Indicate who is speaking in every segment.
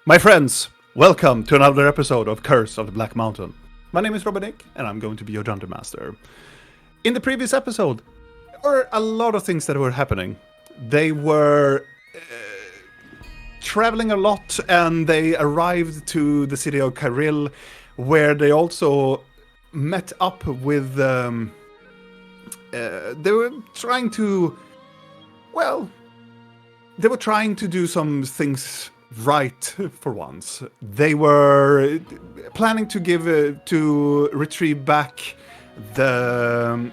Speaker 1: My friends, welcome to another episode of Curse of the Black Mountain. My name is Robin Nick, and I'm going to be your Dungeon Master. In the previous episode, there were a lot of things that were happening. They were traveling a lot, and they arrived to the city of Rill, where they also met up with... they were trying to... Well, they were trying to do some things right for once. They were planning to to retrieve back the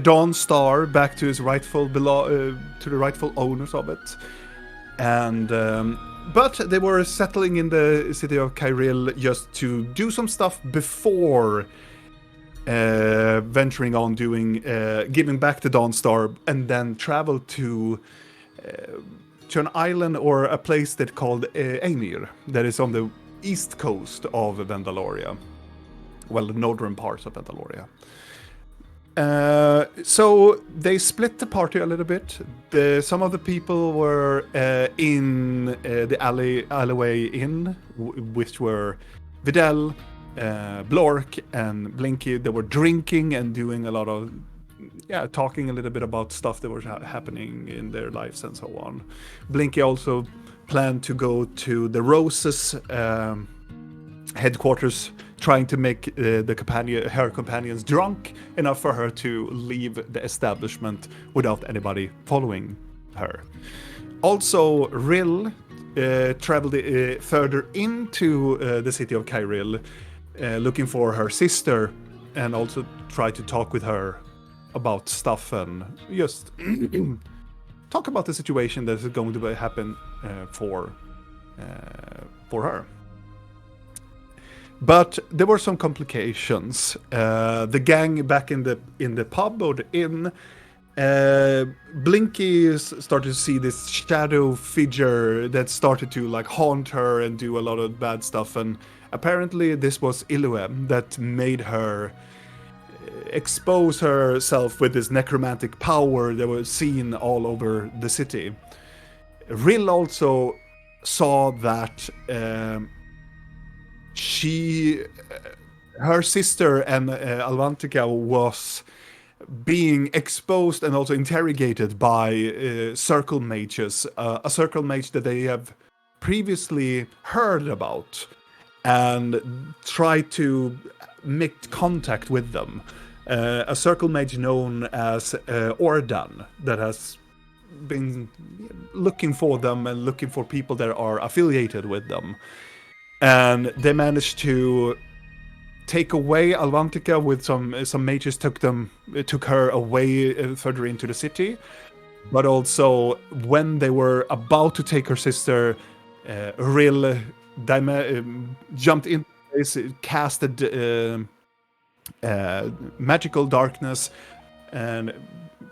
Speaker 1: Dawn Star back to its rightful to the rightful owners of it, and but they were settling in the city of Kyril just to do some stuff before venturing on doing giving back the Dawn Star, and then travel to an island or a place that's called Amir, that is on the east coast of Vendaloria. Well, the northern parts of Vendaloria. So they split the party a little bit. Some of the people were in the alleyway inn, which were Vidal, Blork, and Blinky. They were drinking and doing a lot of talking a little bit about stuff that was happening in their lives and so on. Blinky also planned to go to the Rose's headquarters, trying to make her companions drunk enough for her to leave the establishment without anybody following her. Also, Rill traveled further into the city of Kyril, looking for her sister, and also tried to talk with her about stuff and just talk about the situation that is going to happen for her. But there were some complications. The gang back in the pub or the inn, Blinky started to see this shadow figure that started to like haunt her and do a lot of bad stuff, and apparently this was Iluem that made her expose herself with this necromantic power that was seen all over the city. Rill also saw that her sister and Alvantica was being exposed and also interrogated by circle mages, a circle mage that they have previously heard about, and tried to make contact with them. A circle mage known as Ordan that has been looking for them and looking for people that are affiliated with them. And they managed to take away Alvantica with some mages took her away further into the city. But also, when they were about to take her sister, Rill jumped in place, casted magical darkness, and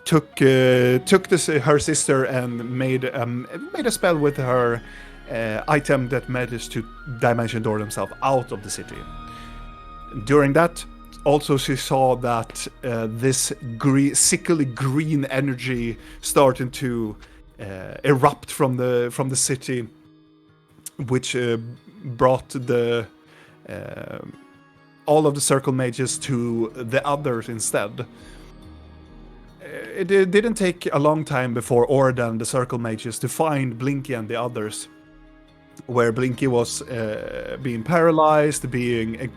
Speaker 1: took her sister and made a spell with her item that managed to dimension door themselves out of the city. During that, also she saw that this sickly green energy started to erupt from the city, which brought all of the circle mages to the others instead. It didn't take a long time before Ordan, the circle mages, to find Blinky and the others, where Blinky was being paralyzed, being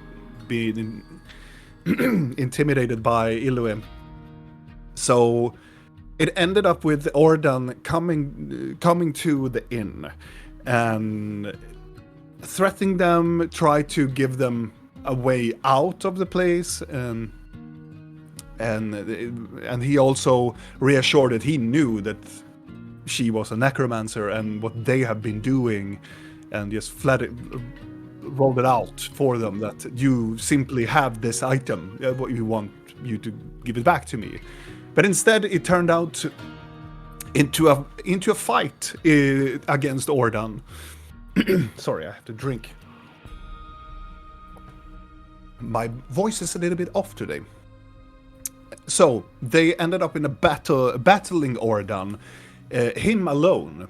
Speaker 1: intimidated by Iluem. So it ended up with Ordan coming to the inn and threatening them, try to give them a way out of the place, and he also reassured that he knew that she was a necromancer and what they have been doing, and just rolled it out for them that you simply have this item, what you want you to give it back to me. But instead it turned out into a fight against Ordan. Sorry, I have to drink. My voice is a little bit off today. So they ended up in a battling Ordan, him alone.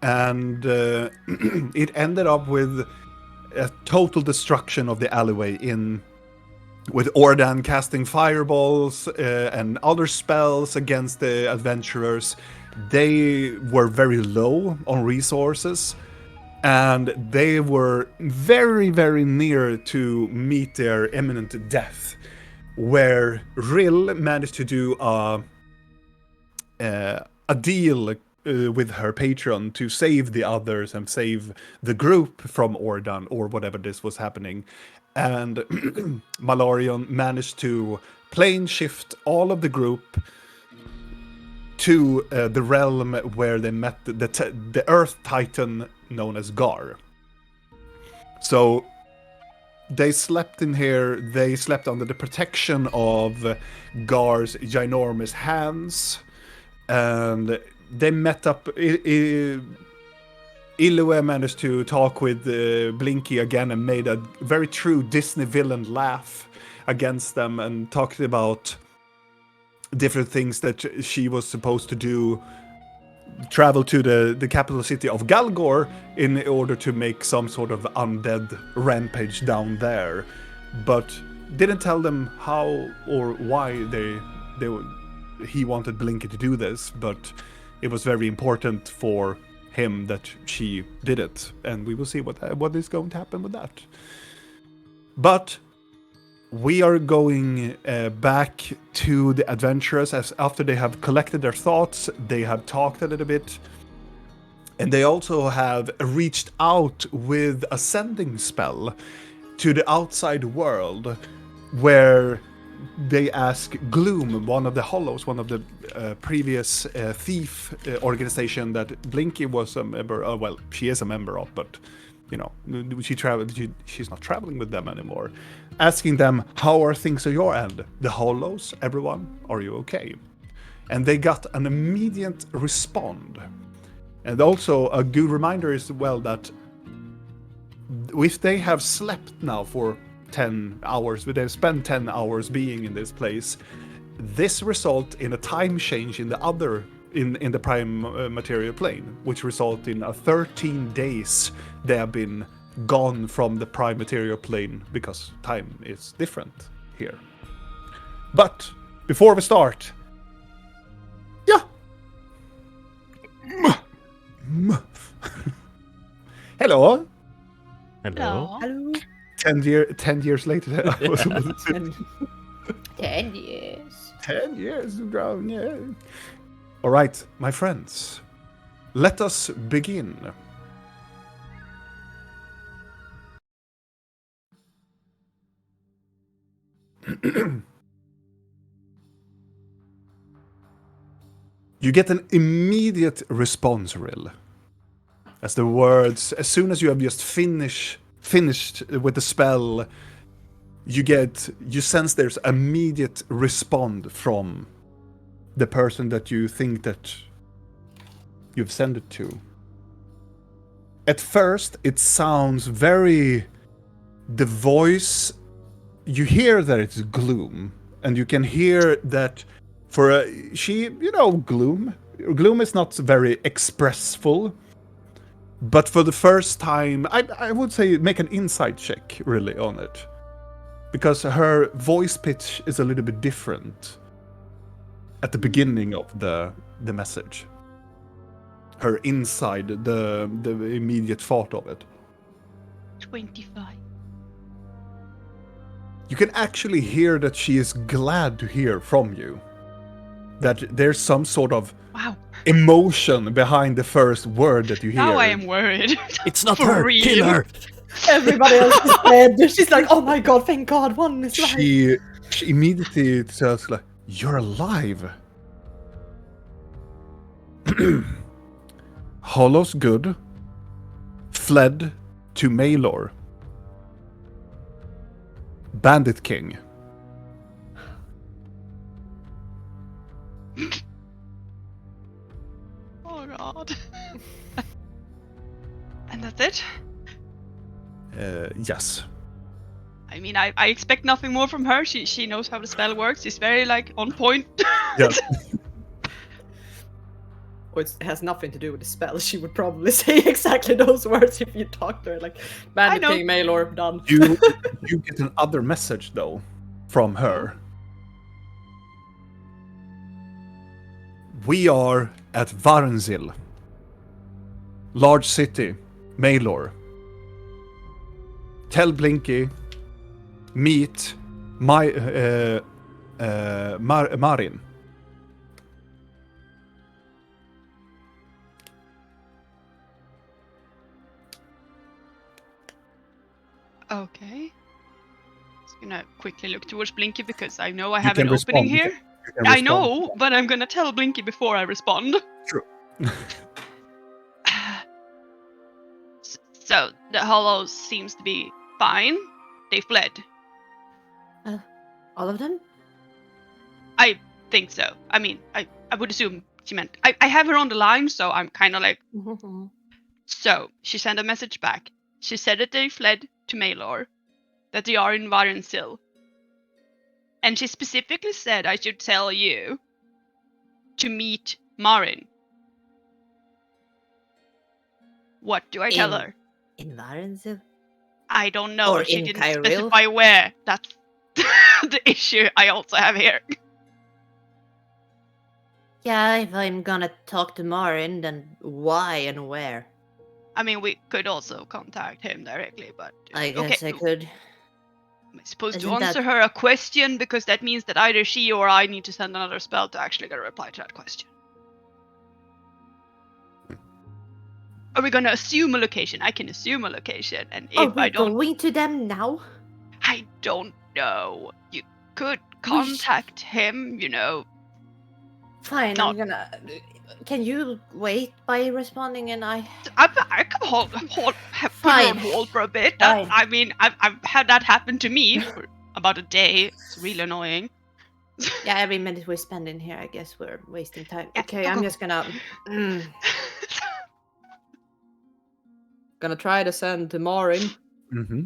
Speaker 1: and it ended up with a total destruction of the alleyway with Ordan casting fireballs and other spells against the adventurers. They were very low on resources, and they were very, very near to meet their imminent death, where Rill managed to do a deal with her patron to save the others and save the group from Ordan or whatever this was happening. And Malorion managed to plane shift all of the group to the realm where they met the Earth Titan known as Gar. So they slept in here. They slept under the protection of Gar's ginormous hands, and they met up. Ilue managed to talk with Blinky again and made a very true Disney villain laugh against them and talked about different things that she was supposed to do. Travel to the capital city of Galgor in order to make some sort of undead rampage down there, but didn't tell them how or why he wanted Blinky to do this, but it was very important for him that she did it, and we will see what is going to happen with that. But we are going back to the adventurers after they have collected their thoughts. They have talked a little bit, and they also have reached out with a sending spell to the outside world, where they ask Gloom, one of the Hollows, one of the previous thief organization that Blinky was a member of. Well, she is a member of, but you know, she's not traveling with them anymore. Asking them, how are things at your end? The Hollows, everyone, are you okay? And they got an immediate respond. And also a good reminder as well that if they have slept now for 10 hours, they've spent 10 hours being in this place, this result in a time change in the other in the prime material plane, which result in a 13 days they have been gone from the prime material plane because time is different here. But before we start, hello.
Speaker 2: Hello.
Speaker 3: Hello.
Speaker 1: 10 years later.
Speaker 3: 10 years.
Speaker 1: 10 years grown, yeah. All right, my friends, let us begin. You get an immediate response, Rill. As the words, as soon as you have just finished with the spell, you sense there's immediate response from the person that you think that you've sent it to. At first, it sounds very... The voice... You hear that it's Gloom, and you can hear that Gloom. Gloom is not very expressful, but for the first time, I would say make an insight check, really, on it. Because her voice pitch is a little bit different at the beginning of the message. Her inside, the immediate thought of it.
Speaker 2: 25.
Speaker 1: You can actually hear that she is glad to hear from you. That there's some sort of emotion behind the first word that you hear.
Speaker 2: Now I am worried.
Speaker 4: It's not
Speaker 2: For
Speaker 4: her!
Speaker 2: real.
Speaker 4: Kill her!
Speaker 3: Everybody else is dead. She's like, oh my god, thank god, one is alive.
Speaker 1: She immediately says, like, you're alive. Hollow's good. Fled to Maelor. Bandit King.
Speaker 2: Oh god. And that's it?
Speaker 1: Yes.
Speaker 2: I mean, I expect nothing more from her. She knows how the spell works. She's very, like, on point.
Speaker 1: Yeah.
Speaker 3: It has nothing to do with the spell. She would probably say exactly those words if you talk to her. Like, Bandit
Speaker 2: know.
Speaker 3: King, Maelor, done.
Speaker 1: You get another message though from her. We are at Varnzil, large city, Maelor. Tell Blinky, meet Marin.
Speaker 2: Okay. Just gonna quickly look towards Blinky because I know I
Speaker 1: You
Speaker 2: have an
Speaker 1: can
Speaker 2: opening
Speaker 1: respond.
Speaker 2: here.
Speaker 1: You can
Speaker 2: I
Speaker 1: respond.
Speaker 2: know, but I'm gonna tell Blinky before I respond.
Speaker 1: True.
Speaker 2: So the Hollows seems to be fine. They fled.
Speaker 3: All of them?
Speaker 2: I think so. I mean, I would assume she meant. I have her on the line, so I'm kind of like. So she sent a message back. She said that they fled to Maelor, that they are in Varensil. And she specifically said I should tell you to meet Marin. What do I tell her?
Speaker 3: In Varensil?
Speaker 2: I don't know.
Speaker 3: Or
Speaker 2: She
Speaker 3: in
Speaker 2: didn't
Speaker 3: Kyril?
Speaker 2: specify where. That's the issue I also have here.
Speaker 3: Yeah, if I'm gonna talk to Marin, then why and where?
Speaker 2: I mean, we could also contact him directly, but
Speaker 3: I guess I could.
Speaker 2: Am I supposed to
Speaker 3: Isn't
Speaker 2: answer
Speaker 3: that-
Speaker 2: her a question? Because that means that either she or I need to send another spell to actually get a reply to that question. Are we gonna assume a location? I can assume a location, and
Speaker 3: Are
Speaker 2: if
Speaker 3: we
Speaker 2: I don't,
Speaker 3: going to them now?
Speaker 2: I don't know. You could contact him, you know.
Speaker 3: Fine,
Speaker 2: Not-
Speaker 3: I'm gonna. Can you wait by responding and I
Speaker 2: I can put her
Speaker 3: Fine.
Speaker 2: on hold for a bit.
Speaker 3: Fine.
Speaker 2: I mean, I've had that happen to me for about a day. It's really annoying.
Speaker 3: Yeah, every minute we spend in here, I guess we're wasting time.
Speaker 2: Yeah,
Speaker 3: Okay,
Speaker 2: go,
Speaker 3: I'm
Speaker 2: go.
Speaker 3: just gonna gonna try to send to Marin.
Speaker 1: Mm-hmm.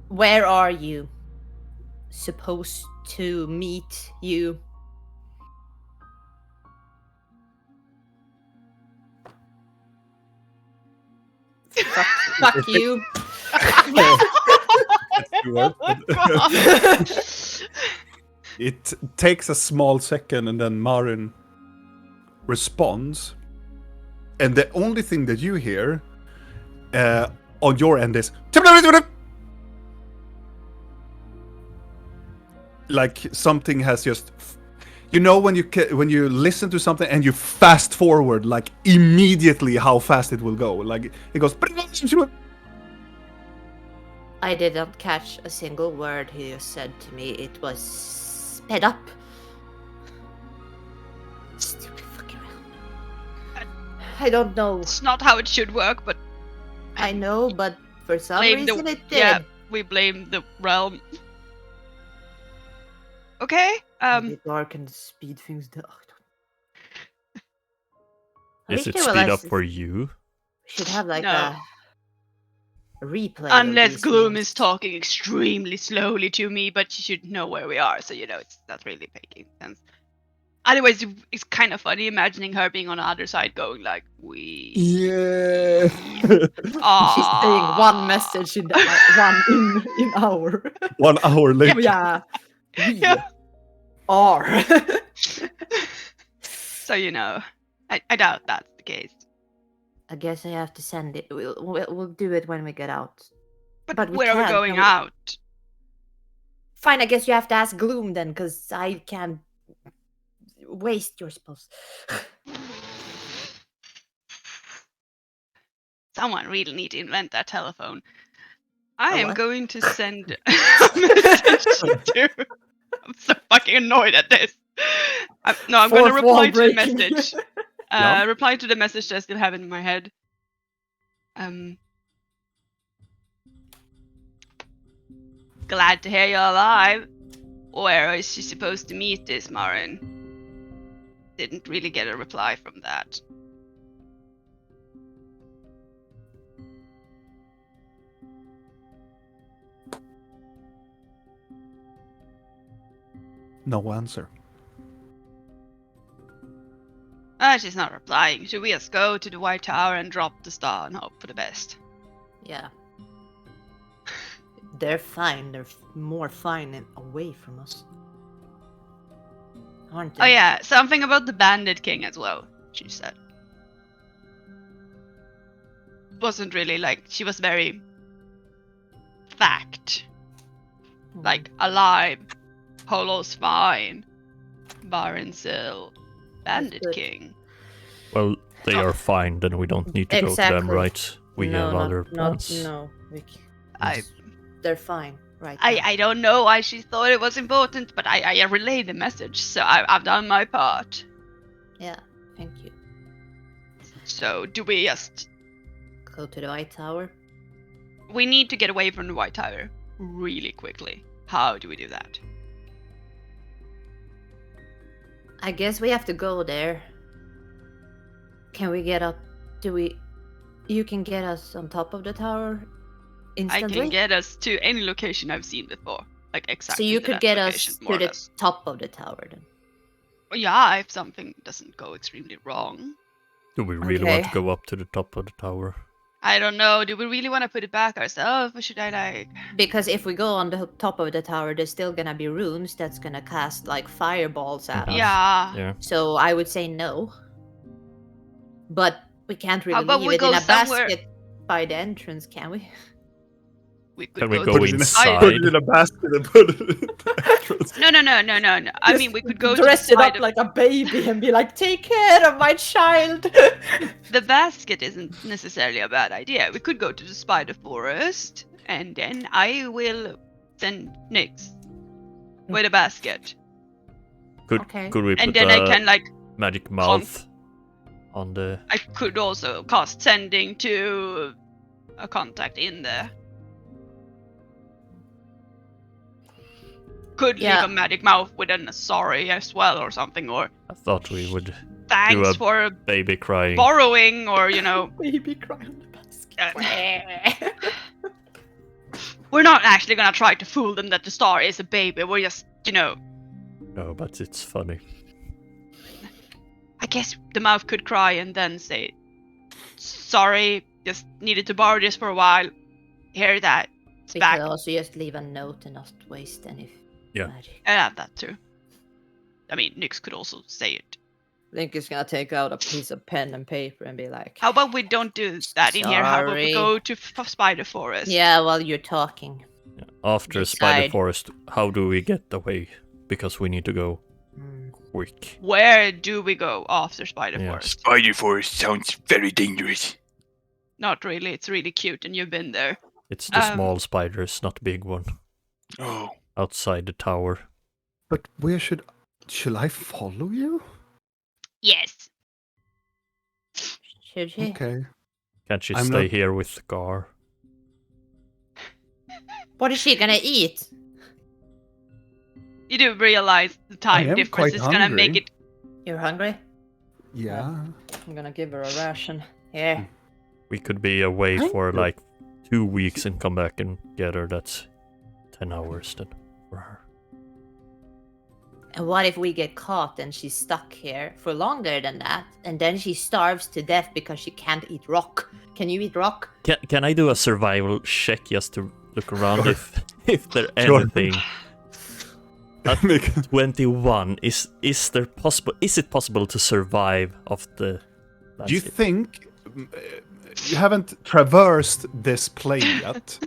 Speaker 3: Where are you? Supposed to meet you. Fuck you.
Speaker 1: It takes a small second and then Marin responds. And the only thing that you hear on your end is like something has just, you know, when you listen to something and you fast forward like immediately how fast it will go, like it goes.
Speaker 3: I did not catch a single word he just said to me. It was sped up. Stupid fucking Rill. I don't know.
Speaker 2: It's not how it should work, but
Speaker 3: I know, but for some
Speaker 2: blame
Speaker 3: reason it did.
Speaker 2: Yeah, we blame the realm. Okay.
Speaker 3: Maybe Dark can speed things down. I
Speaker 4: Is
Speaker 3: wish
Speaker 4: it
Speaker 3: they were
Speaker 4: speed up
Speaker 3: less-
Speaker 4: for you?
Speaker 3: We should have like
Speaker 2: No.
Speaker 3: a replay. of
Speaker 2: Unless
Speaker 3: these
Speaker 2: Gloom
Speaker 3: things.
Speaker 2: is talking extremely slowly to me, but she should know where we are, so you know it's not really making sense. Otherwise, it's kind of funny imagining her being on the other side, going like, "We."
Speaker 1: Yeah.
Speaker 3: She's saying one message in the, in hour.
Speaker 1: 1 hour later.
Speaker 3: Yeah. We
Speaker 2: Yeah.
Speaker 3: are.
Speaker 2: So you know, I doubt that's the case.
Speaker 3: I guess I have to send it. We'll do it when we get out.
Speaker 2: But
Speaker 3: we
Speaker 2: where are we
Speaker 3: can't,
Speaker 2: going
Speaker 3: can we?
Speaker 2: out?
Speaker 3: Fine, I guess you have to ask Gloom then, because I can't waste your spells.
Speaker 2: Someone really need to invent that telephone. I
Speaker 3: A
Speaker 2: am
Speaker 3: what?
Speaker 2: going to send a message to. I'm so fucking annoyed at this. I'm going to
Speaker 3: Fourth wall
Speaker 2: reply to the
Speaker 3: breaking.
Speaker 2: message.
Speaker 1: Yeah.
Speaker 2: Reply to the message that I still have in my head. Glad to hear you're alive. Where is she supposed to meet this Marin? Didn't really get a reply from that.
Speaker 1: No answer.
Speaker 2: She's not replying. Should we just go to the White Tower and drop the star and hope for the best?
Speaker 3: Yeah. They're fine. They're more fine and away from us. Aren't they?
Speaker 2: Oh yeah, something about the Bandit King as well, she said. Wasn't really like, she was very fact. Like, alive, Polo's fine, Barensil, Bandit
Speaker 3: good.
Speaker 2: King.
Speaker 4: Well, they are fine, then we don't need to go to them,
Speaker 3: Exactly.
Speaker 4: right? We have other plans.
Speaker 3: No,
Speaker 2: I
Speaker 3: they're fine, right?
Speaker 2: I don't know why she thought it was important, but I relayed the message, so I've done my part.
Speaker 3: Yeah, thank you.
Speaker 2: So do we just...
Speaker 3: Go to the White Tower.
Speaker 2: We need to get away from the White Tower really quickly. How do we do that?
Speaker 3: I guess we have to go there. Can we get up? You can get us on top of the tower instantly?
Speaker 2: I can get us to any location I've seen before. Like exactly.
Speaker 3: So you
Speaker 2: to
Speaker 3: could
Speaker 2: that
Speaker 3: get
Speaker 2: location,
Speaker 3: us
Speaker 2: more
Speaker 3: to
Speaker 2: or
Speaker 3: the
Speaker 2: less.
Speaker 3: top of the tower then.
Speaker 2: Well, yeah, if something doesn't go extremely wrong.
Speaker 4: Do we really want
Speaker 3: Okay.
Speaker 4: to go up to the top of the tower?
Speaker 2: I don't know. Do we really want to put it back ourselves, or should I like?
Speaker 3: Because if we go on the top of the tower, there's still gonna be runes that's gonna cast like fireballs at us.
Speaker 2: Yeah.
Speaker 4: Yeah.
Speaker 3: So I would say no. But we can't really
Speaker 2: about
Speaker 3: leave
Speaker 2: we
Speaker 3: it
Speaker 2: go
Speaker 3: in a
Speaker 2: somewhere-
Speaker 3: basket by the entrance, can we?
Speaker 2: We could
Speaker 4: Can we
Speaker 2: go
Speaker 4: go
Speaker 2: to
Speaker 1: Put it
Speaker 2: the
Speaker 1: in a-
Speaker 4: inside?
Speaker 1: Put it in a basket and put it in the entrance.
Speaker 2: No. I mean, we could go
Speaker 3: dress
Speaker 2: to
Speaker 3: it
Speaker 2: the
Speaker 3: up like a baby and be like, take care of my child.
Speaker 2: The basket isn't necessarily a bad idea. We could go to the spider forest, and then I will send Nyx with a basket,
Speaker 3: Okay.
Speaker 4: Could we put
Speaker 2: and then I can like.
Speaker 4: magic mouth on the...
Speaker 2: I could also cast sending to a contact in there. Could
Speaker 3: Yeah.
Speaker 2: leave a magic mouth with an sorry as well or something, or
Speaker 4: I thought we would
Speaker 2: thanks
Speaker 4: a-
Speaker 2: for
Speaker 4: baby crying.
Speaker 2: borrowing, or
Speaker 3: Baby cry on the basket.
Speaker 2: we're not actually gonna try to fool them that the star is a baby. We're just,
Speaker 4: No, but it's funny.
Speaker 2: I guess the mouth could cry and then say, sorry, just needed to borrow this for a while. Hear that. It's
Speaker 3: We
Speaker 2: back.
Speaker 3: could also just leave a note and not waste any
Speaker 4: Yeah.
Speaker 3: magic.
Speaker 2: I have that too. I mean, Nyx could also say it.
Speaker 3: Link is gonna take out a piece of pen and paper and be like,
Speaker 2: How about we don't do that in here? How about we
Speaker 3: Sorry.
Speaker 2: go to Spider Forest?
Speaker 3: yeah, while you're talking.
Speaker 4: Yeah. After Spider
Speaker 3: Decide.
Speaker 4: Forest, how do we get away? Because we need to go
Speaker 3: Hmm.
Speaker 4: quick.
Speaker 2: Where do we go after Spider
Speaker 4: Yeah.
Speaker 2: Forest?
Speaker 5: Spider Forest sounds very dangerous.
Speaker 2: Not really. It's really cute, and you've been there.
Speaker 4: It's the
Speaker 2: Um,
Speaker 4: small spiders, not the big one.
Speaker 5: Oh,
Speaker 4: Outside the tower.
Speaker 1: But where should I follow you?
Speaker 2: Yes.
Speaker 3: Should she?
Speaker 1: Okay.
Speaker 4: Can't you
Speaker 1: I'm
Speaker 4: stay
Speaker 1: not-
Speaker 4: here with Gar?
Speaker 3: What is she gonna eat?
Speaker 2: You do realize the
Speaker 1: I
Speaker 2: time
Speaker 1: am
Speaker 2: difference
Speaker 1: quite
Speaker 2: is gonna make
Speaker 1: hungry.
Speaker 2: it.
Speaker 3: You're hungry?
Speaker 1: Yeah.
Speaker 3: I'm gonna give her a ration. Here.
Speaker 4: We could be away
Speaker 1: Thank
Speaker 4: for
Speaker 1: you.
Speaker 4: like 2 weeks and come back and get her. That's 10 hours then for her.
Speaker 3: And what if we get caught and she's stuck here for longer than that? And then she starves to death because she can't eat rock. Can you eat rock?
Speaker 4: Can I do a survival check just to look around if there
Speaker 1: Sure.
Speaker 4: anything?
Speaker 1: Make-
Speaker 4: 21. Is it possible to survive off the
Speaker 1: Do you
Speaker 4: landscape?
Speaker 1: think you haven't traversed this plane yet?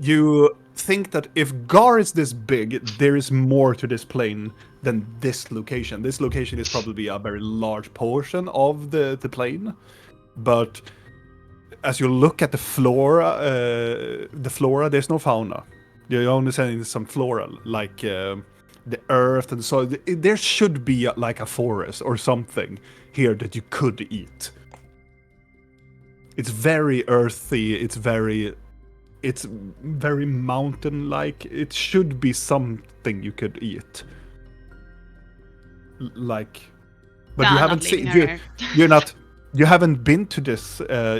Speaker 1: You think that if Gar is this big, there is more to this plane than this location. This location is probably a very large portion of the plane, but as you look at the flora, there's no fauna. You're only seeing some flora, like the earth and soil. There should be like a forest or something here that you could eat. It's very earthy. It's very mountain-like. It should be something you could eat. But
Speaker 2: Nah,
Speaker 1: you
Speaker 2: not
Speaker 1: haven't
Speaker 2: leaving
Speaker 1: seen.
Speaker 2: her.
Speaker 1: You haven't been to this.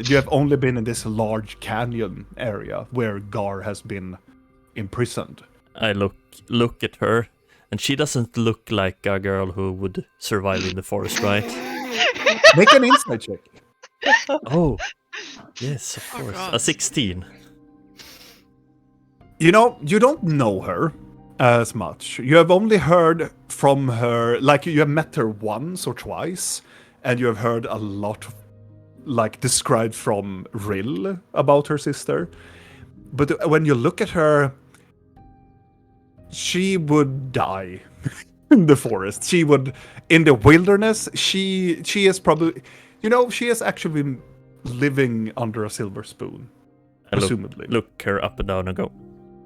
Speaker 1: You have only been in this large canyon area where Gar has been imprisoned.
Speaker 4: I look at her. And she doesn't look like a girl who would survive in the forest, right?
Speaker 1: Make an insight check.
Speaker 4: Oh, yes, of
Speaker 2: Oh,
Speaker 4: course.
Speaker 2: God.
Speaker 4: A 16.
Speaker 1: You know, you don't know her as much. You have only heard from her, like you have met her once or twice, and you have heard a lot, like described from Rill about her sister. But when you look at her, she would die in the forest. She would, in the wilderness. She is probably, you know, she has actually been living under a silver spoon,
Speaker 4: I
Speaker 1: presumably.
Speaker 4: look her up and down and go,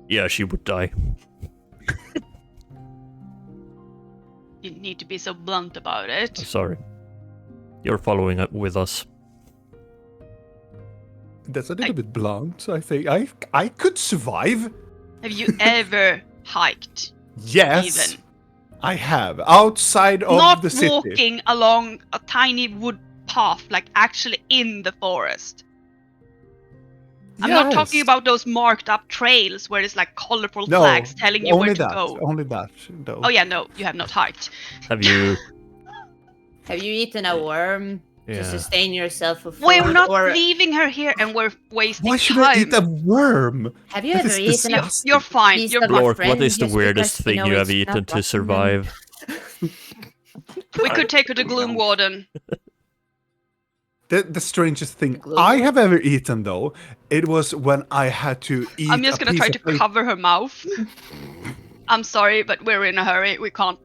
Speaker 4: yeah, she would die.
Speaker 2: You need to be so blunt about it.
Speaker 4: I'm sorry. You're following up with us.
Speaker 1: That's a little bit blunt, I think. I could survive.
Speaker 2: Have you ever hiked?
Speaker 1: Yes,
Speaker 2: Even?
Speaker 1: I have. Outside of
Speaker 2: Not
Speaker 1: the city.
Speaker 2: walking along a tiny wood path, like actually in the forest. I'm not talking
Speaker 1: Yes.
Speaker 2: about those marked up trails where there's like colorful
Speaker 1: No,
Speaker 2: flags telling you
Speaker 1: only
Speaker 2: where to
Speaker 1: that.
Speaker 2: go.
Speaker 1: Only that. No.
Speaker 2: Oh yeah, no, you have not hiked.
Speaker 4: Have you...
Speaker 3: Have you eaten a worm to
Speaker 4: Yeah.
Speaker 3: sustain yourself for food?
Speaker 2: We're not
Speaker 3: or
Speaker 2: leaving her here and we're wasting
Speaker 1: Why should
Speaker 2: time.
Speaker 1: I eat a worm?
Speaker 3: have you
Speaker 1: That
Speaker 3: ever
Speaker 1: is
Speaker 3: eaten a
Speaker 1: disgusting.
Speaker 2: You're fine.
Speaker 3: piece
Speaker 2: You're
Speaker 3: of your
Speaker 2: fine.
Speaker 4: Lord, what
Speaker 3: friend
Speaker 4: is the
Speaker 3: just
Speaker 4: weirdest
Speaker 3: because you
Speaker 4: thing
Speaker 3: know
Speaker 4: you have
Speaker 3: it's
Speaker 4: eaten
Speaker 3: not
Speaker 4: to
Speaker 3: rotten?
Speaker 4: survive?
Speaker 2: We could take her to Gloom Warden.
Speaker 1: The strangest thing
Speaker 3: Gloom?
Speaker 1: I have ever eaten, though, it was when I had to eat.
Speaker 2: I'm just
Speaker 1: a
Speaker 2: gonna
Speaker 1: piece
Speaker 2: try
Speaker 1: of
Speaker 2: to
Speaker 1: paper.
Speaker 2: cover her mouth. I'm sorry, but we're in a hurry. We can't.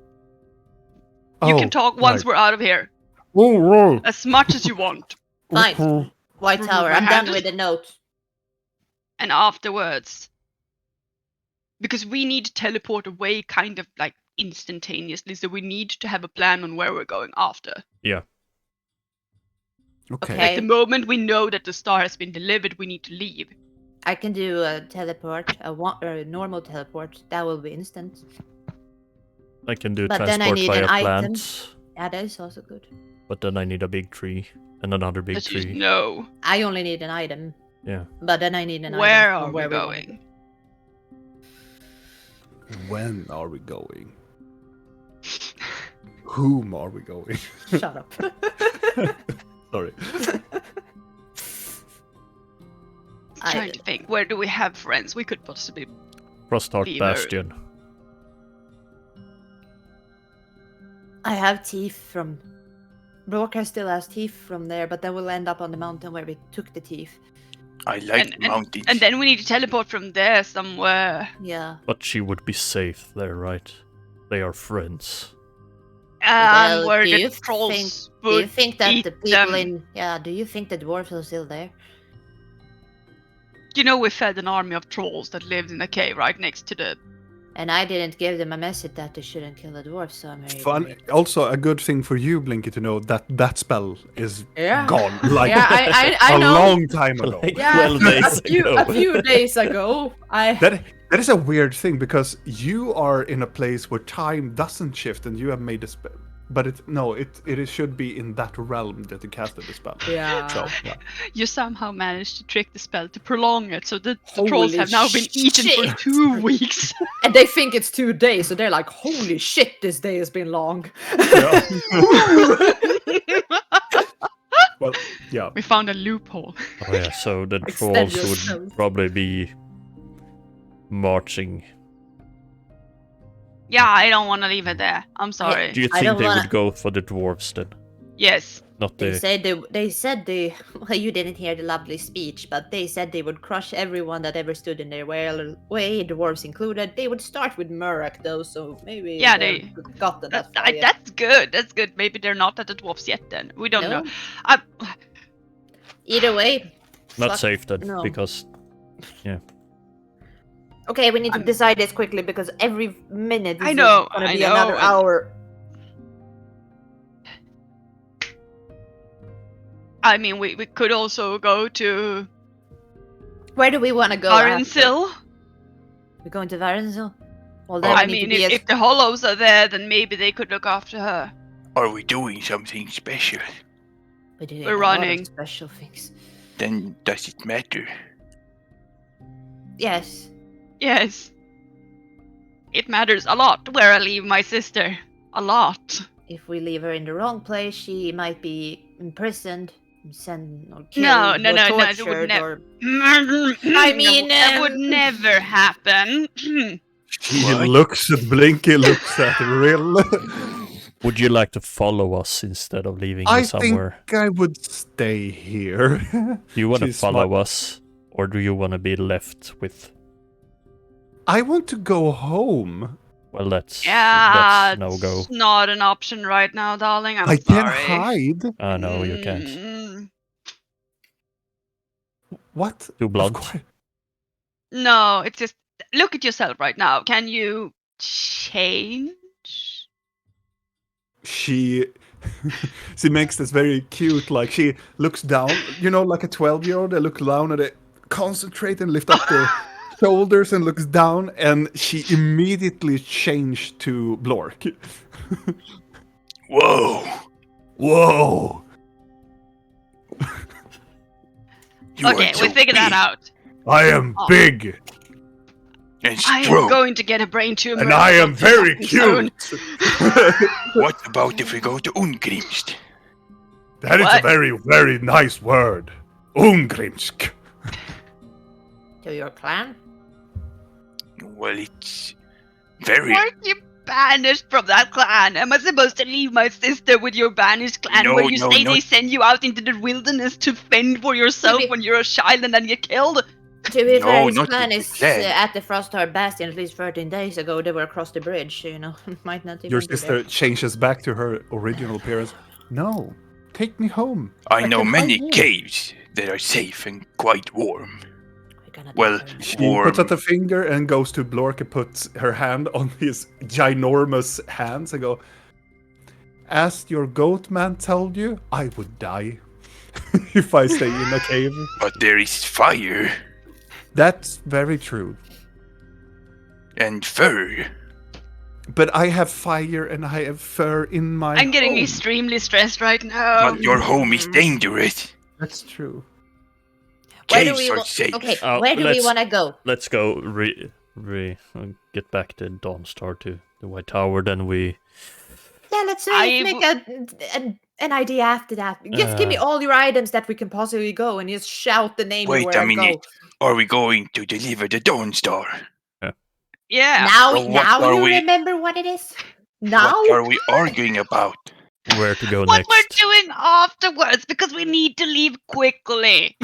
Speaker 2: You can talk once we're out of here.
Speaker 1: Oh,
Speaker 2: As much as you want.
Speaker 3: Fine. White
Speaker 2: Remove
Speaker 3: Tower,
Speaker 2: my
Speaker 3: I'm
Speaker 2: hand.
Speaker 3: done with the note.
Speaker 2: And afterwards. Because we need to teleport away kind of like instantaneously, so we need to have a plan on where we're going after.
Speaker 4: Yeah.
Speaker 1: Okay.
Speaker 3: Okay.
Speaker 2: The moment we know that the star has been delivered, we need to leave.
Speaker 3: I can do a teleport, a normal teleport. That will be instant.
Speaker 4: I can do
Speaker 3: But then I
Speaker 4: transport
Speaker 3: need
Speaker 4: via
Speaker 3: an item.
Speaker 4: plants,
Speaker 3: Yeah, that is also good.
Speaker 4: but then I need a big tree and another big
Speaker 2: That you
Speaker 4: tree.
Speaker 2: know.
Speaker 3: I only need an item,
Speaker 4: Yeah.
Speaker 3: but then I need an
Speaker 2: Where
Speaker 3: item.
Speaker 2: are
Speaker 3: for
Speaker 2: we
Speaker 3: wanna
Speaker 2: going?
Speaker 1: When are we going? Whom are we going?
Speaker 3: go. Shut up.
Speaker 1: Sorry.
Speaker 2: I'm trying to think. Where do we have friends? We could possibly.
Speaker 4: Frostheart
Speaker 2: Leave her.
Speaker 4: Bastion.
Speaker 3: I have teeth from. Broker still has teeth from there, but then we'll end up on the mountain where we took the teeth.
Speaker 5: I like the mountains.
Speaker 2: And then we need to teleport from there somewhere.
Speaker 3: Yeah.
Speaker 4: But she would be safe there, right? They are friends.
Speaker 3: Well,
Speaker 2: Where
Speaker 3: do
Speaker 2: the
Speaker 3: you
Speaker 2: trolls
Speaker 3: Do you
Speaker 2: would
Speaker 3: think that
Speaker 2: eat
Speaker 3: the people
Speaker 2: them.
Speaker 3: in do you think the dwarves are still there?
Speaker 2: You know, we fed an army of trolls that lived in a cave right next to the.
Speaker 3: And I didn't give them a message that they shouldn't kill the dwarves, so I'm very
Speaker 1: Fun.
Speaker 3: worried.
Speaker 1: Also, a good thing for you, Blinky, to know that that spell is
Speaker 3: Yeah.
Speaker 1: gone. Like
Speaker 3: Yeah, I
Speaker 1: a
Speaker 3: know.
Speaker 1: long time ago.
Speaker 4: Like
Speaker 3: Yeah,
Speaker 4: 12 days ago.
Speaker 3: a few days ago,
Speaker 1: That is a weird thing because you are in a place where time doesn't shift, and you have made a spell. But it should be in that realm that you casted the spell.
Speaker 3: Yeah.
Speaker 1: So, yeah.
Speaker 2: You somehow managed to trick the spell to prolong it, so the trolls
Speaker 3: Holy
Speaker 2: have now been eaten for
Speaker 3: shit.
Speaker 2: 2 weeks.
Speaker 6: And they think it's 2 days, so they're like, holy shit, this day has been long.
Speaker 1: Well, yeah.
Speaker 2: We found a loophole.
Speaker 4: Oh yeah, so the
Speaker 6: Extend
Speaker 4: trolls
Speaker 6: yourself.
Speaker 4: would probably be marching.
Speaker 2: Yeah, I don't want to leave it there. I'm sorry.
Speaker 4: Do you
Speaker 3: I
Speaker 4: think
Speaker 3: don't
Speaker 4: they
Speaker 3: wanna-
Speaker 4: would go for the dwarves then?
Speaker 2: Yes.
Speaker 4: Not
Speaker 3: They
Speaker 4: the...
Speaker 3: said well, you didn't hear the lovely speech, but they said they would crush everyone that ever stood in their way, dwarves included. They would start with Murak though, so maybe
Speaker 2: Yeah,
Speaker 3: they got that
Speaker 2: That,
Speaker 3: far yet.
Speaker 2: that's good. That's good. Maybe they're not at the dwarfs yet then. We don't
Speaker 3: No.
Speaker 2: know.
Speaker 3: Either way.
Speaker 4: Not
Speaker 3: fuck
Speaker 4: safe then,
Speaker 3: no.
Speaker 4: because...
Speaker 3: Okay, we need to decide this quickly because every minute
Speaker 2: I
Speaker 3: is
Speaker 2: know,
Speaker 3: gonna
Speaker 2: I
Speaker 3: be
Speaker 2: know,
Speaker 3: another
Speaker 2: and-
Speaker 3: hour.
Speaker 2: I mean, we could also go to
Speaker 3: Where do we want to go? after?
Speaker 2: Varensil.
Speaker 3: We're going to Varensil? Well, then
Speaker 2: I
Speaker 3: we need
Speaker 2: mean,
Speaker 3: to be
Speaker 2: if the hollows are there, then maybe they could look after her.
Speaker 5: Are we doing something special?
Speaker 3: We're doing
Speaker 2: we're
Speaker 3: a lot of
Speaker 2: running.
Speaker 3: special things.
Speaker 5: Then does it matter?
Speaker 3: Yes.
Speaker 2: Yes. it matters a lot where I leave my sister. A lot.
Speaker 3: If we leave her in the wrong place, she might be imprisoned, sent or
Speaker 2: No,
Speaker 3: killed,
Speaker 2: no,
Speaker 3: or
Speaker 2: no, it would
Speaker 3: tortured,
Speaker 2: never.
Speaker 3: or
Speaker 2: I
Speaker 3: mean,
Speaker 2: that would never happen.
Speaker 1: She
Speaker 5: What?
Speaker 1: looks at Blinky, looks at Rill.
Speaker 4: Would you like to follow us instead of leaving
Speaker 1: I
Speaker 4: you somewhere?
Speaker 1: think I would stay here.
Speaker 4: Do you want to
Speaker 1: She's
Speaker 4: follow
Speaker 1: smart.
Speaker 4: us, or do you want to be left with?
Speaker 1: I want to go home.
Speaker 4: Well, that's
Speaker 2: Yeah,
Speaker 4: no go.
Speaker 2: it's not an option right now, darling. I'm
Speaker 1: I
Speaker 2: sorry.
Speaker 1: can hide.
Speaker 4: No, you can't.
Speaker 2: Mm,
Speaker 1: What?
Speaker 4: Too
Speaker 1: Of
Speaker 4: blunt.
Speaker 1: course.
Speaker 2: No, it's just look at yourself right now. Can you change?
Speaker 1: She makes this very cute, like she looks down, like a 12-year-old. They look down at it, concentrate and lift up their shoulders and looks down, and she immediately changed to Blork.
Speaker 5: Whoa!
Speaker 1: Whoa!
Speaker 5: You
Speaker 2: Okay,
Speaker 5: are so
Speaker 2: we figured that
Speaker 5: big
Speaker 2: out.
Speaker 1: I am
Speaker 2: Oh.
Speaker 1: big,
Speaker 5: And
Speaker 2: I am
Speaker 5: strong.
Speaker 2: going to get a brain tumor.
Speaker 1: and I am very
Speaker 2: soon.
Speaker 1: cute.
Speaker 5: What about if we go to Ungrimst?
Speaker 1: That is a
Speaker 2: What?
Speaker 1: very, very nice word. Ungrimsk.
Speaker 3: to your clan.
Speaker 5: Well, it's very.
Speaker 2: Weren't you banished from that clan? Am I supposed to leave my sister with your banished clan
Speaker 5: No,
Speaker 2: where you
Speaker 5: no,
Speaker 2: say
Speaker 5: no.
Speaker 2: they send you out into the wilderness to fend for yourself
Speaker 3: Maybe-
Speaker 2: when you're a child and then get killed?
Speaker 3: To be
Speaker 5: No,
Speaker 3: fair, his
Speaker 5: not
Speaker 3: clan
Speaker 5: the
Speaker 3: is
Speaker 5: clan.
Speaker 3: at the Frostheart Bastion at least 13 days ago. They were across the bridge, might not even
Speaker 1: Your
Speaker 3: be there.
Speaker 1: sister changes back to her original appearance. No, take me home.
Speaker 5: I know
Speaker 1: can
Speaker 5: many
Speaker 1: hide here.
Speaker 5: caves that are safe and quite warm.
Speaker 3: We're gonna
Speaker 5: Well,
Speaker 3: die.
Speaker 1: She
Speaker 5: Warm.
Speaker 1: puts out a finger and goes to Blork and puts her hand on his ginormous hands and go, as your goat man told you, I would die if I stay in a cave.
Speaker 5: But there is fire
Speaker 1: That's very true.
Speaker 5: and fur.
Speaker 1: But I have fire and I have fur in my
Speaker 2: I'm getting
Speaker 1: home.
Speaker 2: extremely stressed right now.
Speaker 5: But your home is dangerous.
Speaker 1: That's true.
Speaker 3: Where do
Speaker 5: Caves
Speaker 3: we
Speaker 5: are
Speaker 3: wa-
Speaker 5: safe.
Speaker 3: Okay,
Speaker 4: Oh,
Speaker 3: where do we
Speaker 4: let's-
Speaker 3: want to go?
Speaker 4: Let's go get back to Dawnstar to the White Tower. Then we.
Speaker 3: Yeah, let's
Speaker 2: I
Speaker 3: make an idea after that. Just give me all your items that we can possibly go and just shout the name of
Speaker 5: Wait
Speaker 3: where
Speaker 5: a
Speaker 3: I
Speaker 5: minute.
Speaker 3: go.
Speaker 5: Are we going to deliver the Dawn Star?
Speaker 2: Yeah.
Speaker 3: Now,
Speaker 5: Well, what
Speaker 3: now
Speaker 5: are
Speaker 3: you
Speaker 5: we-
Speaker 3: remember what it is? Now?
Speaker 5: What are we arguing about?
Speaker 4: Where to go
Speaker 2: What
Speaker 4: next?
Speaker 2: we're doing afterwards because we need to leave quickly.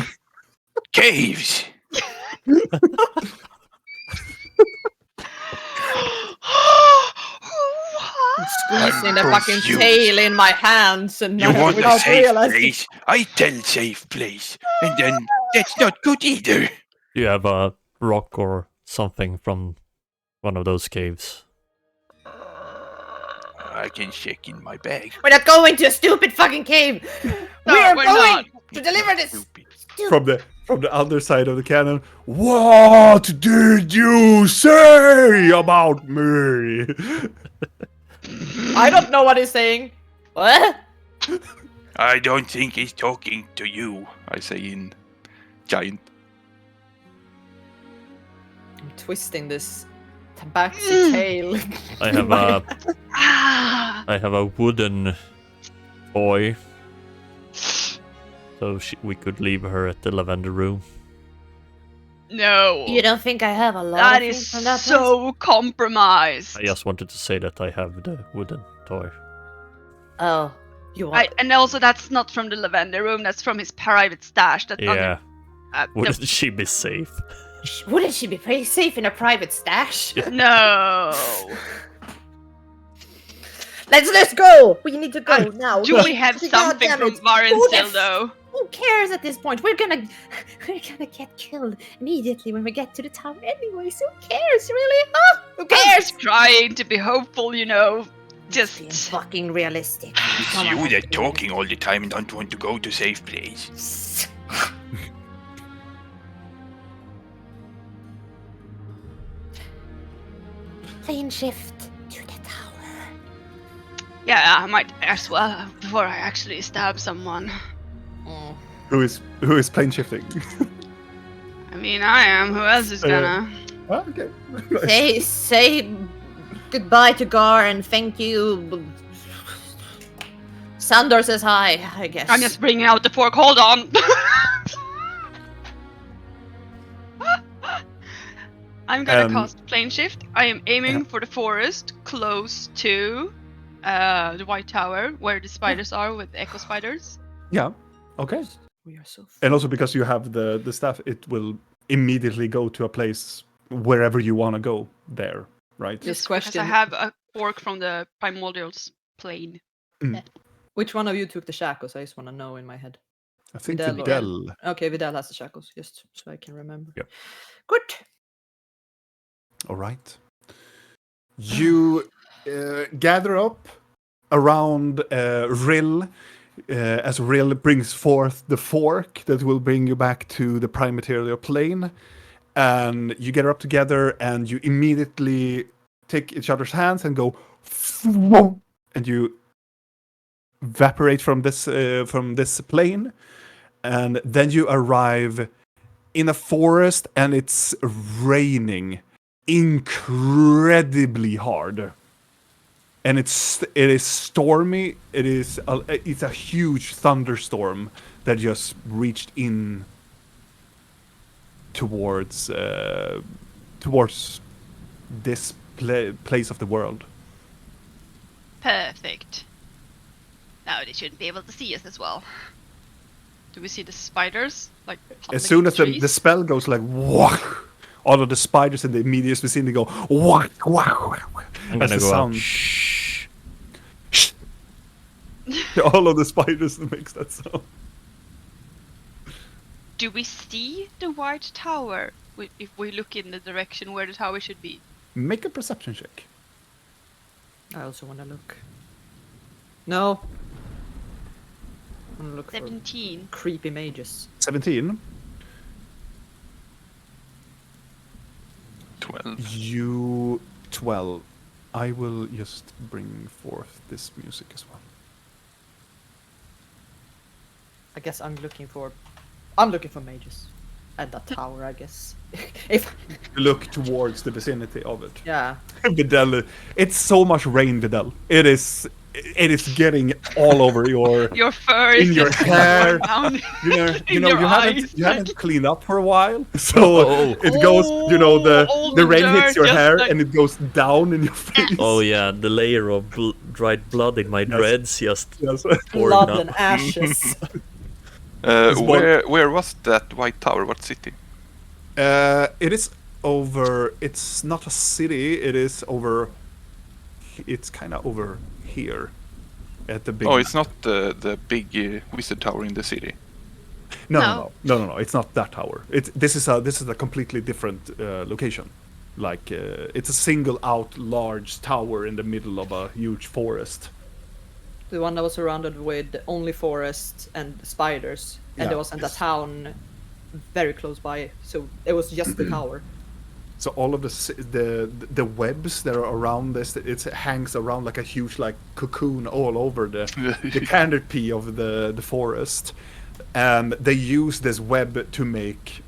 Speaker 5: Caves!
Speaker 6: Squeezing the
Speaker 5: I'm
Speaker 6: fucking
Speaker 5: confused.
Speaker 6: tail in my hands and
Speaker 5: You want a
Speaker 6: without
Speaker 5: safe
Speaker 6: realizing.
Speaker 5: place? I tell safe place. And then that's not good either.
Speaker 4: Do you have a rock or something from one of those caves?
Speaker 5: I can check in my bag.
Speaker 6: We're not going to a stupid fucking cave.
Speaker 2: No,
Speaker 6: We're
Speaker 2: we're
Speaker 6: going
Speaker 2: not.
Speaker 6: to deliver this.
Speaker 5: Stupid.
Speaker 1: From the other side of the cannon. What did you say about me?
Speaker 6: I don't know what he's saying. What?
Speaker 5: I don't think he's talking to you, I say in giant.
Speaker 6: I'm twisting this tabaxi tail.
Speaker 4: I have a
Speaker 2: Ah,
Speaker 4: I have a wooden toy, so we could leave her at the lavender room.
Speaker 2: no.
Speaker 3: You don't think I have a lot
Speaker 2: That
Speaker 3: of things
Speaker 2: is
Speaker 3: from that place?
Speaker 2: so compromised.
Speaker 4: I just wanted to say that I have the wooden toy.
Speaker 3: Oh, you want?
Speaker 2: And also, that's not from the lavender room. That's from his private stash. That's
Speaker 4: Yeah,
Speaker 2: no,
Speaker 4: wouldn't she be safe?
Speaker 3: Wouldn't she be pretty safe in a private stash?
Speaker 2: no.
Speaker 6: Let's go. We need to go now.
Speaker 2: Do we have
Speaker 6: God
Speaker 2: something
Speaker 6: damn
Speaker 2: from
Speaker 6: it.
Speaker 2: Varensil though?
Speaker 3: Who cares at this point? We're gonna get killed immediately when we get to the town anyways. Who cares, really? Huh? Who cares?
Speaker 2: Trying to be hopeful,
Speaker 3: Being
Speaker 2: Just
Speaker 3: fucking realistic.
Speaker 5: It's
Speaker 3: Come on,
Speaker 5: you
Speaker 3: let's
Speaker 5: that
Speaker 3: be
Speaker 5: talking all the time and don't want to go to safe place.
Speaker 3: Plane shift to the tower.
Speaker 2: yeah, I might as well before I actually stab someone.
Speaker 3: Mm.
Speaker 1: Who is plane shifting?
Speaker 2: I mean, I am. Who else is gonna?
Speaker 1: Okay.
Speaker 3: Say Goodbye to Gar and thank you. Sandor says hi, I guess.
Speaker 2: I'm just bringing out the fork. Hold on. I'm gonna cast plane shift. I am aiming for the forest close to the White Tower, where the spiders are with the echo spiders.
Speaker 1: Yeah. Okay.
Speaker 6: We are so.
Speaker 1: And also because you have the staff, it will immediately go to a place wherever you want to go there, right?
Speaker 6: This
Speaker 2: Yes,
Speaker 6: question.
Speaker 2: because I have a fork from the primordial's plane.
Speaker 6: Which one of you took the shackles? I just want to know in my head.
Speaker 1: I think
Speaker 6: Vidal or-
Speaker 1: Vidal.
Speaker 6: Okay, Vidal has the shackles, just so I can remember.
Speaker 1: Yep.
Speaker 6: Good.
Speaker 1: All right. You gather up around Rill as Rill brings forth the fork that will bring you back to the prime material plane. And you gather up together and you immediately take each other's hands and go, and you evaporate from this plane. And then you arrive in a forest and it's raining incredibly hard, and it is stormy. It's a huge thunderstorm that just reached in towards this place of the world.
Speaker 2: Perfect. Now they shouldn't be able to see us as well. Do we see the spiders? Like
Speaker 1: As soon as the
Speaker 2: trees?
Speaker 1: spell goes like whack, all of the spiders in the immediate vicinity go whack, whack, whack.
Speaker 4: I'm
Speaker 1: That's
Speaker 4: gonna
Speaker 1: the
Speaker 4: go
Speaker 1: sound.
Speaker 4: out. Shh.
Speaker 1: All of the spiders makes that sound.
Speaker 2: Do we see the White Tower if we look in the direction where the tower should be?
Speaker 1: Make a perception check.
Speaker 6: I also want to look. No. I'm gonna look
Speaker 2: 17.
Speaker 6: for creepy mages.
Speaker 1: 17.
Speaker 5: 12.
Speaker 1: 12. I will just bring forth this music as well.
Speaker 6: I guess I'm looking for mages. At that tower, I guess. If
Speaker 1: Look towards the vicinity of it.
Speaker 6: yeah.
Speaker 1: Vidal, it's so much rain, Vidal. It is getting all over
Speaker 2: Your fur is
Speaker 1: in your
Speaker 2: just
Speaker 1: hair.
Speaker 2: down.
Speaker 1: You
Speaker 2: In
Speaker 1: know,
Speaker 2: your
Speaker 1: you
Speaker 2: eyes,
Speaker 1: haven't cleaned up for a while, so it goes.
Speaker 2: all
Speaker 1: The
Speaker 2: the
Speaker 1: rain hits
Speaker 2: dirt
Speaker 1: your
Speaker 2: just
Speaker 1: hair
Speaker 2: like-
Speaker 1: and it goes down in your face.
Speaker 4: Oh yeah, the layer of dried blood in my dreads just
Speaker 1: Yes.
Speaker 4: poured
Speaker 6: Blood
Speaker 4: up.
Speaker 6: and ashes.
Speaker 5: Where was that White Tower? What city?
Speaker 1: It is over. It's not a city. It is over. It's kind of over here, at the big.
Speaker 5: Oh, it's not the big wizard tower in the city.
Speaker 1: No. It's not that tower. This is a completely different location. Like it's a single out large tower in the middle of a huge forest.
Speaker 6: The one that was surrounded with only forest and spiders, and
Speaker 1: Yeah,
Speaker 6: there wasn't a town very close by, so it was just the tower.
Speaker 1: So all of the webs that are around this, it hangs around like a huge like cocoon all over the canopy of the forest, and they use this web to make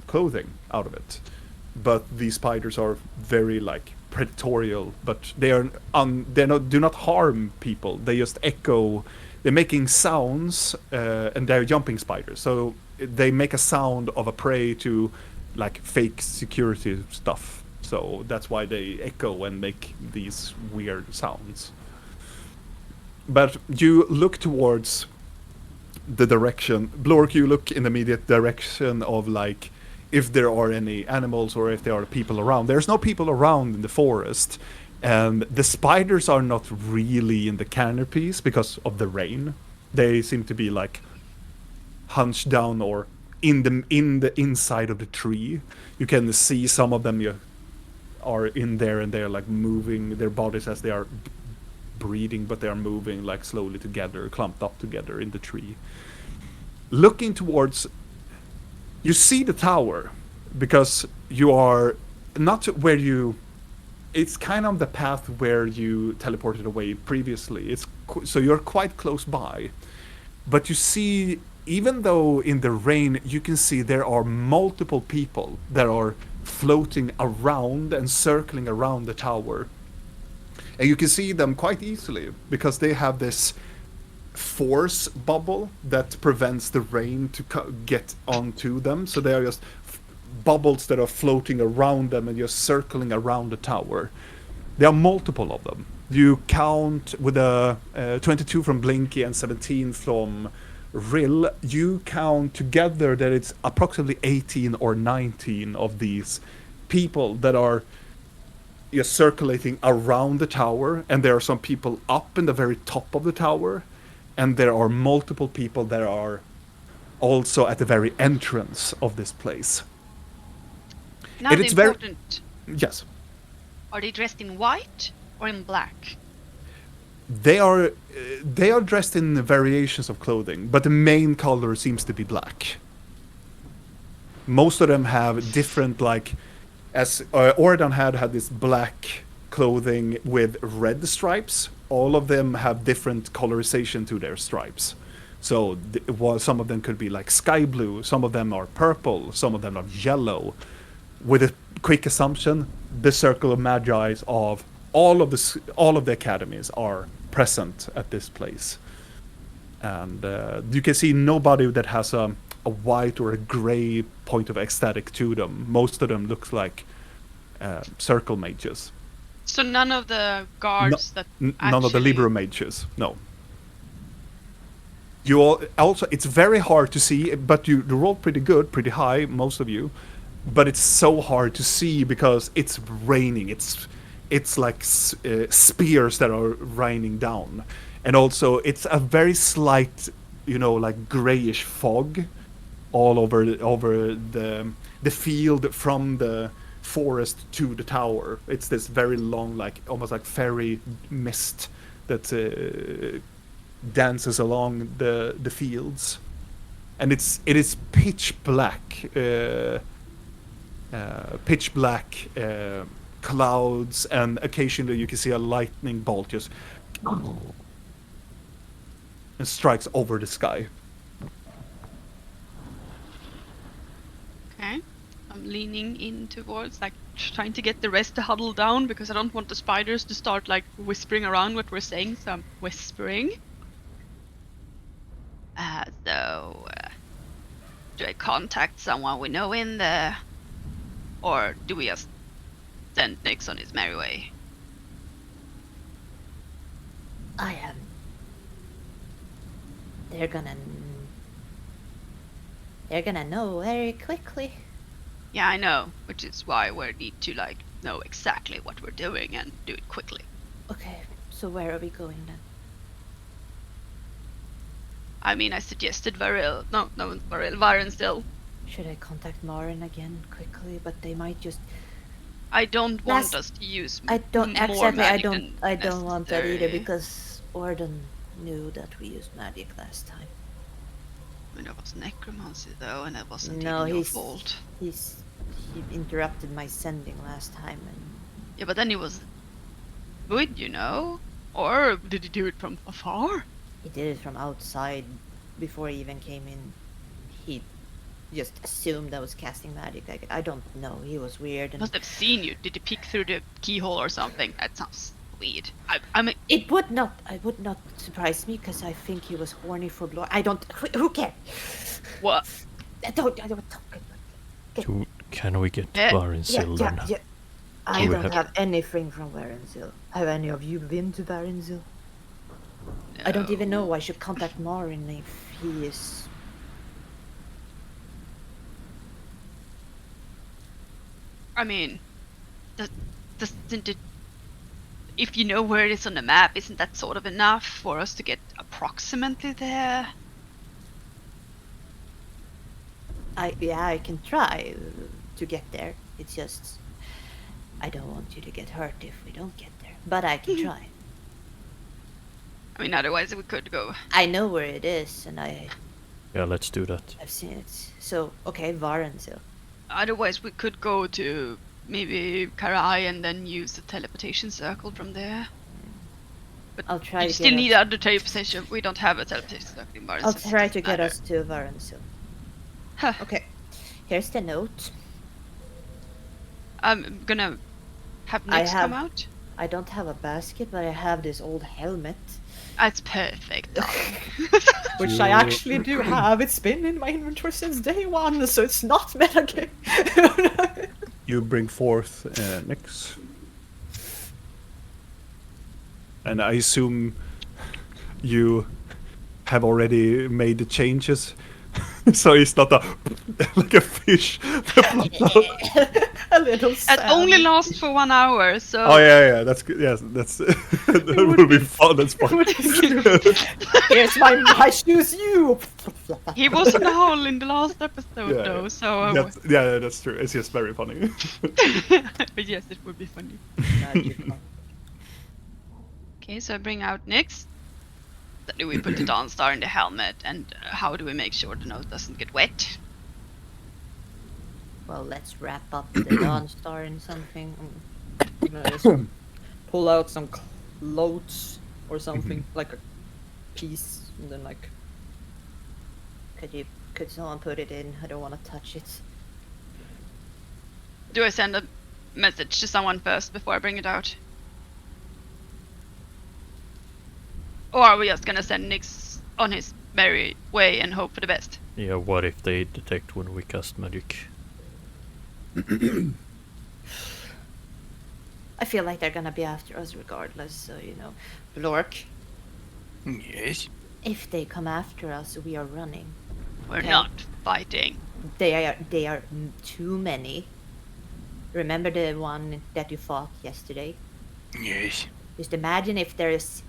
Speaker 1: clothing out of it. But these spiders are very like predatorial, but do not harm people. They just echo. They're making sounds, and they're jumping spiders. So they make a sound of a prey to like fake security stuff. So that's why they echo and make these weird sounds. But you look towards the direction, Blork, you look in the immediate direction of like if there are any animals or if there are people around. There's no people around in the forest, and the spiders are not really in the canopies because of the rain. They seem to be like hunched down or in the inside of the tree. You can see some of them are in there and they're like moving their bodies as they are breathing, but they are moving like slowly together, clumped up together in the tree. Looking towards, you see the tower because you are not where you. It's kind of the path where you teleported away previously. So you're quite close by, but you see, even though in the rain, you can see there are multiple people that are floating around and circling around the tower, And you can see them quite easily because they have this force bubble that prevents the rain to get onto them. So they are just bubbles that are floating around them and just circling around the tower. There are multiple of them. You count with a 22 from Blinky and 17 from Rill, you count together that it's approximately 18 or 19 of these people that are just circulating around the tower, and there are some people up in the very top of the tower, and there are multiple people that are also at the very entrance of this place.
Speaker 2: Now
Speaker 1: And
Speaker 2: the
Speaker 1: it's very-
Speaker 2: important,
Speaker 1: Yes.
Speaker 2: are they dressed in white or in black?
Speaker 1: They are dressed in variations of clothing, but the main color seems to be black. Most of them have different, like, as Oradan had this black clothing with red stripes. All of them have different colorization to their stripes. So some of them could be like sky blue, some of them are purple, some of them are yellow. With a quick assumption, the Circle of Magi of all of the academies are present at this place, and you can see nobody that has a white or a gray point of aesthetic to them. Most of them looks like circle mages.
Speaker 2: So none of the guards that
Speaker 1: None of the
Speaker 2: actually-
Speaker 1: Libero mages, no. You all also, it's very hard to see, but you roll pretty good, pretty high, most of you. But it's so hard to see because it's raining. It's like spears that are raining down, and also it's a very slight, like grayish fog all over the field from the forest to the tower. It's this very long, like almost like fairy mist that dances along the fields, and it is pitch black. Pitch black clouds, and occasionally you can see a lightning bolt just and strikes over the sky.
Speaker 2: Okay. I'm leaning in towards, like, trying to get the rest to huddle down because I don't want the spiders to start, like, whispering around what we're saying, so I'm whispering. Do I contact someone we know in there? Or do we just send Nix on his merry way?
Speaker 3: I am. They're gonna know very quickly.
Speaker 2: Yeah, I know, which is why we need to, like, know exactly what we're doing and do it quickly.
Speaker 3: Okay, so where are we going then?
Speaker 2: I mean, I suggested Varil. No, Varil. Varen still.
Speaker 3: Should I contact Marin again quickly? But they might just.
Speaker 2: I don't want
Speaker 3: Last-
Speaker 2: us to use
Speaker 3: I don't
Speaker 2: more
Speaker 3: exactly.
Speaker 2: magic than
Speaker 3: I don't want that either
Speaker 2: necessary.
Speaker 3: because Orden knew that we used magic last time.
Speaker 2: I mean, it was necromancy though, and it wasn't
Speaker 3: No,
Speaker 2: even your
Speaker 3: he's-
Speaker 2: fault.
Speaker 3: He interrupted my sending last time, and
Speaker 2: Yeah, but then he was good, Or did he do it from afar?
Speaker 3: he did it from outside before he even came in. He just assumed I was casting magic. I don't know. He was weird. And
Speaker 2: Must have seen you. Did he peek through the keyhole or something? That sounds weird. I mean,
Speaker 3: it would not. I would not surprise me because I think he was horny for blood. I don't. Who cares?
Speaker 2: what?
Speaker 3: I don't talk.
Speaker 4: Can we get
Speaker 2: Yeah,
Speaker 4: Varinsil then?
Speaker 3: Yeah. I
Speaker 4: Do we
Speaker 3: don't
Speaker 4: have-
Speaker 3: have anything from Varensil. Have any of you been to Varensil? I don't even know. I should contact Marin if he is.
Speaker 2: I mean, doesn't it? If you know where it is on the map, isn't that sort of enough for us to get approximately there?
Speaker 3: I can try to get there. It's just I don't want you to get hurt if we don't get there. But I can try.
Speaker 2: I mean, otherwise we could go.
Speaker 3: I know where it is, and
Speaker 4: Yeah, let's do that.
Speaker 3: I've seen it. So okay, Varensil.
Speaker 2: Otherwise we could go to maybe Karai and then use the teleportation circle from there. But
Speaker 3: I'll try
Speaker 2: you
Speaker 3: to
Speaker 2: still
Speaker 3: get
Speaker 2: need
Speaker 3: us.
Speaker 2: other teleportation. We don't have a teleportation circle in Barnes.
Speaker 3: I'll try to get us to Varensil.
Speaker 2: Huh.
Speaker 3: Okay. Here's the note.
Speaker 2: I'm gonna have
Speaker 3: I
Speaker 2: Nix come
Speaker 3: have-
Speaker 2: out.
Speaker 3: I don't have a basket, but I have this old helmet.
Speaker 2: That's perfect, darling.
Speaker 6: Which
Speaker 1: You-
Speaker 6: I actually do have. It's been in my inventory since day one, so it's not metagame.
Speaker 1: You bring forth Nyx. And I assume you have already made the changes. So it's not like a fish.
Speaker 6: A little
Speaker 2: It
Speaker 6: sad.
Speaker 2: only lasts for 1 hour, so
Speaker 1: Oh yeah, that's good. Yes, that's that will be fun. That's fun.
Speaker 6: Here's my shoes, you.
Speaker 2: he was in the hole in the last episode,
Speaker 1: Yeah,
Speaker 2: though. So,
Speaker 1: that's true. It's just very funny.
Speaker 2: but yes, it would be funny.
Speaker 6: Magical.
Speaker 2: Okay, so I bring out Nyx. So do we put the Dawn Star in the helmet, and how do we make sure the nose doesn't get wet?
Speaker 3: Well, let's wrap up the Dawn Star in something.
Speaker 6: Just pull out some clothes or something, like a piece, and then like.
Speaker 3: Could someone put it in? I don't want to touch it.
Speaker 2: Do I send a message to someone first before I bring it out? Or are we just gonna send Nyx on his merry way and hope for the best?
Speaker 4: Yeah, what if they detect when we cast magic?
Speaker 3: I feel like they're gonna be after us regardless, so Blork,
Speaker 5: Yes.
Speaker 3: if they come after us, we are running.
Speaker 2: We're
Speaker 3: Okay.
Speaker 2: not fighting.
Speaker 3: They are too many. Remember the one that you fought yesterday?
Speaker 5: Yes.
Speaker 3: Just imagine if there's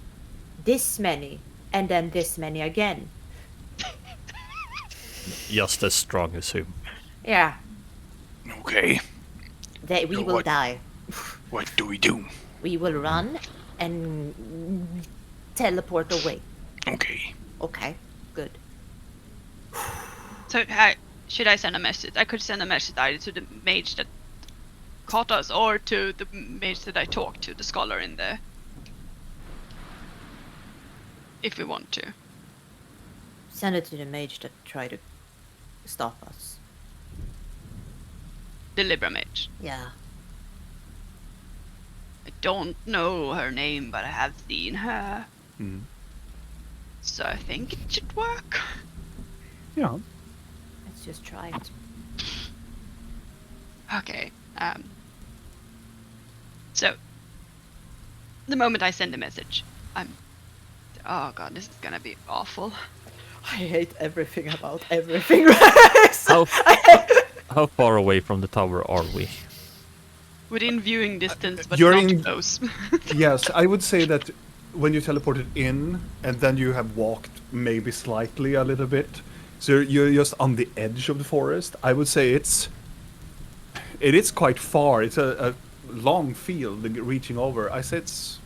Speaker 3: this many, and then this many again.
Speaker 4: Just as strong as him.
Speaker 3: Yeah,
Speaker 5: Okay.
Speaker 3: we
Speaker 5: So
Speaker 3: will
Speaker 5: what?
Speaker 3: die.
Speaker 5: What do we do?
Speaker 3: We will run and teleport away.
Speaker 5: Okay.
Speaker 3: Okay, good.
Speaker 2: So, should I send a message? I could send a message either to the mage that caught us or to the mage that I talked to, the scholar in there. If we want to.
Speaker 3: Send it to the mage that tried to stop us.
Speaker 2: The Libra mage.
Speaker 3: Yeah.
Speaker 2: I don't know her name, but I have seen her.
Speaker 1: Mm.
Speaker 2: So I think it should work.
Speaker 1: Yeah.
Speaker 3: Let's just try it.
Speaker 2: Okay. So, the moment I send a message, oh god, this is gonna be awful.
Speaker 6: I hate everything about everything.
Speaker 4: How far away from the tower are we?
Speaker 2: Within viewing distance, but
Speaker 1: You're
Speaker 2: not
Speaker 1: in-
Speaker 2: close.
Speaker 1: Yes, I would say that when you teleported in and then you have walked maybe slightly a little bit, so you're just on the edge of the forest. I would say it is quite far. It's a long field reaching over. I say it's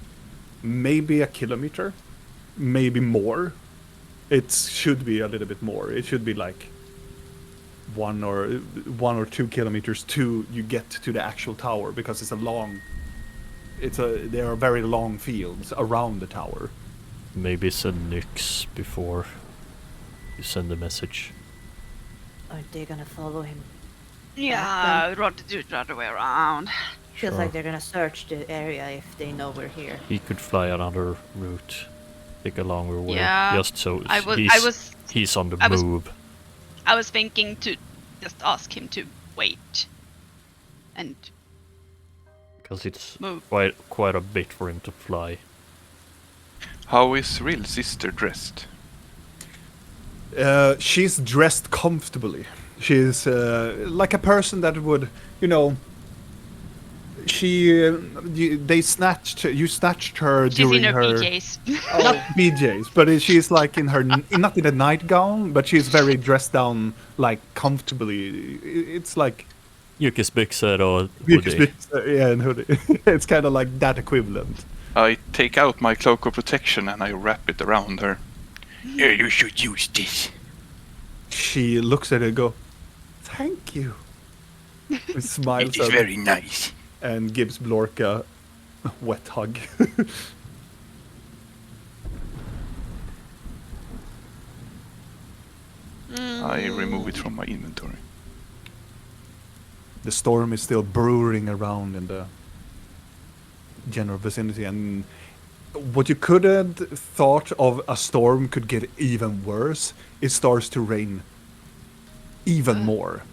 Speaker 1: maybe a kilometer, maybe more. It should be a little bit more. It should be like 1 or 2 kilometers to you get to the actual tower, because there are very long fields around the tower.
Speaker 4: Maybe send Nyx before you send the message.
Speaker 3: Aren't they gonna follow him?
Speaker 2: Yeah, I'd rather do it the other way around.
Speaker 3: Feels
Speaker 4: Sure.
Speaker 3: like they're gonna search the area if they know we're here.
Speaker 4: He could fly another route, take a longer way,
Speaker 2: Yeah,
Speaker 4: just so he's on the
Speaker 2: I was-
Speaker 4: move.
Speaker 2: I was thinking to just ask him to wait and
Speaker 4: Because it's
Speaker 2: move.
Speaker 4: quite a bit for him to fly.
Speaker 5: How is Rill's sister dressed?
Speaker 1: She's dressed comfortably. She's like a person that would, you snatched her
Speaker 2: She's
Speaker 1: during
Speaker 2: in her
Speaker 1: her
Speaker 2: PJs.
Speaker 1: not BJs, but she's like in her not in a nightgown, but she's very dressed down, like comfortably. It's like
Speaker 4: Yrkesbyxor och hoodie.
Speaker 1: yeah, and hoodie. It's kind of like that equivalent.
Speaker 5: I take out my cloak of protection and I wrap it around her. Yeah, you should use this.
Speaker 1: She looks at it and go, "Thank you." And smiles
Speaker 5: It is
Speaker 1: at
Speaker 5: very nice.
Speaker 1: and gives Blork a wet hug.
Speaker 5: I remove it from my inventory.
Speaker 1: The storm is still brewing around in the general vicinity, and what you could have thought of a storm could get even worse. It starts to rain even more.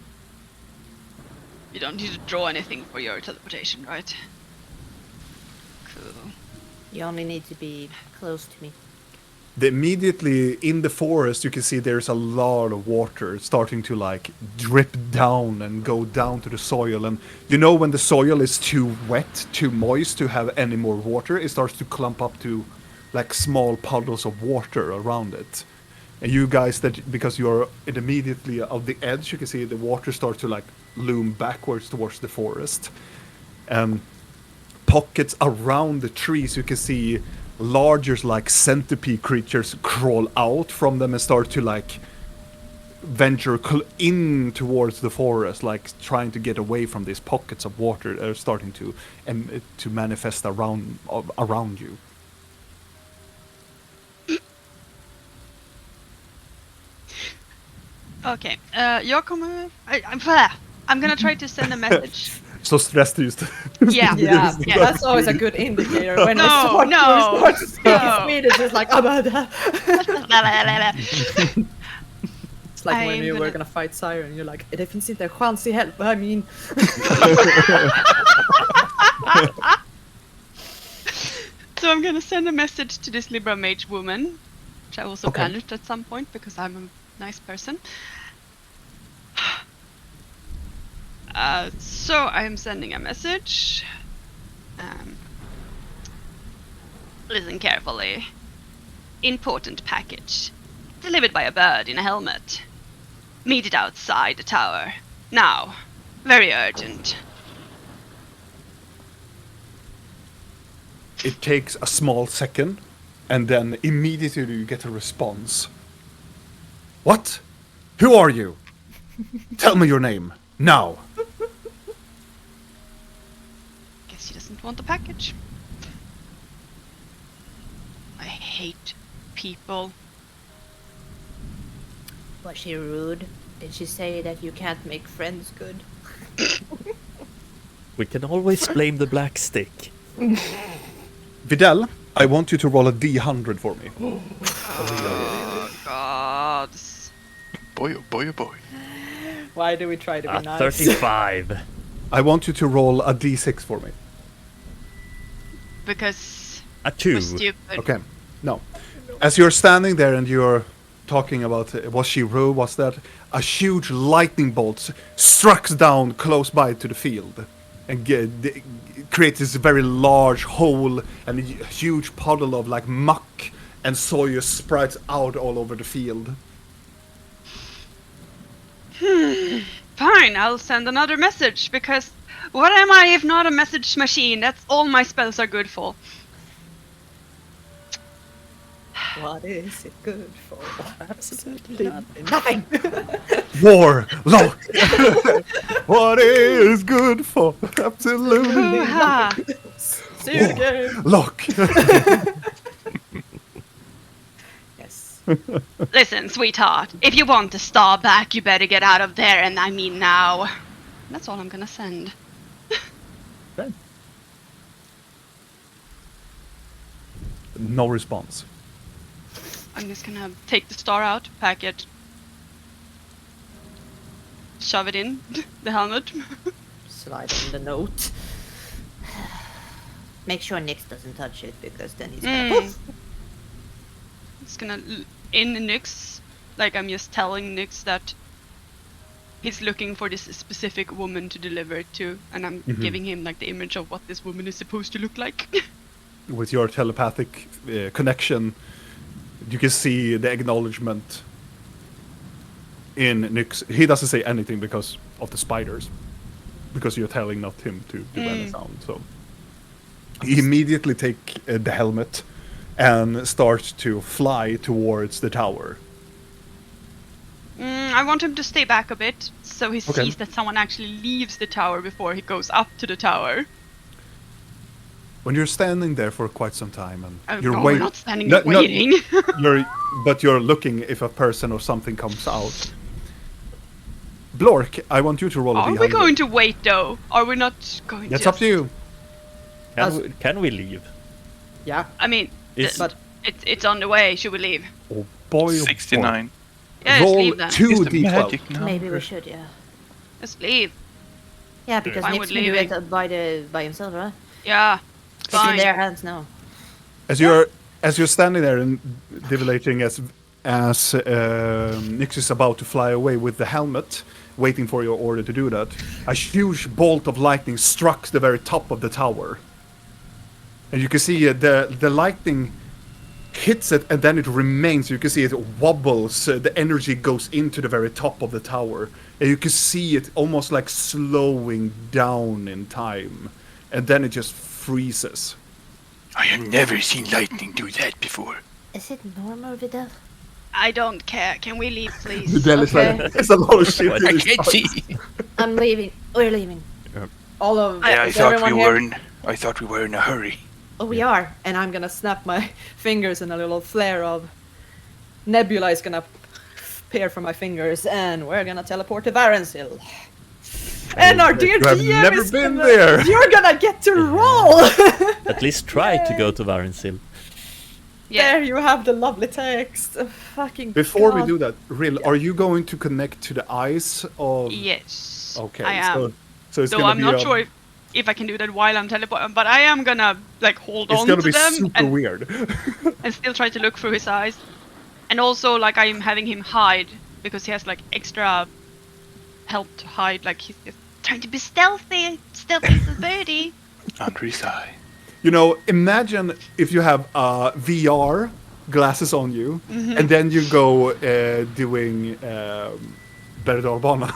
Speaker 2: You don't need to draw anything for your teleportation, right? Cool.
Speaker 3: You only need to be close to me.
Speaker 1: Immediately in the forest, you can see there's a lot of water starting to like drip down and go down to the soil. And you know when the soil is too wet, too moist to have any more water, it starts to clump up to like small puddles of water around it. And you guys, that because you're immediately of the edge, you can see the water start to like loom backwards towards the forest. And pockets around the trees, you can see larger like centipede creatures crawl out from them and start to like venture in towards the forest, like trying to get away from these pockets of water that are starting to manifest around you.
Speaker 2: Okay, jag kommer... I'm gonna try to send a message.
Speaker 1: So stressed just.
Speaker 2: Yeah,
Speaker 6: Yeah,
Speaker 2: yeah.
Speaker 6: that's always a good indicator when
Speaker 2: No,
Speaker 6: we start to speak
Speaker 2: no.
Speaker 6: Swedish. It's like, it's like when
Speaker 2: I'm
Speaker 6: you were
Speaker 2: gonna-
Speaker 6: gonna fight Siren, you're like, det finns inte en chans i help. I mean,
Speaker 2: So I'm gonna send a message to this Libra Mage woman, which I also
Speaker 1: Okay.
Speaker 2: banished at some point because I'm a nice person. So I am sending a message. Listen carefully. Important package. Delivered by a bird in a helmet. Meet it outside the tower. Now. Very urgent.
Speaker 1: It takes a small second, and then immediately you get a response. What? Who are you? Tell me your name now.
Speaker 2: Guess she doesn't want the package. I hate people.
Speaker 3: Was she rude? Did she say that you can't make friends good?
Speaker 4: We can always blame the black stick.
Speaker 1: Vidal, I want you to roll a D100 for me.
Speaker 2: Oh god.
Speaker 5: Boy, oh boy, oh boy.
Speaker 6: why do we try to be nice?
Speaker 4: 35.
Speaker 1: I want you to roll a D6 for me.
Speaker 2: Because
Speaker 4: A 2.
Speaker 2: we're stupid.
Speaker 1: Okay. No. As you're standing there and you're talking about was she rude, was that a huge lightning bolt struck down close by to the field and creates this very large hole and a huge puddle of like muck and soil spreads out all over the field.
Speaker 2: Fine, I'll send another message because what am I if not a message machine? That's all my spells are good for.
Speaker 6: What is it good for? Absolutely nothing.
Speaker 1: War! Lock! What is good for? Absolutely
Speaker 2: Hoo-ha.
Speaker 6: See you again.
Speaker 1: lock!
Speaker 6: Yes.
Speaker 2: Listen, sweetheart, if you want the star back, you better get out of there, and I mean now. That's all I'm gonna send.
Speaker 1: No response.
Speaker 2: I'm just gonna take the star out, pack it, shove it in the helmet.
Speaker 6: Slide in the note.
Speaker 3: Make sure Nyx doesn't touch it because then he's
Speaker 2: Mm.
Speaker 3: gonna poof.
Speaker 2: It's gonna in Nyx, like I'm just telling Nyx that he's looking for this specific woman to deliver it to, and I'm giving him like the image of what this woman is supposed to look like.
Speaker 1: With your telepathic connection, you can see the acknowledgement in Nyx. He doesn't say anything because of the spiders, because you're telling not him to do any sound. So he immediately take the helmet and starts to fly towards the tower.
Speaker 2: I want him to stay back a bit, so he
Speaker 1: Okay.
Speaker 2: sees that someone actually leaves the tower before he goes up to the tower.
Speaker 1: When you're standing there for quite some time and
Speaker 2: Oh,
Speaker 1: you're
Speaker 2: no, we're
Speaker 1: waiting,
Speaker 2: not standing there waiting.
Speaker 1: you're looking if a person or something comes out. Blork, I want you to roll a
Speaker 2: Are
Speaker 1: D100.
Speaker 2: we going to wait though? Are we not going
Speaker 1: It's
Speaker 2: to?
Speaker 1: up to you.
Speaker 4: Can we leave?
Speaker 6: Yeah,
Speaker 2: I mean,
Speaker 4: Is
Speaker 6: but
Speaker 2: it's on the way. Should we leave?
Speaker 1: Oh boy, oh boy.
Speaker 5: 69.
Speaker 2: Yeah, let's
Speaker 1: Roll
Speaker 2: leave then.
Speaker 5: Is
Speaker 1: 2
Speaker 5: the
Speaker 1: d12.
Speaker 5: magic number?
Speaker 3: Maybe we should, yeah.
Speaker 2: Let's leave.
Speaker 3: Yeah, because
Speaker 2: Fine
Speaker 3: Nick
Speaker 2: with
Speaker 3: can do
Speaker 2: leaving.
Speaker 3: it by himself, right?
Speaker 2: Yeah.
Speaker 3: It's in
Speaker 2: Fine.
Speaker 3: their hands now.
Speaker 1: As you're standing there and dilating as Nix is about to fly away with the helmet, waiting for your order to do that, a huge bolt of lightning struck the very top of the tower. And you can see the lightning hits it and then it remains. You can see it wobbles. The energy goes into the very top of the tower. And you can see it almost like slowing down in time. And then it just freezes.
Speaker 5: I have never seen lightning do that before.
Speaker 3: Is it normal, Vidal?
Speaker 2: I don't care. Can we leave,
Speaker 1: The
Speaker 2: please?
Speaker 1: Del is like,
Speaker 3: Okay.
Speaker 1: there's a lot of shit
Speaker 4: What?
Speaker 1: in
Speaker 5: I
Speaker 1: this
Speaker 5: can't
Speaker 1: fight.
Speaker 5: see.
Speaker 3: I'm leaving. We're leaving.
Speaker 6: all of
Speaker 5: I
Speaker 6: is
Speaker 5: thought
Speaker 6: everyone
Speaker 5: we
Speaker 6: here?
Speaker 5: were in. I thought we were in a hurry.
Speaker 3: Oh, we are.
Speaker 6: And I'm gonna snap my fingers and a little flare of nebula is gonna appear from my fingers and we're gonna teleport to Varensil. And our dear
Speaker 1: You have
Speaker 6: GM
Speaker 1: never
Speaker 6: is
Speaker 1: been
Speaker 6: gonna,
Speaker 1: there.
Speaker 6: You're gonna get to roll!
Speaker 4: At least try to go to Varensil.
Speaker 2: Yeah.
Speaker 6: There you have the lovely text. Fucking
Speaker 1: Before we
Speaker 6: God.
Speaker 1: do that, Rill, are you going to connect to the eyes of...
Speaker 2: Yes.
Speaker 1: Okay,
Speaker 2: I am.
Speaker 1: so it's
Speaker 2: Though
Speaker 1: gonna
Speaker 2: I'm
Speaker 1: be
Speaker 2: not sure if I can do that while I'm teleporting, but I am gonna like hold
Speaker 1: it's
Speaker 2: on
Speaker 1: gonna
Speaker 2: to
Speaker 1: be
Speaker 2: them
Speaker 1: super weird.
Speaker 2: and still try to look through his eyes. And also like I'm having him hide because he has like extra help to hide. Like he's just trying to be stealthy little birdie.
Speaker 5: Under his eye.
Speaker 1: You know, imagine if you have VR glasses on you,
Speaker 2: Mm-hmm.
Speaker 1: and then you go doing berg-och-dalbana.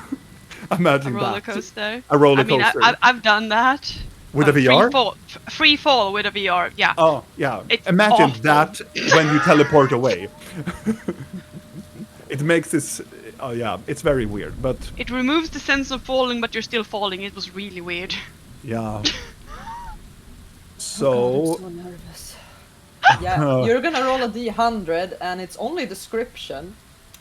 Speaker 2: A
Speaker 1: Imagine
Speaker 2: roller
Speaker 1: that.
Speaker 2: coaster.
Speaker 1: A roller
Speaker 2: I mean,
Speaker 1: coaster.
Speaker 2: I've done that.
Speaker 1: With a VR?
Speaker 2: Free fall with a VR. Yeah.
Speaker 1: Oh, yeah.
Speaker 2: It's
Speaker 1: Imagine
Speaker 2: awful.
Speaker 1: that when you teleport away. It makes this... Oh, yeah, it's very weird, but
Speaker 2: It removes the sense of falling, but you're still falling. It was really weird.
Speaker 1: yeah.
Speaker 6: I'm
Speaker 1: So,
Speaker 6: so nervous. Yeah, you're gonna roll a d100 and it's only description.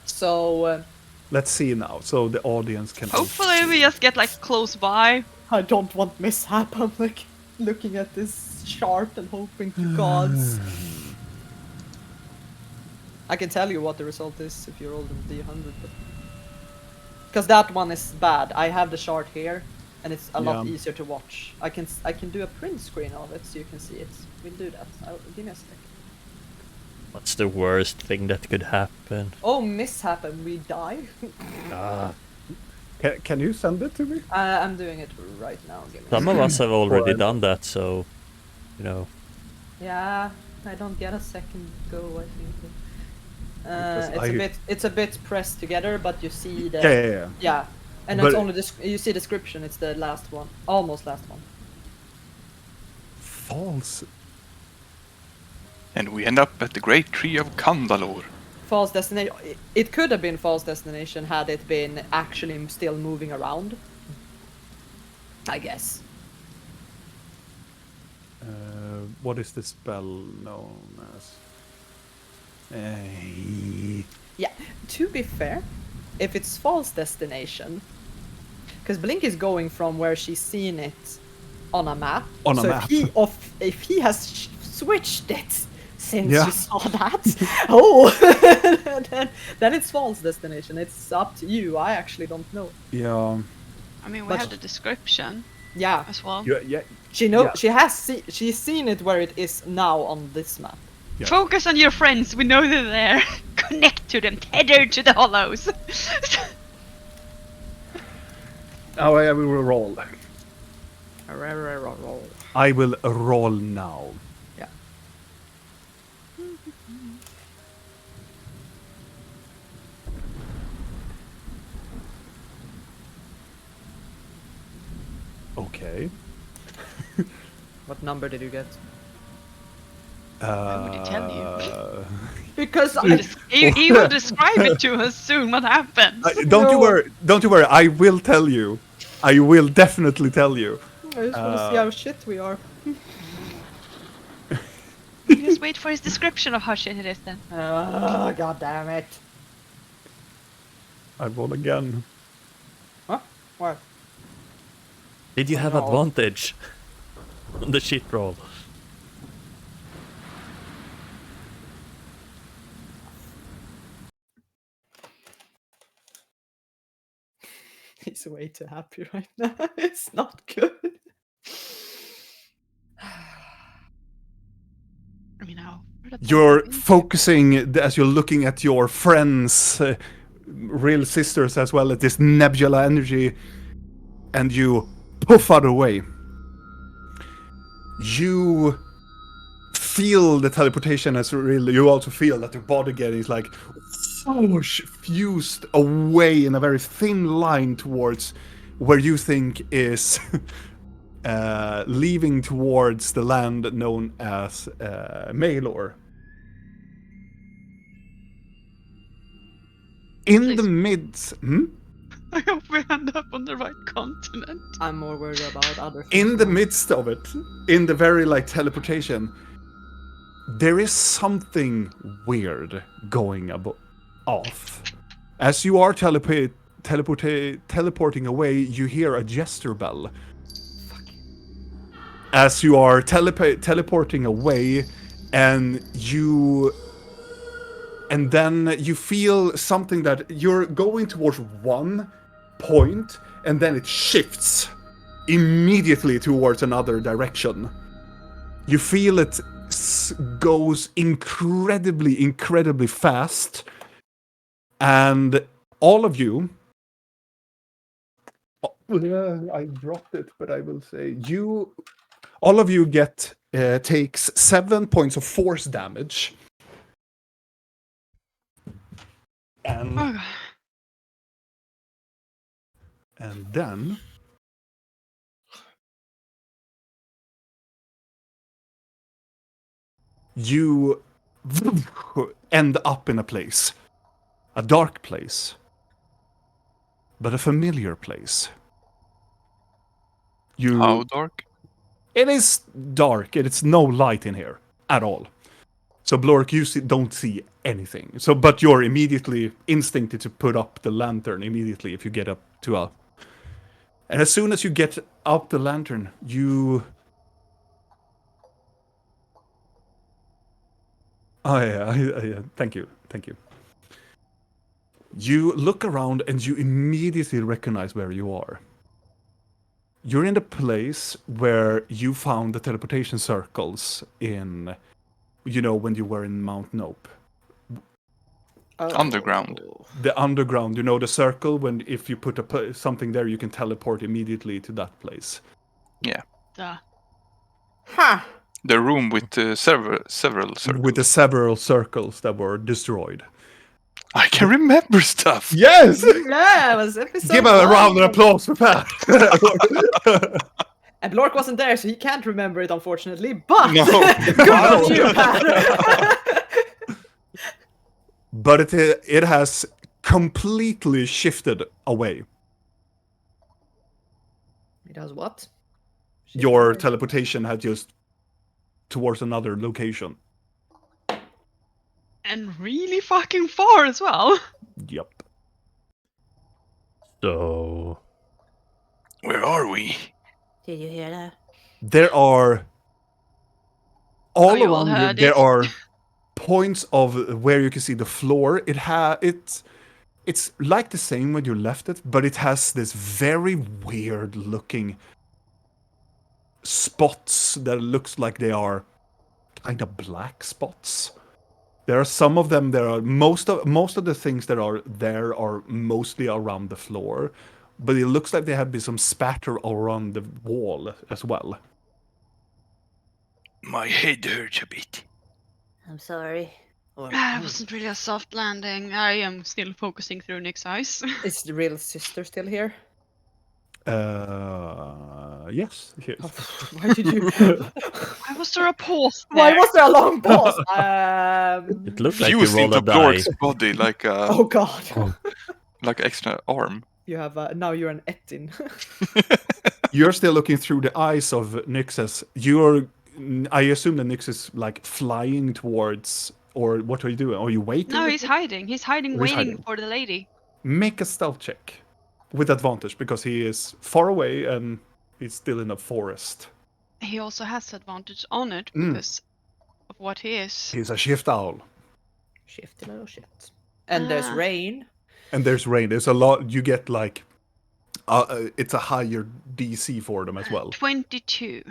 Speaker 6: So
Speaker 1: let's see now, so the audience can...
Speaker 2: Hopefully we just get like close by.
Speaker 6: I don't want mishap. I'm like looking at this chart and hoping to gods. I can tell you what the result is if you roll the d100, because that one is bad. I have the chart here, and it's a lot
Speaker 1: Yeah.
Speaker 6: easier to watch. I can do a print screen of it so you can see it. We'll do that. Give me a sec.
Speaker 4: What's the worst thing that could happen?
Speaker 6: Oh, mishap and we die.
Speaker 4: Ah,
Speaker 1: Can you send it to me?
Speaker 6: I'm doing it right now. Give me a
Speaker 4: some of us have already
Speaker 1: Alright.
Speaker 4: done that, so
Speaker 6: Yeah, I don't get a second go. I think.
Speaker 1: Because
Speaker 6: It's a bit pressed together, but you see the
Speaker 1: Yeah.
Speaker 6: yeah, and
Speaker 1: But-
Speaker 6: it's only you see description. It's the last one, almost last one.
Speaker 1: False.
Speaker 5: And we end up at the great tree of Kandalor.
Speaker 6: False destination. It could have been false destination had it been actually still moving around. I guess.
Speaker 1: What is the spell known as?
Speaker 6: Yeah. To be fair, if it's false destination, because Blink is going from where she's seen it on a map.
Speaker 1: On a
Speaker 6: so
Speaker 1: map.
Speaker 6: If he has switched it since
Speaker 1: Yeah.
Speaker 6: you saw that, oh, then it's false destination. It's up to you. I actually don't know.
Speaker 1: Yeah.
Speaker 2: I mean, we
Speaker 6: But-
Speaker 2: have the description
Speaker 6: Yeah,
Speaker 2: as well.
Speaker 1: Yeah.
Speaker 6: she's seen it where it is now on this map.
Speaker 1: Yeah.
Speaker 2: Focus on your friends. We know they're there. Connect to them. Tether to the hollows.
Speaker 1: Oh, I will roll.
Speaker 6: Roll.
Speaker 1: I will roll now.
Speaker 6: Yeah.
Speaker 1: Okay.
Speaker 6: What number did you get?
Speaker 2: would he tell you?
Speaker 6: Because
Speaker 2: He will describe it to us soon. What happened?
Speaker 1: Don't you
Speaker 6: No.
Speaker 1: worry. Don't you worry. I will tell you. I will definitely tell you.
Speaker 6: I just want to see how shit we are.
Speaker 2: Just wait for his description of how shit it is then.
Speaker 6: Oh, god damn it.
Speaker 1: I roll again.
Speaker 6: Huh? What?
Speaker 4: did you have
Speaker 6: No.
Speaker 4: advantage? The shit roll.
Speaker 6: He's way too happy right now. It's not good.
Speaker 2: I mean, how? where the fuck
Speaker 1: You're
Speaker 2: have we been?
Speaker 1: focusing as you're looking at your friends, real sisters, as well as this nebula energy, and you poof out away. You feel the teleportation as real. You also feel that your body getting is like whoosh, fused away in a very thin line towards where you think is leaving towards the land known as Maelor. In the
Speaker 2: Please.
Speaker 1: midst,
Speaker 2: I hope we end up on the right continent.
Speaker 6: I'm more worried about other things.
Speaker 1: in the
Speaker 6: now.
Speaker 1: midst of it, in the very like teleportation, there is something weird going off. As you are teleporting away, you hear a jester bell. As you are teleporting away, and then you feel something that you're going towards one point, and then it shifts immediately towards another direction. You feel it goes incredibly fast, and all of you. I dropped it, but I will say all of you takes 7 points of force damage. And
Speaker 2: Oh,
Speaker 1: then you end up in a place. A dark place. But a familiar place.
Speaker 5: How dark?
Speaker 1: It is dark, and it's no light in here at all. So Blork, you don't see anything. So, but you're immediately instincted to put up the lantern immediately if you get up to a. And as soon as you get up the lantern, you. Oh yeah, thank you. You look around and you immediately recognize where you are. You're in the place where you found the teleportation circles in, when you were in Mount Nope.
Speaker 5: Underground.
Speaker 1: The underground, the circle, if you put something there, you can teleport immediately to that place.
Speaker 5: Yeah.
Speaker 2: duh.
Speaker 6: Ha!
Speaker 5: The room with several circles.
Speaker 1: With the several circles that were destroyed.
Speaker 5: I can remember stuff.
Speaker 1: Yes!
Speaker 6: Yeah, it was episode
Speaker 1: Give a
Speaker 6: 1.
Speaker 1: round of applause for Pat!
Speaker 6: And Blork wasn't there, so he can't remember it, unfortunately. But
Speaker 5: No.
Speaker 6: good on you, Pat.
Speaker 1: But it has completely shifted away.
Speaker 6: It does what?
Speaker 1: Your teleportation had just towards another location.
Speaker 2: And really fucking far as well.
Speaker 1: Yep.
Speaker 4: So
Speaker 5: Where are we?
Speaker 3: Did you hear that?
Speaker 1: There are all
Speaker 2: you all
Speaker 1: around you.
Speaker 2: heard
Speaker 1: There
Speaker 2: it.
Speaker 1: are points of where you can see the floor. It's like the same when you left it, but it has this very weird looking spots that looks like they are kind of black spots. There are some of them. There are most of the things that are there are mostly around the floor, but it looks like there have been some spatter around the wall as well.
Speaker 5: My head hurts a bit.
Speaker 3: I'm sorry.
Speaker 2: It wasn't really a soft landing. I am still focusing through Nick's eyes.
Speaker 6: Is the real sister still here?
Speaker 1: Yes. Yes.
Speaker 6: Why did you?
Speaker 2: Why was there a pause
Speaker 6: Why
Speaker 2: there?
Speaker 6: was there a long pause?
Speaker 4: it looked like you
Speaker 5: Fused
Speaker 4: rolled
Speaker 5: into
Speaker 4: a die.
Speaker 5: Blork's body like a
Speaker 6: Oh God!
Speaker 5: like extra arm.
Speaker 6: You have now you're an Etin.
Speaker 1: You're still looking through the eyes of Nyx. I assume that Nyx is like flying towards, or what are you doing? Are you waiting?
Speaker 2: No, he's hiding. He's hiding,
Speaker 1: He's
Speaker 2: waiting
Speaker 1: hiding.
Speaker 2: for the lady.
Speaker 1: Make a stealth check with advantage because he is far away and he's still in a forest.
Speaker 2: he also has advantage on it
Speaker 1: Mm.
Speaker 2: because of what he is.
Speaker 1: He's a shift owl.
Speaker 6: Shifty little shit. And there's
Speaker 2: Ah.
Speaker 6: rain.
Speaker 1: And there's rain. There's a lot. You get like, it's a higher DC for them as well.
Speaker 2: 22.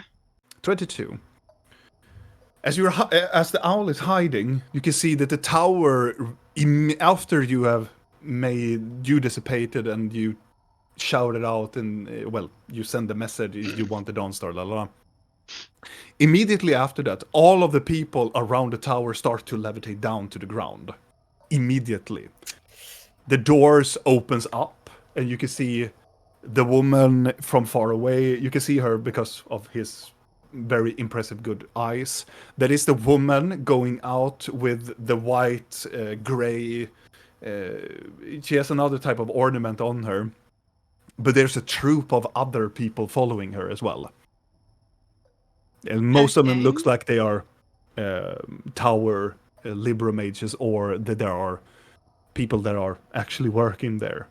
Speaker 1: 22. As as the owl is hiding, you can see that the tower, after you have you dissipated and you shouted out and well, you send the message you want the Dawnstar, la la. Immediately after that, all of the people around the tower start to levitate down to the ground. Immediately, the doors opens up, and you can see the woman from far away. You can see her because of his very impressive good eyes. That is the woman going out with the white, gray. She has another type of ornament on her, but there's a troop of other people following her as well. And most of them
Speaker 2: Okay.
Speaker 1: looks like they are tower Libra mages, or that there are people that are actually working there.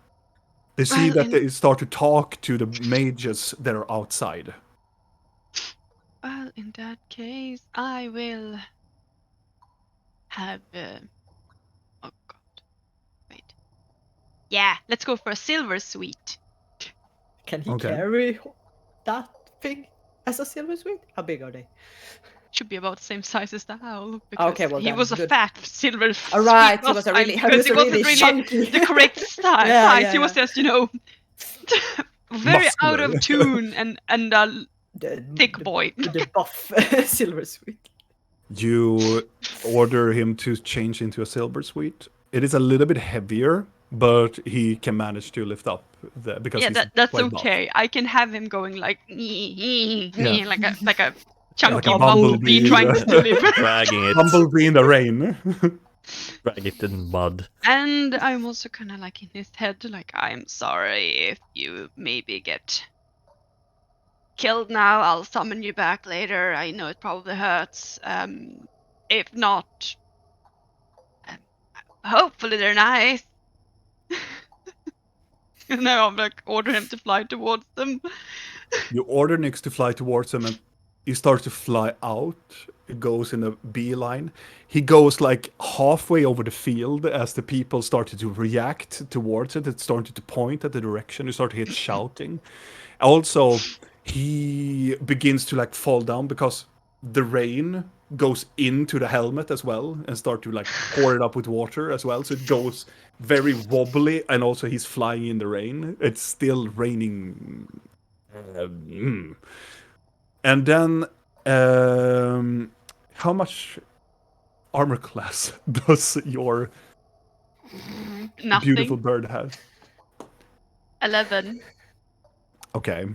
Speaker 1: They see
Speaker 2: Well,
Speaker 1: that they start to talk to the mages that are outside.
Speaker 2: Well, in that case, I will have. Oh God! Wait. Yeah, let's go for a silver sweet.
Speaker 6: Can he
Speaker 1: Okay.
Speaker 6: carry that thing as a silver sweet? How big are they?
Speaker 2: Should be about the same size as the owl because
Speaker 6: Okay, well
Speaker 2: he
Speaker 6: then,
Speaker 2: was a
Speaker 6: good.
Speaker 2: fat silver
Speaker 6: All
Speaker 2: sweet
Speaker 6: right, he
Speaker 2: last
Speaker 6: was a
Speaker 2: time
Speaker 6: really,
Speaker 2: because it wasn't really
Speaker 6: chunky.
Speaker 2: the correct size.
Speaker 6: Yeah,
Speaker 2: He was
Speaker 6: yeah.
Speaker 2: just, very out
Speaker 1: Muscular.
Speaker 2: of tune and
Speaker 6: The,
Speaker 2: thick boy.
Speaker 6: The buff silver sweet.
Speaker 1: You order him to change into a silver sweet. It is a little bit heavier, but he can manage to lift up because
Speaker 2: Yeah,
Speaker 1: he's
Speaker 2: that's
Speaker 1: quite buff.
Speaker 2: okay. I can have him going like
Speaker 1: Yeah.
Speaker 2: like a chunky
Speaker 1: Like a
Speaker 2: bumblebee
Speaker 1: bumblebee,
Speaker 2: trying to deliver.
Speaker 4: Dragging it.
Speaker 1: Bumblebee in the rain.
Speaker 4: Drag it in mud.
Speaker 2: And I'm also kind of like in his head, like, I'm sorry if you maybe get killed now. I'll summon you back later. I know it probably hurts. If not, um, hopefully they're nice. And now I'm like, order him to fly towards them.
Speaker 1: You order Nyx to fly towards him, and he starts to fly out. It goes in a beeline. He goes like halfway over the field as the people started to react towards it. It started to point at the direction. He started to hit shouting. Also, he begins to like fall down because the rain goes into the helmet as well and start to like pour it up with water as well. So it goes very wobbly, and also he's flying in the rain. It's still raining. And then, how much armor class does your
Speaker 2: Nothing.
Speaker 1: beautiful bird have?
Speaker 2: 11.
Speaker 1: Okay.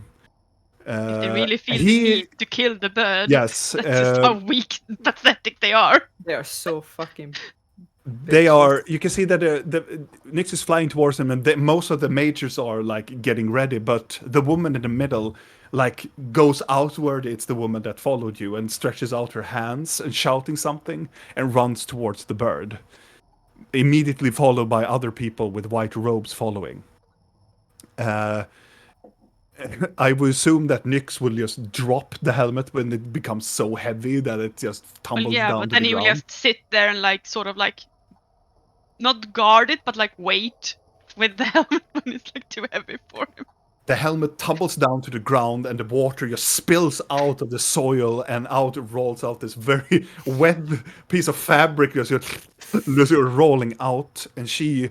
Speaker 2: If they really feel the
Speaker 1: he,
Speaker 2: need to kill the bird.
Speaker 1: yes,
Speaker 2: That's just how weak and pathetic they are.
Speaker 6: They are so fucking.
Speaker 1: they are. You can see that the Nyx is flying towards them, and most of the mages are like getting ready. But the woman in the middle, like, goes outward. It's the woman that followed you, and stretches out her hands and shouting something, and runs towards the bird. Immediately followed by other people with white robes following. I would assume that Nyx will just drop the helmet when it becomes so heavy that it just tumbles
Speaker 2: Well, yeah,
Speaker 1: down
Speaker 2: but
Speaker 1: to
Speaker 2: then
Speaker 1: the
Speaker 2: he will
Speaker 1: ground.
Speaker 2: just sit there and like sort of like not guard it, but like wait with the helmet when it's like too heavy for him.
Speaker 1: The helmet tumbles down to the ground, and the water just spills out of the soil, and out rolls out this very wet piece of fabric just rolling out. And she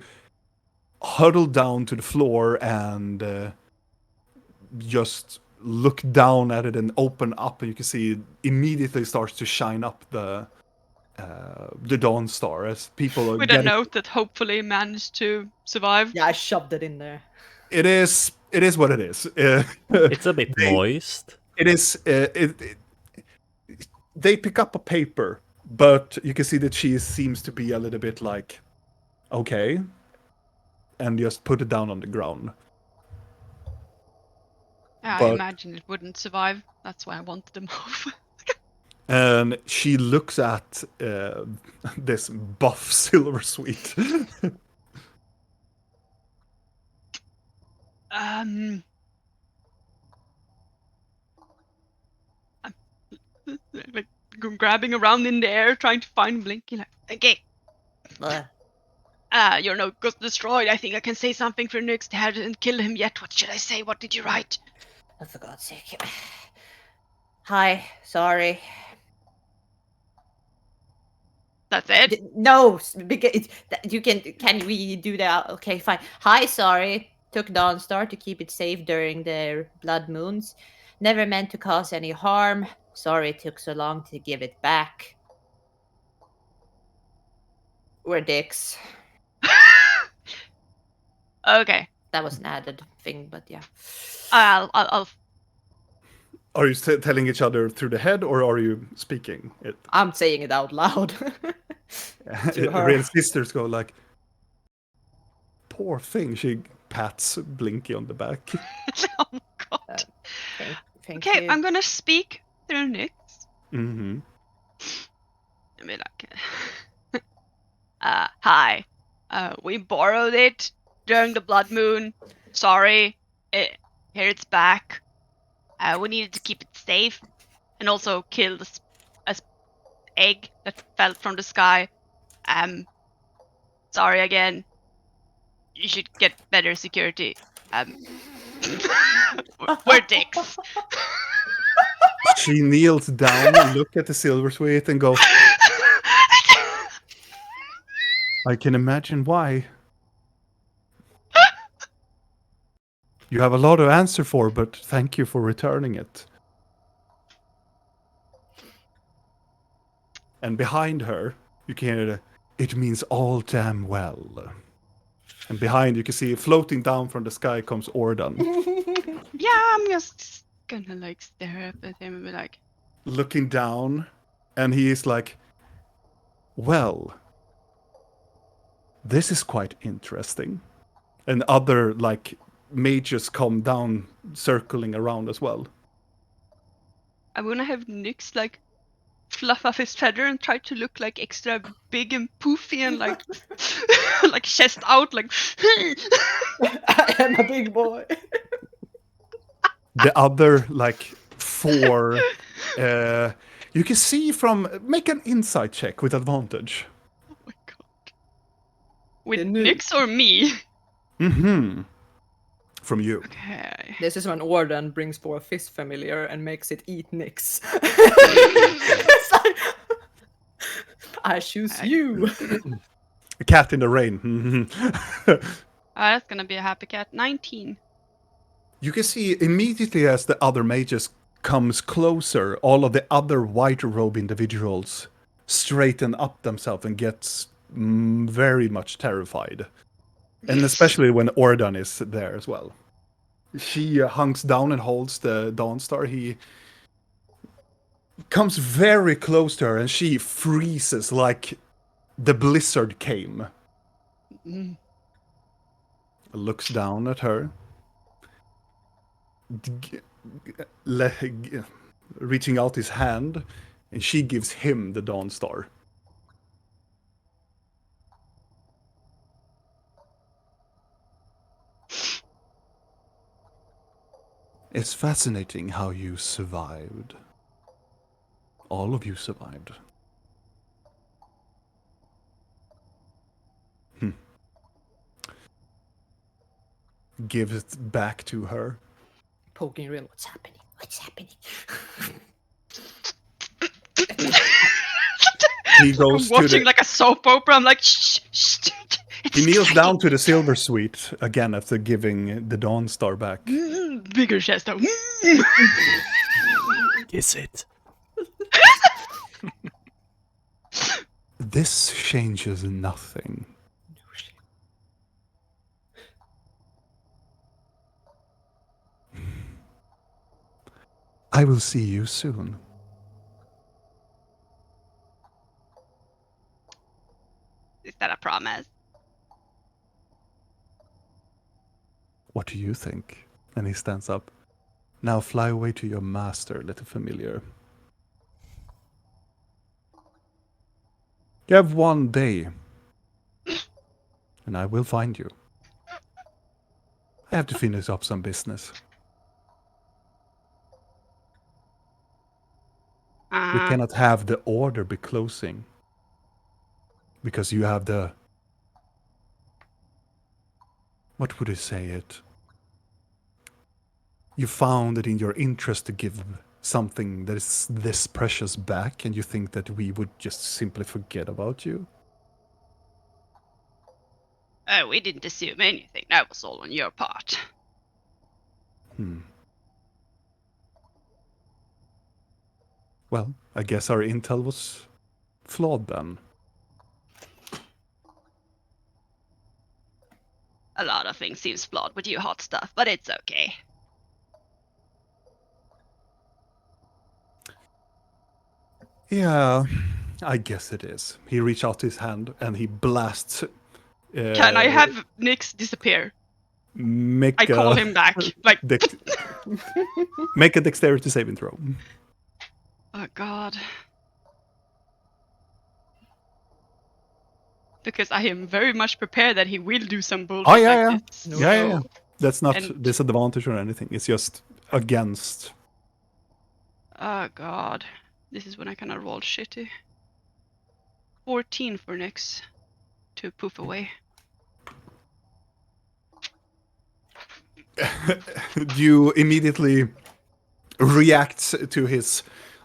Speaker 1: huddled down to the floor and just look down at it and open up, and you can see it immediately starts to shine up the Dawn Star as people are
Speaker 2: With a note that hopefully managed to survive.
Speaker 6: Yeah, I shoved it in there.
Speaker 1: It is what it is.
Speaker 4: It's a bit moist.
Speaker 1: It is. They pick up a paper, but you can see that she seems to be a little bit like, okay, and just put it down on the ground.
Speaker 2: I
Speaker 1: But-
Speaker 2: imagine it wouldn't survive. That's why I wanted them off.
Speaker 1: And she looks at this buff silver sweet.
Speaker 2: grabbing around in the air, trying to find Blinky. Like, okay, your note got destroyed. I think I can say something for Nyx. They hadn't killed him yet. What should I say? What did you write?
Speaker 3: Oh, for God's sake. Hi, sorry.
Speaker 2: That's it.
Speaker 3: No, because you can we do that? Okay, fine. Hi, sorry. Took Dawnstar to keep it safe during their blood moons. Never meant to cause any harm. Sorry it took so long to give it back. We're dicks.
Speaker 2: Okay.
Speaker 3: That was an added thing, but yeah.
Speaker 2: I'll
Speaker 1: Are you telling each other through the head, or are you speaking it?
Speaker 3: I'm saying it out loud. To her.
Speaker 1: Real sisters go like, poor thing. She pats Blinky on the back.
Speaker 2: oh my god.
Speaker 3: Thank
Speaker 2: Okay,
Speaker 3: you.
Speaker 2: I'm gonna speak through Nyx.
Speaker 1: Mm-hmm.
Speaker 2: I mean, like, hi. We borrowed it during the blood moon. Sorry. Here it's back. We needed to keep it safe, and also kill this egg that fell from the sky. Sorry again. You should get better security. We're dicks.
Speaker 1: She kneels down and look at the silversmith and go, I can imagine why. You have a lot to answer for, but thank you for returning it. And behind her, you can hear it means all damn well. And behind you can see floating down from the sky comes Ordan.
Speaker 2: Yeah, I'm just gonna like stare up at him and be like,
Speaker 1: Looking down, and he is like, well, this is quite interesting. And other like mages come down circling around as well.
Speaker 2: I'm gonna have Nyx like fluff off his feather and try to look like extra big and poofy and like like chest out like
Speaker 6: I am a big boy.
Speaker 1: The other like four you can see from, make an insight check with advantage.
Speaker 2: oh my god. With
Speaker 6: The new-
Speaker 2: Nyx or me?
Speaker 1: Mm-hmm. From you.
Speaker 2: Okay.
Speaker 6: This is when Orden brings forth his familiar and makes it eat Nyx. It's like, I choose you.
Speaker 1: A cat in the rain. Mhm.
Speaker 2: That's gonna be a happy cat. 19.
Speaker 1: You can see immediately as the other mages comes closer, all of the other white robe individuals straighten up themselves and gets very much terrified. And especially when Ordan is there as well. She hunks down and holds the Dawnstar. He comes very close to her and she freezes like the blizzard came.
Speaker 2: Mm.
Speaker 1: Looks down at her. Reaching out his hand, and she gives him the Dawnstar. It's fascinating how you survived. All of you survived. Gives it back to her.
Speaker 3: Poking Rill. What's happening? What's happening?
Speaker 1: He goes
Speaker 2: I'm
Speaker 1: to
Speaker 2: watching
Speaker 1: the,
Speaker 2: like a soap opera. I'm like, shh, shh.
Speaker 1: he kneels down to the silver suite again after giving the Dawnstar back.
Speaker 2: Bigger chest. Though.
Speaker 4: Is it?
Speaker 1: This changes nothing. I will see you soon.
Speaker 2: Is that a promise?
Speaker 1: What do you think? And he stands up. Now fly away to your master, little familiar. You have one day, and I will find you. I have to finish up some business. We cannot have the order be closing. Because you have the... What would I say it? You found it in your interest to give something that is this precious back, and you think that we would just simply forget about you?
Speaker 2: Oh, we didn't assume anything. That was all on your part.
Speaker 1: Well, I guess our intel was flawed then.
Speaker 2: A lot of things seems flawed with you hot stuff, but it's okay.
Speaker 1: Yeah, I guess it is. He reached out his hand and he blasts.
Speaker 2: Can I have Nyx disappear?
Speaker 1: Make
Speaker 2: I call him back. Like,
Speaker 1: make a dexterity saving throw.
Speaker 2: oh god. Because I am very much prepared that he will do some bullshit like this.
Speaker 1: Yeah. That's not
Speaker 2: And-
Speaker 1: disadvantage or anything. It's just against.
Speaker 2: Oh god. This is when I kind of rolled shitty. 14 for Nyx to poof away.
Speaker 1: You immediately react to his,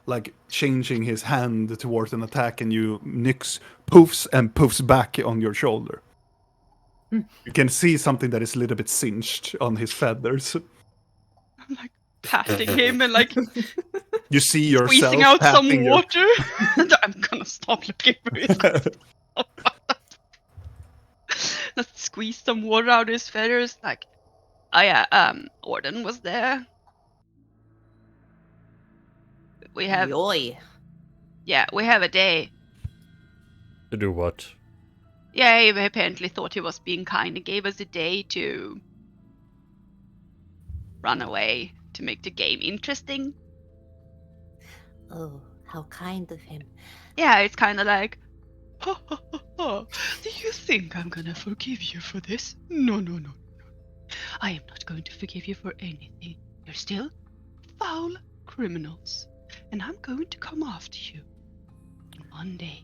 Speaker 1: like, changing his hand towards an attack, and Nyx poofs back on your shoulder. You can see something that is a little bit singed on his feathers.
Speaker 2: I'm like patting him and like
Speaker 1: You see yourself
Speaker 2: squeezing out some
Speaker 1: patting
Speaker 2: water. I'm gonna stop looking for it. Let's squeeze some water out of his feathers. Like, oh yeah, Orden was there. We have,
Speaker 3: Yoy.
Speaker 2: yeah, we have a day.
Speaker 4: To do what?
Speaker 2: Yeah, he apparently thought he was being kind and gave us a day to run away to make the game interesting.
Speaker 3: Oh, how kind of him.
Speaker 2: Yeah, it's kind of like, ha, ha, ha, ha. Do you think I'm gonna forgive you for this? No. I am not going to forgive you for anything. You're still foul criminals, and I'm going to come after you one day.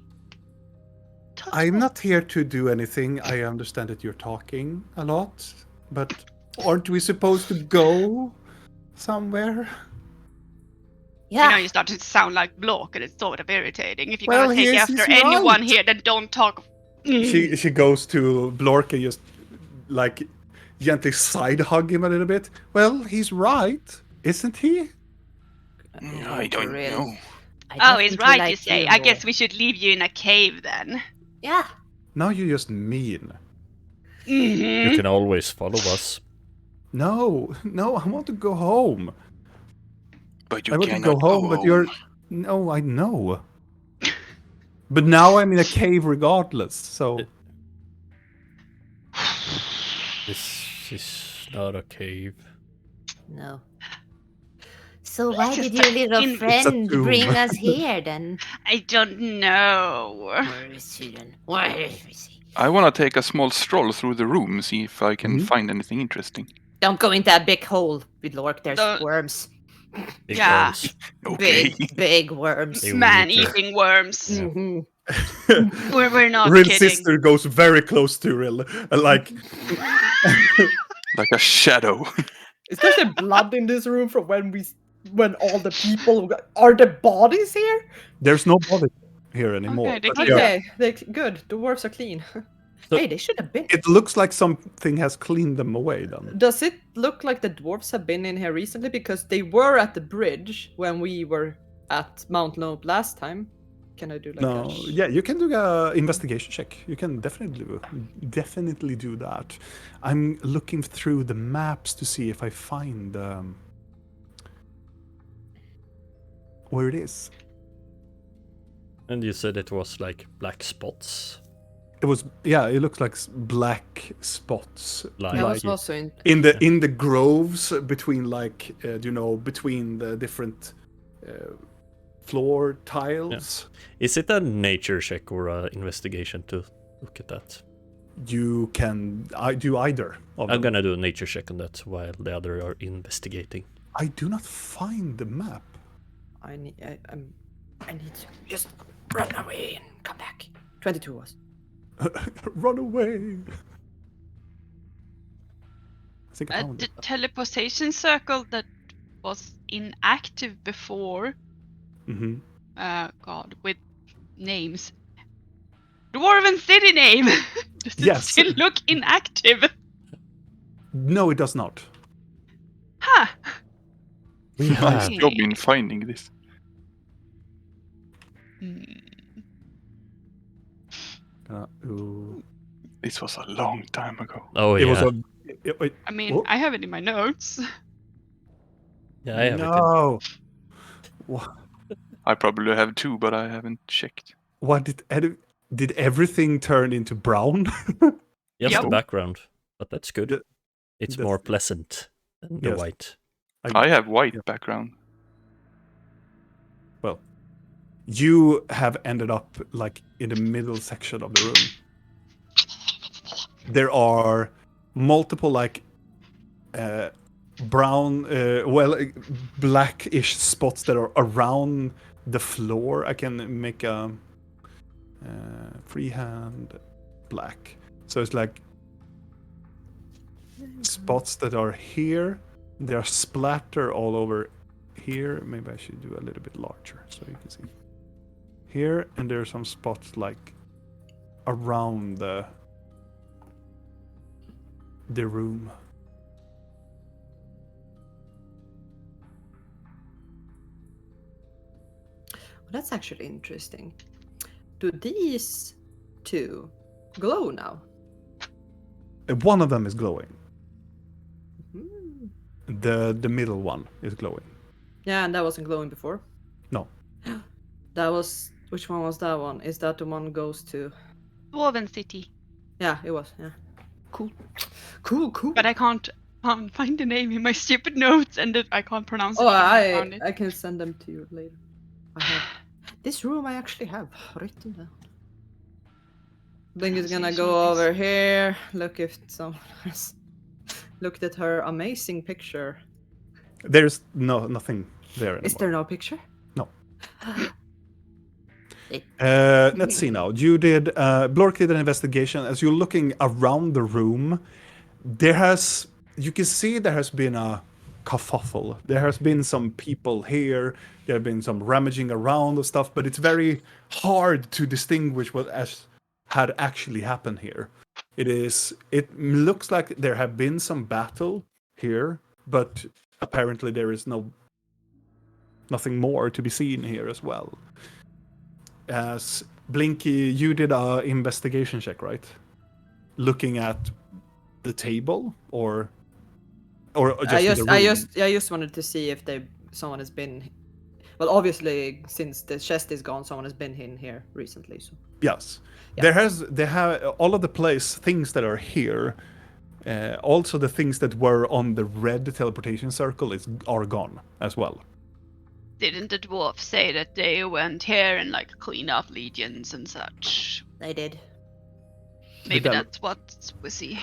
Speaker 1: I'm not here to do anything. I understand that you're talking a lot, but aren't we supposed to go somewhere?
Speaker 3: Yeah.
Speaker 2: You know, you start to sound like Block, and it's sort of irritating. If you're
Speaker 1: Well,
Speaker 2: gonna take
Speaker 1: he's
Speaker 2: after anyone
Speaker 1: right.
Speaker 2: here, then don't talk.
Speaker 1: She goes to Blork and just, like, gently side hug him a little bit. Well, he's right, isn't he?
Speaker 5: I don't know.
Speaker 3: I
Speaker 2: Oh, he's
Speaker 3: definitely
Speaker 2: right,
Speaker 3: like
Speaker 2: you say.
Speaker 3: you
Speaker 2: I
Speaker 3: more.
Speaker 2: guess we should leave you in a cave then.
Speaker 3: Yeah.
Speaker 1: Now you're just mean.
Speaker 4: You can always follow us.
Speaker 1: No, I want to go home.
Speaker 5: But
Speaker 1: I
Speaker 5: you
Speaker 1: want to
Speaker 5: cannot
Speaker 1: go home, but you're... No, I know. But now I'm in a cave regardless, so...
Speaker 4: This is not a cave.
Speaker 3: No. So why
Speaker 2: Just
Speaker 3: did your little
Speaker 2: in-
Speaker 3: friend
Speaker 1: tomb.
Speaker 3: bring us here then?
Speaker 2: I don't know.
Speaker 3: Where is he then? Where is he?
Speaker 5: I want to take a small stroll through the room, see if I can find anything interesting.
Speaker 3: Don't go into that big hole, with Lork. There's
Speaker 2: Don't-
Speaker 3: worms.
Speaker 4: Big
Speaker 2: Yeah.
Speaker 4: worms.
Speaker 5: Okay.
Speaker 3: Big worms.
Speaker 4: They will
Speaker 2: Man-eating worms.
Speaker 4: Yeah.
Speaker 3: Mhm.
Speaker 2: We're not
Speaker 1: Rill's
Speaker 2: kidding.
Speaker 1: sister goes very close to Rill, like...
Speaker 5: Like a shadow.
Speaker 6: Is there some blood in this room from when all the people are the bodies here?
Speaker 1: There's no body here anymore.
Speaker 2: Okay, they
Speaker 1: but
Speaker 2: clean
Speaker 1: yeah,
Speaker 6: Okay, good. The dwarves are clean.
Speaker 4: So-
Speaker 6: Hey, they should have been.
Speaker 1: it looks like something has cleaned them away then.
Speaker 6: Does it look like the dwarves have been in here recently? Because they were at the bridge when we were at Mount Loeb last time. Can I do like
Speaker 1: No,
Speaker 6: a
Speaker 1: yeah, you can do a investigation check. You can definitely do that. I'm looking through the maps to see if I find where it is.
Speaker 4: And you said it was like black spots.
Speaker 1: It was, yeah, it looks like black spots
Speaker 4: Like,
Speaker 6: I was also in.
Speaker 1: in the groves between, like, between the different floor tiles.
Speaker 4: is it a nature check or a investigation to look at that?
Speaker 1: You can do either of
Speaker 4: I'm
Speaker 1: them.
Speaker 4: gonna do a nature check on that while the other are investigating.
Speaker 1: I do not find the map.
Speaker 6: I'm I need to just run away and come back. 22 was.
Speaker 1: Run away. I think I found
Speaker 2: The
Speaker 1: it.
Speaker 2: teleportation circle that was inactive before.
Speaker 1: Mm-hmm.
Speaker 2: God, with names. Dwarven city name. Does it
Speaker 1: Yes.
Speaker 2: still look inactive?
Speaker 1: No, it does not.
Speaker 2: Huh.
Speaker 4: We
Speaker 5: Nice
Speaker 4: have.
Speaker 5: job in finding this.
Speaker 2: Hmm.
Speaker 1: Ooh.
Speaker 5: This was a long time ago.
Speaker 4: Oh
Speaker 1: It was
Speaker 4: yeah.
Speaker 2: I mean,
Speaker 1: oh,
Speaker 2: I have it in my notes.
Speaker 4: Yeah, I have it.
Speaker 1: no. What?
Speaker 5: I probably have too, but I haven't checked.
Speaker 1: What did everything turn into brown?
Speaker 4: Yes,
Speaker 2: Yep.
Speaker 4: the background, but that's good.
Speaker 1: The-
Speaker 4: It's
Speaker 1: that's-
Speaker 4: more pleasant than the
Speaker 1: Yes.
Speaker 4: white.
Speaker 5: I have white
Speaker 1: yeah.
Speaker 5: background.
Speaker 1: Well, you have ended up like in the middle section of the room. There are multiple like brown, blackish spots that are around the floor. I can make a freehand black. So it's like spots that are here. They're splatter all over here. Maybe I should do a little bit larger so you can see. Here, and there are some spots like around the room.
Speaker 6: Well, that's actually interesting. Do these two glow now?
Speaker 1: And one of them is glowing.
Speaker 6: Hmm.
Speaker 1: The middle one is glowing.
Speaker 6: Yeah, and that wasn't glowing before.
Speaker 1: No.
Speaker 6: That was, which one was that one? Is that the one goes to?
Speaker 2: Dwarven city.
Speaker 6: Yeah, it was. Yeah. Cool. Cool.
Speaker 2: But I can't find the name in my stupid notes, and I can't pronounce it.
Speaker 6: Oh,
Speaker 2: when I found it.
Speaker 6: I can send them to you later. I have this room. I actually have written down. Then is gonna go over here. Look if someone has looked at her amazing picture.
Speaker 1: There's nothing there anymore.
Speaker 6: Is there no picture?
Speaker 1: No. Let's see now. You did Blork did an investigation. As you're looking around the room, you can see there has been a kerfuffle. There has been some people here. There have been some rummaging around and stuff, but it's very hard to distinguish what had actually happened here. It looks like there have been some battle here, but apparently there is nothing more to be seen here as well. As Blinky, you did a investigation check, right? Looking at the table, or just the room?
Speaker 6: I just wanted to see if someone has been. Well, obviously, since the chest is gone, someone has been in here recently. So
Speaker 1: Yes,
Speaker 6: Yeah.
Speaker 1: they have all of the things that are here. Also, the things that were on the red teleportation circle are gone as well.
Speaker 2: Didn't the dwarf say that they went here and like clean up legions and such?
Speaker 3: They did.
Speaker 2: Maybe
Speaker 1: then-
Speaker 2: that's what we see.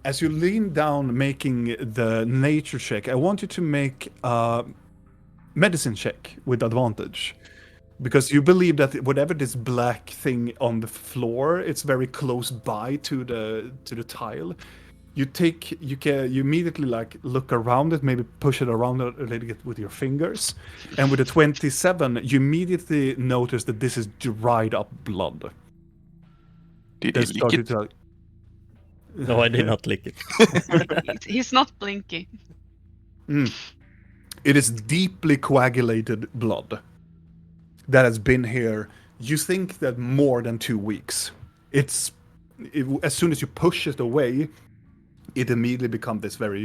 Speaker 1: As you lean down making the nature check, I want you to make a medicine check with advantage. Because you believe that whatever this black thing on the floor, it's very close by to the tile. You immediately like look around it, maybe push it around a little bit with your fingers, and with a 27, you immediately notice that this is dried up blood.
Speaker 5: Did he lick it?
Speaker 4: No, I did not lick it.
Speaker 2: He's not blinking.
Speaker 1: It is deeply coagulated blood that has been here. You think that more than 2 weeks. As soon as you push it away, it immediately becomes this very,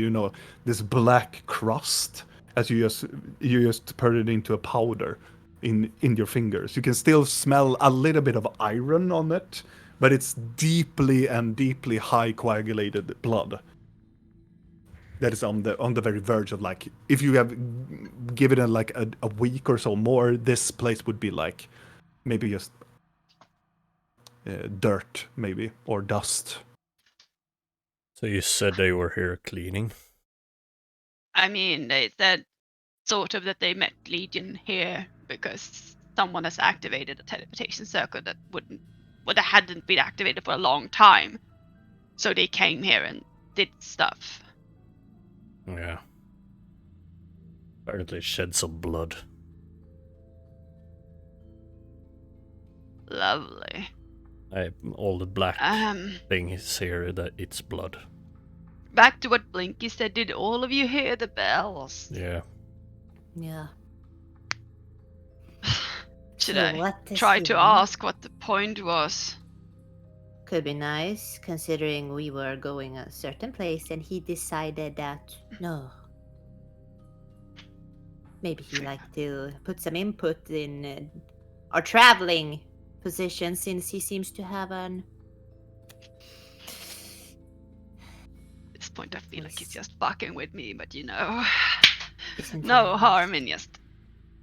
Speaker 1: this black crust as you just put it into a powder in your fingers. You can still smell a little bit of iron on it, but it's deeply high coagulated blood. That is on the very verge of like, if you have given it like a week or so more, this place would be like maybe just dirt, maybe, or dust.
Speaker 4: So you said they were here cleaning?
Speaker 2: I mean, they said sort of that they met Legion here because someone has activated a teleportation circle that hadn't been activated for a long time. So they came here and did stuff.
Speaker 4: Yeah. Apparently shed some blood.
Speaker 2: Lovely.
Speaker 4: All the black
Speaker 2: Um,
Speaker 4: things here, that it's blood.
Speaker 2: back to what Blinky said. Did all of you hear the bells?
Speaker 4: Yeah.
Speaker 3: Yeah.
Speaker 2: Should
Speaker 3: So
Speaker 2: I
Speaker 3: what does
Speaker 2: try
Speaker 3: he
Speaker 2: to
Speaker 3: want?
Speaker 2: ask what the point was?
Speaker 3: Could be nice, considering we were going a certain place and he decided that no. Maybe he liked to put some input in our traveling position, since he seems to have an.
Speaker 2: At this point, I feel like he's just fucking with me, but you know,
Speaker 3: Isn't
Speaker 2: no
Speaker 3: he?
Speaker 2: harm in just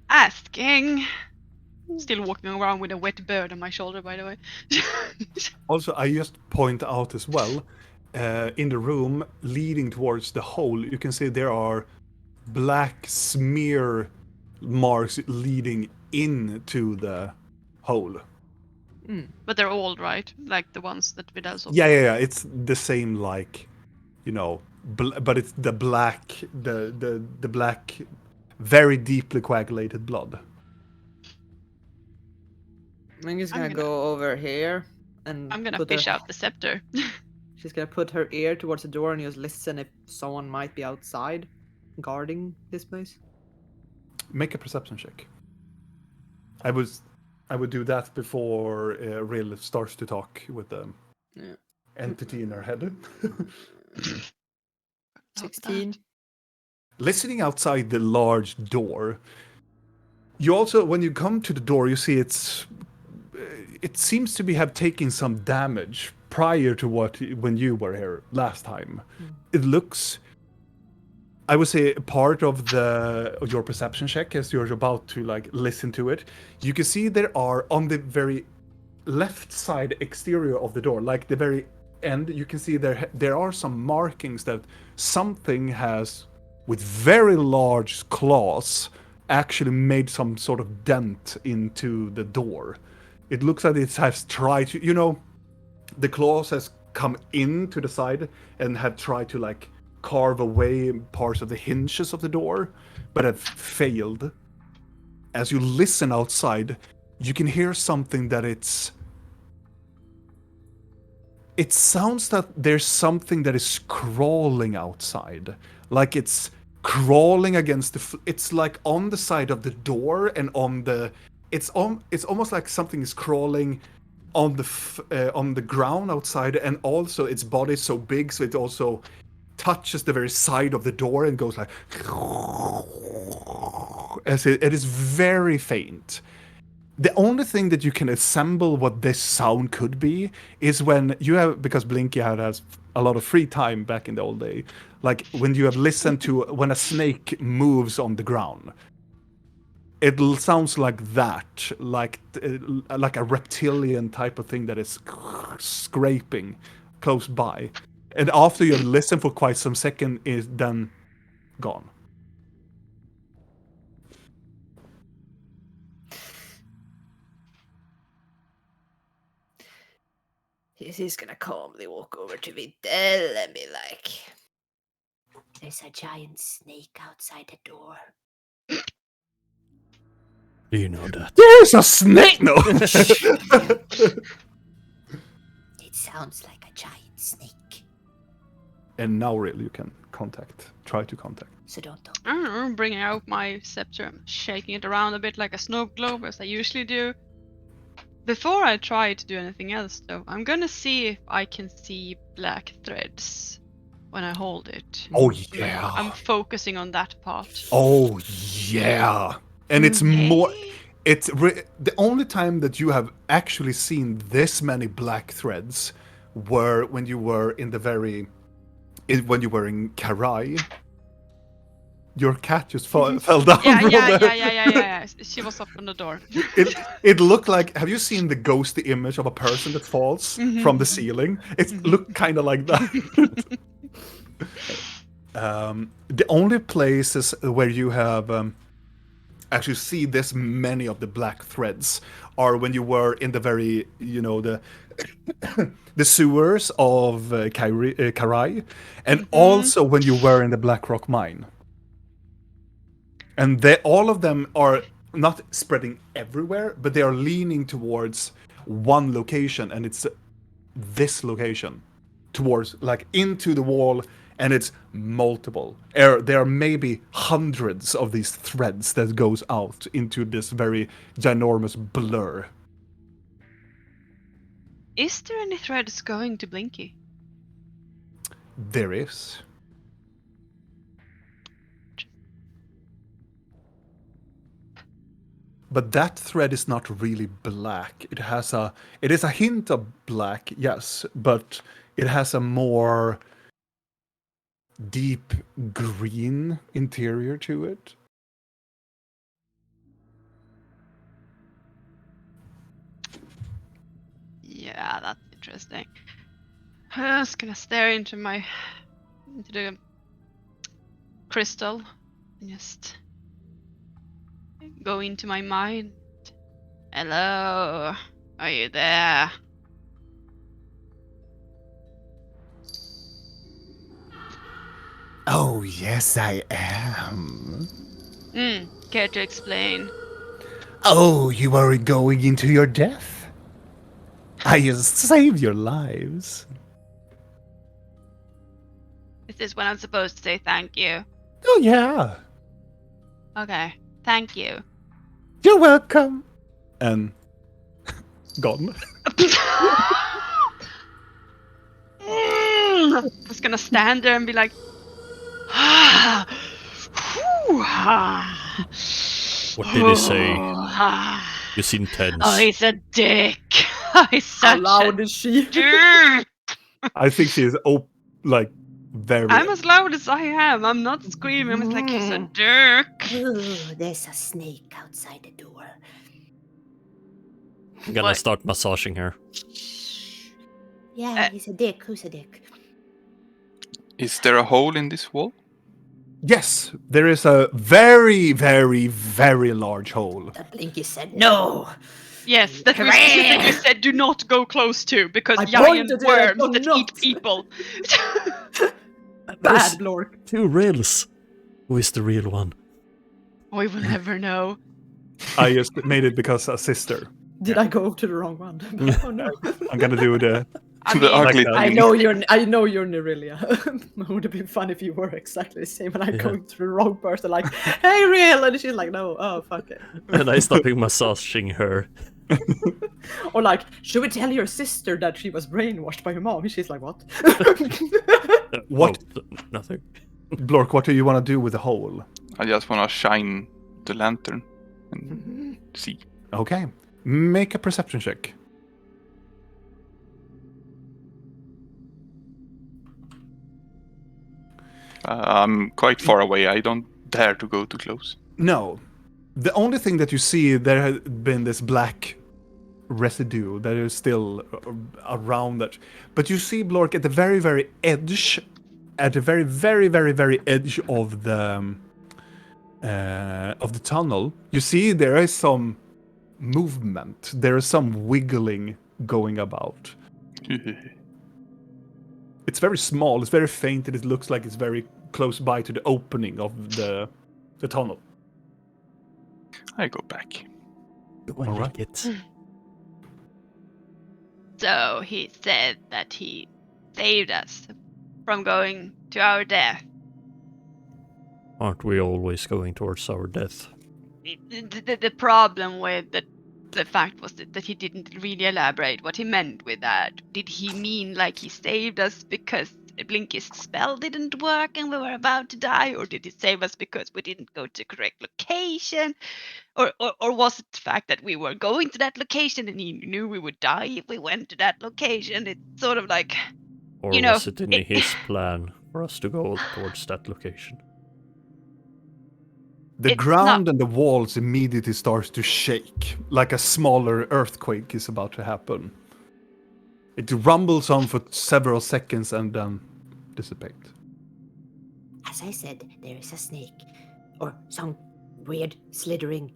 Speaker 2: asking. Still walking around with a wet bird on my shoulder, by the way.
Speaker 1: Also, I just point out as well, in the room leading towards the hole, you can see there are black smear marks leading into the hole.
Speaker 2: But they're old, right? Like the ones that Vidal saw.
Speaker 1: Yeah. It's the same, like, you know, but it's the black, the black, very deeply coagulated blood.
Speaker 6: I'm just
Speaker 2: I'm
Speaker 6: gonna
Speaker 2: gonna-
Speaker 6: go over here and
Speaker 2: I'm gonna
Speaker 6: put
Speaker 2: fish
Speaker 6: her,
Speaker 2: out the scepter.
Speaker 6: She's gonna put her ear towards the door and just listen if someone might be outside guarding this place.
Speaker 1: Make a perception check. I would do that before Rill starts to talk with the
Speaker 6: Yeah.
Speaker 1: entity in her head.
Speaker 6: 16.
Speaker 1: Listening outside the large door, you also, when you come to the door, you see it seems to have taken some damage prior to when you were here last time. It looks, I would say, part of your perception check as you're about to like listen to it. You can see there are on the very left side exterior of the door, like the very end, you can see there are some markings that something has, with very large claws, actually made some sort of dent into the door. It looks like it has tried to, you know, the claws has come into the side and have tried to like carve away parts of the hinges of the door, but have failed. As you listen outside, you can hear something that it sounds that there's something that is crawling outside, like it's crawling against it's like on the side of the door and on the it's almost like something is crawling on the ground outside, and also its body is so big so it also touches the very side of the door and goes like as it is very faint. The only thing that you can assemble what this sound could be is when you have, because Blinky has a lot of free time back in the old day, like when you have listened to when a snake moves on the ground. It sounds like that, like a reptilian type of thing that is scraping close by. And after you have listened for quite some second, is then gone.
Speaker 3: He's gonna calmly walk over to Vidal and be like, "There's a giant snake outside the door."
Speaker 4: Do you know that?
Speaker 1: There's a snake! No!
Speaker 3: It sounds like a giant snake.
Speaker 1: And now really you can try to contact.
Speaker 3: So don't talk.
Speaker 2: I don't know, I'm bringing out my scepter. I'm shaking it around a bit like a snow globe, as I usually do. Before I try to do anything else, though, I'm gonna see if I can see black threads when I hold it.
Speaker 1: Oh yeah!
Speaker 2: I'm focusing on that part.
Speaker 1: Oh yeah! And it's more.
Speaker 2: Okay.
Speaker 1: It's the only time that you have actually seen this many black threads were when you were in when you were in Karai. Your cat just fell down.
Speaker 2: Yeah. She was up on the door.
Speaker 1: It looked like. Have you seen the ghosty image of a person that falls from the ceiling? It looked kind of like that. The only places where you have actually see this many of the black threads are when you were in the very, the the sewers of Karai, and also when you were in the Black Rock mine. And all of them are not spreading everywhere, but they are leaning towards one location, and it's this location, towards, like, into the wall, and it's multiple. There are maybe hundreds of these threads that goes out into this very ginormous blur.
Speaker 2: Is there any threads going to Blinky?
Speaker 1: There is. But that thread is not really black. It is a hint of black, yes, but it has a more deep green interior to it.
Speaker 2: Yeah, that's interesting. I'm just gonna stare into the crystal and just go into my mind. Hello, are you there?
Speaker 1: Oh, yes, I am.
Speaker 2: Care to explain?
Speaker 1: Oh, you are going into your death? I just saved your lives.
Speaker 2: Is this when I'm supposed to say thank you?
Speaker 1: Oh, yeah.
Speaker 2: Okay, thank you.
Speaker 1: You're welcome. And gone.
Speaker 2: I'm just gonna stand there and be like, ah, whew, ah,
Speaker 4: What did he say?
Speaker 2: ah.
Speaker 4: You seem tense.
Speaker 2: Oh, he's a dick. He's
Speaker 6: How
Speaker 2: such
Speaker 6: loud
Speaker 2: a
Speaker 6: is she?
Speaker 2: dick.
Speaker 1: I think she is very.
Speaker 2: I'm as loud as I am. I'm not screaming. I'm just like, he's a dick.
Speaker 3: Ooh, there's a snake outside the door.
Speaker 4: I'm gonna
Speaker 2: What?
Speaker 4: start massaging her.
Speaker 3: Yeah, he's a dick. Who's a dick?
Speaker 5: Is there a hole in this wall?
Speaker 1: Yes, there is a very, very, very large hole.
Speaker 3: The Blinky said no.
Speaker 2: Yes, that we
Speaker 3: Hooray!
Speaker 2: specifically said do not go close to because
Speaker 6: I
Speaker 2: giant
Speaker 6: pointed it,
Speaker 2: worms
Speaker 6: do
Speaker 2: that
Speaker 6: not.
Speaker 2: eat people.
Speaker 6: Bad Blork.
Speaker 4: 2 Rills. Who is the real one?
Speaker 2: We will never know.
Speaker 1: I just made it because a sister.
Speaker 6: Did I go to the wrong one? Oh no.
Speaker 1: I'm gonna do the.
Speaker 2: I
Speaker 5: The
Speaker 2: mean,
Speaker 5: ugly
Speaker 1: that.
Speaker 6: I
Speaker 5: thing.
Speaker 6: know you're Nerelia. It would have been fun if you were exactly the same and I'm
Speaker 4: Yeah.
Speaker 6: going to the wrong person like, hey Rill, and she's like, no, oh fuck it.
Speaker 4: And I stopping massaging her.
Speaker 6: Or like, should we tell your sister that she was brainwashed by her mom? She's like, what?
Speaker 1: What?
Speaker 4: Oh, nothing.
Speaker 1: Blork, what do you want to do with the hole?
Speaker 5: I just want to shine the lantern and see.
Speaker 1: Okay. Make a perception check.
Speaker 5: I'm quite far away. I don't dare to go too close.
Speaker 1: No. The only thing that you see, there has been this black residue that is still around that. But you see, Blork, at the very, very edge, at the very, very, very, very edge of the tunnel, you see there is some movement. There is some wiggling going about. It's very small, it's very faint, and it looks like it's very close by to the opening of the tunnel.
Speaker 5: I go back.
Speaker 4: Go and
Speaker 1: Alright.
Speaker 4: lick it.
Speaker 2: so he said that he saved us from going to our death.
Speaker 4: Aren't we always going towards our death?
Speaker 2: The problem with the fact was that he didn't really elaborate what he meant with that. Did he mean like he saved us because Blinky's spell didn't work and we were about to die? Or did he save us because we didn't go to the correct location? Or was it the fact that we were going to that location and he knew we would die if we went to that location? It's sort of like...
Speaker 4: Or
Speaker 2: You know,
Speaker 4: was it in his plan for us to go towards that location?
Speaker 1: The
Speaker 2: It's
Speaker 1: ground
Speaker 2: not-
Speaker 1: and the walls immediately starts to shake, like a smaller earthquake is about to happen. It rumbles on for several seconds and then dissipates.
Speaker 3: As I said, there is a snake. Or some weird slithering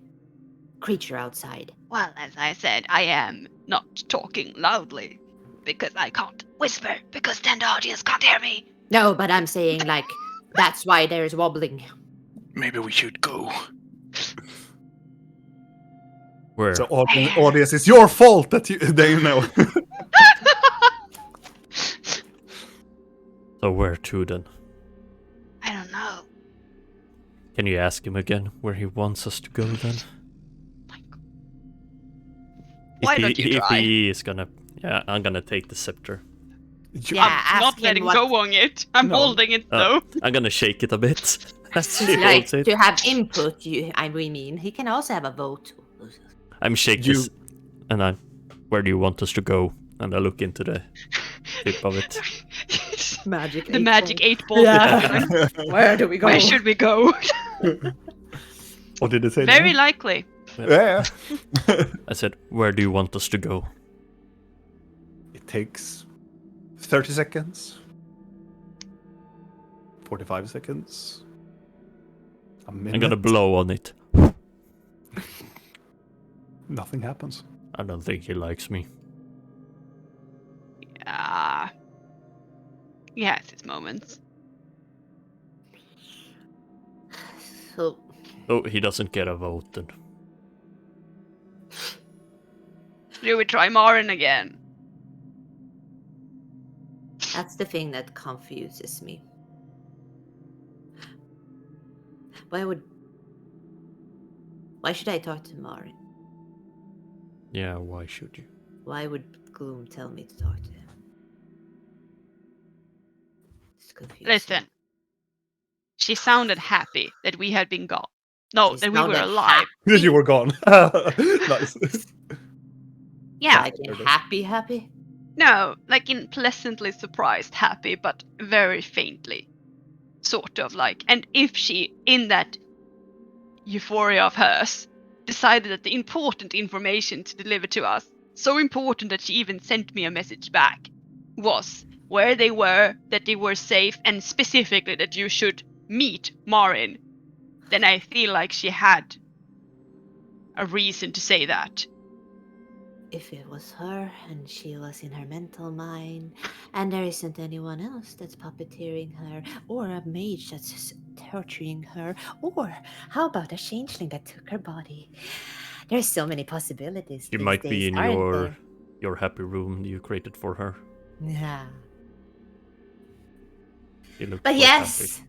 Speaker 3: creature outside?
Speaker 2: Well, as I said, I am not talking loudly because I can't whisper because then the audience can't hear me.
Speaker 3: No, but I'm saying like that's why there's wobbling.
Speaker 5: Maybe we should go.
Speaker 4: Where?
Speaker 1: So audience, it's your fault that they know.
Speaker 4: So where to then?
Speaker 2: I don't know.
Speaker 4: Can you ask him again where he wants us to go then?
Speaker 2: Why don't you
Speaker 4: If
Speaker 2: try?
Speaker 4: he is gonna... Yeah, I'm gonna take the scepter.
Speaker 3: Yeah,
Speaker 2: I'm not
Speaker 3: ask him
Speaker 2: letting
Speaker 3: what-
Speaker 2: go on it. I'm
Speaker 1: No.
Speaker 2: holding it though.
Speaker 4: I'm gonna shake it a bit.
Speaker 3: He'd like to have input. We mean he can also have a vote.
Speaker 4: I'm shaking this, and I'm... Where do you want us to go? And I look into the tip of it.
Speaker 6: Magic.
Speaker 2: The
Speaker 6: 8
Speaker 2: magic
Speaker 6: ball.
Speaker 2: 8 ball.
Speaker 6: Yeah. Where do we go?
Speaker 2: Where should we go?
Speaker 1: What did it say?
Speaker 2: Very
Speaker 1: now?
Speaker 2: likely.
Speaker 1: Yeah.
Speaker 4: I said, where do you want us to go?
Speaker 1: It takes 30 seconds. 45 seconds. A minute.
Speaker 4: I'm gonna blow on it.
Speaker 1: Nothing happens.
Speaker 4: I don't think he likes me.
Speaker 2: He has his moments.
Speaker 3: So
Speaker 4: Oh, he doesn't get a vote then.
Speaker 2: Do we try Marin again?
Speaker 3: that's the thing that confuses me. Why should I talk to Marin?
Speaker 4: Yeah, why should you?
Speaker 3: Why would Gloom tell me to talk to him? It's confusing.
Speaker 2: Listen. She sounded happy that we had been gone. No,
Speaker 3: She
Speaker 2: that we were
Speaker 3: sounded
Speaker 2: alive.
Speaker 1: You were gone. Nice.
Speaker 2: Yeah.
Speaker 3: Like in happy?
Speaker 2: No, like in pleasantly surprised happy, but very faintly. Sort of like. And if she, in that euphoria of hers, decided that the important information to deliver to us, so important that she even sent me a message back, was where they were, that they were safe, and specifically that you should meet Marin, then I feel like she had a reason to say that.
Speaker 3: If it was her and she was in her mental mind, and there isn't anyone else that's puppeteering her, or a mage that's torturing her, or how about a changeling that took her body? There's so many possibilities.
Speaker 4: She
Speaker 3: these
Speaker 4: might be
Speaker 3: days,
Speaker 4: in
Speaker 3: aren't
Speaker 4: your happy room you created for her.
Speaker 3: there? Yeah.
Speaker 4: She looked
Speaker 3: But
Speaker 4: quite
Speaker 3: yes.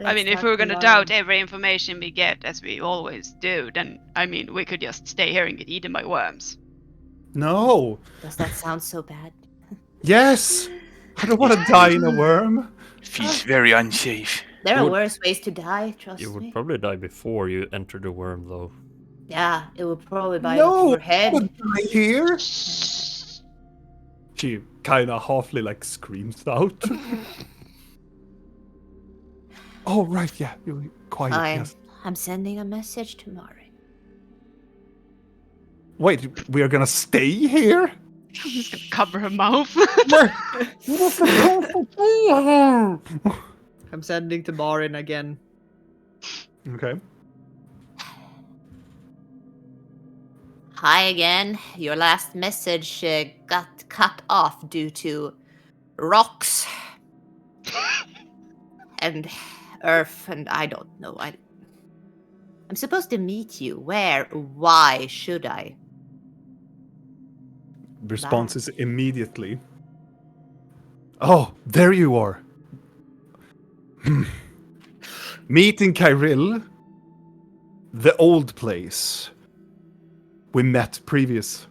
Speaker 2: I mean, if
Speaker 3: let's
Speaker 2: we were
Speaker 3: talk
Speaker 2: gonna
Speaker 3: to
Speaker 2: doubt
Speaker 3: Marin.
Speaker 2: every information we get, as we always do, then, I mean, we could just stay here and get eaten by worms.
Speaker 1: No.
Speaker 3: Does that sound so bad?
Speaker 1: Yes. I don't want to die in a worm.
Speaker 5: Feels very unsafe.
Speaker 3: There
Speaker 4: You
Speaker 3: are
Speaker 4: would-
Speaker 3: worse ways to die, trust
Speaker 4: You would
Speaker 3: me.
Speaker 4: probably die before you enter the worm, though.
Speaker 3: Yeah, it would probably bite
Speaker 1: No.
Speaker 3: off your head.
Speaker 1: I die here. She kind of halfly like screams out. Oh right, yeah. You're quiet. Yes.
Speaker 3: I'm sending a message to Marin.
Speaker 1: Wait, we are gonna stay here?
Speaker 2: I'm just gonna cover her mouth.
Speaker 6: I'm sending to Marin again.
Speaker 1: Okay.
Speaker 3: Hi again. Your last message got cut off due to rocks and earth, and I don't know. I'm supposed to meet you. Where? Why should I?
Speaker 1: Response is immediately. Oh, there you are. Meet in Kyril, the old place we met previous.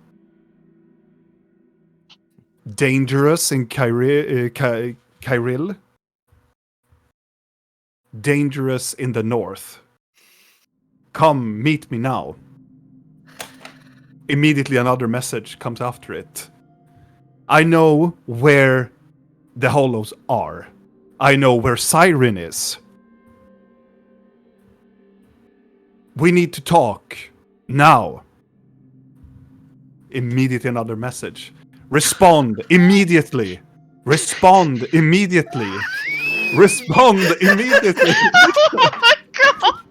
Speaker 1: Dangerous in Kyril. Dangerous in the north. Come, meet me now. Immediately another message comes after it. I know where the hollows are. I know where Siren is. We need to talk now. Immediately another message. Respond immediately. Respond immediately. Respond immediately.
Speaker 2: Oh my god!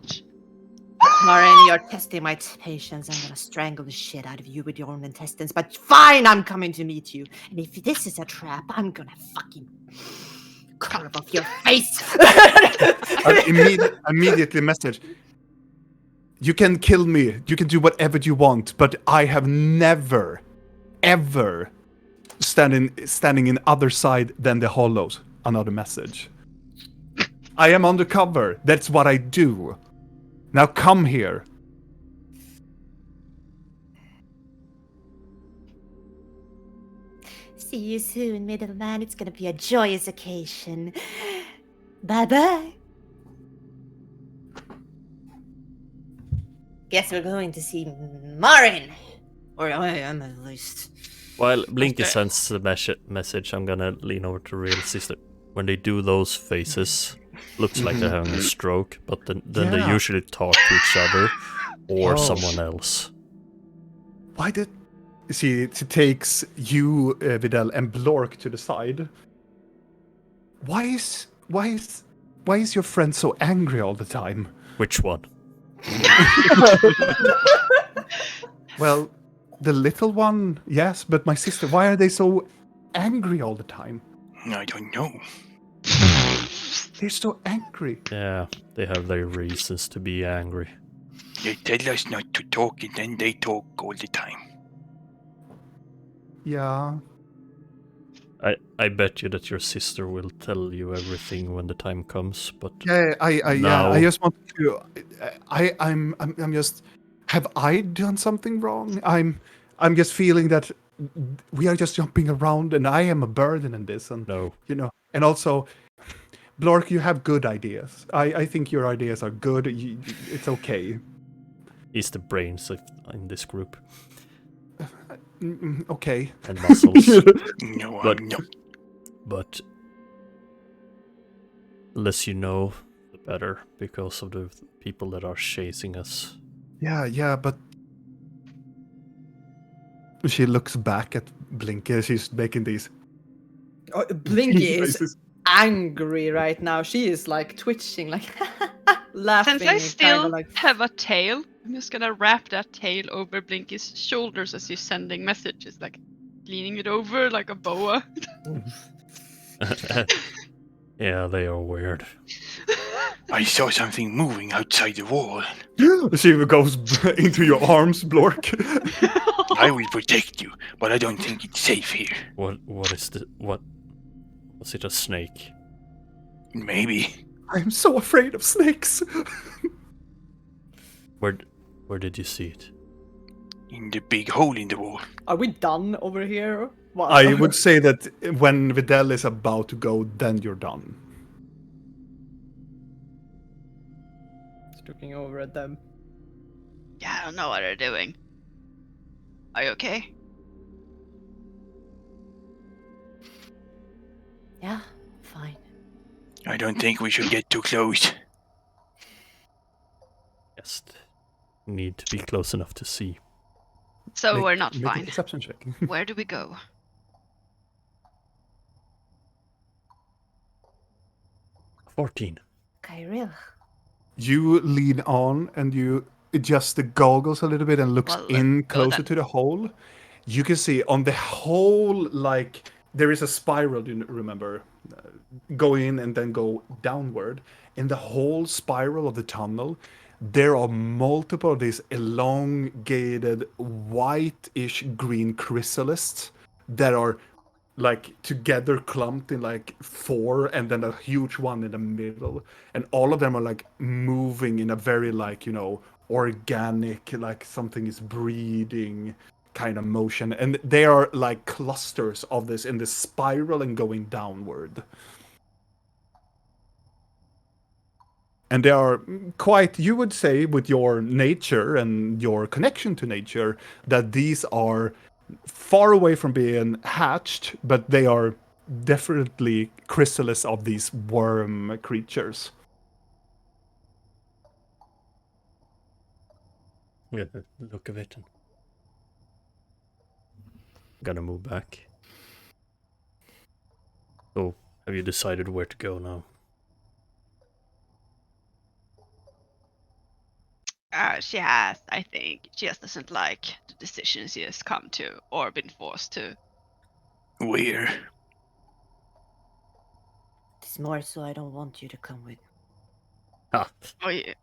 Speaker 6: Marin, you're testing my patience. I'm gonna strangle the shit out of you with your own intestines. But fine, I'm coming to meet you. And if this is a trap, I'm gonna fucking carve off your face.
Speaker 1: Immediately message. You can kill me. You can do whatever you want, but I have never, ever standing in other side than the hollows. Another message. I am undercover. That's what I do. Now come here.
Speaker 3: See you soon, middleman. It's gonna be a joyous occasion. Bye-bye. Guess we're going to see Marin.
Speaker 6: Or I am at least.
Speaker 4: While Blinky sends the message, I'm gonna lean over to Real Sister. When they do those faces, looks like they're having a stroke, but then they
Speaker 1: Yeah.
Speaker 4: usually talk to each other or someone else.
Speaker 1: Why did she takes you, Vidal, and Blork to the side? Why is your friend so angry all the time?
Speaker 4: Which one?
Speaker 1: Well, the little one, yes, but my sister, why are they so angry all the time?
Speaker 5: I don't know.
Speaker 1: They're so angry.
Speaker 4: Yeah, they have their reasons to be angry.
Speaker 5: They tell us not to talk and then they talk all the time.
Speaker 1: Yeah.
Speaker 4: I bet you that your sister will tell you everything when the time comes, but
Speaker 1: Yeah,
Speaker 4: now-
Speaker 1: I just want to. I'm just. Have I done something wrong? I'm just feeling that we are just jumping around, and I am a burden in this, and
Speaker 4: no.
Speaker 1: and also, Blork, you have good ideas. I think your ideas are good. It's okay.
Speaker 4: He's the brains in this group.
Speaker 1: Okay.
Speaker 4: And muscles.
Speaker 5: No,
Speaker 4: But-
Speaker 5: I'm not.
Speaker 4: But less you know, the better, because of the people that are chasing us.
Speaker 1: Yeah, but she looks back at Blinky. She's making these
Speaker 6: Oh, Blinky is
Speaker 1: faces.
Speaker 6: angry right now. She is like twitching, like laughing.
Speaker 2: Since I
Speaker 6: and
Speaker 2: still
Speaker 6: kinda like,
Speaker 2: have a tail, I'm just gonna wrap that tail over Blinky's shoulders as he's sending messages, like leaning it over like a boa.
Speaker 4: Yeah, they are weird.
Speaker 5: I saw something moving outside the wall.
Speaker 1: She goes into your arms, Blork.
Speaker 5: I will protect you, but I don't think it's safe here.
Speaker 4: What is the what? Was it a snake?
Speaker 5: Maybe.
Speaker 1: I'm so afraid of snakes.
Speaker 4: Where did you see it?
Speaker 5: In the big hole in the wall.
Speaker 6: are we done over here? Wow.
Speaker 1: I would say that when Vidal is about to go, then you're done.
Speaker 6: Just looking over at them.
Speaker 2: Yeah, I don't know what they're doing. Are you okay?
Speaker 3: Yeah, fine.
Speaker 5: I don't think we should get too close.
Speaker 4: Just need to be close enough to see.
Speaker 2: So we're not
Speaker 1: Make a
Speaker 2: fine.
Speaker 1: perception check.
Speaker 2: Where do we go?
Speaker 4: 14.
Speaker 3: Kyril.
Speaker 1: You lean on and you adjust the goggles a little bit and looks
Speaker 2: Well,
Speaker 1: in
Speaker 2: go
Speaker 1: closer
Speaker 2: then.
Speaker 1: to the hole. You can see on the whole, like, there is a spiral, you remember, go in and then go downward. In the whole spiral of the tunnel, there are multiple of these elongated whitish green chrysalists that are like together clumped in like four, and then a huge one in the middle, and all of them are like moving in a very like organic, like something is breathing kind of motion, and they are like clusters of this in this spiral and going downward. And they are quite, you would say, with your nature and your connection to nature, that these are far away from being hatched, but they are definitely chrysalis of these worm creatures.
Speaker 4: Yeah, look of it. And gonna move back. So, have you decided where to go now?
Speaker 2: She has, I think. She just doesn't like the decisions she has come to or been forced to.
Speaker 5: Where?
Speaker 3: It's more so I don't want you to come with.
Speaker 4: Ah.
Speaker 2: Oh, yeah.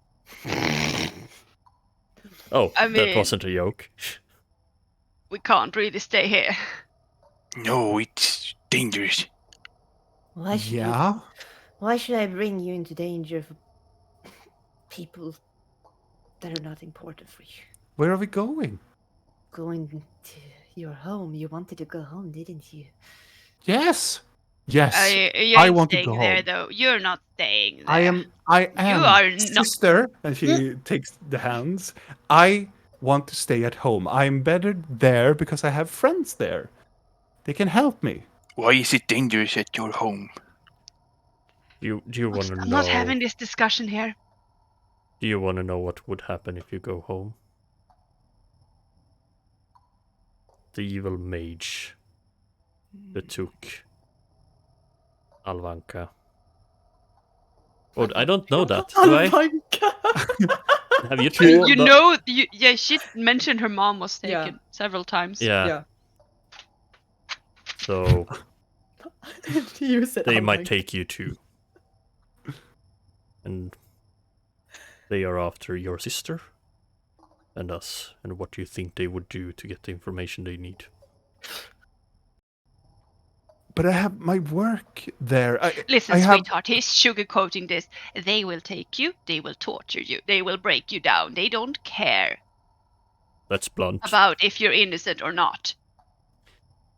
Speaker 4: Oh,
Speaker 2: I
Speaker 4: that
Speaker 2: mean-
Speaker 4: wasn't a joke.
Speaker 2: We can't really stay here.
Speaker 5: No, it's dangerous.
Speaker 3: Why should
Speaker 1: Yeah?
Speaker 3: Why should I bring you into danger for people that are not important for you?
Speaker 1: Where are we going?
Speaker 3: Going to your home. You wanted to go home, didn't you?
Speaker 1: Yes. Yes.
Speaker 2: You
Speaker 1: I
Speaker 2: ain't
Speaker 1: want to
Speaker 2: staying
Speaker 1: go
Speaker 2: there,
Speaker 1: home.
Speaker 2: though. You're not staying there.
Speaker 1: I am
Speaker 2: are not-
Speaker 1: sister, and she takes the hands. I want to stay at home. I am better there because I have friends there. They can help me.
Speaker 5: Why is it dangerous at your home?
Speaker 4: Do you want to
Speaker 2: I'm
Speaker 4: know?
Speaker 2: not having this discussion here.
Speaker 4: Do you want to know what would happen if you go home? The evil mage that took Alvanka. Oh, I don't know that. Do I? Have you tried?
Speaker 2: You know, yeah, she mentioned her mom was
Speaker 6: Yeah.
Speaker 2: taken several times.
Speaker 4: Yeah.
Speaker 6: Yeah.
Speaker 4: So
Speaker 6: You said
Speaker 4: they might
Speaker 6: Alvanka.
Speaker 4: take you too. And they are after your sister and us. And what do you think they would do to get the information they need?
Speaker 1: But I have my work there.
Speaker 2: Listen,
Speaker 1: I have
Speaker 2: sweetheart, he's sugarcoating this. They will take you, they will torture you, they will break you down. They don't care
Speaker 4: That's blunt.
Speaker 2: about if you're innocent or not.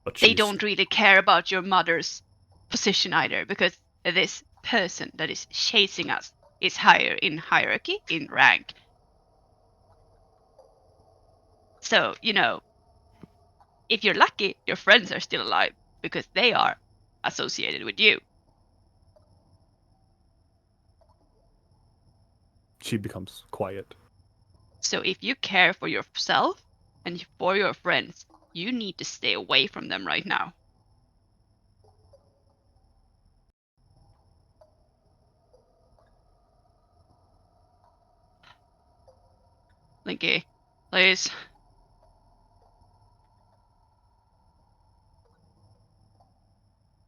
Speaker 4: But
Speaker 2: They
Speaker 4: she's-
Speaker 2: don't really care about your mother's position either, because this person that is chasing us is higher in hierarchy, in rank. So, you know, if you're lucky, your friends are still alive, because they are associated with you.
Speaker 1: She becomes quiet.
Speaker 2: So if you care for yourself and for your friends, you need to stay away from them right now. Linky, please.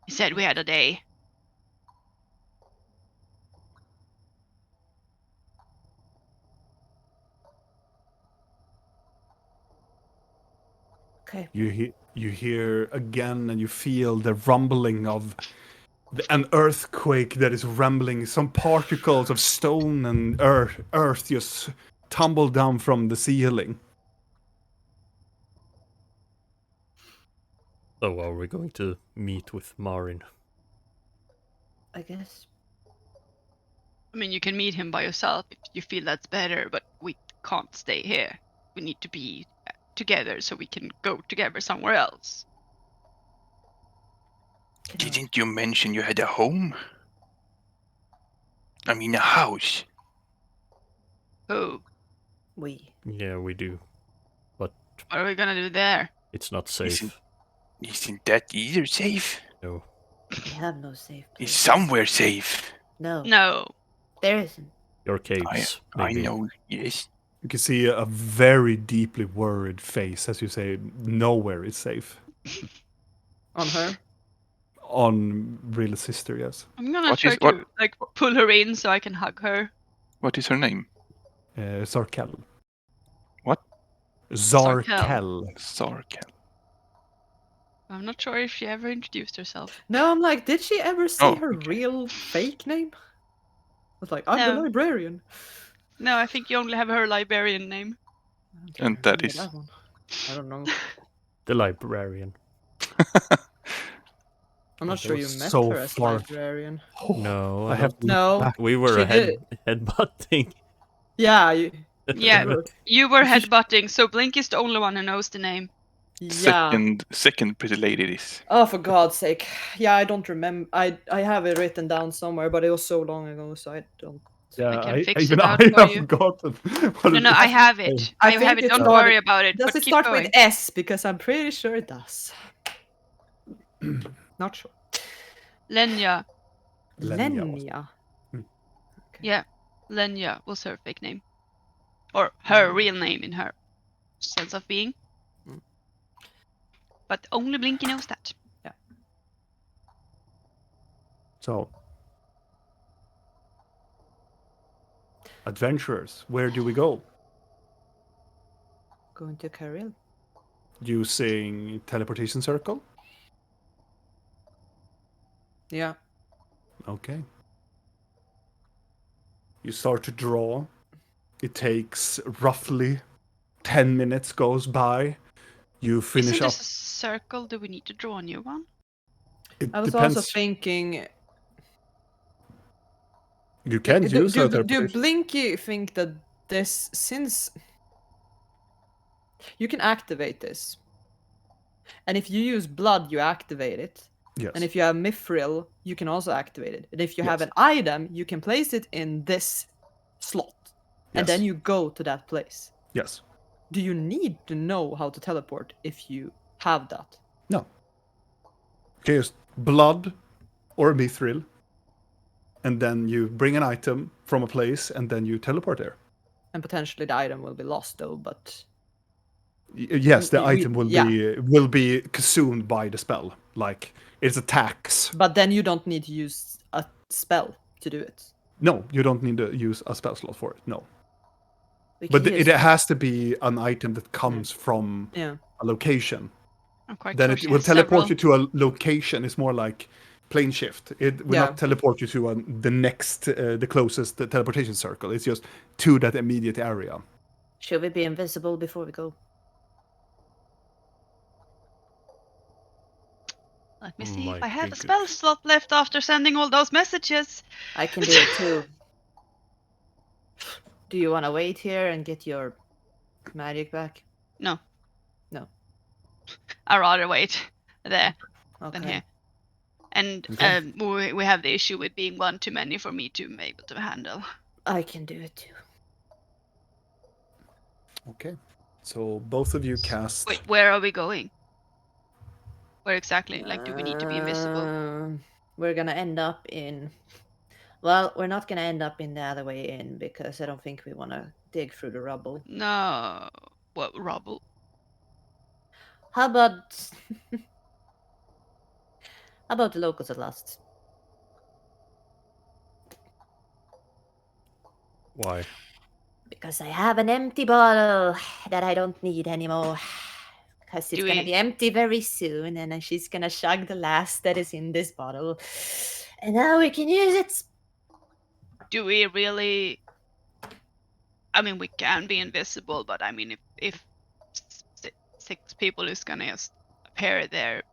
Speaker 2: He said we had a day.
Speaker 3: Okay.
Speaker 1: You hear again, and you feel the rumbling of an earthquake that is rumbling. Some particles of stone and earth just tumble down from the ceiling.
Speaker 4: So are we going to meet with Marin?
Speaker 3: I guess.
Speaker 2: I mean, you can meet him by yourself if you feel that's better, but we can't stay here. We need to be together so we can go together somewhere else.
Speaker 5: Didn't you mention you had a home? I mean, a house.
Speaker 2: Oh,
Speaker 3: We.
Speaker 4: Yeah, we do.
Speaker 2: what are we gonna do there?
Speaker 4: It's not safe.
Speaker 5: Isn't that either safe?
Speaker 4: No.
Speaker 3: We have no safe
Speaker 5: It's
Speaker 3: place.
Speaker 5: somewhere safe.
Speaker 3: No,
Speaker 2: No.
Speaker 3: there isn't.
Speaker 4: Your caves,
Speaker 5: I
Speaker 4: maybe.
Speaker 5: know, yes.
Speaker 1: You can see a very deeply worried face as you say, nowhere is safe.
Speaker 6: On her.
Speaker 1: On Real Sister, yes.
Speaker 2: I'm gonna
Speaker 5: What
Speaker 2: try
Speaker 5: is-
Speaker 2: to
Speaker 5: what-
Speaker 2: like pull her in so I can hug her.
Speaker 5: What is her name?
Speaker 1: Zarkel.
Speaker 5: What?
Speaker 1: Zarkel.
Speaker 5: Sarkel.
Speaker 2: I'm not sure if she ever introduced herself.
Speaker 6: No, I'm like, did she ever say
Speaker 5: Oh,
Speaker 6: her
Speaker 5: okay.
Speaker 6: real fake name? I was like, I'm
Speaker 2: No.
Speaker 6: the librarian.
Speaker 2: No, I think you only have her librarian name.
Speaker 6: I don't
Speaker 5: And that
Speaker 6: remember
Speaker 5: is-
Speaker 6: that one. I don't know.
Speaker 4: The librarian.
Speaker 6: I'm not
Speaker 1: That
Speaker 6: sure you
Speaker 1: was
Speaker 6: met
Speaker 1: so
Speaker 6: her as
Speaker 1: far.
Speaker 6: librarian.
Speaker 4: No,
Speaker 1: I have to look
Speaker 6: No.
Speaker 1: back.
Speaker 4: We were
Speaker 6: She
Speaker 4: headbutting.
Speaker 6: Yeah, you,
Speaker 2: Yeah,
Speaker 6: were.
Speaker 2: you were headbutting, so Blink is the only one who knows the name.
Speaker 6: yeah.
Speaker 5: Second pretty lady this.
Speaker 6: Oh, for God's sake. Yeah, I don't remember. I have it written down somewhere, but it was so long ago, so I don't.
Speaker 1: Yeah,
Speaker 2: can fix
Speaker 1: even
Speaker 2: it out
Speaker 1: I
Speaker 2: for
Speaker 1: have
Speaker 2: you.
Speaker 1: forgotten.
Speaker 2: No, I have it.
Speaker 6: I
Speaker 2: I
Speaker 6: think
Speaker 2: have it.
Speaker 6: it
Speaker 2: Don't
Speaker 6: started-
Speaker 2: worry about it.
Speaker 6: Does
Speaker 2: but
Speaker 6: it
Speaker 2: keep
Speaker 6: start
Speaker 2: going.
Speaker 6: with S? Because I'm pretty sure it does. Not sure.
Speaker 2: Lenya.
Speaker 1: Lenya was-
Speaker 6: Lenya.
Speaker 2: Yeah, Lenya was her fake name. or her real name in her sense of being. But only Blinky knows that.
Speaker 1: So, adventurers, where do we go?
Speaker 6: Going to Rill.
Speaker 1: Using teleportation circle?
Speaker 6: Yeah.
Speaker 1: Okay. You start to draw. It takes roughly 10 minutes goes by. You finish
Speaker 2: Isn't
Speaker 1: up.
Speaker 2: this a circle? Do we need to draw a new one?
Speaker 1: It
Speaker 6: I was
Speaker 1: depends.
Speaker 6: also thinking,
Speaker 1: You can use a
Speaker 6: do
Speaker 1: teleportation.
Speaker 6: Blinky think that this, since you can activate this, and if you use blood, you activate it.
Speaker 1: Yes.
Speaker 6: And if you have Mithril, you can also activate it. And if you have
Speaker 1: Yes.
Speaker 6: an item, you can place it in this slot. And then
Speaker 1: Yes.
Speaker 6: you go to that place.
Speaker 1: Yes.
Speaker 6: Do you need to know how to teleport if you have that?
Speaker 1: No. Okay, use blood or mithril, and then you bring an item from a place, and then you teleport there.
Speaker 6: And potentially the item will be lost though, but
Speaker 1: Yes, the
Speaker 6: We-
Speaker 1: item will
Speaker 6: yeah.
Speaker 1: be consumed by the spell. Like it's a tax.
Speaker 6: but then you don't need to use a spell to do it.
Speaker 1: No, you don't need to use a spell slot for it. No,
Speaker 3: We
Speaker 1: but
Speaker 3: can
Speaker 1: it
Speaker 3: use-
Speaker 1: has to be an item that comes from
Speaker 6: Yeah.
Speaker 1: a location.
Speaker 2: I'm quite
Speaker 1: Then
Speaker 2: sure
Speaker 1: it
Speaker 2: she
Speaker 1: will
Speaker 2: has
Speaker 1: teleport
Speaker 2: several.
Speaker 1: you to a location. It's more like plane shift. It will
Speaker 6: Yeah.
Speaker 1: not teleport you to the next, the closest teleportation circle. It's just to that immediate area.
Speaker 3: Should we be invisible before we go?
Speaker 2: Let me see
Speaker 4: Might
Speaker 2: if I have
Speaker 4: be
Speaker 2: a
Speaker 4: good.
Speaker 2: spell slot left after sending all those messages.
Speaker 3: I can do it too. Do you want to wait here and get your magic back?
Speaker 2: No.
Speaker 3: No.
Speaker 2: I'd rather wait there than
Speaker 3: Okay.
Speaker 2: here. And
Speaker 1: Okay.
Speaker 2: we have the issue with being one too many for me to be able to handle.
Speaker 3: I can do it too.
Speaker 1: Okay. So both of you cast.
Speaker 2: Wait, where are we going? Where exactly? Like, do we need to be invisible?
Speaker 3: We're gonna end up in. Well, we're not gonna end up in the other way in because I don't think we want to dig through the rubble.
Speaker 2: No. What rubble?
Speaker 3: How about? How about the locals at last?
Speaker 4: Why?
Speaker 3: Because I have an empty bottle that I don't need anymore. Because it's
Speaker 2: Do
Speaker 3: gonna
Speaker 2: we-
Speaker 3: be empty very soon, and then she's gonna chug the last that is in this bottle, and now we can use it.
Speaker 2: Do we really? I mean, we can be invisible, but I mean, if six people is gonna just appear there,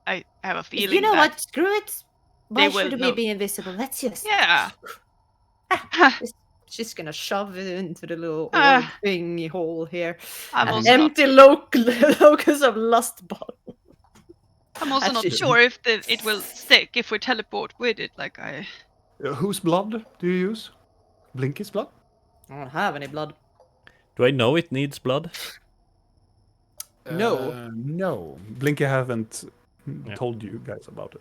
Speaker 2: I have a feeling
Speaker 3: You know
Speaker 2: that
Speaker 3: what? Screw it.
Speaker 2: they
Speaker 3: Why
Speaker 2: will
Speaker 3: should we
Speaker 2: know.
Speaker 3: be invisible? Let's just.
Speaker 2: Yeah.
Speaker 6: She's gonna shove it into the little
Speaker 2: Ah.
Speaker 6: orb thingy hole here.
Speaker 2: I'm
Speaker 6: An
Speaker 2: also not.
Speaker 6: empty locus of lust bottle.
Speaker 2: I'm also not
Speaker 6: Actually-
Speaker 2: sure if it will stick if we teleport with it. Like I.
Speaker 1: Whose blood do you use? Blinky's blood?
Speaker 6: I don't have any blood.
Speaker 4: Do I know it needs blood?
Speaker 6: No.
Speaker 1: No. Blinky haven't
Speaker 4: Yeah.
Speaker 1: told you guys about it.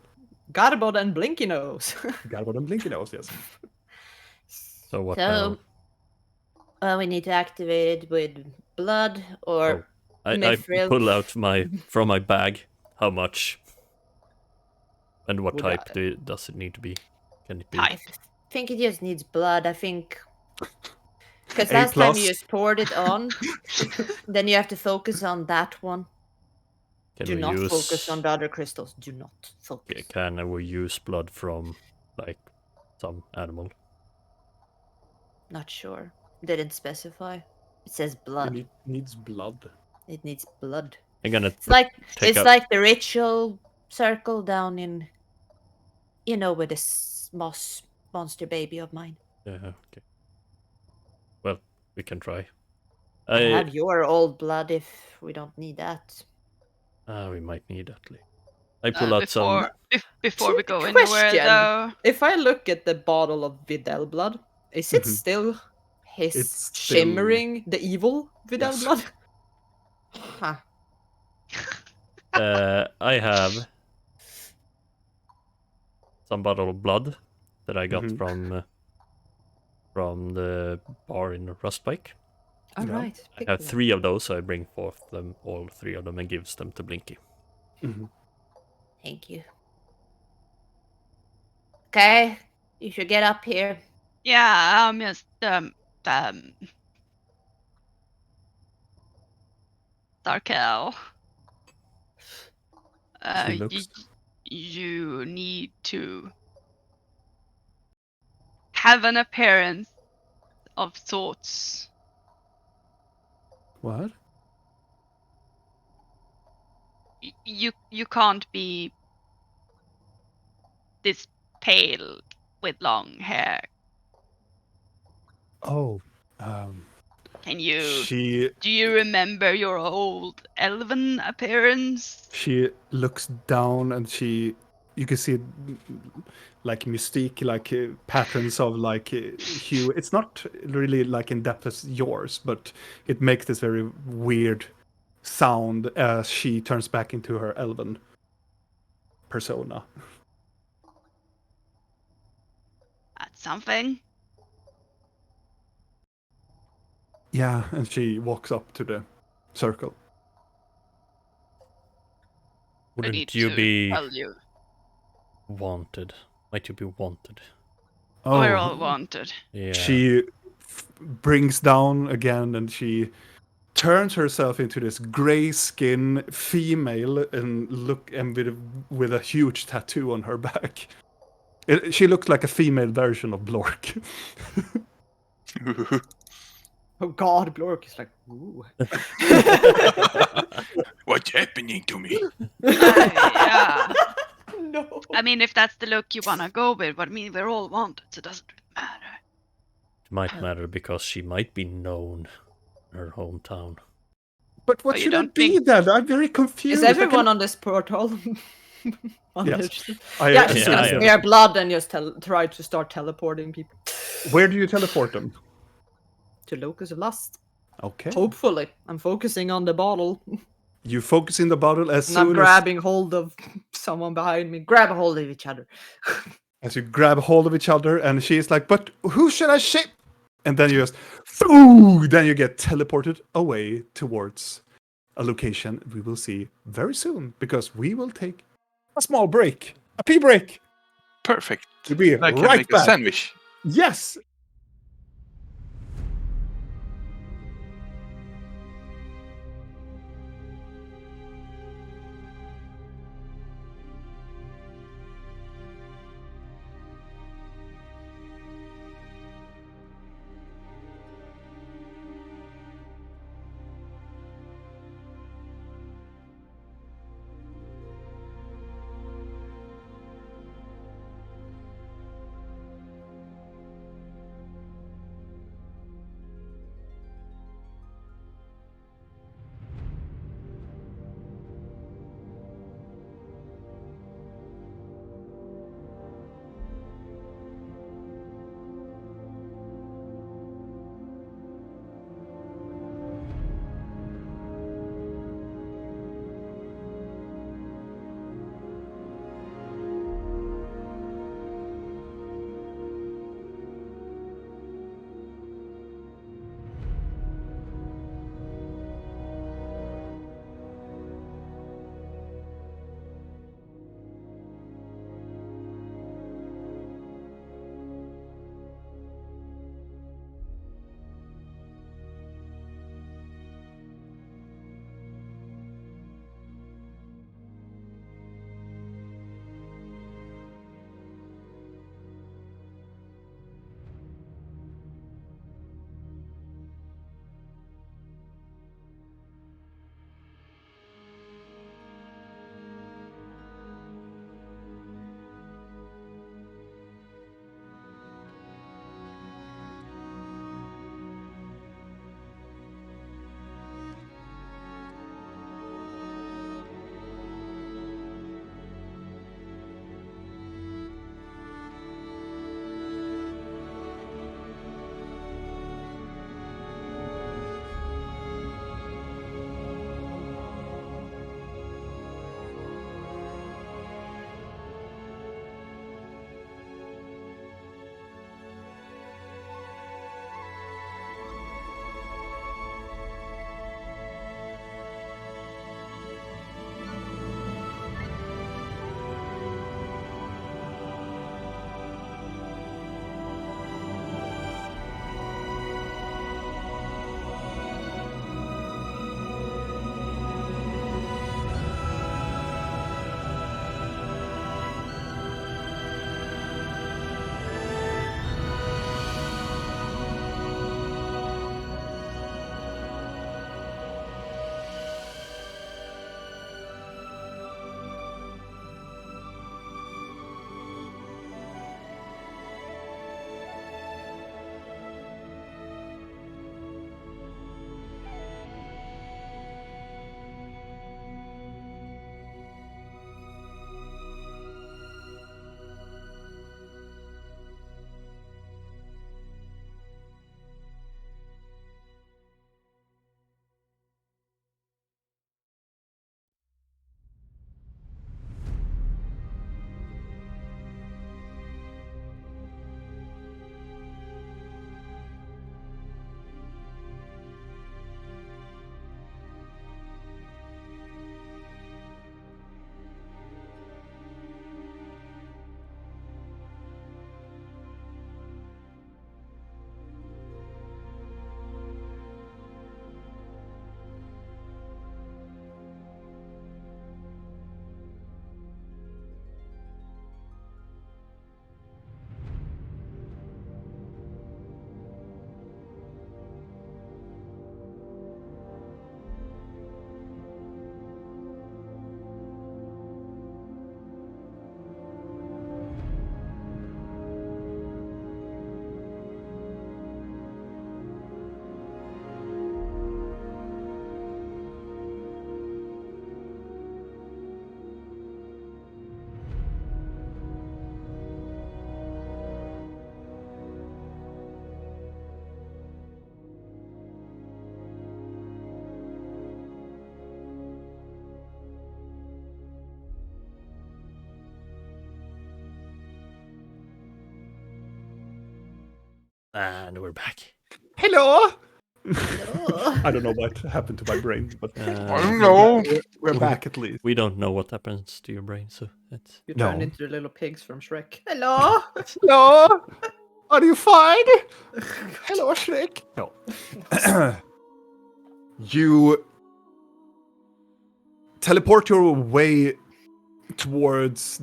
Speaker 6: Garbod and Blinky nose.
Speaker 1: Garbod and Blinky knows, yes.
Speaker 4: So what
Speaker 3: So,
Speaker 4: now?
Speaker 3: we need to activate it with blood or.
Speaker 4: I
Speaker 3: Mithril.
Speaker 4: pull out from my bag how much and what
Speaker 6: Would
Speaker 4: type does it need to be? Can it be?
Speaker 2: Type.
Speaker 3: I think it just needs blood. I think. Because
Speaker 1: A
Speaker 3: last time
Speaker 1: plus.
Speaker 3: you just poured it on, then you have to focus on that one.
Speaker 4: Can
Speaker 3: Do
Speaker 4: we
Speaker 3: not
Speaker 4: use?
Speaker 3: focus on the other crystals. Do not focus.
Speaker 4: Can we use blood from like some animal?
Speaker 3: Not sure. Didn't specify. It says blood.
Speaker 1: It needs blood.
Speaker 3: It needs blood.
Speaker 4: I'm gonna
Speaker 3: It's like
Speaker 4: take out.
Speaker 3: like the ritual circle down in, with this moss monster baby of mine.
Speaker 4: Yeah, okay. Well, we can try.
Speaker 3: I have your old blood if we don't need that.
Speaker 4: We might need that later. I pull out some.
Speaker 2: Before we go anywhere,
Speaker 6: Question.
Speaker 2: though.
Speaker 6: If I look at the bottle of Videl blood, is it
Speaker 1: Mhm.
Speaker 6: still
Speaker 3: His
Speaker 1: It's still-
Speaker 6: shimmering the evil Videl
Speaker 1: Yes.
Speaker 6: blood? Huh.
Speaker 4: I have some bottle of blood that I got
Speaker 1: Mhm.
Speaker 4: from the bar in Rustbike.
Speaker 6: All
Speaker 1: Yeah.
Speaker 6: right.
Speaker 4: I
Speaker 6: pick
Speaker 4: have
Speaker 6: one.
Speaker 4: 3 of those, so I bring forth them, all 3 of them, and gives them to Blinky.
Speaker 1: Mhm.
Speaker 3: Thank you. Okay, you should get up here.
Speaker 2: Yeah, just Darkel.
Speaker 1: She looks.
Speaker 2: You need to have an appearance of sorts.
Speaker 1: What?
Speaker 2: You can't be this pale with long hair.
Speaker 1: Oh.
Speaker 2: Can you?
Speaker 1: She
Speaker 2: Do you remember your old elven appearance?
Speaker 1: she looks down and you can see like mystique, like patterns of like hue. It's not really like in depth as yours, but it makes this very weird sound as she turns back into her elven persona.
Speaker 2: That's something.
Speaker 1: Yeah, and she walks up to the circle.
Speaker 2: I need
Speaker 4: Wouldn't you
Speaker 2: to
Speaker 4: be
Speaker 2: tell you.
Speaker 4: wanted? Might you be wanted?
Speaker 2: We're all wanted.
Speaker 4: Yeah.
Speaker 1: She brings down again and she turns herself into this gray skin female and with a huge tattoo on her back. She looks like a female version of Blork.
Speaker 6: Oh God, Blork is like, ooh.
Speaker 5: What's happening to me?
Speaker 2: Yeah.
Speaker 6: No.
Speaker 2: I mean, if that's the look you wanna go with, but I mean, we're all wanted, so it doesn't really matter.
Speaker 4: It might matter because she might be known in her hometown.
Speaker 1: But what
Speaker 2: Oh, you
Speaker 1: should I
Speaker 2: don't
Speaker 1: be
Speaker 2: think-
Speaker 1: then? I'm very confused.
Speaker 6: Is everyone on this portal?
Speaker 1: Yes.
Speaker 6: Yeah, she's
Speaker 4: Yeah,
Speaker 6: gonna
Speaker 4: I am.
Speaker 6: smear blood and just try to start teleporting people
Speaker 1: Where do you teleport them?
Speaker 6: to Locus of Lust.
Speaker 1: Okay.
Speaker 6: Hopefully, I'm focusing on the bottle.
Speaker 1: You focus in the bottle as
Speaker 6: And I'm
Speaker 1: soon
Speaker 6: grabbing hold of someone behind me. Grab a hold of each other.
Speaker 1: as you grab hold of each other, and she's like, "But who should I ship?" And then you just, "Foo!" Then you get teleported away towards a location we will see very soon because we will take a small break, a pee break.
Speaker 5: Perfect.
Speaker 1: To be
Speaker 5: I can
Speaker 1: right
Speaker 5: make a
Speaker 1: back.
Speaker 5: sandwich.
Speaker 1: Yes.
Speaker 4: And we're back.
Speaker 1: Hello.
Speaker 3: Hello.
Speaker 1: I don't know what happened to my brain, but
Speaker 5: I don't know.
Speaker 1: we're back at least.
Speaker 4: We don't know what happens to your brain, so it's...
Speaker 6: You
Speaker 1: No.
Speaker 6: turned into the little pigs from Shrek. Hello.
Speaker 1: Hello. Are you fine? Hello, Shrek. No. You teleport your way towards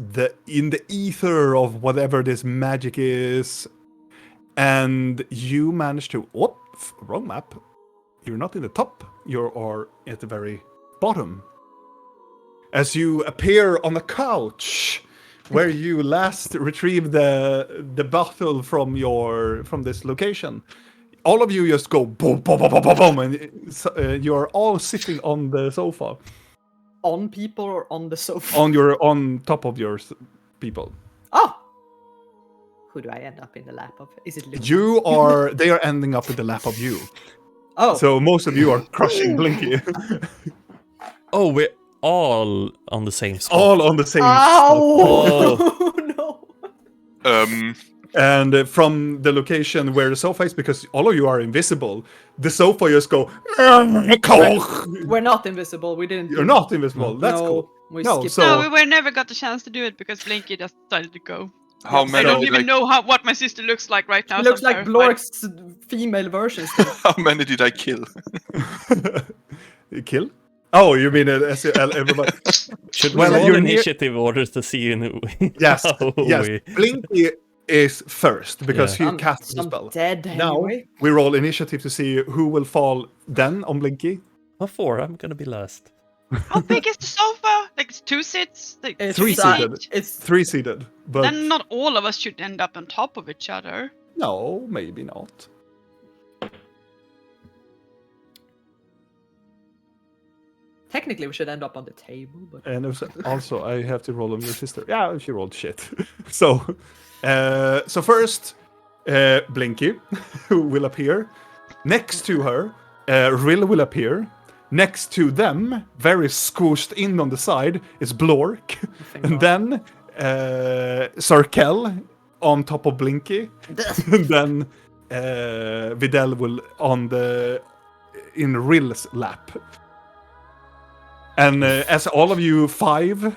Speaker 1: in the ether of whatever this magic is, and you manage to wrong map. You're not in the top, you are at the very bottom. As you appear on a couch where you last retrieved the bottle from this location. All of you just go boom, boom, boom, boom, boom, boom, and you're all sitting on the sofa.
Speaker 6: On people or on the sofa?
Speaker 1: On top of your people.
Speaker 6: Oh! Who do I end up in the lap of? Is it Luke?
Speaker 1: They are ending up in the lap of you.
Speaker 6: Oh.
Speaker 1: So most of you are crushing Blinky.
Speaker 4: Oh, we're all on the same spot.
Speaker 1: All on the same
Speaker 6: Ow!
Speaker 1: spot.
Speaker 6: No.
Speaker 1: And from the location where the sofa is, because all of you are invisible, the sofa just go.
Speaker 6: We're not invisible. We didn't.
Speaker 1: You're not invisible. That's
Speaker 6: no,
Speaker 1: cool.
Speaker 6: We
Speaker 1: No,
Speaker 6: skipped.
Speaker 1: so-
Speaker 2: No, we were never got the chance to do it because Blinky just decided to go.
Speaker 5: How
Speaker 2: I
Speaker 5: many
Speaker 2: don't
Speaker 5: did
Speaker 2: even
Speaker 5: I
Speaker 2: know what my sister looks like right now.
Speaker 6: It
Speaker 2: so
Speaker 6: looks
Speaker 2: I'm
Speaker 6: like
Speaker 2: terrified.
Speaker 6: Blork's female version. Still.
Speaker 5: How many did I kill?
Speaker 1: You kill? Oh, you mean everybody?
Speaker 4: Should we
Speaker 1: Well,
Speaker 4: roll
Speaker 1: you're near-
Speaker 4: initiative orders to see
Speaker 1: Yes,
Speaker 4: how
Speaker 1: yes.
Speaker 4: we...
Speaker 1: Blinky is first because
Speaker 4: Yeah.
Speaker 1: he cast the
Speaker 6: I'm
Speaker 1: spell.
Speaker 6: dead
Speaker 1: Now
Speaker 6: anyway.
Speaker 1: we roll initiative to see who will fall then on Blinky.
Speaker 4: What for? I'm gonna be last.
Speaker 2: How big is the sofa? Like it's 2 seats? Like
Speaker 6: It's
Speaker 1: Three-seated.
Speaker 6: It's
Speaker 1: 3-seated, but
Speaker 2: Then not all of us should end up on top of each other.
Speaker 1: no, maybe not.
Speaker 6: technically we should end up on the table, but
Speaker 1: And also, I have to roll on your sister. Yeah, she rolled shit. So first, Blinky, who will appear. Next to her, Rill will appear. Next to them, very squished in on the side, is Blork. And then Sarkel on top of Blinky. And then Videl will in Rill's lap. And as all of you 5,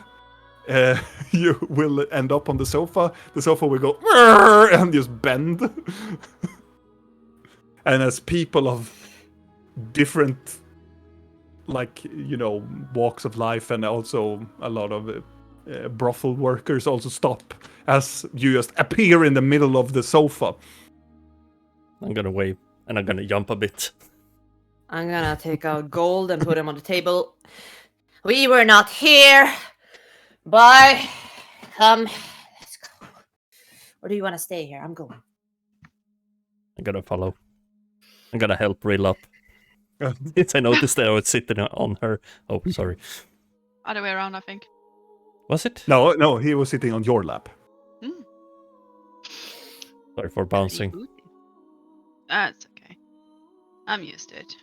Speaker 1: you will end up on the sofa. The sofa will go and just bend. And as people of different, walks of life, and also a lot of brothel workers also stop as you just appear in the middle of the sofa.
Speaker 4: I'm gonna wave and I'm gonna jump a bit.
Speaker 3: I'm gonna take out gold and put him on the table. We were not here. Bye. Let's go. Or do you want to stay here? I'm going.
Speaker 4: I'm gonna follow. I'm gonna help Rill up. Since I noticed that I was sitting on her. Oh, sorry.
Speaker 2: Other way around, I think.
Speaker 4: Was it?
Speaker 1: No, he was sitting on your lap.
Speaker 4: Sorry for bouncing.
Speaker 2: That's okay. I'm used to it.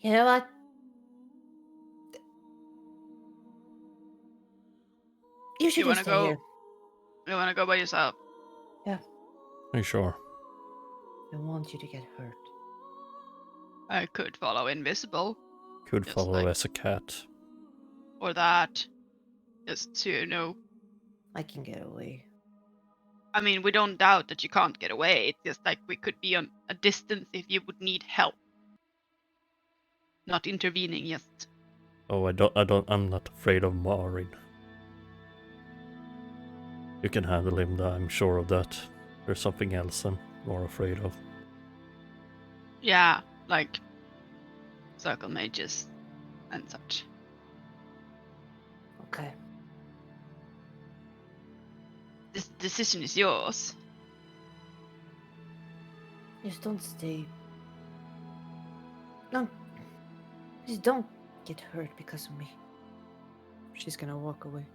Speaker 3: You know what? You should
Speaker 2: You wanna
Speaker 3: just stay
Speaker 2: go?
Speaker 3: here.
Speaker 2: You wanna go by yourself?
Speaker 4: Are you sure?
Speaker 3: I don't want you to get hurt.
Speaker 2: I could follow invisible.
Speaker 4: Could
Speaker 2: Just
Speaker 4: follow
Speaker 2: like-
Speaker 4: as a cat.
Speaker 2: Or that. Just to,
Speaker 3: I can get away.
Speaker 2: I mean, we don't doubt that you can't get away. It's just like we could be on a distance if you would need help. Not intervening, just.
Speaker 4: Oh, I'm not afraid of Marin. You can handle him, I'm sure of that. There's something else I'm more afraid of.
Speaker 2: Yeah, like circle mages and such.
Speaker 3: Okay.
Speaker 2: This decision is yours.
Speaker 3: Just don't stay. No. Just don't get hurt because of me.
Speaker 6: she's gonna walk away.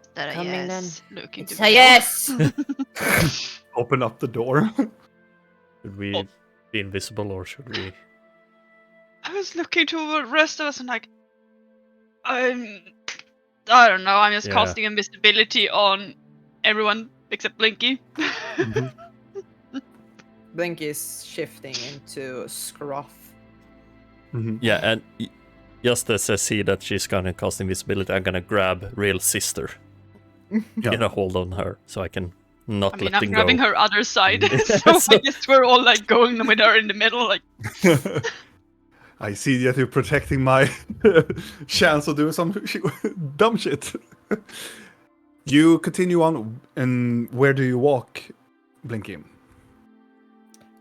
Speaker 2: Is that a
Speaker 3: Coming
Speaker 2: yes? Look into
Speaker 3: It's a yes!
Speaker 1: Open up the door.
Speaker 4: Should we
Speaker 2: Oh.
Speaker 4: be invisible or should we?
Speaker 2: I was looking to the rest of us and like, I don't know. I'm just
Speaker 4: Yeah.
Speaker 2: casting invisibility on everyone except Blinky.
Speaker 6: Blink is shifting into Scruff.
Speaker 4: Yeah, and just as I see that she's gonna cast invisibility, I'm gonna grab Rill's sister. Gonna hold on her so I can not
Speaker 2: I mean,
Speaker 4: let
Speaker 2: I'm
Speaker 4: them
Speaker 2: grabbing
Speaker 4: go.
Speaker 2: her other side, so I guess we're all like going with her in the middle, like.
Speaker 1: I see that you're protecting my chance of doing some dumb shit. You continue on, and where do you walk, Blinky?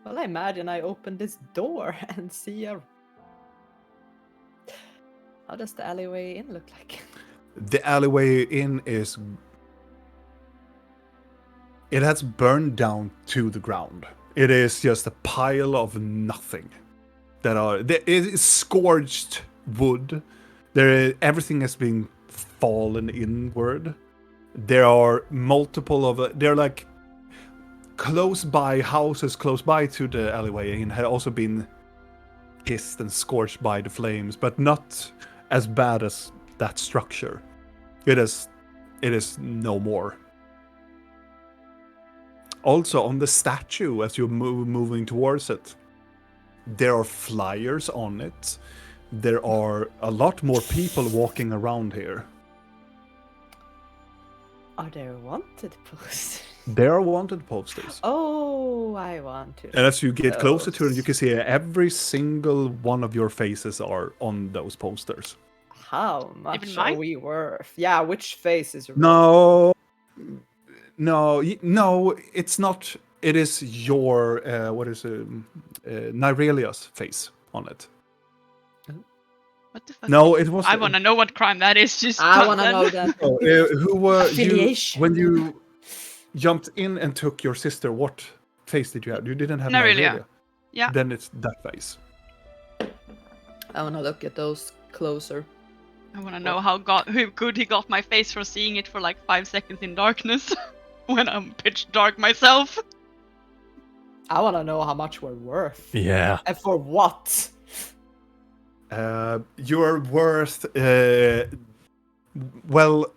Speaker 6: Well, I imagine I open this door and see a... How does the alleyway in look like?
Speaker 1: The alleyway in is... It has burned down to the ground. It is just a pile of nothing. It is scorched wood. Everything has been fallen inward. There are multiple of... They're like... Close by houses close by to the alleyway in had also been kissed and scorched by the flames, but not as bad as that structure. It is no more. Also, on the statue, as you're moving towards it, there are flyers on it. There are a lot more people walking around here.
Speaker 6: Are there wanted posters?
Speaker 1: There are wanted posters.
Speaker 6: Oh, I want to.
Speaker 1: And as you get closer to it,
Speaker 6: those.
Speaker 1: you can see every single one of your faces are on those posters.
Speaker 6: How much
Speaker 2: Even
Speaker 6: are
Speaker 2: mine?
Speaker 6: we worth? Yeah, which face is...
Speaker 1: No, it's not. It is your Nirelia's face on it.
Speaker 2: What the fuck?
Speaker 1: No, it was.
Speaker 2: I want to know what crime that is. Just
Speaker 6: I
Speaker 2: tell
Speaker 6: want to
Speaker 2: them.
Speaker 6: know that.
Speaker 1: Oh, who were you
Speaker 6: Affiliation.
Speaker 1: when you jumped in and took your sister? What face did you have? You didn't have
Speaker 2: Nirelia.
Speaker 1: Nirelia.
Speaker 2: Yeah.
Speaker 1: Then it's that face.
Speaker 6: I want to look at those closer.
Speaker 2: I want to know how good he got my face for seeing it for like 5 seconds in darkness when I'm pitch dark myself.
Speaker 6: I want to know how much we're worth.
Speaker 4: Yeah.
Speaker 6: And for what?
Speaker 1: You're worth. Well,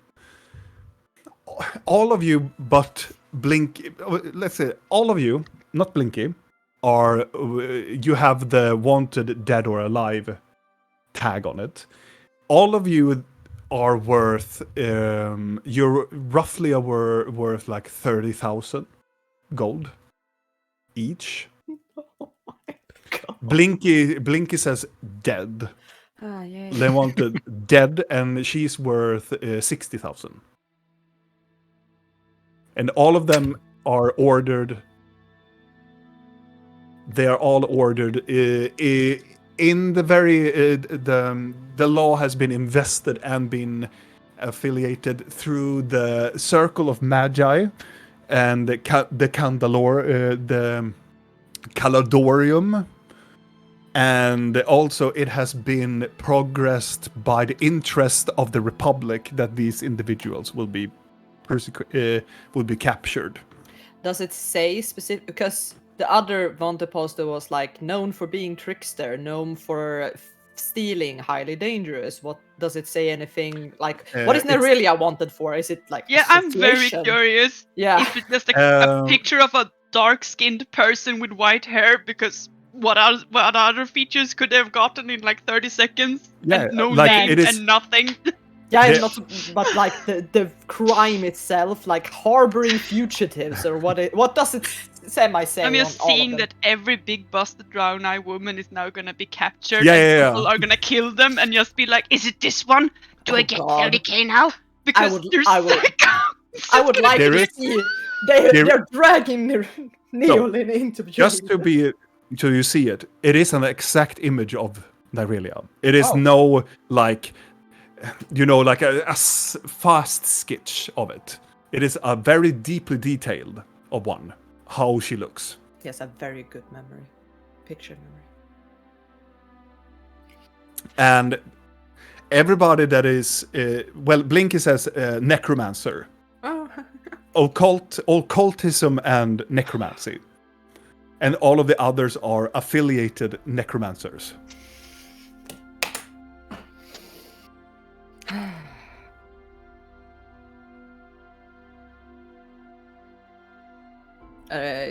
Speaker 1: all of you, but Blinky. Let's say all of you, not Blinky, are. You have the wanted dead or alive tag on it. All of you are worth. You're roughly worth like 30,000 gold each.
Speaker 6: Oh my god.
Speaker 1: Blinky says dead.
Speaker 6: Ah, yeah.
Speaker 1: They wanted dead, and she's worth 60,000. And all of them are ordered. They are all ordered in the very the law has been invested and been affiliated through the Circle of Magi and the Caladorium. And also it has been progressed by the interest of the Republic that these individuals will be captured.
Speaker 6: Does it say specific? Because the other wanted poster was like known for being trickster, known for stealing, highly dangerous. What does it say? Anything like what is Nerelia wanted for? Is it like
Speaker 2: Yeah, I'm very curious.
Speaker 6: Yeah.
Speaker 2: If it's just a picture of a dark-skinned person with white hair, because what other features could they have gotten in like 30 seconds?
Speaker 1: Yeah,
Speaker 2: and no
Speaker 1: like
Speaker 2: name
Speaker 1: it is-
Speaker 2: and nothing.
Speaker 6: Yeah,
Speaker 1: Yeah.
Speaker 6: not, but like the crime itself, like harboring fugitives, or what does it say?
Speaker 2: I'm just seeing that every big busted brown-eyed woman is now gonna be captured.
Speaker 1: Yeah,
Speaker 2: and
Speaker 1: yeah, yeah.
Speaker 2: people are gonna kill them and just be like, "Is it this one? Do
Speaker 6: Oh,
Speaker 2: I get
Speaker 6: God.
Speaker 2: 30k now?" Because
Speaker 6: would-
Speaker 2: they're
Speaker 6: I would-
Speaker 2: sick.
Speaker 6: I would like
Speaker 1: There
Speaker 6: to
Speaker 1: is-
Speaker 6: see they're dragging Neolin into jail.
Speaker 1: Just to be so you see it, it is an exact image of Nirelia. It is
Speaker 6: Oh.
Speaker 1: no like like a fast sketch of it. It is a very deeply detailed of one, how she looks.
Speaker 6: He has a very good memory, picture memory.
Speaker 1: And everybody that is Blinky says necromancer,
Speaker 6: Oh,
Speaker 1: occultism and necromancy, and all of the others are affiliated necromancers.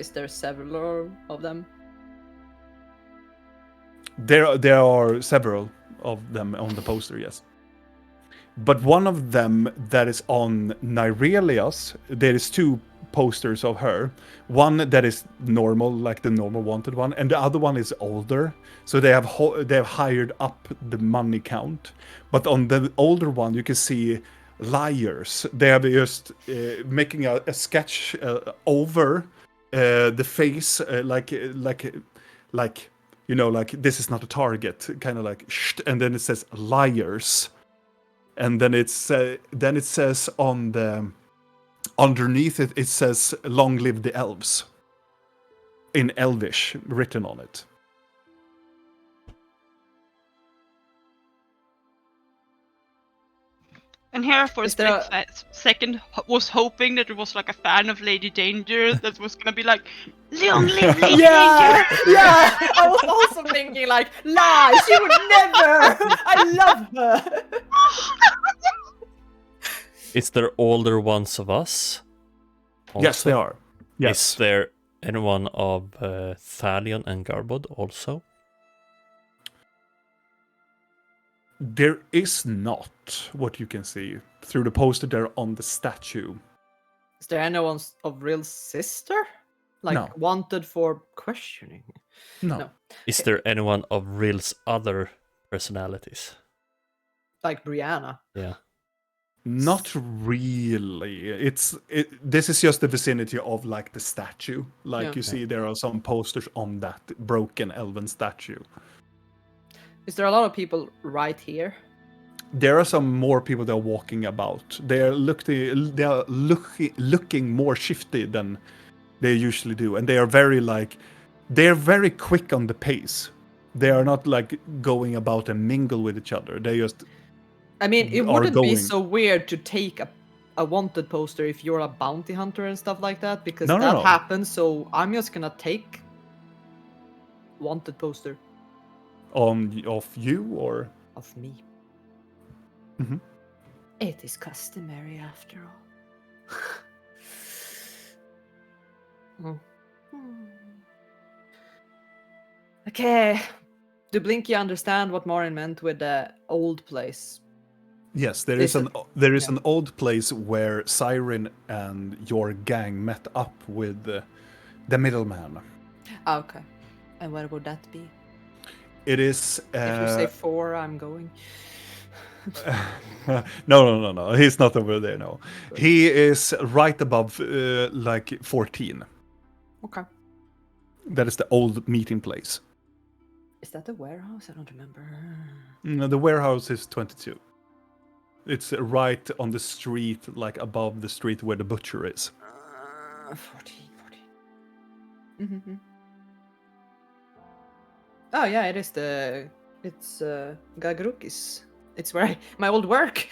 Speaker 6: is there several of them?
Speaker 1: There are several of them on the poster, yes. But one of them that is on Nirelia's, there is 2 posters of her. One that is normal, like the normal wanted one, and the other one is older. So they have hired up the money count. But on the older one, you can see liars. They have just making a sketch over the face, like you know, like this is not a target, kind of like, and then it says liars. And then it says on the underneath it says "Long live the elves" in Elvish written on it.
Speaker 2: And here for a split second was hoping that it was like a fan of Lady Danger that was gonna be like, "Long live Lady Danger!"
Speaker 6: Yeah, I was also thinking like, lie, she would never. I love her.
Speaker 4: Is there older ones of us? Also?
Speaker 1: Yes, they are. Yes.
Speaker 4: Is there anyone of Thalion and Garbod also?
Speaker 1: There is not, what you can see through the poster there on the statue.
Speaker 6: Is there anyone of Rill's sister? Like
Speaker 1: No.
Speaker 6: wanted for questioning?
Speaker 1: No.
Speaker 4: Is there anyone of Rill's other personalities?
Speaker 6: Like Brianna?
Speaker 4: Yeah.
Speaker 1: Not really. This is just the vicinity of like the statue. Like you see, there are some posters on that broken elven statue.
Speaker 6: Is there a lot of people right here?
Speaker 1: There are some more people that are walking about. They are looking more shifty than they usually do, and they are very quick on the pace. They are not like going about and mingle with each other. They just.
Speaker 6: I mean, it wouldn't be so weird to take a wanted poster if you're a bounty hunter and stuff like that, because that happens. So I'm just gonna take wanted poster.
Speaker 1: Of you or
Speaker 6: of me?
Speaker 1: Mm-hmm.
Speaker 6: It is customary after all. Okay. Do Blinky understand what Marin meant with the old place?
Speaker 1: Yes, there is an old place where Siren and your gang met up with the middleman.
Speaker 6: Okay. And where would that be?
Speaker 1: It is.
Speaker 6: If you say 4, I'm going.
Speaker 1: No. He's not over there. No, he is right above, like 14.
Speaker 6: Okay.
Speaker 1: That is the old meeting place.
Speaker 6: Is that the warehouse? I don't remember.
Speaker 1: No, the warehouse is 22. It's right on the street, like above the street where the butcher is.
Speaker 6: 14. Mm-hmm. Oh yeah, it is it's Gagrukis. It's where my old work.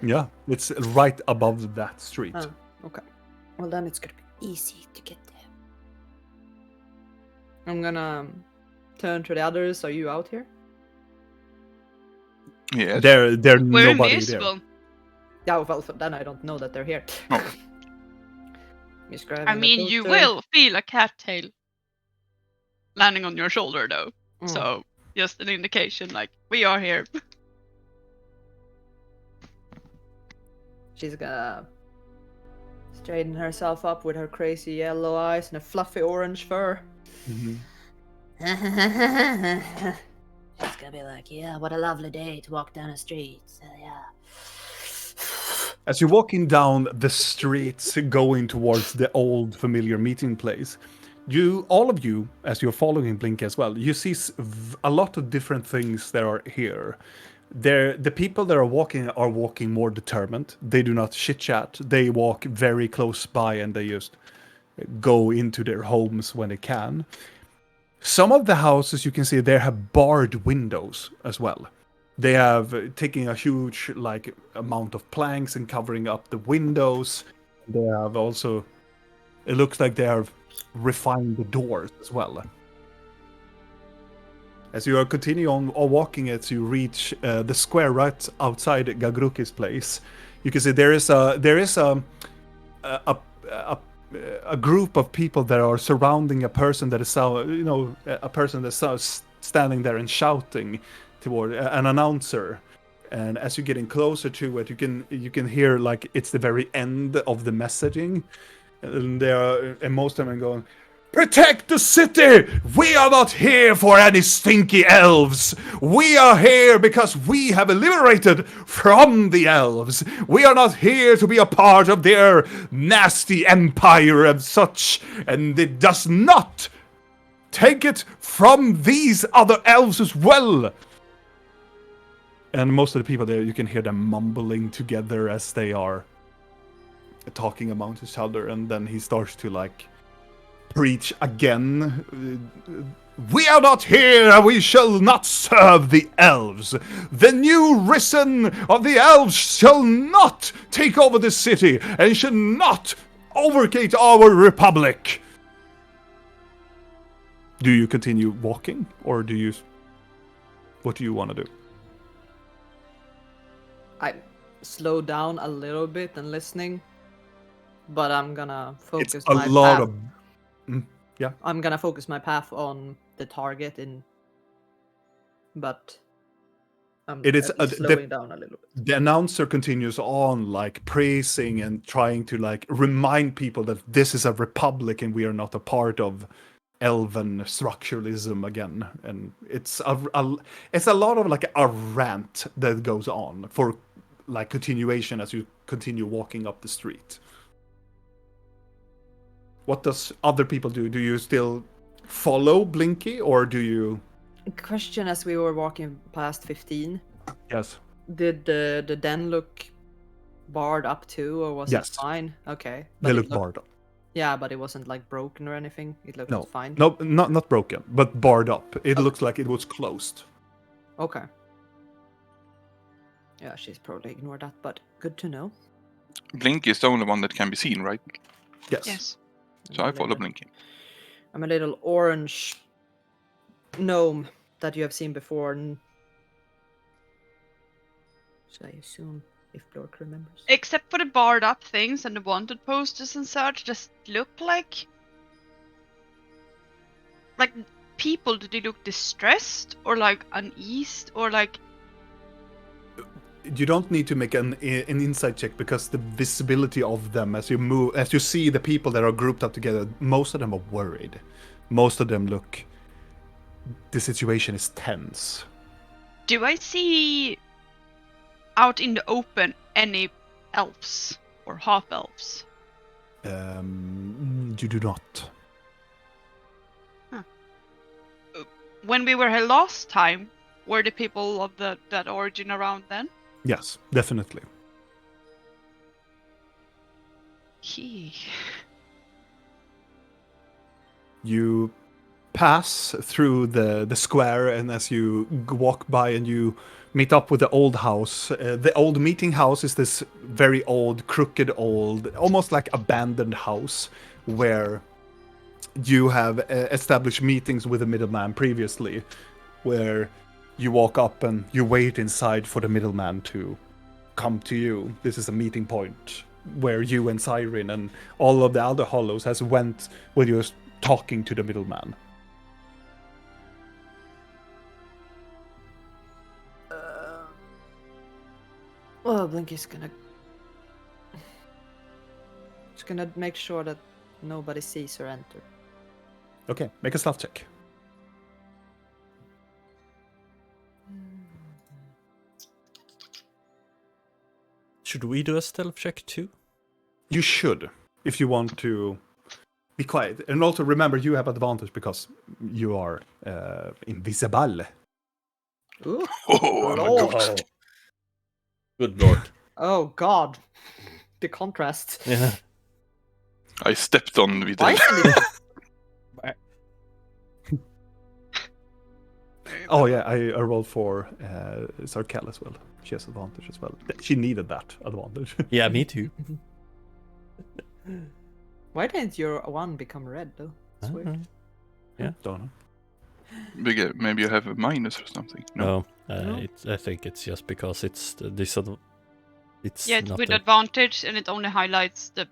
Speaker 1: Yeah, it's right above that street.
Speaker 6: Oh, okay. Well then it's gonna be easy to get there. I'm gonna turn to the others. Are you out here?
Speaker 5: Yeah.
Speaker 1: We're nobody
Speaker 2: invisible.
Speaker 1: there.
Speaker 6: Yeah, well then I don't know that they're here.
Speaker 5: Oh.
Speaker 2: I mean, you will feel a cattail landing on your shoulder though. So just an indication, like, we are here.
Speaker 6: She's gonna straighten herself up with her crazy yellow eyes and a fluffy orange fur.
Speaker 1: Mm-hmm.
Speaker 3: She's gonna be like, yeah, what a lovely day to walk down the street. So, yeah.
Speaker 1: As you're walking down the streets going towards the old familiar meeting place, all of you, as you're following Blink as well, you see a lot of different things that are here. The people that are walking more determined. They do not chit-chat. They walk very close by and they just go into their homes when they can. Some of the houses, you can see, they have barred windows as well. They have taken a huge amount of planks and covering up the windows. They have also, it looks like they have refined the doors as well. As you are continuing on walking as you reach the square right outside Gagruki's place, you can see there is a a group of people that are surrounding a person that is a person that's standing there and shouting toward an announcer. And as you're getting closer to it, you can hear like it's the very end of the messaging, and most of them are going, "Protect the city! We are not here for any stinky elves! We are here because we have liberated from the elves! We are not here to be a part of their nasty empire and such, and it does not take it from these other elves as well!" And most of the people there, you can hear them mumbling together as they are talking amongst each other, and then he starts to like preach again. "We are not here, we shall not serve the elves. The new risen of the elves shall not take over the city and shall not overgate our republic." Do you continue walking, or what do you want to do?
Speaker 6: I slow down a little bit and listening, but I'm gonna focus
Speaker 1: It's a
Speaker 6: my
Speaker 1: lot
Speaker 6: path.
Speaker 1: of yeah.
Speaker 6: I'm gonna focus my path on the target but I'm
Speaker 1: It is
Speaker 6: at least slowing down a little bit.
Speaker 1: The announcer continues on, like praising and trying to like remind people that this is a republic and we are not a part of elven structuralism again. And it's a lot of like a rant that goes on for like continuation as you continue walking up the street. What does other people do? Do you still follow Blinky, or do you?
Speaker 6: Question: as we were walking past 15,
Speaker 1: Yes.
Speaker 6: did the den look barred up too, or was
Speaker 1: Yes.
Speaker 6: it fine? Okay.
Speaker 1: They
Speaker 6: it
Speaker 1: look barred up.
Speaker 6: Yeah, but it wasn't like broken or anything. It looked fine.
Speaker 1: No, not broken, but barred up. It looks like it was closed.
Speaker 6: Okay. Yeah, she's probably ignored that, but good to know.
Speaker 5: Blinky is the only one that can be seen, right?
Speaker 1: Yes.
Speaker 2: Yes.
Speaker 5: So I follow Blinky.
Speaker 6: I'm a little orange gnome that you have seen before. So I assume, if Blork remembers.
Speaker 2: Except for the barred up things and the wanted posters and such, just look like people. Do they look distressed or like uneased or like?
Speaker 1: You don't need to make an insight check, because the visibility of them as you see the people that are grouped up together, most of them are worried. Most of them look. The situation is tense.
Speaker 2: Do I see out in the open any elves or half elves?
Speaker 1: You do not.
Speaker 2: When we were here last time, were the people of that origin around then?
Speaker 1: Yes, definitely. You pass through the square, and as you walk by and you meet up with the old house, the old meeting house is this very old, crooked old, almost like abandoned house where you have established meetings with the middleman previously, where you walk up and you wait inside for the middleman to come to you. This is a meeting point where you and Siren and all of the other hollows has went when you're talking to the middleman.
Speaker 6: Well, Blinky's gonna make sure that nobody sees her enter.
Speaker 1: Okay, make a stealth check.
Speaker 4: Should we do a stealth check too?
Speaker 1: You should, if you want to be quiet. And also remember, you have advantage because you are invisible.
Speaker 6: Ooh.
Speaker 5: Oh, I'm a
Speaker 6: Lord.
Speaker 5: ghost.
Speaker 4: Good lord.
Speaker 6: Oh God, the contrast.
Speaker 4: Yeah.
Speaker 5: I stepped on with
Speaker 6: Why
Speaker 5: the...
Speaker 6: isn't it?
Speaker 1: Oh yeah, I rolled for Sarkel as well. She has advantage as well. She needed that advantage.
Speaker 4: Yeah, me too.
Speaker 6: Why didn't your one become red though? That's weird.
Speaker 4: Yeah.
Speaker 1: Don't know.
Speaker 5: Maybe you have a minus or something.
Speaker 4: No,
Speaker 6: No?
Speaker 4: I think it's just because it's it's
Speaker 2: Yeah, it's
Speaker 4: not
Speaker 2: with
Speaker 4: a-
Speaker 2: advantage, and it only highlights the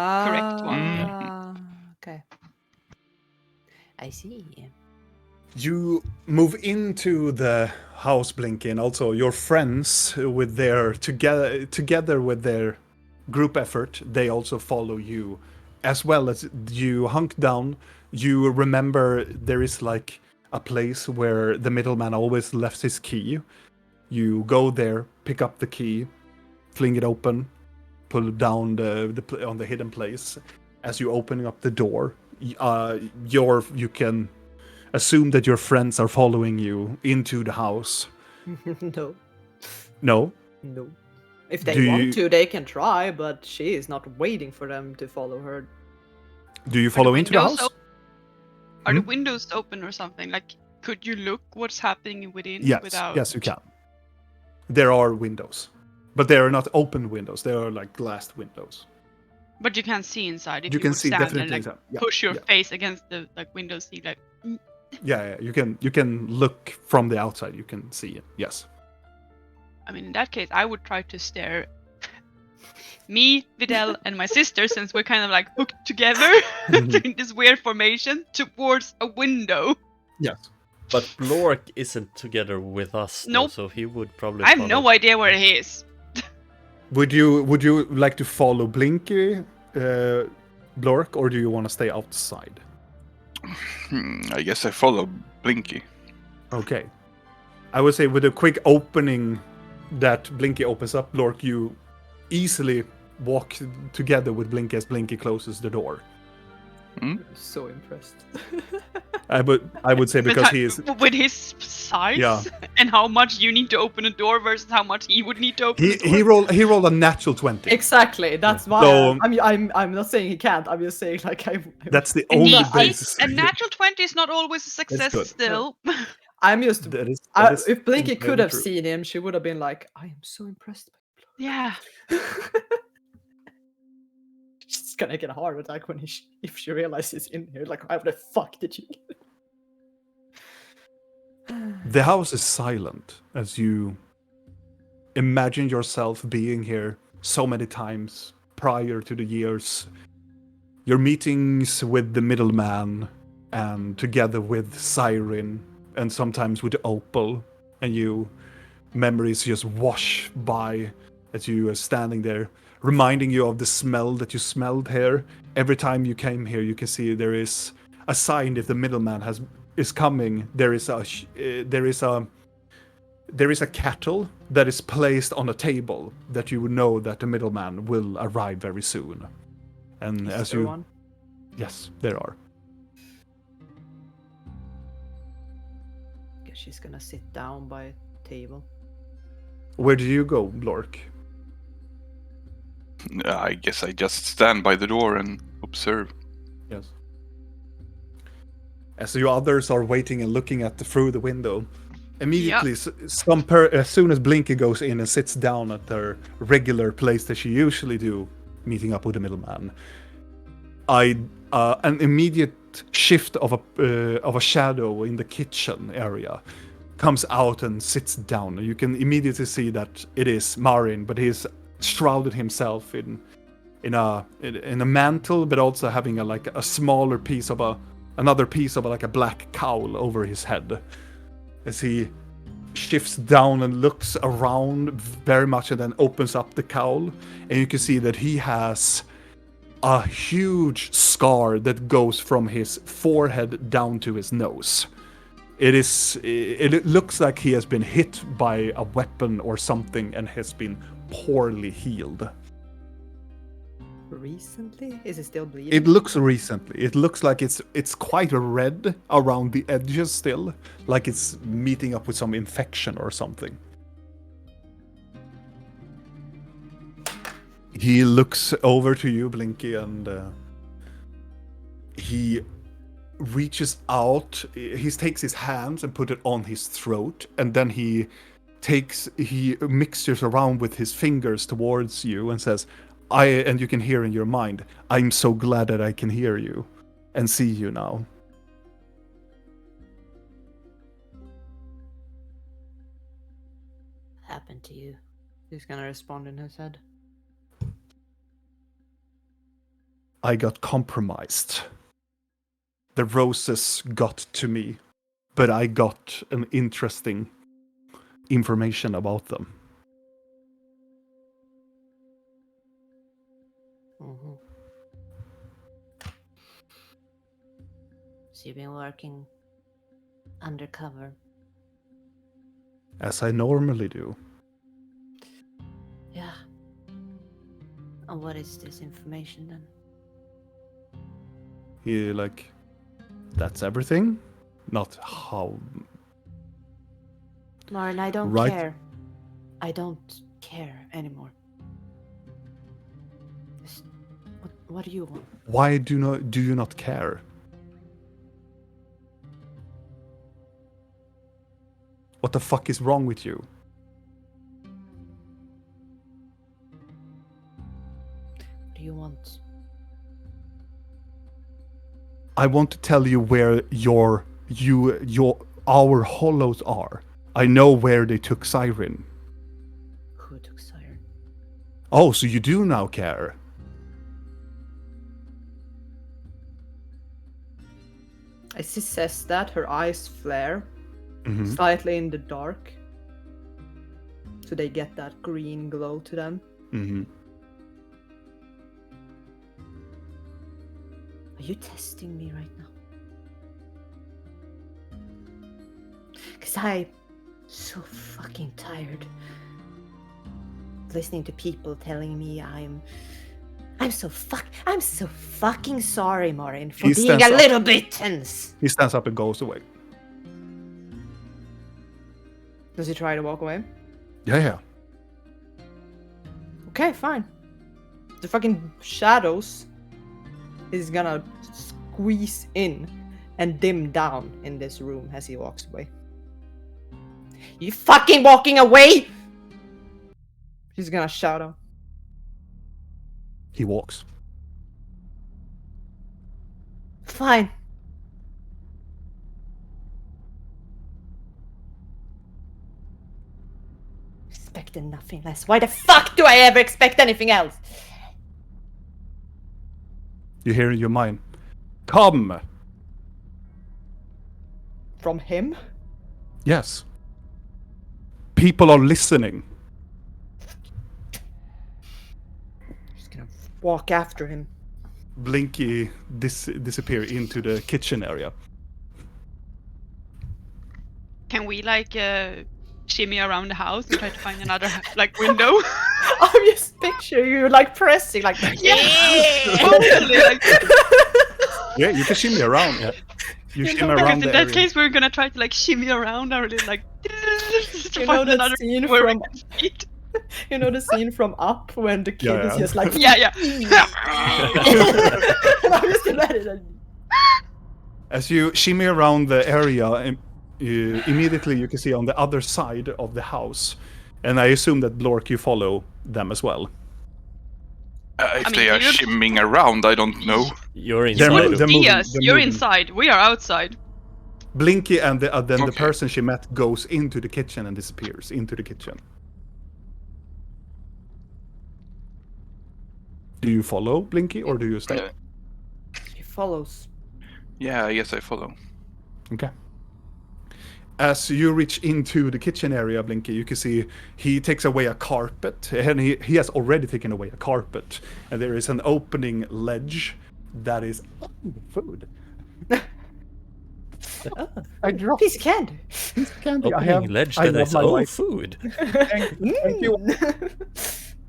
Speaker 2: correct one.
Speaker 6: Okay. I see.
Speaker 1: You move into the house, Blinky, and also your friends with their together with their group effort, they also follow you. As well as you hunk down, you remember there is like a place where the middleman always left his key. You go there, pick up the key, fling it open, pull it down on the hidden place. As you opening up the door, you can assume that your friends are following you into the house.
Speaker 6: No.
Speaker 1: No?
Speaker 6: No. If they
Speaker 1: Do
Speaker 6: want
Speaker 1: you-
Speaker 6: to, they can try, but she is not waiting for them to follow her.
Speaker 1: Do you follow into the
Speaker 2: windows
Speaker 1: house?
Speaker 2: Are the
Speaker 1: Hmm?
Speaker 2: windows open or something? Like, could you look what's happening within
Speaker 1: Yes,
Speaker 2: without?
Speaker 1: yes, you can. There are windows, but they are not open windows. They are like glassed windows.
Speaker 2: But you can see inside if
Speaker 1: You
Speaker 2: you,
Speaker 1: can
Speaker 2: would
Speaker 1: see
Speaker 2: stand and
Speaker 1: definitely
Speaker 2: like
Speaker 1: inside. Yeah,
Speaker 2: push your
Speaker 1: yeah.
Speaker 2: face against the like window seat. Like,
Speaker 1: Yeah, you can look from the outside. You can see it. Yes.
Speaker 2: I mean, in that case, I would try to stare. Me, Videl, and my sister, since we're kind of like hooked together in this weird formation, towards a window.
Speaker 1: Yes.
Speaker 4: But Blork isn't together with us, though,
Speaker 2: Nope.
Speaker 4: so he would probably
Speaker 2: I have
Speaker 4: follow.
Speaker 2: no idea where he is.
Speaker 1: Would you like to follow Blinky, Blork, or do you want to stay outside?
Speaker 5: I guess I follow Blinky.
Speaker 1: Okay. I would say with a quick opening that Blinky opens up, Blork, you easily walk together with Blinky as Blinky closes the door.
Speaker 6: I'm so impressed.
Speaker 1: I would say because he is
Speaker 2: with his size
Speaker 1: Yeah.
Speaker 2: and how much you need to open a door versus how much he would need to open a door.
Speaker 1: he rolled a natural 20.
Speaker 6: Exactly. That's why
Speaker 1: So-
Speaker 6: I'm not saying he can't. I'm just saying like
Speaker 1: That's the
Speaker 2: A
Speaker 1: only
Speaker 2: neat-
Speaker 1: basis.
Speaker 2: a natural 20 is not always a success
Speaker 1: good.
Speaker 2: still.
Speaker 6: I'm just
Speaker 1: That is
Speaker 6: if Blinky could
Speaker 1: entirely
Speaker 6: have
Speaker 1: true.
Speaker 6: seen him, she would have been like, I am so impressed by
Speaker 2: Yeah.
Speaker 6: She's gonna get a heart attack when if she realizes he's in here. Like, how the fuck did you?
Speaker 1: The house is silent as you imagine yourself being here so many times prior to the years. Your meetings with the middleman and together with Siren and sometimes with Opal, and you memories just wash by as you are standing there, reminding you of the smell that you smelled here. Every time you came here, you can see there is a sign if the middleman is coming. There is a kettle that is placed on a table that you would know that the middleman will arrive very soon. And as you,
Speaker 6: one.
Speaker 1: yes, there are.
Speaker 6: Guess she's gonna sit down by a table.
Speaker 1: Where do you go, Blork?
Speaker 5: I guess I just stand by the door and observe.
Speaker 1: Yes. As you others are waiting and looking through the window, immediately, as soon as Blinky goes in and sits down at her regular place that she usually do, meeting up with the middleman, an immediate shift of a shadow in the kitchen area comes out and sits down. You can immediately see that it is Marin, but he's shrouded himself in a mantle, but also having a smaller piece of another piece of like a black cowl over his head. As he shifts down and looks around very much, and then opens up the cowl, and you can see that he has a huge scar that goes from his forehead down to his nose. It looks like he has been hit by a weapon or something and has been poorly healed.
Speaker 6: Recently? Is it still bleeding?
Speaker 1: It looks recently. It looks like it's quite red around the edges still, like it's meeting up with some infection or something. He looks over to you, Blinky, and he reaches out. He takes his hands and put it on his throat, and then he mixtures around with his fingers towards you and says, and you can hear in your mind, I'm so glad that I can hear you and see you now.
Speaker 3: Happened to you?
Speaker 6: He's gonna respond in his head.
Speaker 1: I got compromised. The roses got to me, but I got an interesting information about them.
Speaker 3: Mm-hmm. So you've been working undercover.
Speaker 1: As I normally do.
Speaker 3: Yeah. And what is this information then?
Speaker 1: He like, that's everything? Not how...
Speaker 3: Marin, I don't
Speaker 1: Right.
Speaker 3: care. I don't care anymore. What do you want?
Speaker 1: Why do you not care? What the fuck is wrong with you?
Speaker 3: What do you want?
Speaker 1: I want to tell you where our hollows are. I know where they took Siren.
Speaker 3: Who took Siren?
Speaker 1: Oh, so you do now care?
Speaker 6: As she says that, her eyes flare
Speaker 1: Mhm.
Speaker 6: slightly in the dark. So they get that green glow to them.
Speaker 1: Mhm.
Speaker 3: Are you testing me right now? Because I'm so fucking tired of listening to people telling me I'm so fucking sorry, Marin, for
Speaker 1: He
Speaker 3: being
Speaker 1: stands
Speaker 3: a
Speaker 1: up.
Speaker 3: little bit tense.
Speaker 1: He stands up and goes away.
Speaker 6: Does he try to walk away?
Speaker 1: Yeah.
Speaker 6: Okay, fine. The fucking shadows is gonna squeeze in and dim down in this room as he walks away.
Speaker 3: You fucking walking away?
Speaker 6: She's gonna shout out.
Speaker 1: He walks.
Speaker 3: Fine. Expected nothing less. Why the fuck do I ever expect anything else?
Speaker 1: You hear in your mind, come!
Speaker 6: From him?
Speaker 1: Yes. People are listening.
Speaker 6: She's gonna walk after him.
Speaker 1: Blinky disappear into the kitchen area.
Speaker 2: Can we like shimmy around the house and try to find another like window?
Speaker 6: I'm just picturing you like pressing like
Speaker 2: Totally, like,
Speaker 1: Yeah, you can shimmy around. Yeah. You shimmy
Speaker 2: because
Speaker 1: around
Speaker 2: in
Speaker 1: the
Speaker 2: that
Speaker 1: area.
Speaker 2: case we're gonna try to like shimmy around and really like to
Speaker 6: You know
Speaker 2: find
Speaker 6: that
Speaker 2: another
Speaker 6: scene
Speaker 2: where we
Speaker 6: from
Speaker 2: can eat.
Speaker 6: you know the scene from Up when the kid
Speaker 1: Yeah,
Speaker 6: is
Speaker 1: yeah.
Speaker 6: just like
Speaker 2: Yeah.
Speaker 6: And I'm just imagining
Speaker 1: As you shimmy around the area, immediately you can see on the other side of the house, and I assume that Blork, you follow them as well.
Speaker 5: If
Speaker 2: I mean,
Speaker 5: they are
Speaker 2: you're-
Speaker 5: shimming around, I don't know.
Speaker 4: You're
Speaker 1: They're
Speaker 4: inside.
Speaker 1: mo-
Speaker 2: You
Speaker 1: they're
Speaker 2: see
Speaker 1: moving,
Speaker 2: us.
Speaker 1: they're
Speaker 2: You're
Speaker 1: moving.
Speaker 2: inside. We are outside.
Speaker 1: Blinky and then the
Speaker 5: Okay.
Speaker 1: person she met goes into the kitchen and disappears into the kitchen. Do you follow Blinky or do you stay?
Speaker 6: he follows.
Speaker 5: Yeah, I guess I follow.
Speaker 1: Okay. As you reach into the kitchen area, Blinky, you can see he takes away a carpet, and he has already taken away a carpet, and there is an opening ledge that is food. I dropped
Speaker 3: Piece of candy.
Speaker 1: candy.
Speaker 4: Opening ledge that is food.
Speaker 1: Thank you.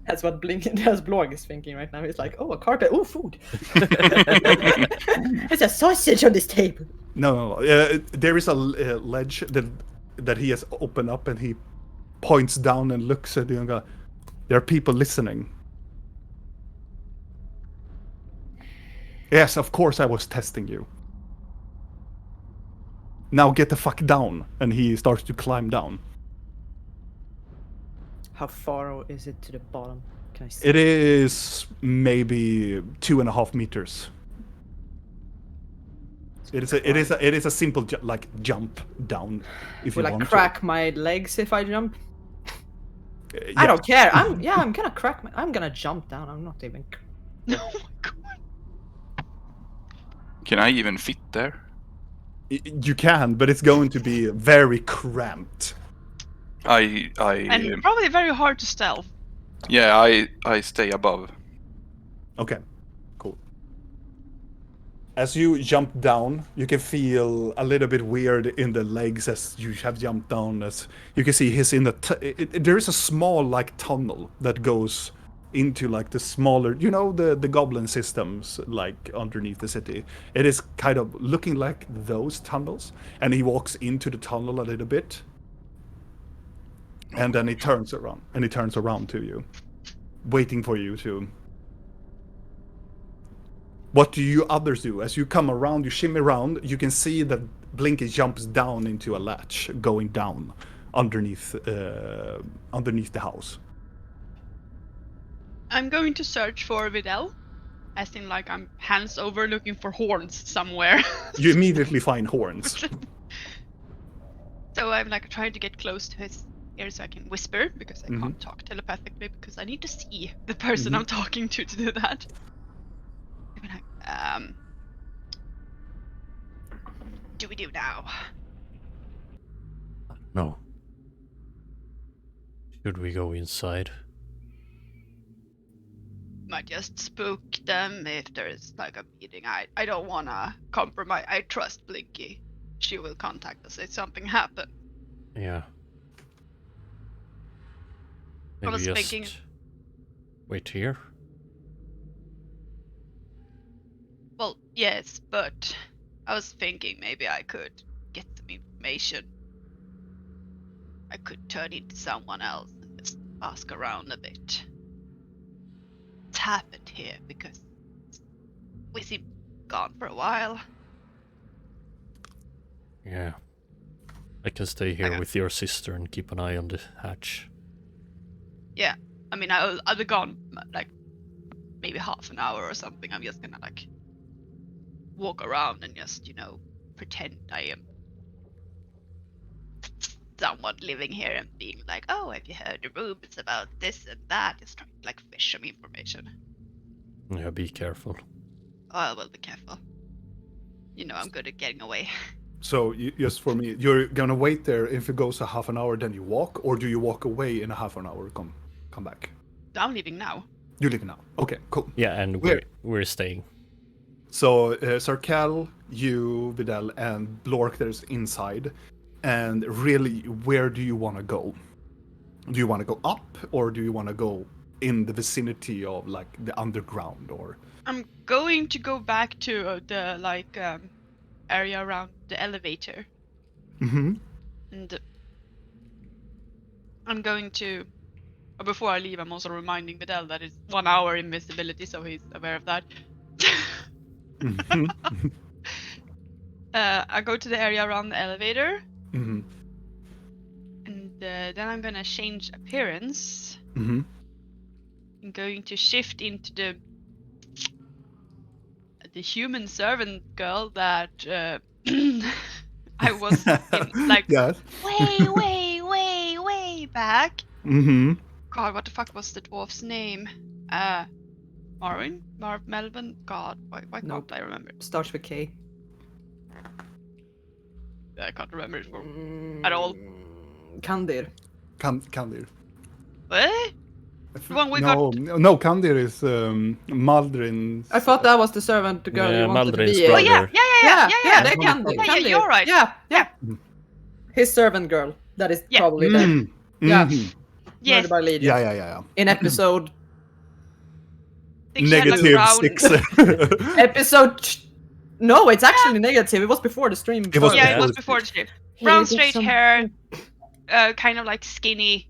Speaker 6: That's what Blinken's blog is thinking right now. He's like, oh, a carpet, oh, food.
Speaker 3: There's a sausage on this table.
Speaker 1: No. There is a ledge that he has opened up, and he points down and looks at you and goes, "There are people listening." Yes, of course I was testing you. Now get the fuck down. And he starts to climb down.
Speaker 6: How far is it to the bottom? Can I see?
Speaker 1: It is maybe 2.5 meters. It is a simple jump down if
Speaker 6: Will
Speaker 1: you
Speaker 6: I
Speaker 1: want
Speaker 6: crack my legs if I jump?
Speaker 1: to.
Speaker 6: I don't care. I'm gonna jump down. I'm not even.
Speaker 2: Oh my god.
Speaker 5: Can I even fit there?
Speaker 1: You can, but it's going to be very cramped.
Speaker 2: And probably very hard to stealth.
Speaker 5: Yeah, I stay above.
Speaker 1: Okay, cool. As you jump down, you can feel a little bit weird in the legs as you have jumped down. As you can see, he's in there is a small like tunnel that goes into like the smaller, the goblin systems like underneath the city. It is kind of looking like those tunnels, and he walks into the tunnel a little bit, and then he turns around to you, waiting for you to. What do you others do? As you come around, you shimmy around, you can see that Blinky jumps down into a latch, going down underneath the house.
Speaker 2: I'm going to search for Videl, as in like I'm hands over looking for horns somewhere.
Speaker 1: You immediately find horns.
Speaker 2: So I'm like trying to get close to his ear so I can whisper, because I can't talk telepathically, because I need to see the person I'm talking to do that. Do we do now?
Speaker 4: No. Should we go inside?
Speaker 2: Might just spook them if there's like a meeting. I don't wanna compromise. I trust Blinky. She will contact us if something happens.
Speaker 4: Yeah.
Speaker 2: I
Speaker 4: Maybe
Speaker 2: was
Speaker 4: just
Speaker 2: thinking.
Speaker 4: wait here.
Speaker 2: Well, yes, but I was thinking maybe I could get some information. I could turn into someone else and just ask around a bit. What's happened here? Because we seem gone for a while.
Speaker 4: Yeah. I can stay here
Speaker 2: Okay.
Speaker 4: with your sister and keep an eye on the hatch.
Speaker 2: Yeah, I mean, I'll be gone like maybe half an hour or something. I'm just gonna like walk around and just, pretend I am someone living here and being like, oh, have you heard the rumors about this and that? Just trying to like fish some information.
Speaker 4: Yeah, be careful.
Speaker 2: Oh, I will be careful. I'm good at getting away.
Speaker 1: So just for me, you're gonna wait there. If it goes a half an hour, then you walk, or do you walk away in a half an hour? Come back.
Speaker 2: I'm leaving now.
Speaker 1: You leave now. Okay, cool.
Speaker 4: Yeah, and
Speaker 1: Where?
Speaker 4: we're staying.
Speaker 1: So Sarkel, you, Videl, and Blork, there's inside. And really, where do you want to go? Do you want to go up, or do you want to go in the vicinity of like the underground, or?
Speaker 2: I'm going to go back to the like area around the elevator.
Speaker 1: Mm-hmm.
Speaker 2: And I'm going to. Before I leave, I'm also reminding Videl that it's 1 hour invisibility, so he's aware of that.
Speaker 1: Mm-hmm.
Speaker 2: I go to the area around the elevator,
Speaker 1: Mm-hmm.
Speaker 2: and then I'm gonna change appearance.
Speaker 1: Mm-hmm.
Speaker 2: I'm going to shift into the human servant girl that I was in, like
Speaker 1: Yes.
Speaker 2: way back.
Speaker 1: Mm-hmm.
Speaker 2: God, what the fuck was the dwarf's name? Melvin? God, why
Speaker 6: Nope.
Speaker 2: can't I remember?
Speaker 6: Starts with K.
Speaker 2: I can't remember it at all.
Speaker 6: Kandir.
Speaker 1: Kandir.
Speaker 2: What? The one we
Speaker 1: No, Kandir is Maldrin's.
Speaker 6: I thought that was the servant girl
Speaker 4: Yeah,
Speaker 6: you wanted
Speaker 4: Maldrin's
Speaker 6: to be.
Speaker 4: brother.
Speaker 2: Oh yeah,
Speaker 6: Yeah, they're Kandir.
Speaker 2: Yeah,
Speaker 6: Kandir.
Speaker 2: you're right.
Speaker 6: Yeah. His servant girl. That is
Speaker 2: Yeah.
Speaker 6: probably dead.
Speaker 1: Mm.
Speaker 6: Yeah.
Speaker 1: Mhm.
Speaker 2: Yes.
Speaker 6: Murdered by Legion.
Speaker 1: Yeah.
Speaker 6: In episode
Speaker 2: I think she had, like,
Speaker 1: Negative
Speaker 2: brown-
Speaker 1: 6.
Speaker 6: episode. No, it's actually negative. It was before the stream.
Speaker 1: It was
Speaker 6: started.
Speaker 2: Yeah, it
Speaker 1: before
Speaker 2: was
Speaker 1: the
Speaker 2: before the stream.
Speaker 6: Yeah,
Speaker 2: Brown
Speaker 6: you get
Speaker 2: straight
Speaker 6: some-
Speaker 2: hair, kind of like skinny.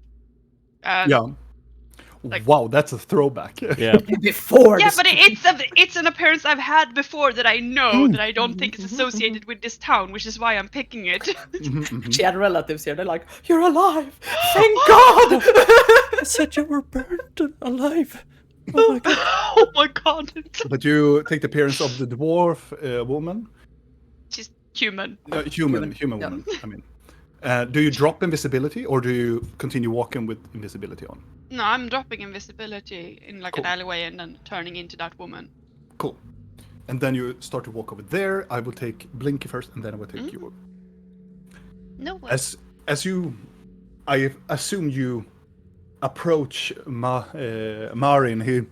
Speaker 1: Yeah.
Speaker 2: like-
Speaker 1: Wow, that's a throwback.
Speaker 4: Yeah.
Speaker 6: Before.
Speaker 2: Yeah,
Speaker 6: the
Speaker 2: but
Speaker 6: stream.
Speaker 2: it's an appearance I've had before that I know that I don't think is associated with this town, which is why I'm picking it.
Speaker 1: Mhm, mhm.
Speaker 6: She had relatives here. They're like, "You're alive! Thank God!"
Speaker 4: I said you were burned alive. Oh my god.
Speaker 2: Oh my god.
Speaker 1: But you take the appearance of the dwarf woman.
Speaker 2: She's human.
Speaker 1: Human
Speaker 6: Yeah.
Speaker 1: woman. I mean, do you drop invisibility, or do you continue walking with invisibility on?
Speaker 2: No, I'm dropping invisibility in like
Speaker 1: Cool.
Speaker 2: an alleyway and then turning into that woman.
Speaker 1: Cool. And then you start to walk over there. I will take Blinky first, and then I will take you.
Speaker 2: No way.
Speaker 1: As you, I assume you approach Marin.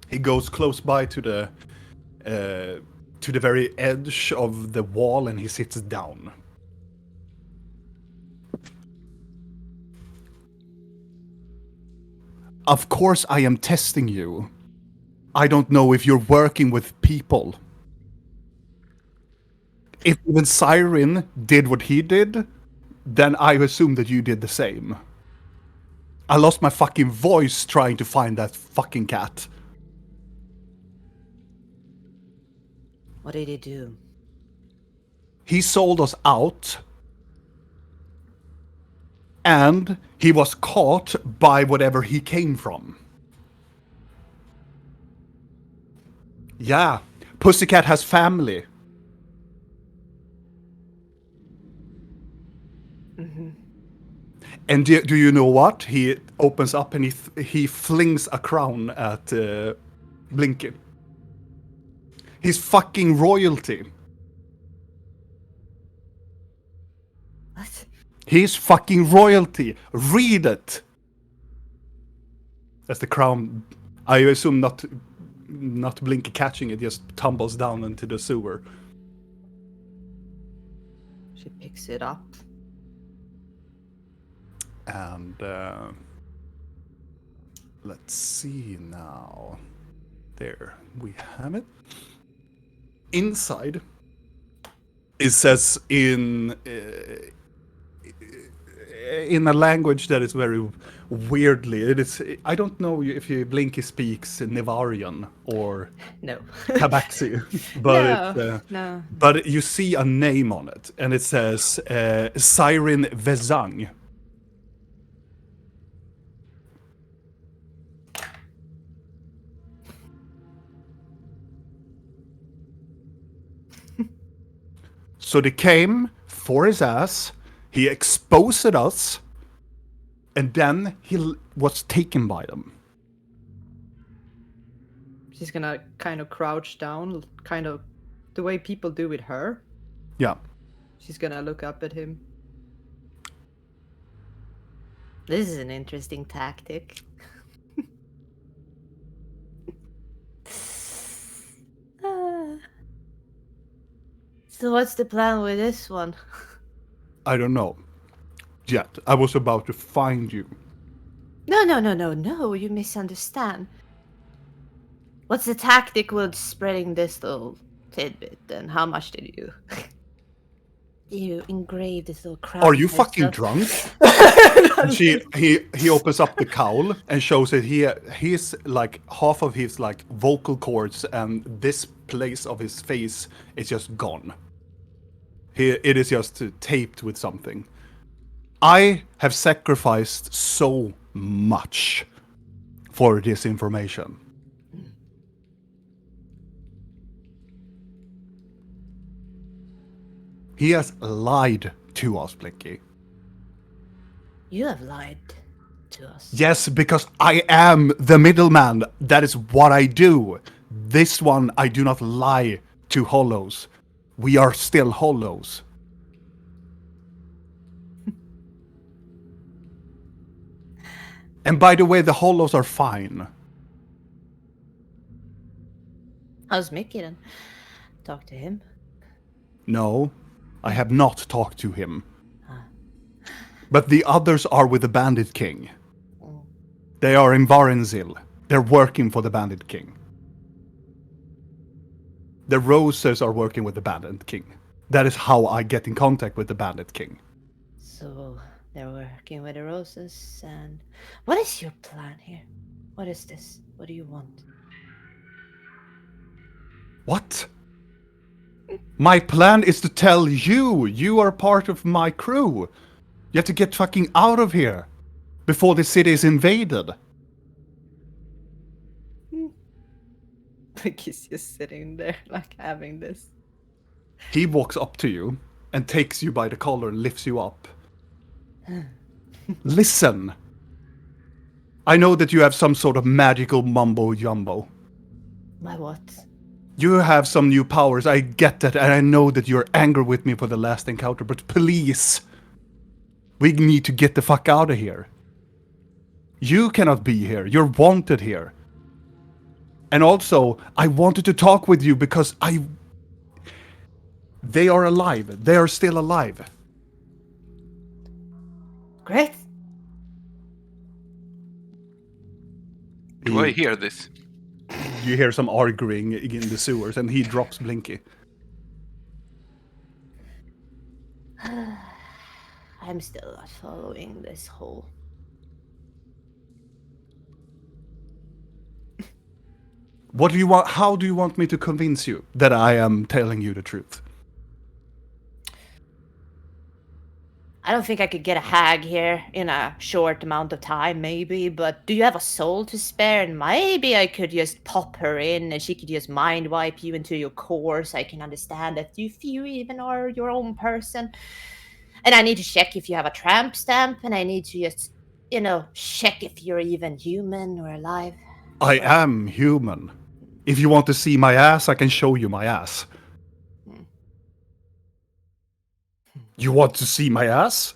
Speaker 1: He goes close by to the very edge of the wall, and he sits down. Of course, I am testing you. I don't know if you're working with people. If even Siren did what he did, then I assume that you did the same. I lost my fucking voice trying to find that fucking cat.
Speaker 3: What did he do?
Speaker 1: He sold us out. And he was caught by whatever he came from. Yeah, Pussycat has family.
Speaker 3: Mm-hmm.
Speaker 1: And do you know what? He opens up and he flings a crown at Blinky. He's fucking royalty.
Speaker 3: What?
Speaker 1: He's fucking royalty. Read it. That's the crown. I assume not Blinky catching it, just tumbles down into the sewer.
Speaker 6: She picks it up.
Speaker 1: And let's see now. There we have it. Inside, it says in a language that is very weirdly. It is. I don't know if Blinky speaks Nivarian or
Speaker 3: No.
Speaker 1: Tabaxi, but
Speaker 6: No.
Speaker 1: but you see a name on it, and it says Siren Vezang. So they came for his ass, he exposed us, and then he was taken by them.
Speaker 6: She's gonna kind of crouch down, kind of the way people do with her.
Speaker 1: Yeah.
Speaker 6: She's gonna look up at him.
Speaker 3: This is an interesting tactic. Ah. So what's the plan with this one?
Speaker 1: I don't know. Yet. I was about to find you.
Speaker 3: No, you misunderstand. What's the tactic with spreading this little tidbit, and how much did you you engrave this little crown?
Speaker 1: Are you fucking drunk? And he opens up the cowl and shows it. He's like half of his like vocal cords and this place of his face is just gone. It is just taped with something. I have sacrificed so much for this information. He has lied to us, Blinky.
Speaker 3: You have lied to us.
Speaker 1: Yes, because I am the middleman. That is what I do. This one, I do not lie to hollows. We are still hollows. And by the way, the hollows are fine.
Speaker 3: How's Mickey then? Talk to him.
Speaker 1: No, I have not talked to him. But the others are with the Bandit King. They are in Varenzil. They're working for the Bandit King. The Roses are working with the Bandit King. That is how I get in contact with the Bandit King.
Speaker 3: So they're working with the Roses, and what is your plan here? What is this? What do you want?
Speaker 1: What? My plan is to tell you. You are part of my crew. You have to get fucking out of here before the city is invaded.
Speaker 6: Mickey's just sitting there, like having this.
Speaker 1: He walks up to you and takes you by the collar and lifts you up. Listen. I know that you have some sort of magical mumbo jumbo.
Speaker 3: My what?
Speaker 1: You have some new powers, I get that, and I know that you're angry with me for the last encounter, but please, we need to get the fuck out of here. You cannot be here. You're wanted here. And also, I wanted to talk with you because they are alive. They are still alive.
Speaker 3: Great.
Speaker 5: Do I hear this?
Speaker 1: You hear some arguing in the sewers, and he drops Blinky.
Speaker 3: I'm still not following this whole.
Speaker 1: What do you want? How do you want me to convince you that I am telling you the truth?
Speaker 3: I don't think I could get a hag here in a short amount of time, maybe, but do you have a soul to spare? And maybe I could just pop her in and she could just mind wipe you into your core so I can understand that if you even are your own person. And I need to check if you have a tramp stamp, and I need to just, check if you're even human or alive.
Speaker 1: I am human. If you want to see my ass, I can show you my ass. You want to see my ass?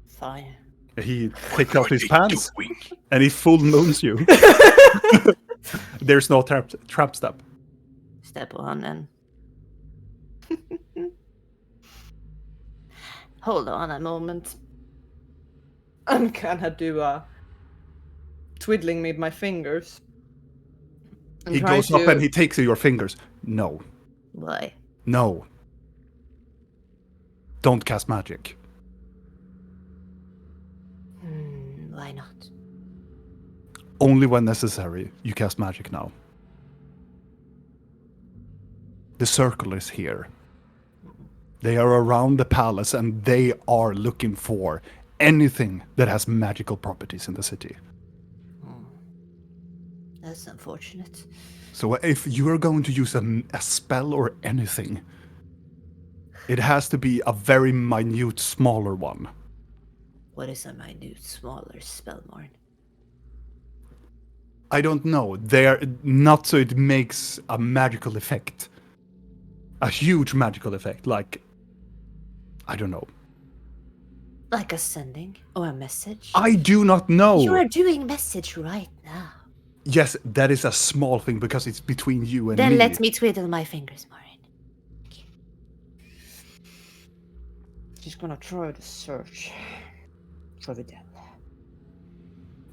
Speaker 3: Fine.
Speaker 1: He takes out his
Speaker 5: What are you
Speaker 1: pants
Speaker 5: doing?
Speaker 1: and he full moons you. There's no trap step.
Speaker 3: Step on then. Hold on a moment.
Speaker 6: I'm gonna do a twiddling with my fingers.
Speaker 1: He goes up and he takes your fingers. No.
Speaker 3: Why?
Speaker 1: No. Don't cast magic.
Speaker 3: Why not?
Speaker 1: Only when necessary, you cast magic now. The circle is here. They are around the palace and they are looking for anything that has magical properties in the city.
Speaker 3: That's unfortunate.
Speaker 1: So if you are going to use a spell or anything, it has to be a very minute, smaller one.
Speaker 3: What is a minute, smaller spell, Morn?
Speaker 1: I don't know. They're not so it makes a magical effect. A huge magical effect, like, I don't know.
Speaker 3: Like a sending or a message?
Speaker 1: I do not know.
Speaker 3: You are doing message right now.
Speaker 1: Yes, that is a small thing because it's between you and
Speaker 3: Then
Speaker 1: me.
Speaker 3: let me twiddle my fingers, Maureen.
Speaker 6: She's gonna try to search for Videl.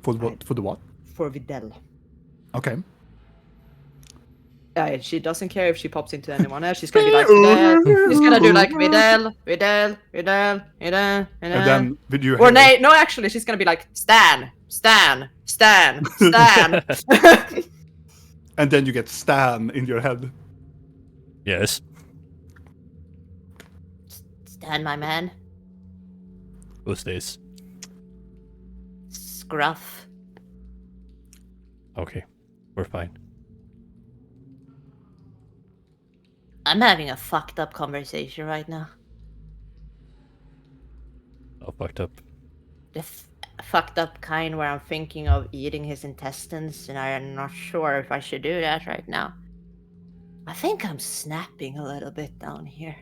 Speaker 1: For what? For the what?
Speaker 6: For Videl.
Speaker 1: Okay.
Speaker 6: She doesn't care if she pops into anyone else. She's gonna be like Videl. She's gonna do like Videl.
Speaker 1: And then you
Speaker 6: Or no, actually, she's gonna be like Stan.
Speaker 1: And then you get Stan in your head.
Speaker 4: Yes.
Speaker 3: Stan, my man.
Speaker 4: Who's this?
Speaker 3: Scruff.
Speaker 4: Okay, we're fine.
Speaker 3: I'm having a fucked up conversation right now.
Speaker 4: Oh, fucked up.
Speaker 3: The fucked up kind where I'm thinking of eating his intestines, and I'm not sure if I should do that right now. I think I'm snapping a little bit down here.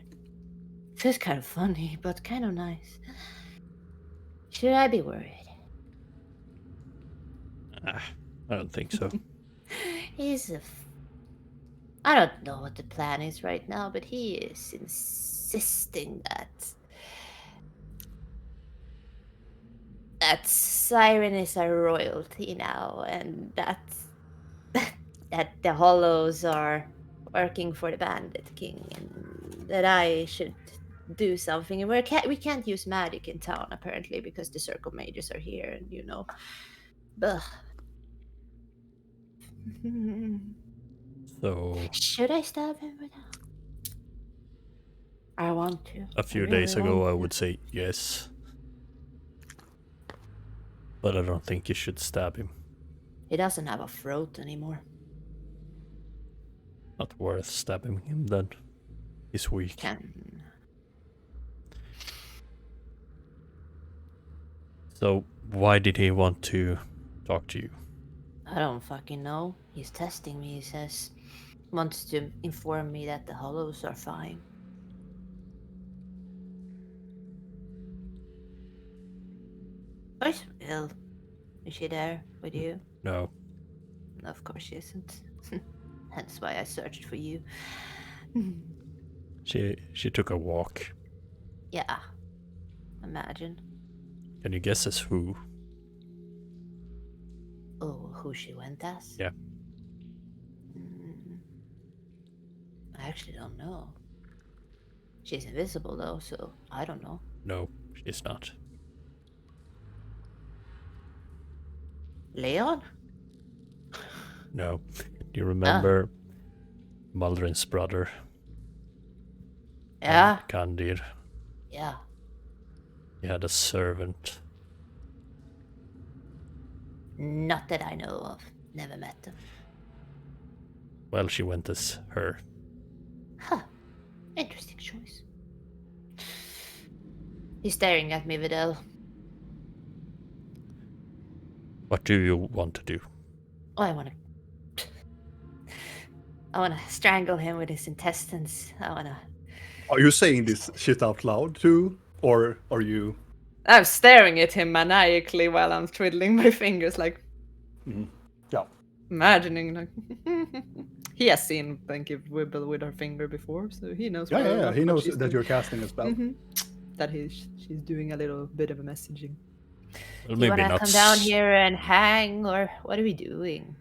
Speaker 3: Feels kind of funny, but kind of nice. Should I be worried?
Speaker 4: I don't think so.
Speaker 3: I don't know what the plan is right now, but he is insisting that Siren is a royalty now, and that the Hollows are working for the Bandit King, and that I should do something. And we can't use magic in town apparently because the Circle Mages are here, and Ugh.
Speaker 4: So
Speaker 3: Should I stab him with that? I want to.
Speaker 4: a few
Speaker 3: I really
Speaker 4: days ago,
Speaker 3: want
Speaker 4: I
Speaker 3: to.
Speaker 4: would say yes. But I don't think you should stab him.
Speaker 3: He doesn't have a throat anymore.
Speaker 4: Not worth stabbing him then. He's weak.
Speaker 3: Can
Speaker 4: So why did he want to talk to you?
Speaker 3: I don't fucking know. He's testing me, he says. wants to inform me that the hollows are fine. Where's Rill? Is she there with you?
Speaker 4: No.
Speaker 3: No, of course she isn't. Hence why I searched for you.
Speaker 4: She took a walk.
Speaker 3: Yeah. Imagine.
Speaker 4: Can you guess as who?
Speaker 3: Oh, who she went as?
Speaker 4: Yeah.
Speaker 3: I actually don't know. She's invisible though, so I don't know.
Speaker 4: No, she's not.
Speaker 3: Leon?
Speaker 4: No. Do you remember Maldrin's brother?
Speaker 3: Yeah.
Speaker 4: Kandir.
Speaker 3: Yeah.
Speaker 4: He had a servant.
Speaker 3: Not that I know of. Never met them.
Speaker 4: Well, she went as her.
Speaker 3: Huh. Interesting choice. He's staring at me, Vidal.
Speaker 4: What do you want to do?
Speaker 3: Oh, I wanna strangle him with his intestines.
Speaker 1: Are you saying this shit out loud too? Or are you...
Speaker 6: I'm staring at him maniacally while I'm twiddling my fingers, like
Speaker 1: Yeah.
Speaker 6: imagining, like he has seen Benki wibble with her finger before, so he knows.
Speaker 1: Yeah. He
Speaker 6: what
Speaker 1: knows
Speaker 6: she's
Speaker 1: that
Speaker 6: doing.
Speaker 1: you're casting a spell.
Speaker 6: That she's doing a little bit of a messaging.
Speaker 4: Well,
Speaker 3: Do you
Speaker 4: maybe
Speaker 3: wanna
Speaker 4: not.
Speaker 3: come down here and hang, or what are we doing?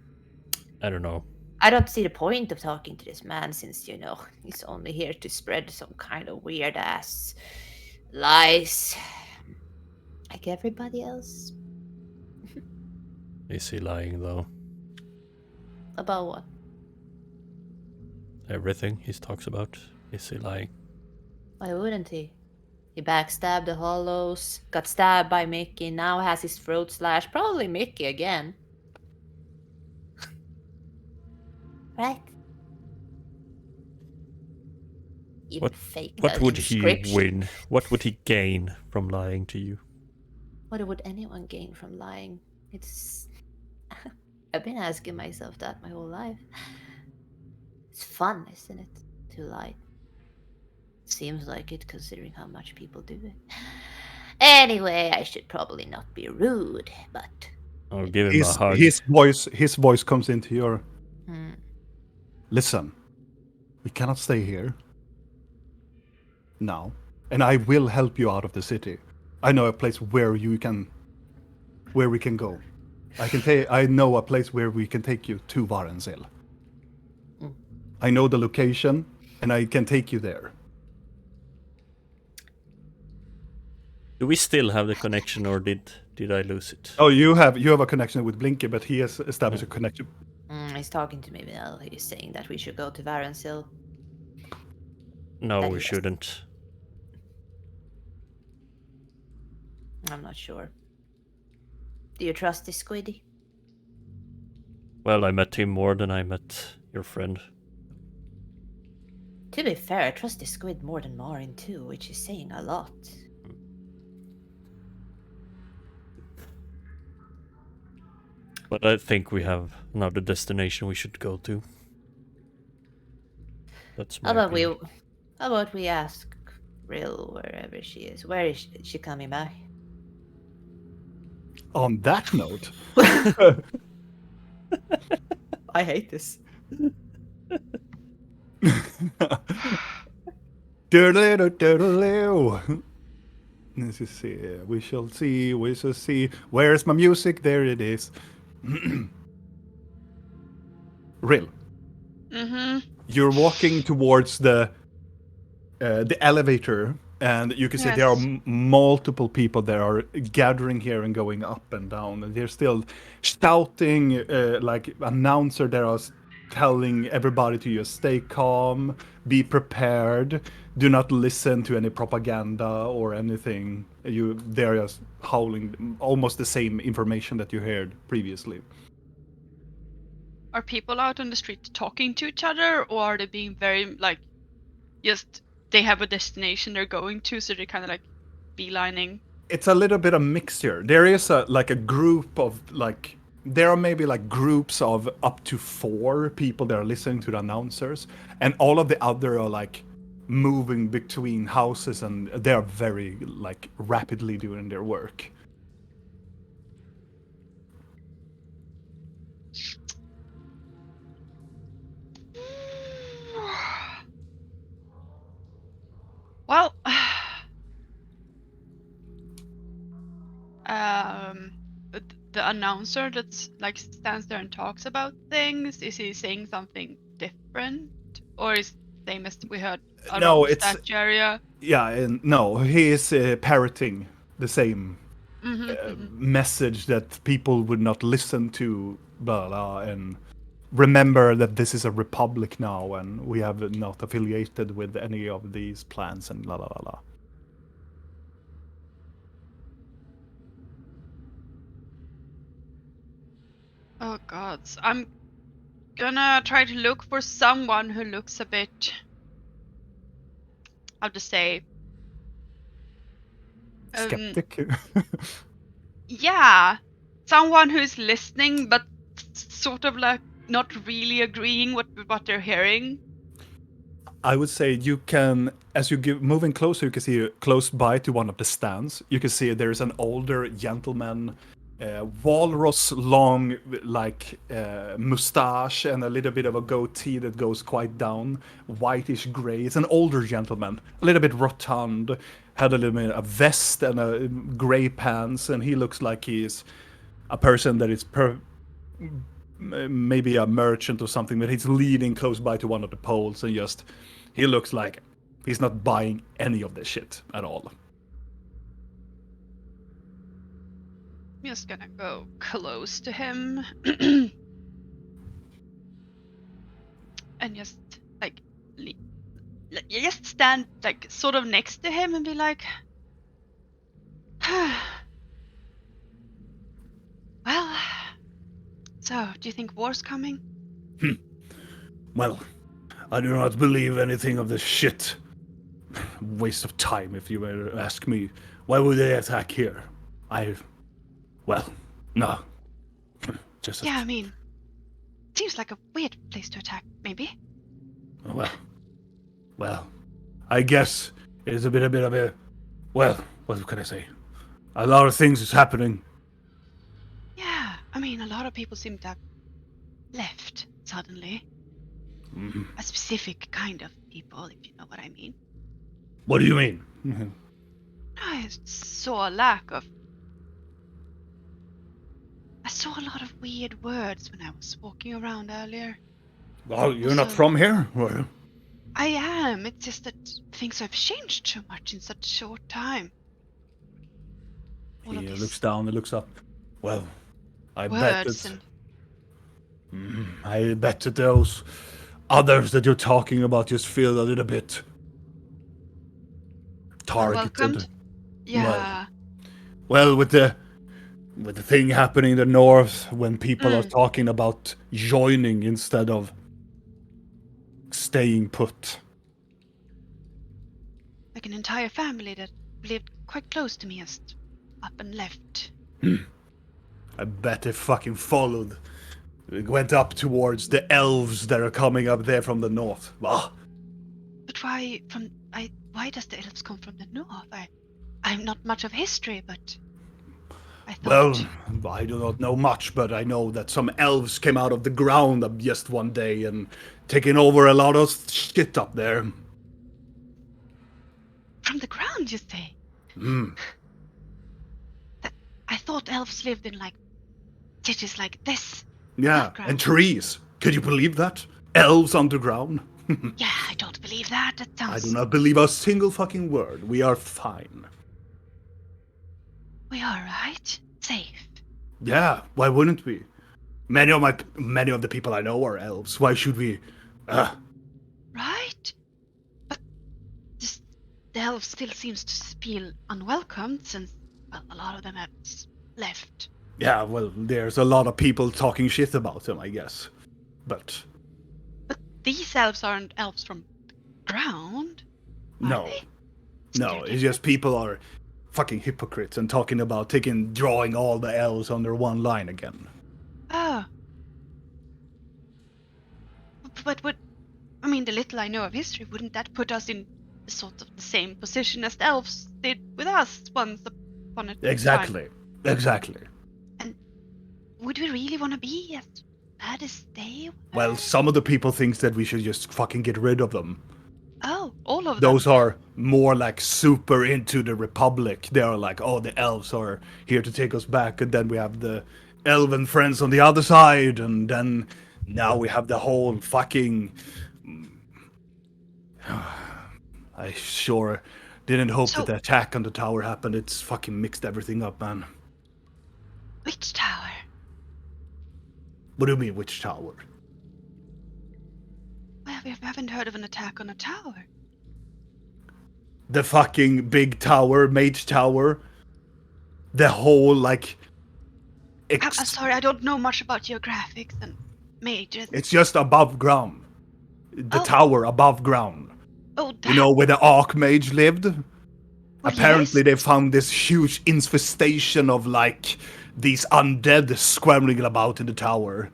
Speaker 4: I don't know.
Speaker 3: I don't see the point of talking to this man since, he's only here to spread some kind of weird ass lies. Like everybody else.
Speaker 4: Is he lying though?
Speaker 3: About what?
Speaker 4: Everything he talks about? Is he lying?
Speaker 3: Why wouldn't he? He backstabbed the Hollows, got stabbed by Mickey, now has his throat slashed. Probably Mickey again. Right? Even fake
Speaker 4: What
Speaker 3: that
Speaker 4: would he
Speaker 3: inscription.
Speaker 4: win? What would he gain from lying to you?
Speaker 3: What would anyone gain from lying? It's... I've been asking myself that my whole life. It's fun, isn't it? To lie. Seems like it, considering how much people do it. Anyway, I should probably not be rude, but...
Speaker 4: I'll give him a hug.
Speaker 1: His voice comes into your...
Speaker 3: Hmm.
Speaker 1: Listen, we cannot stay here now, and I will help you out of the city. I know a place where we can go. I know a place where we can take you to Varensil. I know the location, and I can take you there.
Speaker 4: Do we still have the connection, or did I lose it?
Speaker 1: Oh, you have a connection with Blinky, but he has established a connection.
Speaker 3: He's talking to me now. He's saying that we should go to Varensil.
Speaker 4: No,
Speaker 3: That
Speaker 4: we
Speaker 3: is-
Speaker 4: shouldn't.
Speaker 3: I'm not sure. Do you trust this squiddy?
Speaker 4: Well, I met him more than I met your friend.
Speaker 3: To be fair, I trust this squid more than Marin too, which is saying a lot.
Speaker 4: But I think we have another destination we should go to. That's my opinion.
Speaker 3: How about we ask Rill wherever she is? Where is she coming by?
Speaker 1: On that note,
Speaker 6: I hate this.
Speaker 1: Doodle-doo. Let's just see. We shall see. Where's my music? There it is. Rill,
Speaker 2: Mm-hmm.
Speaker 1: you're walking towards the elevator, and you can see there are
Speaker 2: Yes.
Speaker 1: multiple people that are gathering here and going up and down. And they're still shouting, like announcer that are telling everybody to just stay calm, be prepared, do not listen to any propaganda or anything. They're just howling almost the same information that you heard previously.
Speaker 2: Are people out on the street talking to each other, or are they being very just they have a destination they're going to, so they're kind of beelining?
Speaker 1: It's a little bit of mixture. There is a group of there are maybe like groups of up to 4 people that are listening to the announcers, and all of the other are like moving between houses, and they are very like rapidly doing their work.
Speaker 2: Well, the announcer that's like stands there and talks about things, is he saying something different, or is the same as we heard around
Speaker 1: No,
Speaker 2: the
Speaker 1: it's
Speaker 2: statue area?
Speaker 1: yeah, and no, he is parroting the same message that people would not listen to, blah, blah, and remember that this is a republic now, and we have not affiliated with any of these plans, and la la la la.
Speaker 2: Oh gods, I'm gonna try to look for someone who looks a bit, how to say,
Speaker 1: Skeptic.
Speaker 2: yeah, someone who's listening but sort of like not really agreeing with what they're hearing.
Speaker 1: I would say you can, as you moving closer, you can see close by to one of the stands. You can see there's an older gentleman, walrus long, like mustache and a little bit of a goatee that goes quite down, whitish gray. It's an older gentleman, a little bit rotund, had a little bit of vest and a gray pants, and he looks like he's a person that is maybe a merchant or something, but he's leaning close by to one of the poles, and just he looks like he's not buying any of this shit at all.
Speaker 2: I'm just gonna go close to him and just like just stand like sort of next to him and be like, well, so do you think war's coming?
Speaker 1: Well, I do not believe anything of this shit. Waste of time, if you were to ask me. Why would they attack here? Well, no. Just
Speaker 2: Yeah, I mean, seems like a weird place to attack, maybe.
Speaker 1: Well, I guess it is a bit of a, well, what can I say? A lot of things is happening.
Speaker 2: Yeah, I mean, a lot of people seem to have left suddenly. A specific kind of people, if you know what I mean.
Speaker 1: What do you mean?
Speaker 2: I saw a lot of weird words when I was walking around earlier.
Speaker 1: Well, you're not from here? Well,
Speaker 2: I am. It's just that things have changed so much in such a short time.
Speaker 1: He looks down and looks up. Well, I
Speaker 2: words
Speaker 1: bet that those others that you're talking about just feel a little bit targeted.
Speaker 2: Welcomed? Yeah.
Speaker 1: Well, with the thing happening in the north, when people are talking about joining instead of staying put.
Speaker 2: Like an entire family that lived quite close to me just up and left.
Speaker 1: I bet they fucking followed. It went up towards the elves that are coming up there from the north. Ah.
Speaker 2: But why does the elves come from the north? I'm not much of history, but I thought...
Speaker 1: Well, I do not know much, but I know that some elves came out of the ground just one day and taken over a lot of shit up there.
Speaker 2: From the ground, you say? I thought elves lived in like cities like this.
Speaker 1: Yeah, and trees. Could you believe that? Elves underground?
Speaker 2: Yeah, I don't believe that. That sounds...
Speaker 1: I do not believe a single fucking word. We are fine.
Speaker 2: We are right? Safe?
Speaker 1: Yeah, why wouldn't we? Many of the people I know are elves. Why should we?
Speaker 2: Right? But the elves still seems to feel unwelcome since, well, a lot of them have left.
Speaker 1: Yeah, well, there's a lot of people talking shit about them, I guess. But
Speaker 2: these elves aren't elves from the ground.
Speaker 1: No, it's just people are fucking hypocrites and talking about drawing all the elves under one line again.
Speaker 2: but would I mean, the little I know of history, wouldn't that put us in sort of the same position as the elves did with us once upon a time?
Speaker 1: Exactly.
Speaker 2: And would we really want to be as bad as they were?
Speaker 1: Well, some of the people think that we should just fucking get rid of them.
Speaker 2: Oh, all of
Speaker 1: Those
Speaker 2: them.
Speaker 1: are more like super into the Republic. They are like, oh, the elves are here to take us back, and then we have the elven friends on the other side, and then now we have the whole fucking. I sure didn't hope
Speaker 2: So-
Speaker 1: that the attack on the tower happened. It's fucking mixed everything up, man.
Speaker 2: Which tower?
Speaker 1: What do you mean, which tower?
Speaker 2: Well, we haven't heard of an attack on a tower.
Speaker 1: The fucking big tower, Mage Tower. The whole, like...
Speaker 2: I'm sorry, I don't know much about geographics and mages.
Speaker 1: It's just above ground. The
Speaker 2: Oh.
Speaker 1: tower above ground.
Speaker 2: Oh, that.
Speaker 1: You know where the Archmage lived?
Speaker 2: Well,
Speaker 1: Apparently
Speaker 2: yes.
Speaker 1: they found this huge infestation of, like, these undead scrambling about in the tower.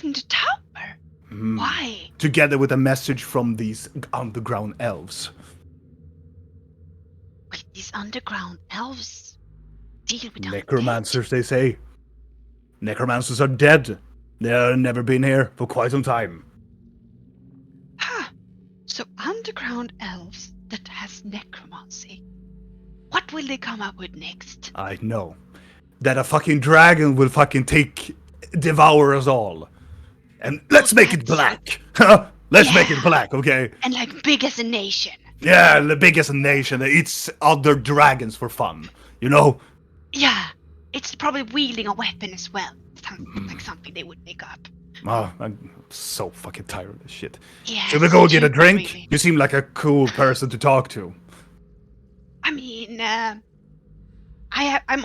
Speaker 2: In the tower?
Speaker 1: Mm.
Speaker 2: Why?
Speaker 1: Together with a message from these underground elves.
Speaker 2: Will these underground elves deal with undead?
Speaker 1: Necromancers, they say. Necromancers are dead. They've never been here for quite some time.
Speaker 2: Huh. So underground elves that has necromancy. What will they come up with next?
Speaker 1: I know. That a fucking dragon will fucking devour us all. And let's make it black. Let's make it black, okay?
Speaker 2: And like big as a nation.
Speaker 1: Yeah, the biggest nation that eats other dragons for fun. You know?
Speaker 2: Yeah. It's probably wielding a weapon as well. Sounds like something they would make up.
Speaker 1: Oh, I'm so fucking tired of this shit.
Speaker 2: Yeah.
Speaker 1: Should we go get a
Speaker 2: stupid,
Speaker 1: drink?
Speaker 2: really.
Speaker 1: You seem like a cool person to talk to.
Speaker 2: I mean, I'm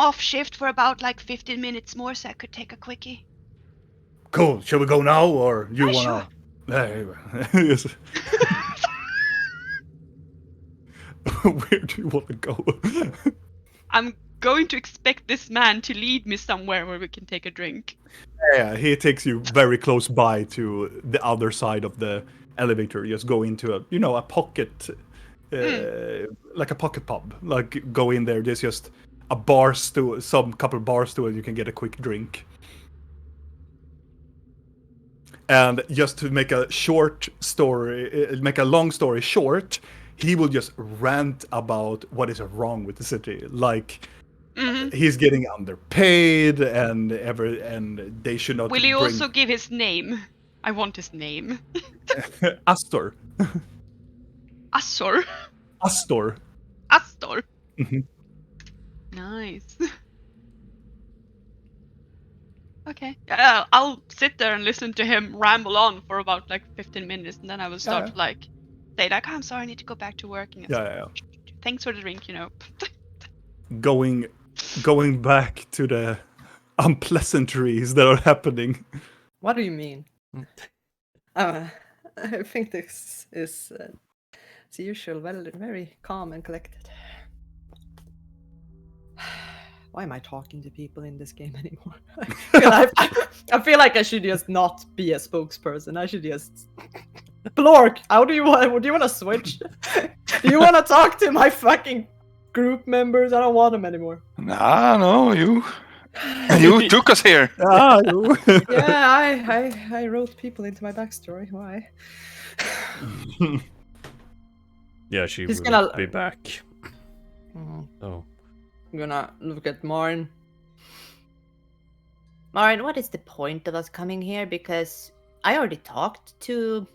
Speaker 2: off shift for about like 15 minutes more, so I could take a quickie.
Speaker 1: Cool. Shall we go now, or you
Speaker 2: Sure.
Speaker 1: wanna? Yes. Where do you want to go?
Speaker 2: I'm going to expect this man to lead me somewhere where we can take a drink.
Speaker 1: Yeah, he takes you very close by to the other side of the elevator. Just go into a pocket, like a pocket pub. Like go in there. There's just a bar stool, some couple bar stools. You can get a quick drink. And just to make a long story short, he will just rant about what is wrong with the city. Like he's getting underpaid, and they should not.
Speaker 2: Will you also give his name? I want his name.
Speaker 1: Astor?
Speaker 2: Astor.
Speaker 1: Astor.
Speaker 2: Astor.
Speaker 1: Mhm.
Speaker 2: Nice. Okay. I'll sit there and listen to him ramble on for about like 15 minutes, and then I will start
Speaker 1: Yeah.
Speaker 2: to like say like, "I'm sorry, I need to go back to work." And
Speaker 1: Yeah.
Speaker 2: Thanks for the drink, you know.
Speaker 1: Going back to the unpleasantries that are happening.
Speaker 6: What do you mean? I think this is as usual, very calm and collected. Why am I talking to people in this game anymore? I feel like I should just not be a spokesperson. I should just. Blork, do you want to switch? Do you want to talk to my fucking group members? I don't want them anymore.
Speaker 5: Nah, no, you took us here.
Speaker 6: Yeah, I wrote people into my backstory. Why?
Speaker 4: Yeah, she
Speaker 6: He's
Speaker 4: will
Speaker 6: gonna-
Speaker 4: be back. Oh.
Speaker 6: I'm gonna look at Marn.
Speaker 3: Marin, what is the point of us coming here? Because I already talked to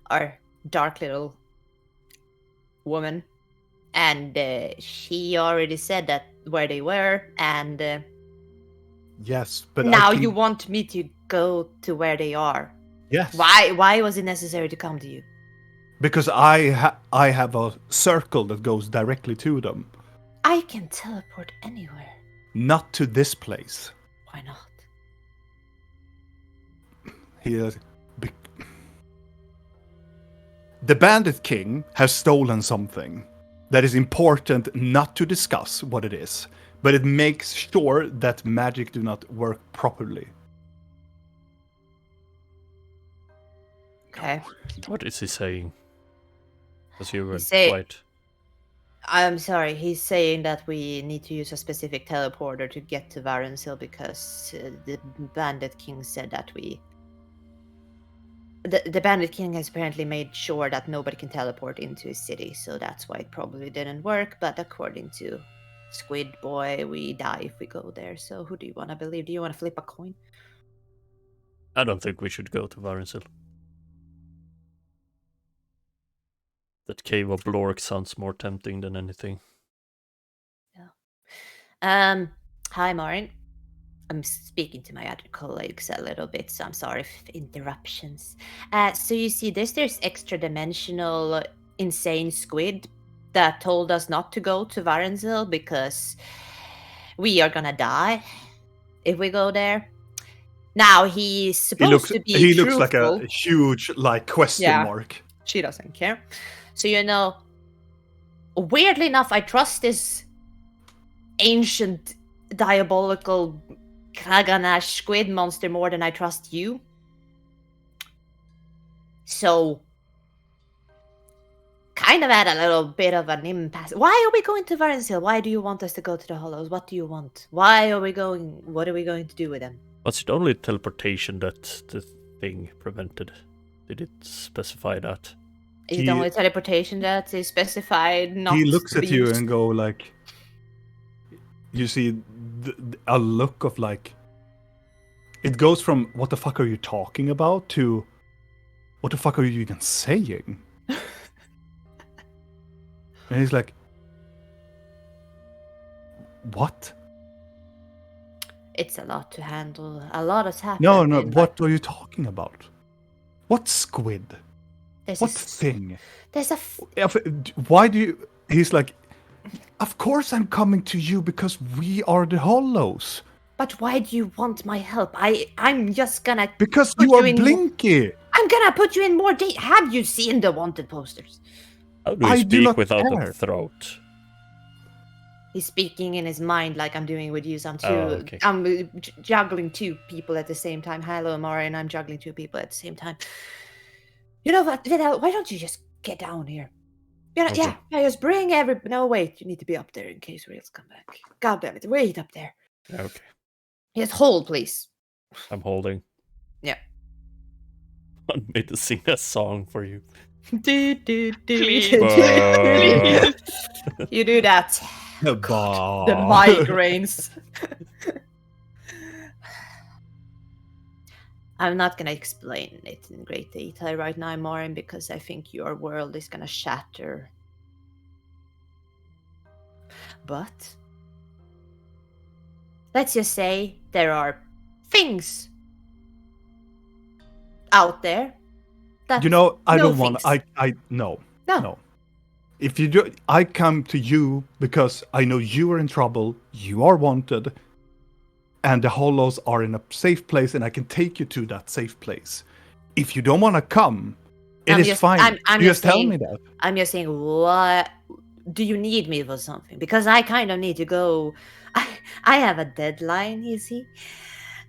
Speaker 3: our dark little woman, and she already said that where they were, and
Speaker 1: Yes, but
Speaker 3: now you want me to go to where they are.
Speaker 1: Yes.
Speaker 3: Why was it necessary to come to you?
Speaker 1: Because I have a circle that goes directly to them.
Speaker 3: I can teleport anywhere.
Speaker 1: Not to this place.
Speaker 3: Why not?
Speaker 1: The Bandit King has stolen something that is important not to discuss what it is, but it makes sure that magic do not work properly.
Speaker 3: Okay.
Speaker 4: What is he saying? Because you were
Speaker 3: say-
Speaker 4: quite...
Speaker 3: I'm sorry, he's saying that we need to use a specific teleporter to get to Varensil because the Bandit King said that the Bandit King has apparently made sure that nobody can teleport into his city, so that's why it probably didn't work. But according to Squid Boy, we die if we go there. So who do you want to believe? Do you want to flip a coin?
Speaker 4: I don't think we should go to Varensil. That Cave of Blork sounds more tempting than anything.
Speaker 3: Hi, Maureen. I'm speaking to my other colleagues a little bit, so I'm sorry for interruptions. So you see there's extra dimensional insane squid that told us not to go to Varensil because we are gonna die if we go there. Now he's supposed to be
Speaker 1: He
Speaker 3: truthful.
Speaker 1: looks like a huge question mark.
Speaker 3: She doesn't care. So weirdly enough, I trust this ancient diabolical Kraganash squid monster more than I trust you. So, kind of had a little bit of an impasse. Why are we going to Varensil? Why do you want us to go to the Hollows? What do you want? Why are we going? What are we going to do with them?
Speaker 4: Was it only teleportation that the thing prevented? Did it specify that?
Speaker 3: Is it only teleportation that is specified? Not
Speaker 1: he looks
Speaker 3: to
Speaker 1: at
Speaker 3: be
Speaker 1: you
Speaker 3: used?
Speaker 1: and go like, you see a look of like, it goes from what the fuck are you talking about to what the fuck are you even saying? And he's like, what?
Speaker 3: It's a lot to handle. A lot has happened.
Speaker 1: No, what are you talking about? What squid? What thing?
Speaker 3: There's a.
Speaker 1: Why do you... He's like, of course I'm coming to you because we are the Hollows.
Speaker 3: But why do you want my help? I'm just gonna...
Speaker 1: Because
Speaker 3: put
Speaker 1: you are
Speaker 3: in
Speaker 1: Blinky.
Speaker 3: I'm gonna put you in more date. Have you seen the wanted posters?
Speaker 4: How do you
Speaker 1: I do
Speaker 4: speak
Speaker 1: not
Speaker 4: without
Speaker 1: care.
Speaker 4: a throat?
Speaker 3: He's speaking in his mind like I'm doing with you. So
Speaker 4: okay.
Speaker 3: I'm juggling two people at the same time. Hello, Amara, and I'm juggling two people at the same time. You know what, Vidal, why don't you just get down here? Yeah, just bring No, wait, you need to be up there in case Rails come back. God damn it, wait up there.
Speaker 4: Okay.
Speaker 3: Yes, hold, please.
Speaker 4: I'm holding.
Speaker 3: Yeah.
Speaker 4: Want me to sing a song for you?
Speaker 3: Please.
Speaker 2: Please.
Speaker 3: You do that. The migraines. I'm not gonna explain it in great detail right now, Maureen, because I think your world is gonna shatter. But let's just say there are things out there that
Speaker 1: I don't want...
Speaker 3: things.
Speaker 1: No.
Speaker 3: No.
Speaker 1: If you do... I come to you because I know you are in trouble, you are wanted, and the Hollows are in a safe place, and I can take you to that safe place. If you don't want to come, it is fine.
Speaker 3: I'm
Speaker 1: You just tell me that.
Speaker 3: I'm just saying, what do you need me for something? Because I kind of need to go. I have a deadline, you see.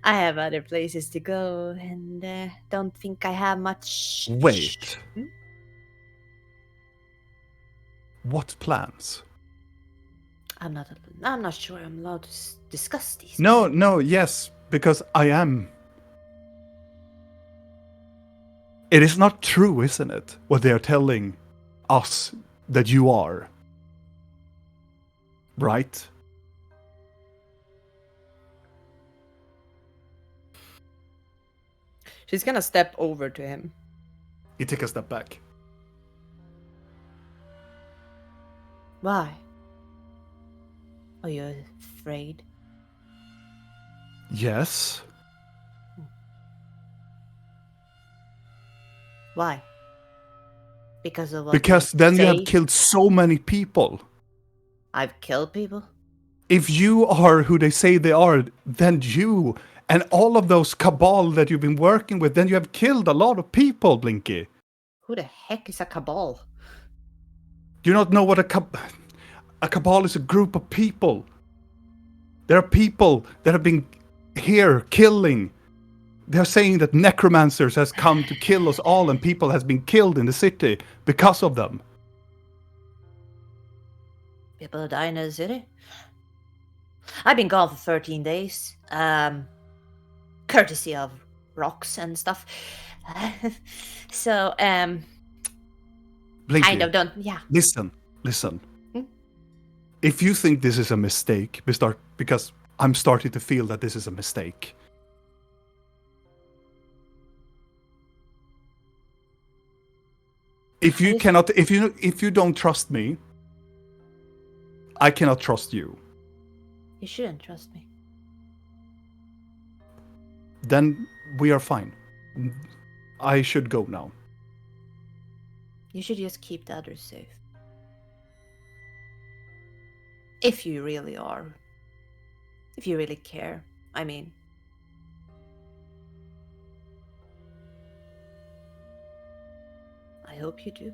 Speaker 3: I have other places to go, and don't think I have much.
Speaker 1: Wait. What plans?
Speaker 3: I'm not sure I'm allowed to discuss these.
Speaker 1: No, yes, because I am. It is not true, isn't it? What they are telling us that you are. Right?
Speaker 6: She's gonna step over to him.
Speaker 1: You take a step back.
Speaker 3: Why? Are you afraid?
Speaker 1: Yes.
Speaker 3: Why? Because of what?
Speaker 1: Because then you have killed so many people.
Speaker 3: I've killed people?
Speaker 1: If you are who they say they are, then you and all of those cabal that you've been working with, then you have killed a lot of people, Blinky.
Speaker 3: Who the heck is a cabal?
Speaker 1: Do you not know what a cabal is? A group of people. There are people that have been here killing They're saying that necromancers has come to kill us all, and people has been killed in the city because of them.
Speaker 3: People are dying in the city. I've been gone for 13 days. Courtesy of rocks and stuff. So,
Speaker 1: Blinky,
Speaker 3: kind of don't. Yeah.
Speaker 1: listen.
Speaker 3: Hmm?
Speaker 1: If you think this is a mistake, because I'm starting to feel that this is a mistake. If you don't trust me, I cannot trust you.
Speaker 3: You shouldn't trust me.
Speaker 1: Then we are fine. I should go now.
Speaker 3: You should just keep the others safe. If you really are. If you really care. I mean. I hope you do.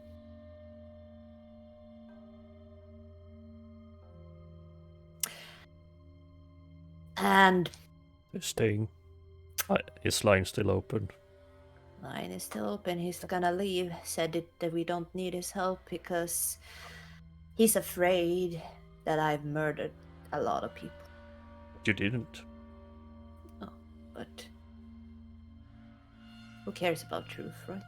Speaker 3: And
Speaker 4: He's staying. His line's still open.
Speaker 3: line is still open. He's gonna leave. Said that we don't need his help because he's afraid that I've murdered a lot of people.
Speaker 4: You didn't.
Speaker 3: Oh, but who cares about truth, right?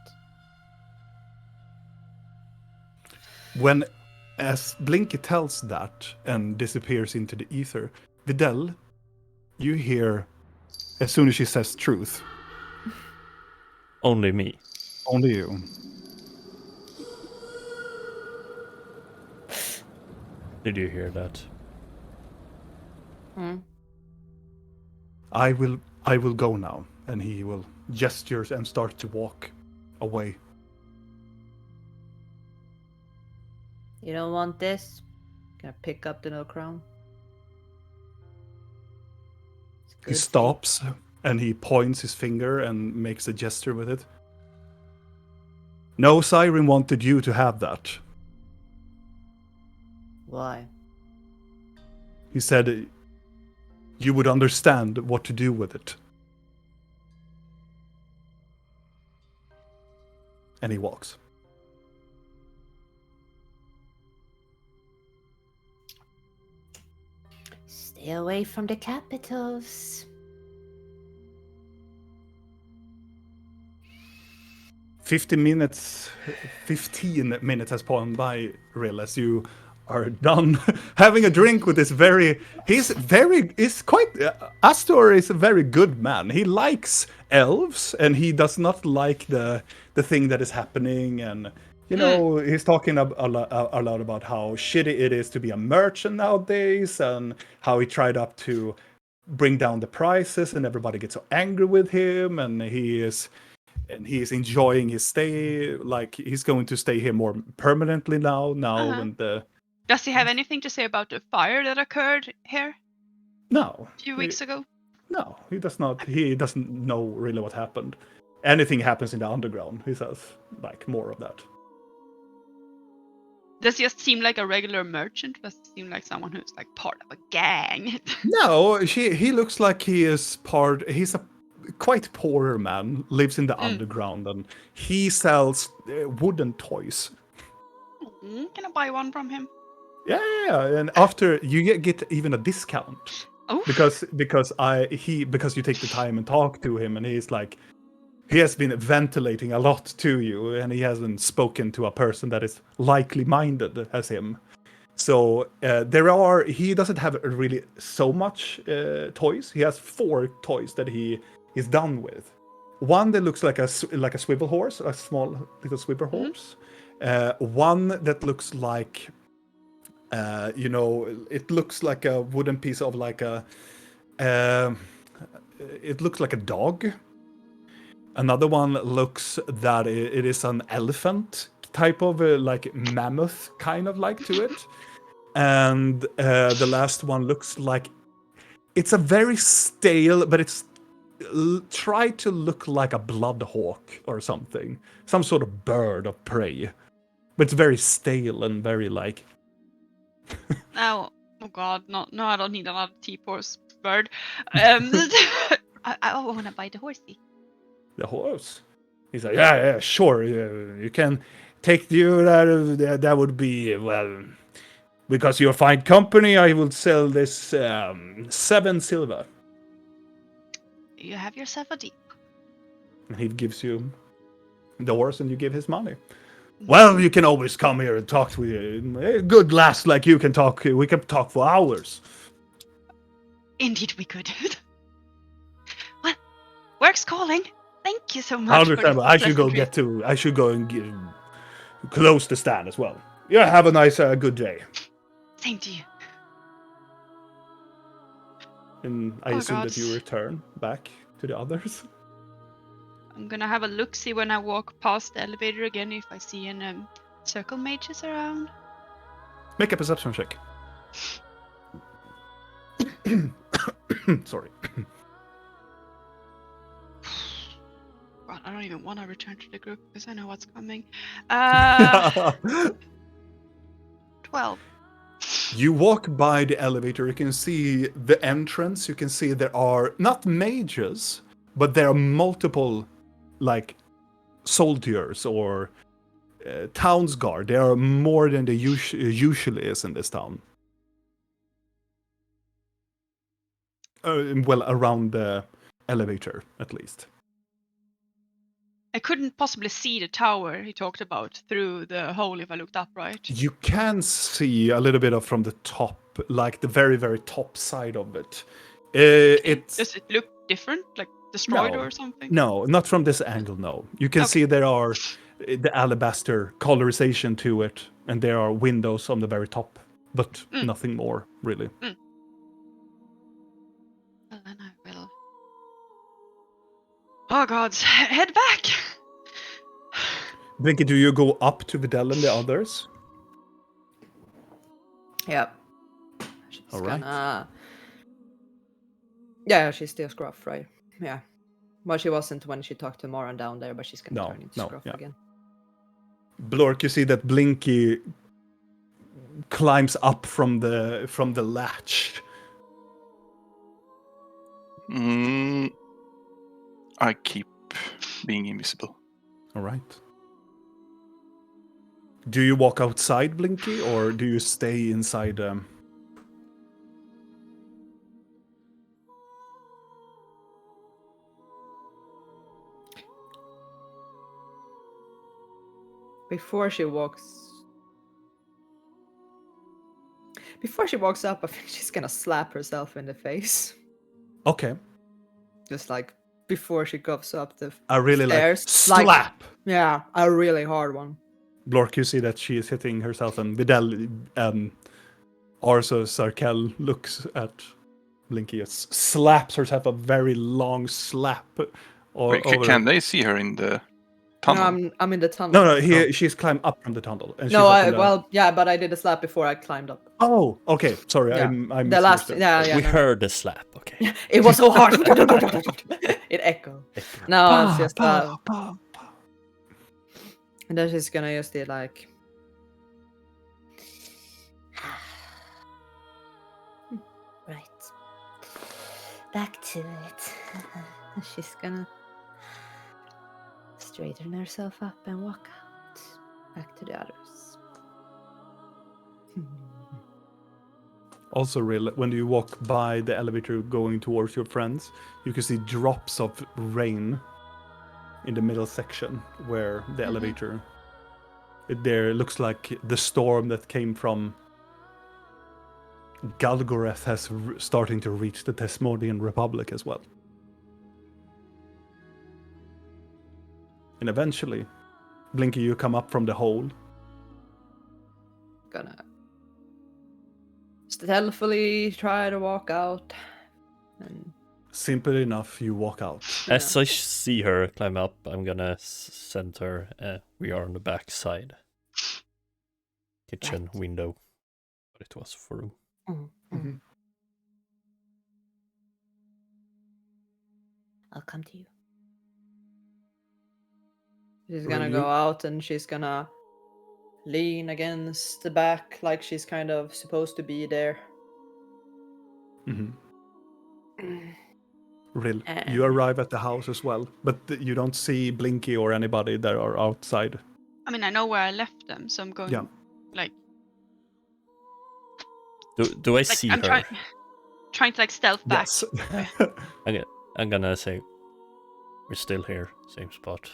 Speaker 1: When, as Blinky tells that and disappears into the ether, Videl, you hear, as soon as she says truth,
Speaker 4: Only me.
Speaker 1: only you.
Speaker 4: Did you hear that?
Speaker 3: Hmm.
Speaker 1: I will go now, and he will gesture and start to walk away.
Speaker 3: You don't want this? Gonna pick up the no crown. It's
Speaker 1: He
Speaker 3: good for you.
Speaker 1: stops and he points his finger and makes a gesture with it. No, Siren wanted you to have that.
Speaker 3: Why?
Speaker 1: He said you would understand what to do with it. And he walks.
Speaker 3: Stay away from the capitals.
Speaker 1: 15 minutes has gone by, Rill, as you are done having a drink with this Astor is a very good man. He likes elves, and he does not like the thing that is happening, and he's talking a lot about how shitty it is to be a merchant nowadays, and how he tried up to bring down the prices, and everybody gets so angry with him, and he is enjoying his stay. Like, he's going to stay here more permanently now. When the
Speaker 2: Does he have anything to say about the fire that occurred here
Speaker 1: no
Speaker 2: a few weeks ago?
Speaker 1: No, he does not. He doesn't know really what happened. Anything happens in the underground, he says, like, more of that.
Speaker 2: Does he just seem like a regular merchant? Does he seem like someone who's like part of a gang?
Speaker 1: No, he looks like he's a quite poorer man, lives in the underground, and he sells wooden toys.
Speaker 2: Can I buy one from him?
Speaker 1: Yeah, and after you get even a discount.
Speaker 2: Oh,
Speaker 1: Because you take the time and talk to him, and he's like, he has been ventilating a lot to you, and he hasn't spoken to a person that is likely minded as him. So he doesn't have really so much toys. He has 4 toys that he is done with. One that looks like a swivel horse, a small little swivel horse. One that looks like, it looks like a wooden piece of like a. It looks like a dog. Another one looks that it is an elephant type of like mammoth kind of like to it. And the last one looks like it's a very stale, but it's try to look like a blood hawk or something, some sort of bird of prey, but it's very stale and very like.
Speaker 2: oh God, no, I don't need another T-Force bird. I want to buy the horsey.
Speaker 1: The horse. He's like, yeah, sure. You can take you there. That would be, well, because you're fine company, I will sell this 7 silver.
Speaker 2: You have yourself a deal.
Speaker 1: And he gives you the horse and you give his money. Well, you can always come here and talk to a good lass like you can talk. We can talk for hours.
Speaker 2: Indeed, we could. Well, work's calling. Thank you so
Speaker 1: I
Speaker 2: much.
Speaker 1: understand. I should go and close the stand as well. Yeah, have a nice, good day.
Speaker 2: Same to you.
Speaker 1: And I assume that you return back to the others.
Speaker 2: I'm gonna have a look, see when I walk past the elevator again if I see any circle mages around.
Speaker 1: Make a perception check. Sorry.
Speaker 2: God, I don't even want to return to the group because I know what's coming. 12.
Speaker 1: You walk by the elevator, you can see the entrance, you can see there are not mages, but there are multiple, like, soldiers or town's guard. There are more than there usually is in this town. Well, around the elevator, at least.
Speaker 2: I couldn't possibly see the tower he talked about through the hole if I looked up, right?
Speaker 1: You can see a little bit of from the top, like the very, very top side of it.
Speaker 2: Does it look different, like destroyed or something?
Speaker 1: No, not from this angle, no. You can see there are the alabaster colorization to it, and there are windows on the very top, but nothing more, really.
Speaker 2: Well, then I will... Oh gods, head back!
Speaker 1: Blinky, do you go up to Videl and the others?
Speaker 6: Yep. She's
Speaker 1: All right.
Speaker 6: gonna... Yeah, she's still Scruff, right? Yeah. Well, she wasn't when she talked to Moran down there, but she's gonna turn into Scruff again.
Speaker 1: Blork, you see that Blinky climbs up from the latch.
Speaker 5: I keep being invisible.
Speaker 1: All right. Do you walk outside, Blinky, or do you stay inside?
Speaker 6: Before she walks up, I think she's gonna slap herself in the face.
Speaker 1: Okay.
Speaker 6: Just like before she goes up the
Speaker 1: I really
Speaker 6: stairs.
Speaker 1: like slap.
Speaker 6: Yeah, a really hard one.
Speaker 1: Blork, you see that she is hitting herself, and Videl, Arso Sarkel looks at Blinky, slaps herself a very long slap.
Speaker 5: Wait, can they see her in the tunnel?
Speaker 6: No, I'm in the tunnel.
Speaker 1: No, she's climbed up from the tunnel. And
Speaker 6: No, but I did a slap before I climbed up.
Speaker 1: Oh, okay. Sorry,
Speaker 6: Yeah.
Speaker 1: I'm
Speaker 6: The last,
Speaker 1: misunderstood.
Speaker 4: We heard the slap, okay.
Speaker 6: It was so hard. It echoed. No, it's just and then she's gonna use the like.
Speaker 3: Right. Back to it.
Speaker 6: She's gonna straighten herself up and walk out. Back to the others.
Speaker 1: Also, Rill, when you walk by the elevator going towards your friends, you can see drops of rain in the middle section where the elevator... There looks like the storm that came from Galgoreth has starting to reach the Tesmodian Republic as well. And eventually, Blinky, you come up from the hole.
Speaker 6: Gonna stealthily try to walk out. And
Speaker 1: Simple enough, you walk out.
Speaker 4: As I see her climb up, I'm gonna send her. We are on the back side. Kitchen window. But it was for room.
Speaker 1: Mm-hmm.
Speaker 3: I'll come to you.
Speaker 6: She's gonna go out and she's gonna lean against the back like she's kind of supposed to be there.
Speaker 1: Mm-hmm. Rill, you arrive at the house as well, but you don't see Blinky or anybody that are outside.
Speaker 2: I mean, I know where I left them, so I'm going like.
Speaker 4: Do I see
Speaker 2: I'm
Speaker 4: her?
Speaker 2: Trying to like stealth back.
Speaker 1: Yes.
Speaker 4: I'm gonna say we're still here, same spot.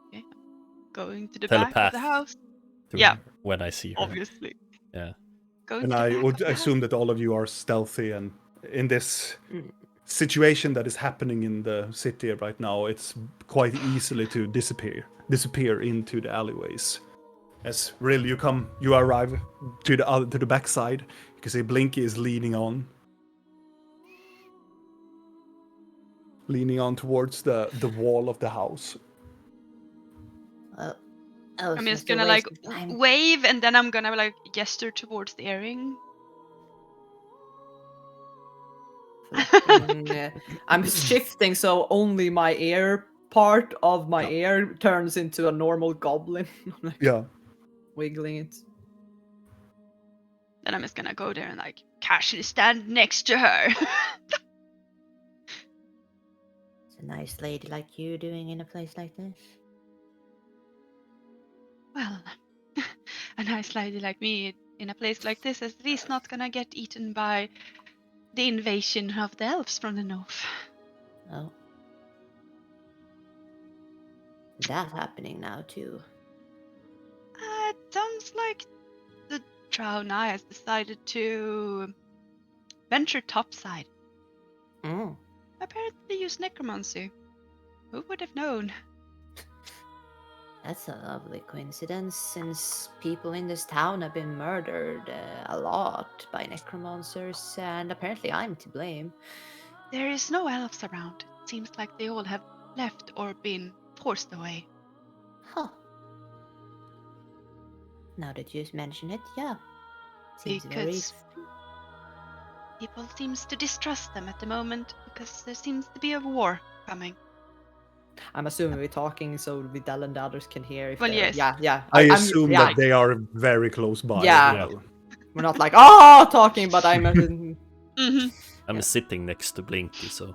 Speaker 2: Okay. Going to the back of the house.
Speaker 4: Yeah. When I see her.
Speaker 2: Obviously.
Speaker 4: Yeah.
Speaker 2: Going
Speaker 1: And
Speaker 2: to the
Speaker 1: I
Speaker 2: back
Speaker 1: would
Speaker 2: of the
Speaker 1: assume
Speaker 2: house.
Speaker 1: that all of you are stealthy, and in this situation that is happening in the city right now, it's quite easily to disappear into the alleyways. As Rill, you arrive to the backside. You can see Blinky is leaning on towards the wall of the house.
Speaker 2: I'm just gonna like wave, and then I'm gonna like gesture towards the earring.
Speaker 6: I'm shifting, so only my ear part of my ear turns into a normal goblin.
Speaker 1: Yeah.
Speaker 6: Wiggling it.
Speaker 2: Then I'm just gonna go there and like casually stand next to her.
Speaker 3: It's a nice lady like you doing in a place like this.
Speaker 2: Well, a nice lady like me in a place like this is at least not gonna get eaten by the invasion of the elves from the north.
Speaker 3: Oh. That's happening now too.
Speaker 2: It sounds like the Drow Nye has decided to venture topside.
Speaker 3: Mm.
Speaker 2: Apparently use necromancy. Who would have known?
Speaker 3: That's a lovely coincidence, since people in this town have been murdered a lot by necromancers, and apparently I'm to blame.
Speaker 2: There is no elves around. It seems like they all have left or been forced away.
Speaker 3: Huh. Now that you mention it, yeah. Seems
Speaker 2: Because people seems to distrust them at the moment, because there seems to be a war coming.
Speaker 6: I'm assuming we're talking so Vidal and the others can hear. If
Speaker 2: Well,
Speaker 6: they're-
Speaker 2: yes.
Speaker 6: Yeah.
Speaker 1: I assume that they are very close by.
Speaker 6: Yeah.
Speaker 1: as well.
Speaker 6: We're not like talking, but I'm.
Speaker 2: Mm-hmm.
Speaker 4: sitting next to Blinky, so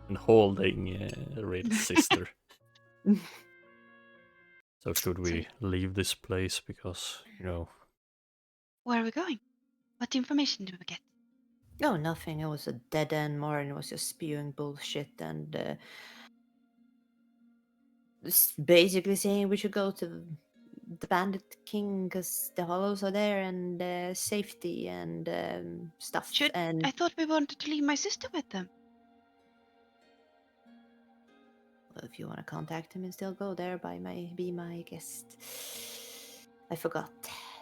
Speaker 4: and holding Rill's sister. So should we leave this place because
Speaker 2: Where are we going? What information do we get?
Speaker 3: No, nothing. It was a dead end. Morin was just spewing bullshit and basically saying we should go to the Bandit King because the hollows are there and safety and stuff. And
Speaker 2: I thought we wanted to leave my sister with them.
Speaker 3: well, if you want to contact him and still go there, be my guest. I forgot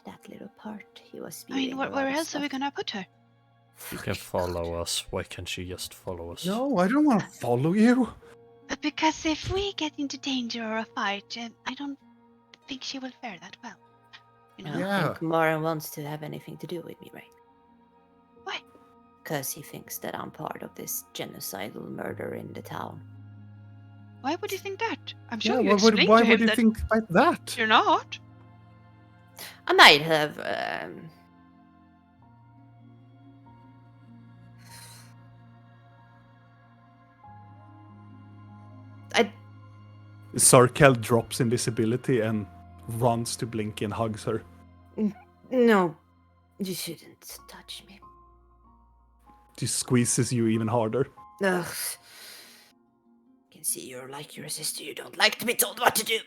Speaker 3: that little part. He was spewing.
Speaker 2: I mean, where else are we gonna put her?
Speaker 4: you can follow us, why can't she just follow us?
Speaker 1: No, I don't want to follow you.
Speaker 2: Because if we get into danger or a fight, I don't think she will fare that well. You know?
Speaker 3: I don't think Morin wants to have anything to do with me, right?
Speaker 2: Why?
Speaker 3: Because he thinks that I'm part of this genocidal murder in the town.
Speaker 2: Why would you think that? I'm sure you
Speaker 1: why
Speaker 2: explained
Speaker 1: would
Speaker 2: to him
Speaker 1: you
Speaker 2: that
Speaker 1: think like that?
Speaker 2: you're not.
Speaker 3: I might have.
Speaker 1: Sarkel drops invisibility and runs to Blinky and hugs her.
Speaker 3: No, you shouldn't touch me.
Speaker 1: She squeezes you even harder.
Speaker 3: Ugh. I can see you're like your sister. You don't like to be told what to do.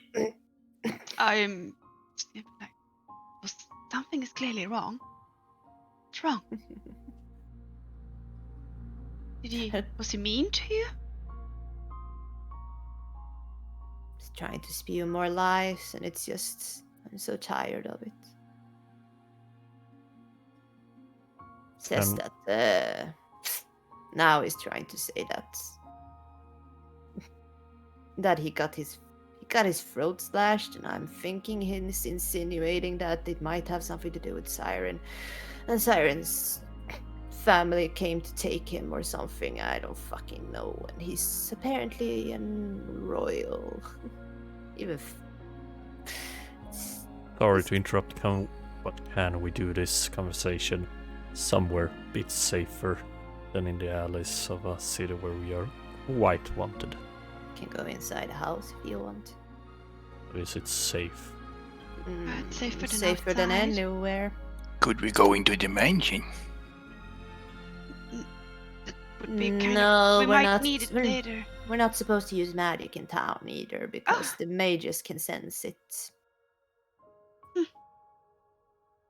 Speaker 2: I'm like, something is clearly wrong. What's wrong? Was he mean to you?
Speaker 3: He's trying to spew more lies, and it's just I'm so tired of it. Says that now he's trying to say that he got his throat slashed, and I'm thinking he's insinuating that it might have something to do with Siren, and Siren's family came to take him or something. I don't fucking know. And he's apparently a royal. Even.
Speaker 4: Sorry to interrupt. But can we do this conversation somewhere a bit safer? than in the alleys of a city where we are quite wanted.
Speaker 3: Can go inside a house if you want.
Speaker 4: Or is it safe?
Speaker 2: It's safer than
Speaker 3: Safer than
Speaker 2: outside.
Speaker 3: anywhere.
Speaker 5: Could we go into the mansion?
Speaker 2: Would be kind
Speaker 3: No,
Speaker 2: of, we
Speaker 3: we're
Speaker 2: might
Speaker 3: not.
Speaker 2: need it later.
Speaker 3: We're not supposed to use magic in town either because the mages can sense it.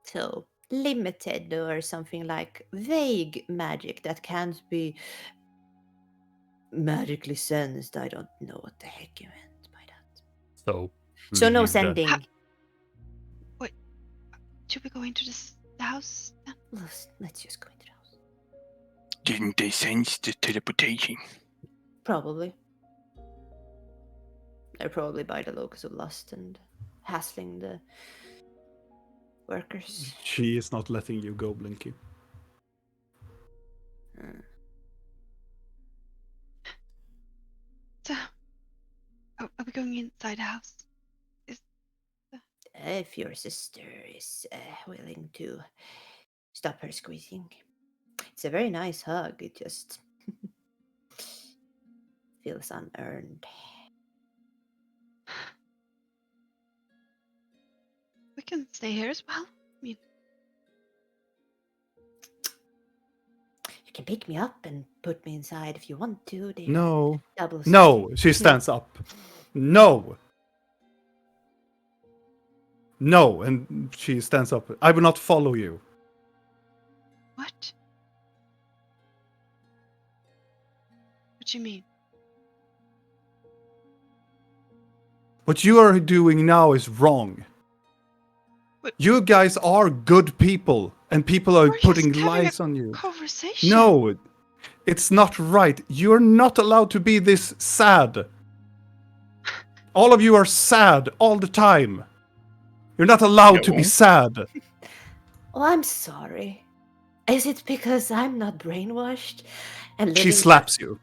Speaker 3: So limited or something like vague magic that can't be magically sensed. I don't know what the heck you meant by that.
Speaker 4: So
Speaker 3: No
Speaker 4: leave then.
Speaker 3: sending.
Speaker 2: Should we go into the house then?
Speaker 3: Let's just go into the house.
Speaker 5: Didn't they sense the teleportation?
Speaker 3: Probably. They're probably by the locus of lust and hassling the workers.
Speaker 1: She is not letting you go, Blinky.
Speaker 2: So, are we going inside the house?
Speaker 3: If your sister is willing to stop her squeezing. It's a very nice hug. It just feels unearned.
Speaker 2: We can stay here as well.
Speaker 3: You can pick me up and put me inside if you want to. They're
Speaker 1: No.
Speaker 3: double
Speaker 1: No, she stands up. No. No, and she stands up. I will not follow you.
Speaker 2: What? What do you mean?
Speaker 1: What you are doing now is wrong.
Speaker 2: But-
Speaker 1: You guys are good people, and people are
Speaker 2: We're
Speaker 1: putting
Speaker 2: just having
Speaker 1: lies on you.
Speaker 2: Conversation.
Speaker 1: No, it's not right. You're not allowed to be this sad. All of you are sad all the time. You're not allowed to be sad.
Speaker 3: Oh, I'm sorry. Is it because I'm not brainwashed? And
Speaker 1: She
Speaker 3: living
Speaker 1: slaps you.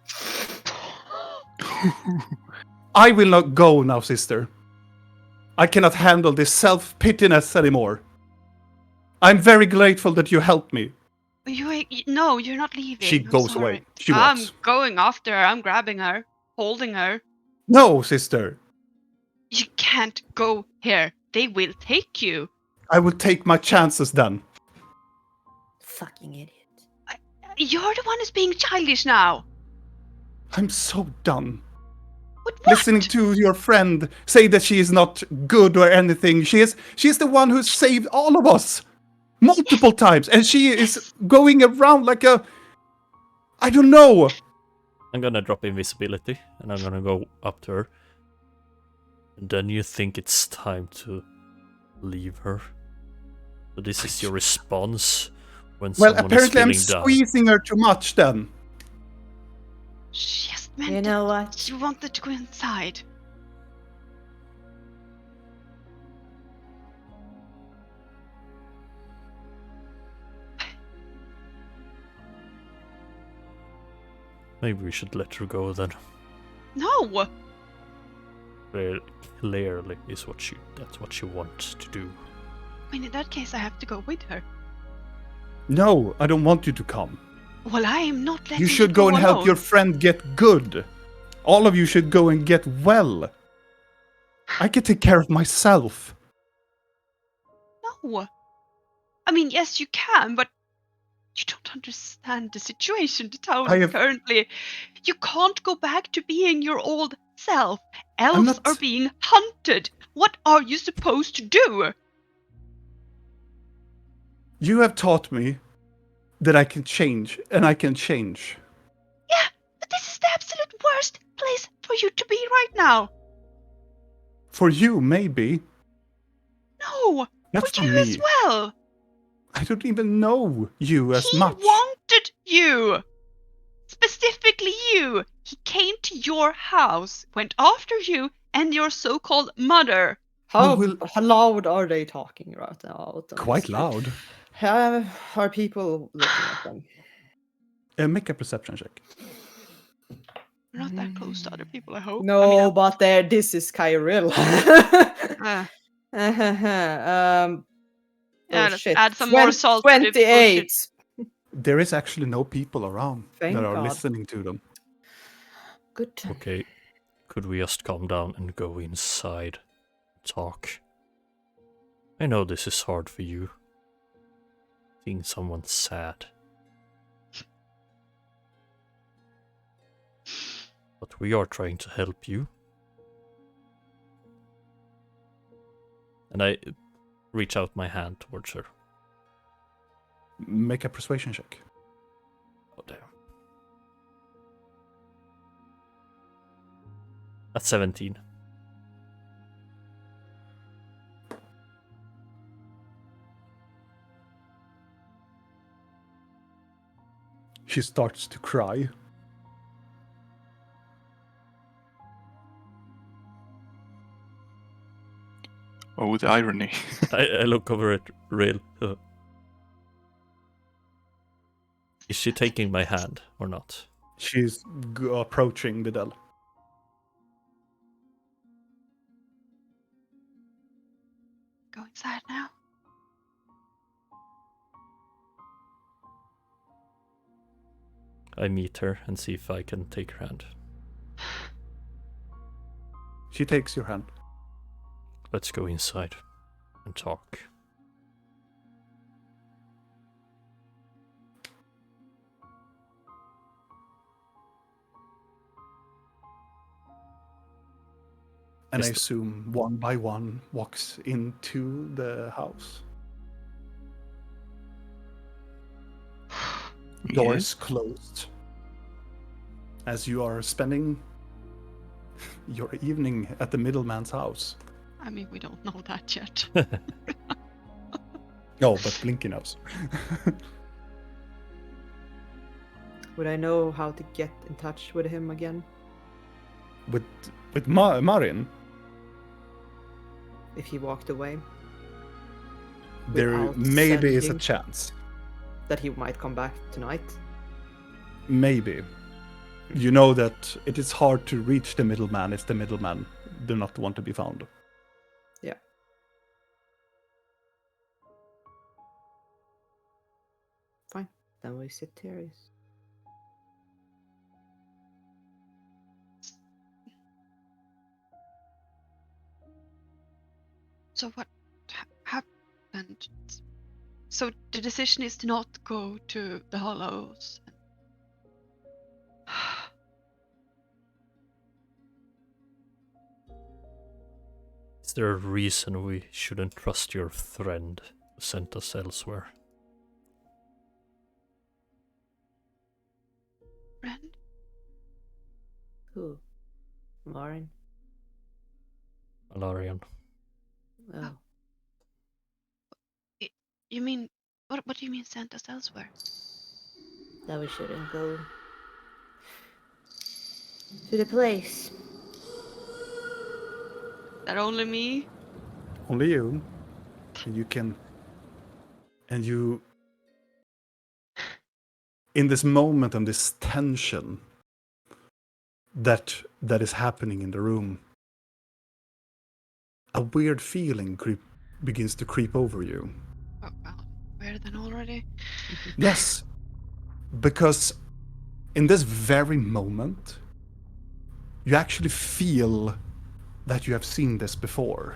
Speaker 1: I will not go now, sister. I cannot handle this self-pityness anymore. I'm very grateful that you helped me.
Speaker 2: No, you're not leaving.
Speaker 1: She
Speaker 2: I'm
Speaker 1: goes
Speaker 2: sorry.
Speaker 1: away. She
Speaker 2: I'm
Speaker 1: walks.
Speaker 2: going after her. I'm grabbing her, holding her.
Speaker 1: No, sister.
Speaker 2: You can't go here. They will take you.
Speaker 1: I will take my chances then.
Speaker 3: Fucking idiot.
Speaker 2: You're the one who's being childish now.
Speaker 1: I'm so done.
Speaker 2: What?
Speaker 1: Listening to your friend say that she is not good or anything. She is the one who saved all of us multiple times, and she is going around like a, I don't know.
Speaker 4: I'm gonna drop invisibility and I'm gonna go up to her. And then you think it's time to leave her. So this is your response when
Speaker 1: Well,
Speaker 4: someone
Speaker 1: apparently I'm
Speaker 4: is feeling down.
Speaker 1: squeezing her too much then.
Speaker 2: She just meant
Speaker 3: You know what?
Speaker 2: she wanted to go inside.
Speaker 4: Maybe we should let her go then.
Speaker 2: No.
Speaker 4: Clearly is that's what she wants to do.
Speaker 2: I mean, in that case, I have to go with her.
Speaker 1: No, I don't want you to come.
Speaker 2: Well, I am not letting
Speaker 1: You should go and help
Speaker 2: alone.
Speaker 1: your friend get good. All of you should go and get well. I can take care of myself.
Speaker 2: No. I mean, yes, you can, but you don't understand the situation the town
Speaker 1: I
Speaker 2: is
Speaker 1: have-
Speaker 2: currently. You can't go back to being your old self.
Speaker 1: I'm
Speaker 2: Elves
Speaker 1: not-
Speaker 2: are being hunted. What are you supposed to do?
Speaker 1: You have taught me that I can change, and I can change.
Speaker 2: Yeah, but this is the absolute worst place for you to be right now.
Speaker 1: For you, maybe.
Speaker 2: No,
Speaker 1: Not
Speaker 2: for
Speaker 1: for
Speaker 2: you
Speaker 1: me.
Speaker 2: as well.
Speaker 1: I don't even know you as
Speaker 2: He
Speaker 1: much.
Speaker 2: wanted you. Specifically you. He came to your house, went after you and your so-called mother.
Speaker 6: How,
Speaker 1: will-
Speaker 6: how loud are they talking right now? out on
Speaker 1: Quite
Speaker 6: this?
Speaker 1: loud.
Speaker 6: Are people looking at them?
Speaker 1: Make a perception check.
Speaker 2: We're not that close to other people, I hope.
Speaker 6: No,
Speaker 2: I mean,
Speaker 6: but this is Rill.
Speaker 2: uh,
Speaker 6: Yeah,
Speaker 2: let's add some more salt to the
Speaker 6: 28.
Speaker 1: There is actually no people around
Speaker 6: Thank
Speaker 1: that are
Speaker 6: God.
Speaker 1: listening to them.
Speaker 6: Good.
Speaker 4: Okay, could we just calm down and go inside? Talk. I know this is hard for you. Seeing someone sad. But we are trying to help you. And I reach out my hand towards her.
Speaker 1: Make a persuasion check.
Speaker 4: Oh, damn. That's 17.
Speaker 1: She starts to cry.
Speaker 5: Oh, the irony.
Speaker 4: I look over at Rill. Is she taking my hand or not?
Speaker 1: She's approaching Vidal.
Speaker 2: Go inside now.
Speaker 4: I meet her and see if I can take her hand.
Speaker 1: She takes your hand.
Speaker 4: Let's go inside and talk.
Speaker 1: And I
Speaker 4: Is the-
Speaker 1: assume one by one walks into the house. Doors closed. As you are spending your evening at the middleman's house.
Speaker 2: I mean, we don't know that yet.
Speaker 1: Oh, but Blinky knows.
Speaker 6: Would I know how to get in touch with him again?
Speaker 1: With Marin,
Speaker 6: If he walked away?
Speaker 1: there
Speaker 6: Without
Speaker 1: maybe is a
Speaker 6: sending-
Speaker 1: chance.
Speaker 6: That he might come back tonight?
Speaker 1: Maybe. You know that it is hard to reach the middleman if the middleman do not want to be found.
Speaker 6: Yeah. Fine. Then we sit here.
Speaker 2: So what happened? So the decision is to not go to the Hollows.
Speaker 4: Is there a reason we shouldn't trust your friend who sent us elsewhere?
Speaker 2: Friend?
Speaker 3: Who? Marin?
Speaker 4: Alarian.
Speaker 3: Oh.
Speaker 2: You mean what do you mean sent us elsewhere?
Speaker 3: That we shouldn't go to the place.
Speaker 2: That only me?
Speaker 1: Only you. And you can. And you. In this moment and this tension that is happening in the room, a weird feeling begins to creep over you.
Speaker 2: Oh well, where then already?
Speaker 1: Yes, because in this very moment, you actually feel that you have seen this before.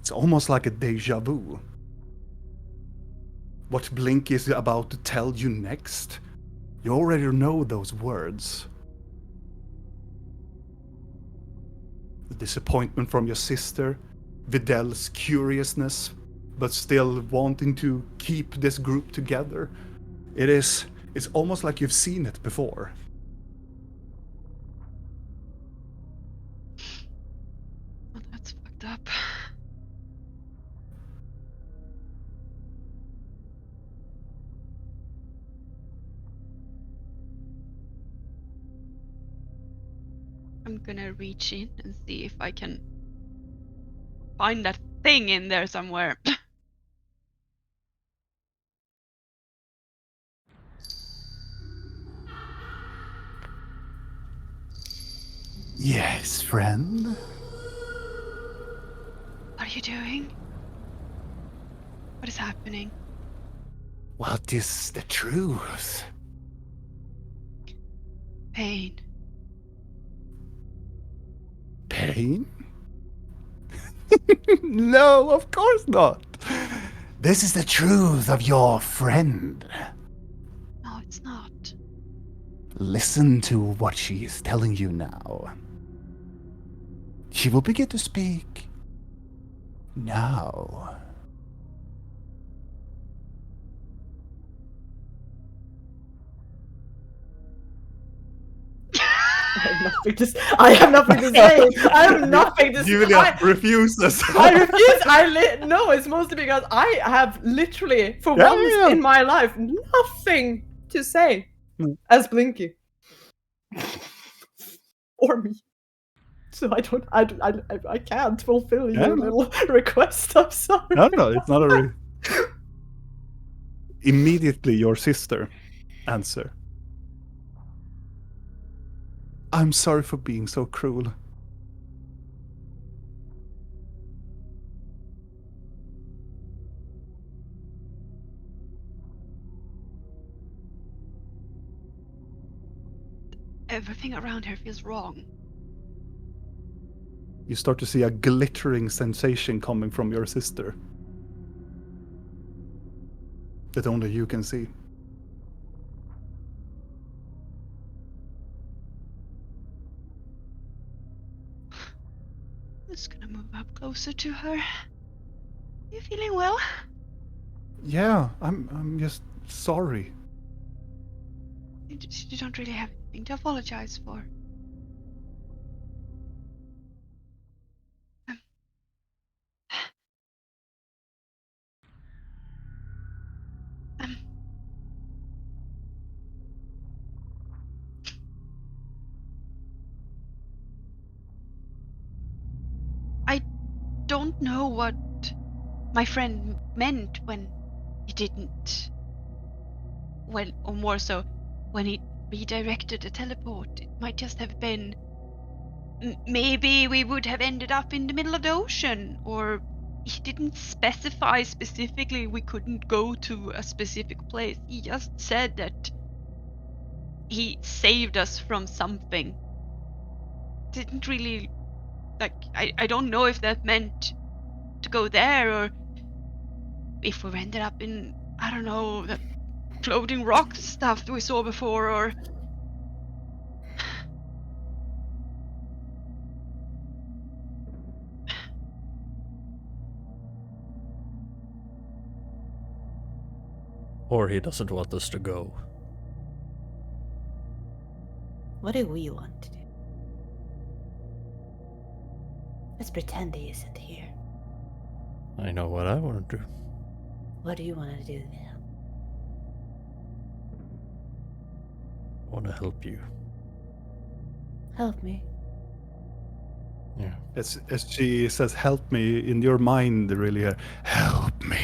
Speaker 1: It's almost like a deja vu. What Blink is about to tell you next, you already know those words. The disappointment from your sister, Vidal's curiousness, but still wanting to keep this group together. It's almost like you've seen it before.
Speaker 2: Well, that's fucked up. I'm gonna reach in and see if I can find that thing in there somewhere.
Speaker 1: Yes, friend.
Speaker 2: What are you doing? What is happening?
Speaker 1: What is the truth?
Speaker 2: Pain.
Speaker 1: Pain? No, of course not. This is the truth of your friend.
Speaker 2: No, it's not.
Speaker 1: Listen to what she is telling you now. She will begin to speak now.
Speaker 6: I have nothing to say. I have nothing to say.
Speaker 1: Julia refuses.
Speaker 6: I refuse. No, it's mostly because I have literally, for once in my life, nothing to say as Blinky or me. So I can't fulfill your little request. I'm sorry.
Speaker 1: No, it's not a. Immediately, your sister answer. I'm sorry for being so cruel.
Speaker 2: Everything around her feels wrong.
Speaker 1: You start to see a glittering sensation coming from your sister that only you can see.
Speaker 2: I'm just gonna move up closer to her. You feeling well?
Speaker 1: Yeah, I'm just sorry.
Speaker 2: You don't really have anything to apologize for. I don't know what my friend meant when he didn't. Well, or more so, when he redirected the teleport. It might just have been. Maybe we would have ended up in the middle of the ocean, or he didn't specify specifically we couldn't go to a specific place. He just said that he saved us from something. Didn't really, like, I don't know if that meant to go there, or if we ended up in, I don't know, the floating rock stuff we saw before, or...
Speaker 4: Or he doesn't want us to go.
Speaker 3: What do we want to do? Let's pretend he isn't here.
Speaker 4: I know what I want to do.
Speaker 3: What do you want to do then?
Speaker 4: I want to help you.
Speaker 3: Help me.
Speaker 4: Yeah.
Speaker 1: As she says, help me, in your mind, really, help me.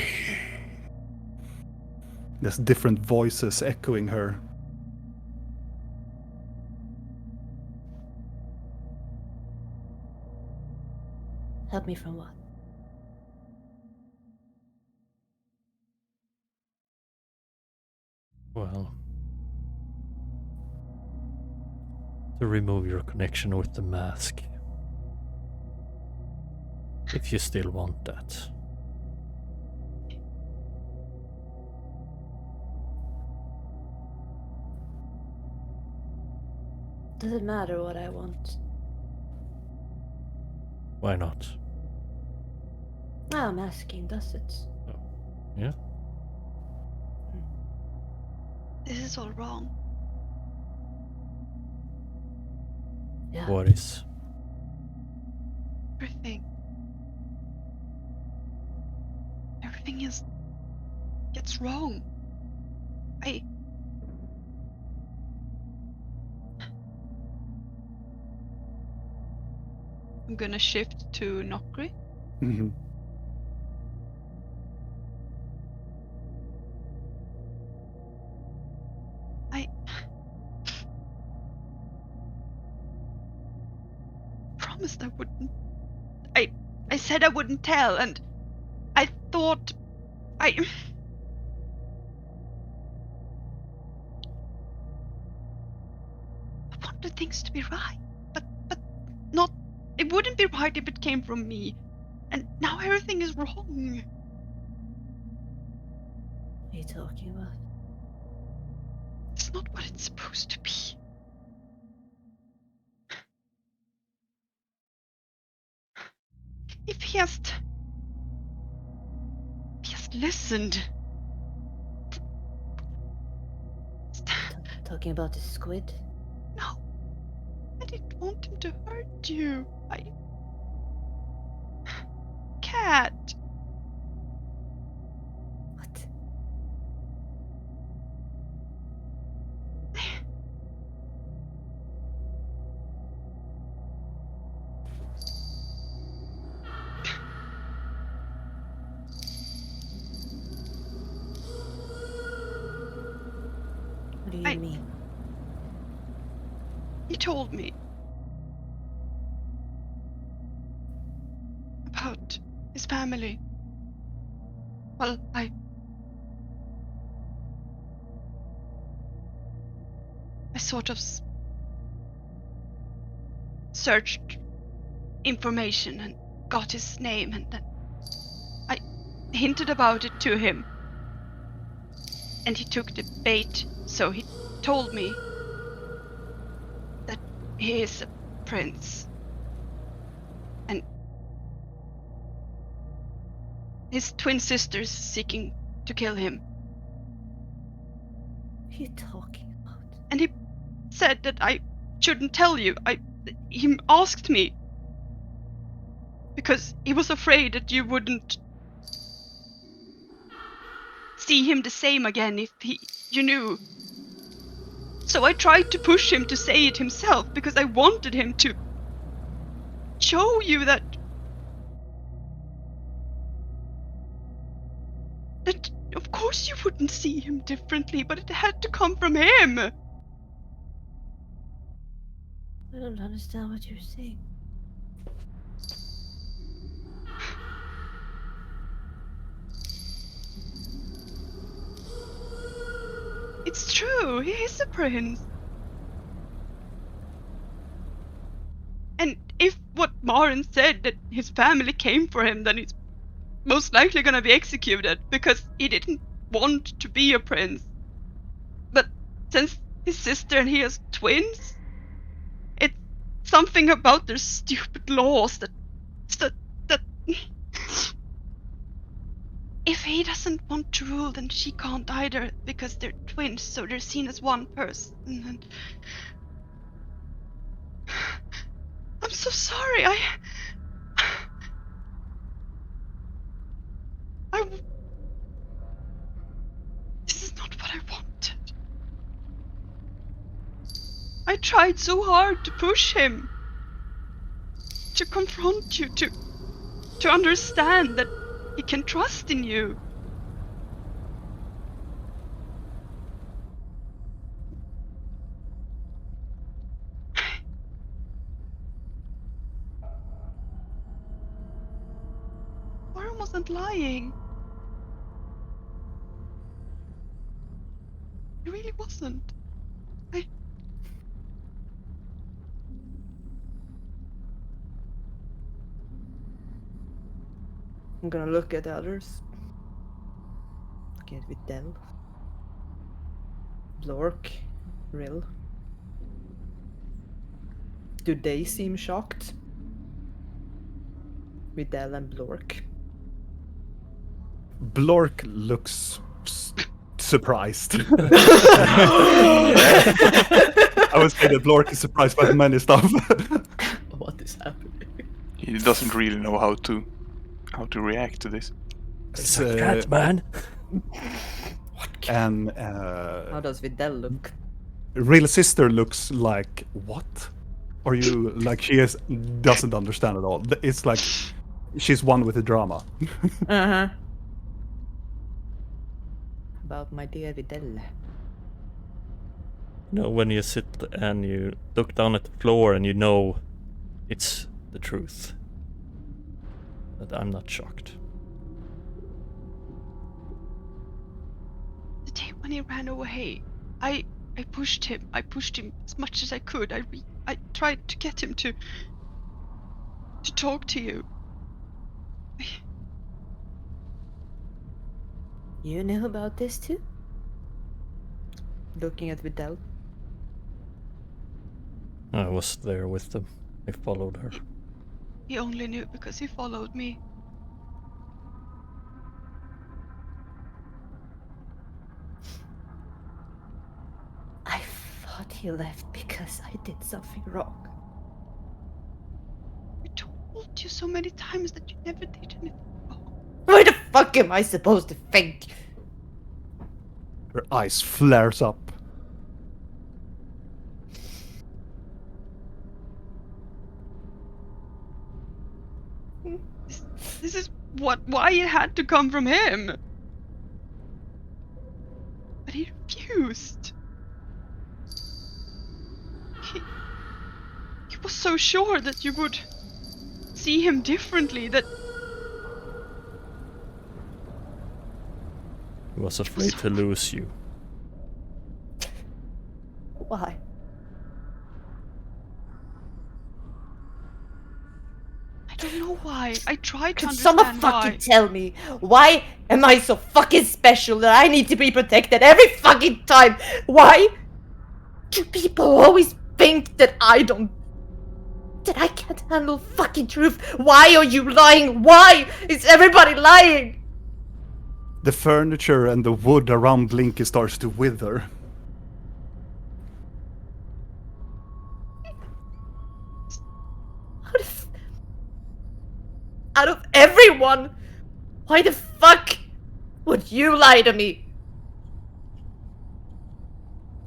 Speaker 1: There's different voices echoing her.
Speaker 3: Help me from what?
Speaker 4: Well, to remove your connection with the mask. If you still want that.
Speaker 3: Does it matter what I want?
Speaker 4: Why not?
Speaker 3: I'm asking, does it?
Speaker 4: Yeah?
Speaker 2: This is all wrong.
Speaker 3: Yeah.
Speaker 4: What is?
Speaker 2: Everything. Everything gets wrong. I'm gonna shift to Nokri.
Speaker 1: Mm-hmm.
Speaker 2: I promised I wouldn't. I said I wouldn't tell, and I thought wanted things to be right, but not. It wouldn't be right if it came from me, and now everything is wrong.
Speaker 3: What are you talking about?
Speaker 2: It's not what it's supposed to be. If he has listened.
Speaker 3: Talking about the squid?
Speaker 2: No, I didn't want him to hurt you. Cat.
Speaker 3: What? What do you mean?
Speaker 2: He told me about his family. Well, I sort of searched information and got his name, and then I hinted about it to him. And he took the bait, so he told me that he is a prince. And his twin sisters seeking to kill him.
Speaker 3: What are you talking about?
Speaker 2: And he said that I shouldn't tell you. He asked me because he was afraid that you wouldn't see him the same again if you knew. So I tried to push him to say it himself because I wanted him to show you that of course you wouldn't see him differently, but it had to come from him.
Speaker 3: I don't understand what you're saying.
Speaker 2: It's true, he is a prince. And if what Maren said, that his family came for him, then he's most likely gonna be executed because he didn't want to be a prince. But since his sister and he has twins, it's something about their stupid laws that if he doesn't want to rule, then she can't either because they're twins, so they're seen as one person. And I'm so sorry. This is not what I wanted. I tried so hard to push him, to confront you, to understand that he can trust in you. Warren wasn't lying. He really wasn't.
Speaker 6: I'm gonna look at the others. Looking at Videl. Blork. Rill. Do they seem shocked? Videl and Blork.
Speaker 1: Blork looks surprised. I would say that Blork is surprised by many stuff.
Speaker 6: What is happening?
Speaker 5: He doesn't really know how to react to this.
Speaker 4: It's a cat, man.
Speaker 1: And
Speaker 6: How does Videl look?
Speaker 1: Real sister looks like what? Or you like doesn't understand at all. It's like she's one with the drama.
Speaker 6: Uh-huh. About my dear Videl.
Speaker 4: You know, when you sit and you look down at the floor and you know it's the truth. But I'm not shocked.
Speaker 2: The day when he ran away, I I pushed him as much as I could. I tried to get him to talk to you.
Speaker 3: You knew about this too?
Speaker 6: Looking at Vidal.
Speaker 4: I was there with them. I followed her.
Speaker 2: He only knew because he followed me.
Speaker 3: I thought he left because I did something wrong.
Speaker 2: I told you so many times that you never did anything wrong.
Speaker 3: What the fuck am I supposed to think?
Speaker 1: Her eyes flares up.
Speaker 2: This is why it had to come from him. But he refused. He was so sure that you would see him differently, that
Speaker 4: He was afraid to lose you.
Speaker 3: Why?
Speaker 2: I don't know why. I tried to
Speaker 3: Could
Speaker 2: understand
Speaker 3: someone
Speaker 2: why.
Speaker 3: fucking tell me why am I so fucking special that I need to be protected every fucking time? Why do people always think that I can't handle fucking truth? Why are you lying? Why is everybody lying?
Speaker 1: The furniture and the wood around Blinky starts to wither.
Speaker 3: Out of everyone, why the fuck would you lie to me?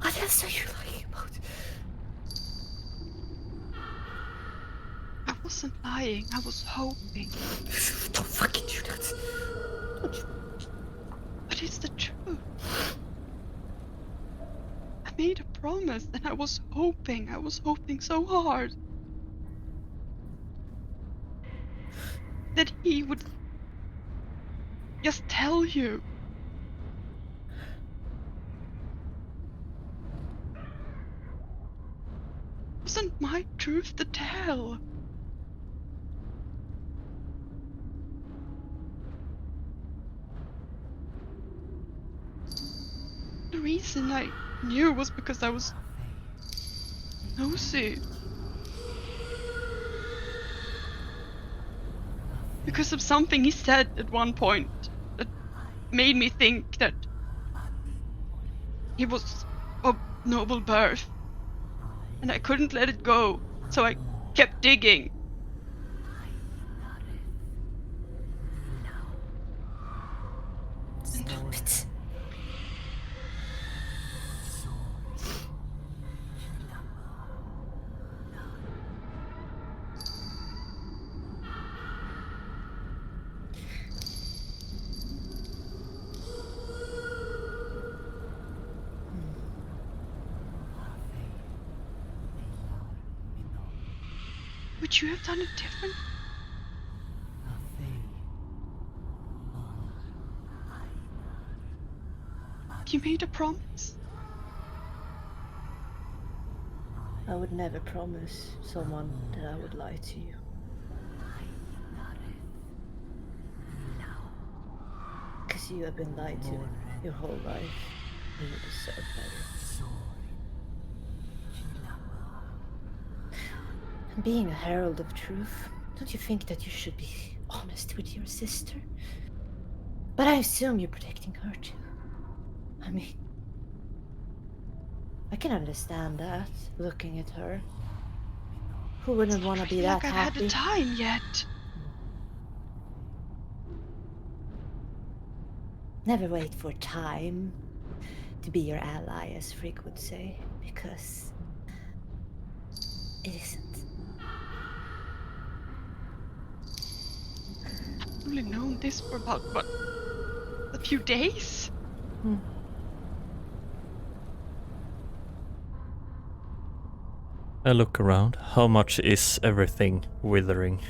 Speaker 3: What else are you lying about?
Speaker 2: I wasn't lying. I was hoping.
Speaker 3: Don't fucking do that. Don't you?
Speaker 2: But it's the truth. I made a promise and I was hoping so hard that he would just tell you. It wasn't my truth to tell. The reason I knew was because I was nosy. Because of something he said at one point that made me think that he was of noble birth. And I couldn't let it go, so I kept digging.
Speaker 3: Stop it.
Speaker 2: Would you have done it different? You made a promise.
Speaker 3: I would never promise someone that I would lie to you. Because you have been lied to your whole life, and you deserve better. And being a herald of truth, don't you think that you should be honest with your sister? But I assume you're protecting her too. I mean, I can understand that, looking at her. Who wouldn't want to be that
Speaker 2: I've had
Speaker 3: happy?
Speaker 2: the time yet.
Speaker 3: Never wait for time to be your ally, as Frigg would say, because it isn't.
Speaker 2: I've only known this for about, what, a few days?
Speaker 4: I look around. How much is everything withering?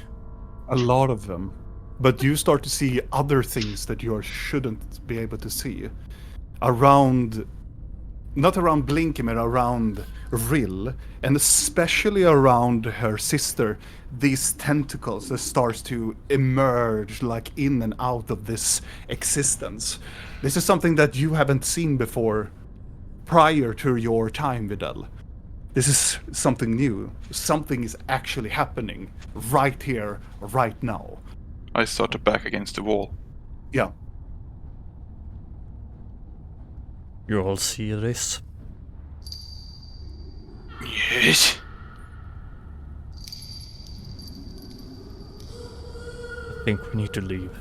Speaker 1: A lot of them. But you start to see other things that you shouldn't be able to see. Around not around Blinky, but around Rill, and especially around her sister, these tentacles that starts to emerge like in and out of this existence. This is something that you haven't seen before prior to your time, Vidal. This is something new. Something is actually happening right here, right now.
Speaker 5: I start to back against the wall.
Speaker 1: Yeah.
Speaker 4: You all see this?
Speaker 5: Yes.
Speaker 4: I think we need to leave.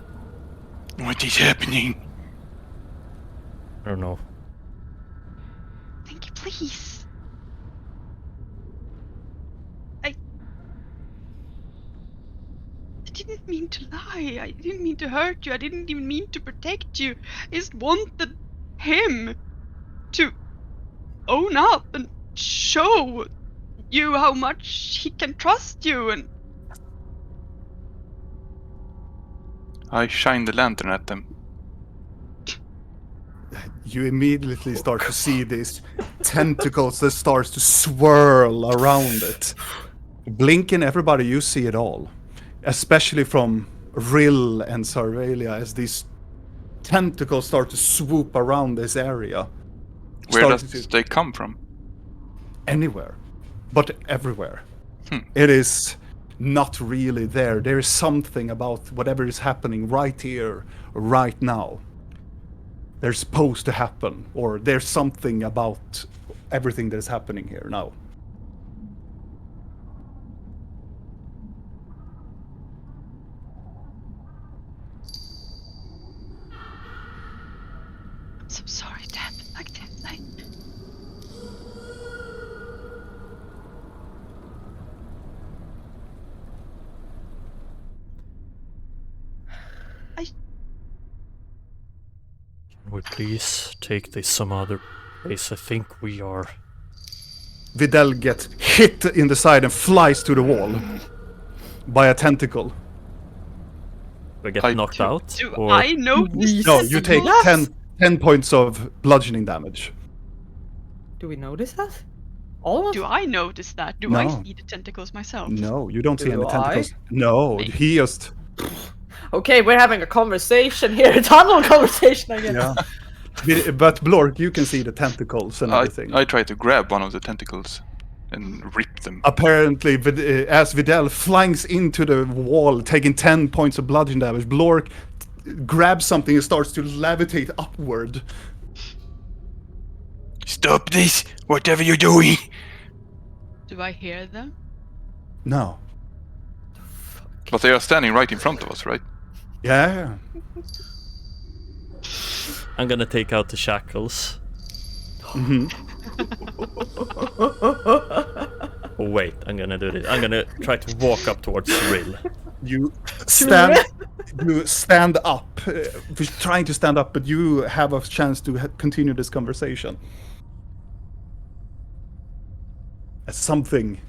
Speaker 5: What is happening?
Speaker 4: I don't know.
Speaker 2: Thank you, please. I didn't mean to lie. I didn't mean to hurt you. I didn't even mean to protect you. I just wanted him to own up and show you how much he can trust you. And
Speaker 5: I shine the lantern at them.
Speaker 1: You immediately start to see these tentacles that starts to swirl around it. Blinking, everybody, you see it all. Especially from Rill and Sarvalia as these tentacles start to swoop around this area.
Speaker 5: Where
Speaker 1: Start
Speaker 5: does
Speaker 1: to-
Speaker 5: they come from?
Speaker 1: Anywhere, but everywhere.
Speaker 5: Hmm.
Speaker 1: It is not really there. There is something about whatever is happening right here, right now. They're supposed to happen, or there's something about everything that is happening here now.
Speaker 2: I'm so sorry it happened like this.
Speaker 4: Can we please take this some other place? I think we are...
Speaker 1: Vidal gets hit in the side and flies to the wall by a tentacle.
Speaker 4: We get
Speaker 5: I
Speaker 4: knocked
Speaker 5: do-
Speaker 4: out?
Speaker 2: Do
Speaker 4: Or
Speaker 2: I notice?
Speaker 1: No, you take
Speaker 6: Yes.
Speaker 1: 10 points of bludgeoning damage.
Speaker 6: Do we notice that? All of us?
Speaker 2: Do I notice that? Do I
Speaker 1: No.
Speaker 2: see the tentacles myself?
Speaker 1: No, you don't see
Speaker 6: Do
Speaker 1: any
Speaker 6: I?
Speaker 1: tentacles. No,
Speaker 2: Maybe.
Speaker 1: he just...
Speaker 6: Okay, we're having a conversation here, a tunnel conversation, I guess.
Speaker 1: Yeah. But Blork, you can see the tentacles and everything.
Speaker 5: I try to grab one of the tentacles and rip them.
Speaker 1: Apparently, as Vidal flanks into the wall, taking 10 points of bludgeoning damage, Blork grabs something and starts to levitate upward.
Speaker 5: Stop this! Whatever you're doing!
Speaker 2: Do I hear them?
Speaker 1: No.
Speaker 5: But they are standing right in front of us, right?
Speaker 1: Yeah.
Speaker 4: I'm gonna take out the shackles.
Speaker 1: Hmm.
Speaker 4: Oh wait, I'm gonna do this. I'm gonna try to walk up towards Rill.
Speaker 1: You stand. You stand up. You're trying to stand up, but you have a chance to continue this conversation. As something.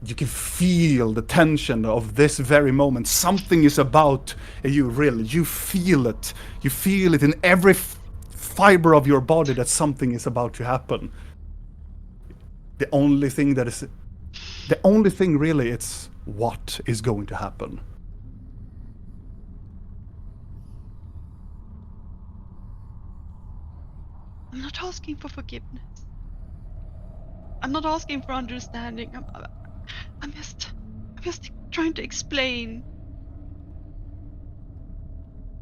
Speaker 1: You can feel the tension of this very moment. Something is about you, Rill. You feel it. You feel it in every fiber of your body that something is about to happen. The only thing really, it's what is going to happen.
Speaker 2: I'm not asking for forgiveness. I'm not asking for understanding. I'm just trying to explain.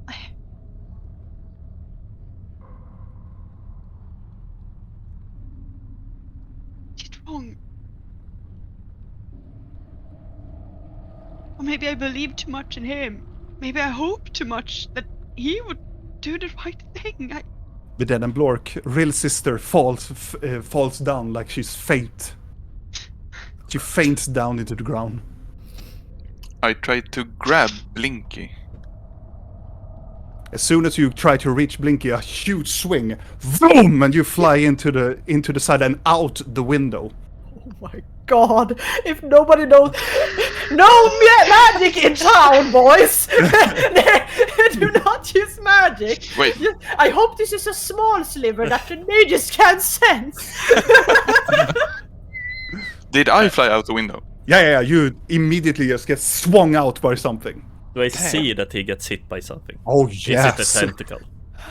Speaker 2: I did wrong. Or maybe I believed too much in him. Maybe I hoped too much that he would do the right thing.
Speaker 1: With Ed and Blork, Rill's sister falls down like she's faint. She faints down into the ground.
Speaker 5: I try to grab Blinky.
Speaker 1: As soon as you try to reach Blinky, a huge swing, boom, and you fly into the side and out the window.
Speaker 6: Oh my god, if nobody knows. magic in town, boys. Do not use magic.
Speaker 5: Wait.
Speaker 6: I hope this is a small sliver that the mages can't sense.
Speaker 5: Did I fly out the window?
Speaker 1: Yeah. You immediately just get swung out by something.
Speaker 4: Do I see that he gets hit by something?
Speaker 1: Oh
Speaker 4: Is
Speaker 1: yes.
Speaker 4: it a tentacle?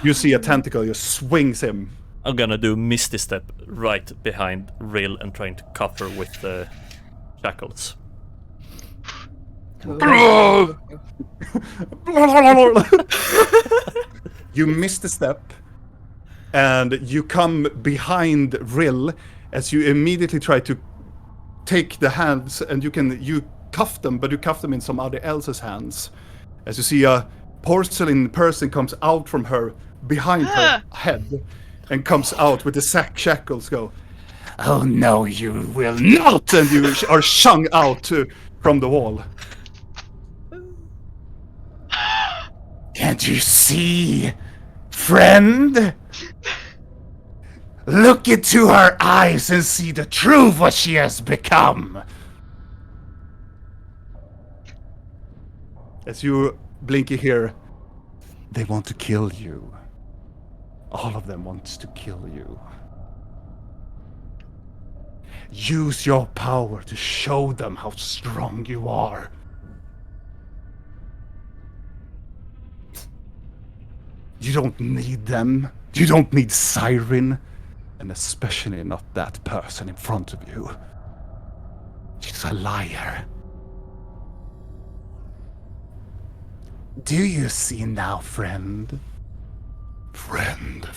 Speaker 1: You see a tentacle just swings him.
Speaker 4: I'm gonna do Misty Step right behind Rill and trying to cuff her with the shackles.
Speaker 1: You miss the step, and you come behind Rill as you immediately try to take the hands, and you cuff them, but you cuff them in somebody else's hands. As you see a porcelain person comes out from her behind her head, and comes out with the shackles. Go, oh no, you will not! And you are shung out from the wall. Can't you see, friend? Look into her eyes and see the truth what she has become. As you, Blinky, hear, they want to kill you. All of them wants to kill you. Use your power to show them how strong you are. You don't need them. You don't need Siren. And especially not that person in front of you. She's a liar. Do you see now, friend? Friend.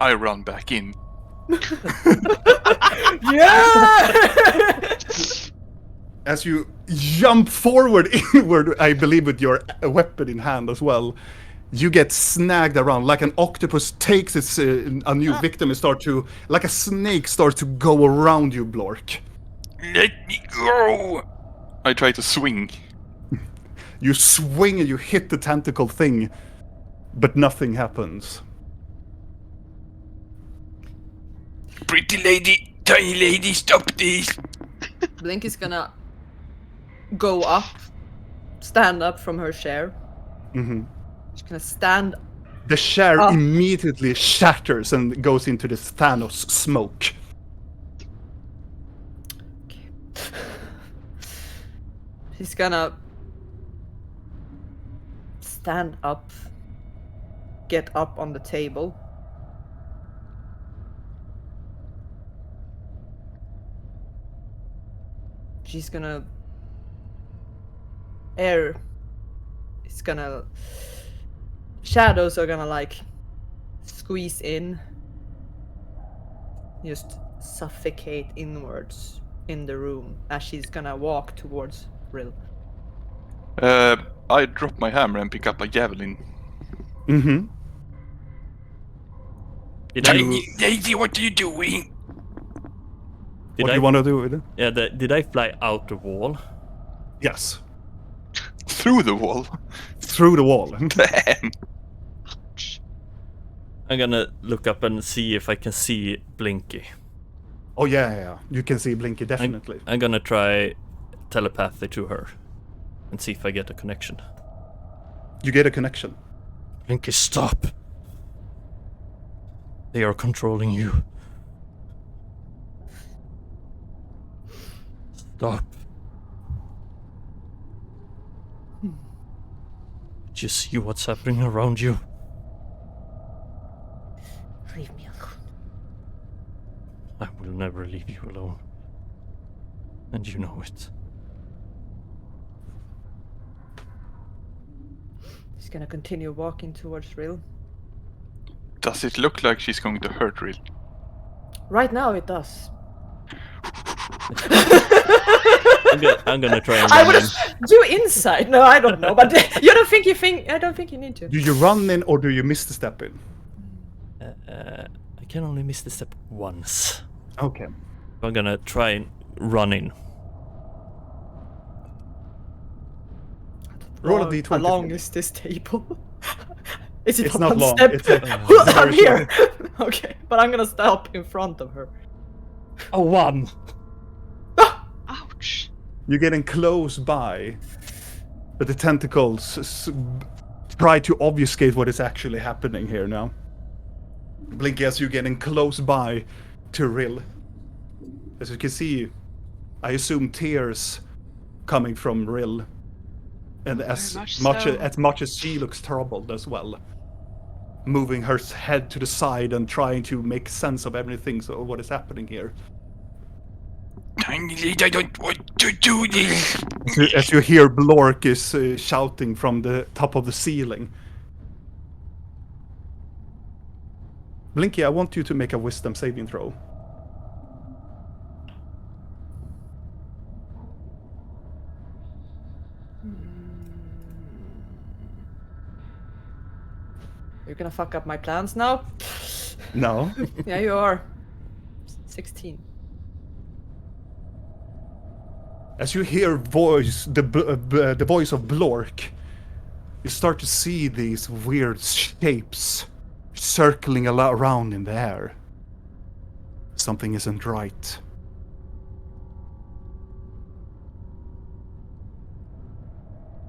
Speaker 5: I run back in.
Speaker 6: Yeah!
Speaker 1: As you jump forward inward, I believe with your weapon in hand as well, you get snagged around like an octopus takes its a new victim and start to, like a snake starts to go around you, Blork.
Speaker 5: Let me go! I try to swing.
Speaker 1: You swing and you hit the tentacle thing, but nothing happens.
Speaker 5: Pretty lady, tiny lady, stop this!
Speaker 6: Blink is gonna go up, stand up from her chair.
Speaker 1: Mm-hmm.
Speaker 6: She's gonna stand.
Speaker 1: The chair
Speaker 6: up.
Speaker 1: immediately shatters and goes into this Thanos smoke.
Speaker 6: She's gonna stand up, get up on the table. She's gonna shadows are gonna like squeeze in, just suffocate inwards in the room as she's gonna walk towards Rill.
Speaker 5: I drop my hammer and pick up a javelin.
Speaker 1: Mm-hmm.
Speaker 5: Tiny lady, what are you doing?
Speaker 1: What do you want to do with it?
Speaker 4: Yeah, did I fly out the wall?
Speaker 1: Yes.
Speaker 5: Through the wall.
Speaker 1: Through the wall.
Speaker 5: Damn.
Speaker 4: I'm gonna look up and see if I can see Blinky.
Speaker 1: Oh yeah. You can see Blinky, definitely.
Speaker 4: I'm gonna try telepathy to her and see if I get a connection.
Speaker 1: You get a connection.
Speaker 4: Blinky, stop! They are controlling you. Stop. Did you see what's happening around you?
Speaker 3: Leave me alone.
Speaker 4: I will never leave you alone. And you know it.
Speaker 6: She's gonna continue walking towards Rill.
Speaker 5: Does it look like she's going to hurt Rill?
Speaker 6: Right now it does.
Speaker 4: I'm gonna try and
Speaker 6: I
Speaker 4: run
Speaker 6: would
Speaker 4: in.
Speaker 6: have do inside. No, I don't know, but you don't think I don't think you need to.
Speaker 1: Do you run in or do you miss the step in?
Speaker 4: I can only miss the step once.
Speaker 1: Okay.
Speaker 4: I'm gonna try and run in.
Speaker 1: Roll a d20.
Speaker 6: How long is this table? Is it
Speaker 1: It's
Speaker 6: up
Speaker 1: not
Speaker 6: on
Speaker 1: long.
Speaker 6: step?
Speaker 1: It's a
Speaker 6: I'm
Speaker 1: very
Speaker 6: here. Okay, but I'm gonna stop in front of her.
Speaker 4: A 1.
Speaker 2: Ouch.
Speaker 1: You're getting close by, but the tentacles try to obfuscate what is actually happening here now. Blinky, as you're getting close by to Rill. As you can see, I assume tears coming from Rill. And as much as she looks troubled as well. Moving her head to the side and trying to make sense of everything, so what is happening here.
Speaker 5: Tiny lady, I don't want to do this.
Speaker 1: As you hear Blork is shouting from the top of the ceiling. Blinky, I want you to make a wisdom saving throw.
Speaker 6: You're gonna fuck up my plans now?
Speaker 1: No.
Speaker 6: Yeah, you are. 16.
Speaker 1: As you hear the voice of Blork, you start to see these weird shapes circling around in the air. Something isn't right.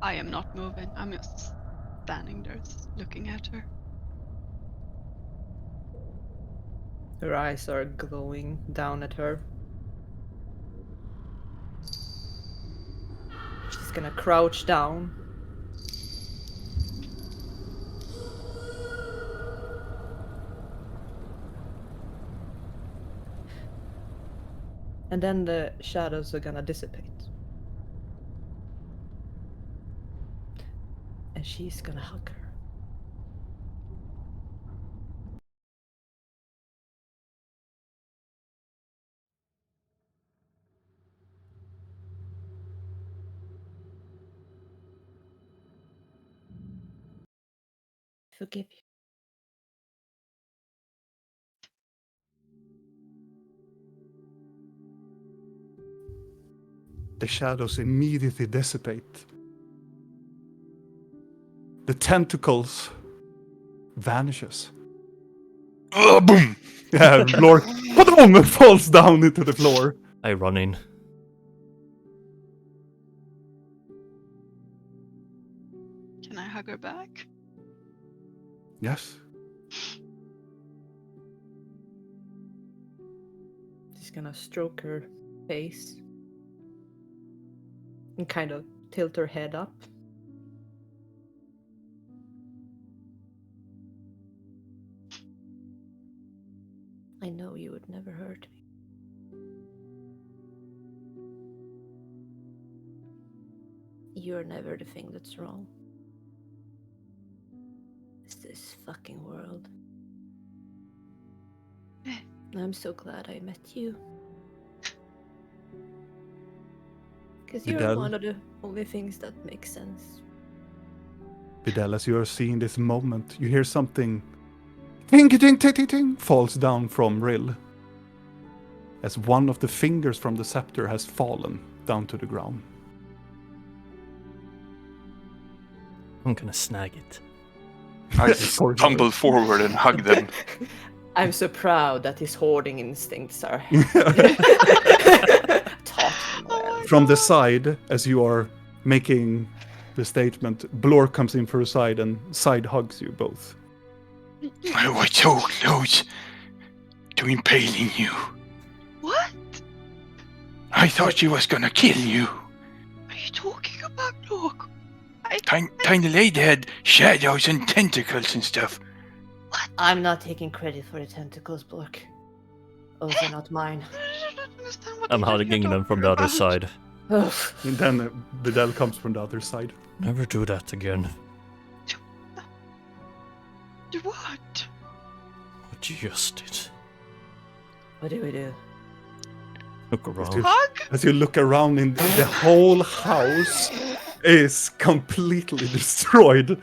Speaker 2: I am not moving. I'm just standing there looking at her.
Speaker 6: Her eyes are glowing down at her. She's gonna crouch down. And then the shadows are gonna dissipate. And she's gonna hug her. Forgive you.
Speaker 1: The shadows immediately dissipate. The tentacles vanishes.
Speaker 5: Boom!
Speaker 1: Yeah, Blork boom, falls down into the floor.
Speaker 4: I run in.
Speaker 2: Can I hug her back?
Speaker 1: Yes.
Speaker 6: She's gonna stroke her face. And kind of tilt her head up. I know you would never hurt me. You're never the thing that's wrong. It's this fucking world. I'm so glad I met you. Because you're
Speaker 1: Vidal.
Speaker 6: one of the only things that make sense.
Speaker 1: Vidal, as you are seeing this moment, you hear something ting ting ting ting ting falls down from Rill. As one of the fingers from the scepter has fallen down to the ground.
Speaker 4: I'm gonna snag it.
Speaker 5: I just tumble forward and hug them.
Speaker 6: I'm so proud that his hoarding instincts are taught him well.
Speaker 1: From the side, as you are making the statement, Blork comes in for a side and side hugs you both.
Speaker 5: I was so close to impaling you.
Speaker 2: What?
Speaker 5: I thought she was gonna kill you.
Speaker 2: Are you talking about, look?
Speaker 5: Tiny lady had shadows and tentacles and stuff.
Speaker 3: I'm not taking credit for the tentacles, Blork. Those are not mine.
Speaker 2: I don't understand what
Speaker 4: I'm
Speaker 2: the hell
Speaker 4: hugging
Speaker 2: you're
Speaker 4: them from the
Speaker 2: talking
Speaker 4: other
Speaker 2: about.
Speaker 4: side.
Speaker 6: Ugh.
Speaker 1: And then Vidal comes from the other side.
Speaker 4: Never do that again.
Speaker 2: Do what?
Speaker 4: What you just did.
Speaker 6: What do we do?
Speaker 4: Look around.
Speaker 2: Hug?
Speaker 1: As you look around, in the whole house is completely destroyed.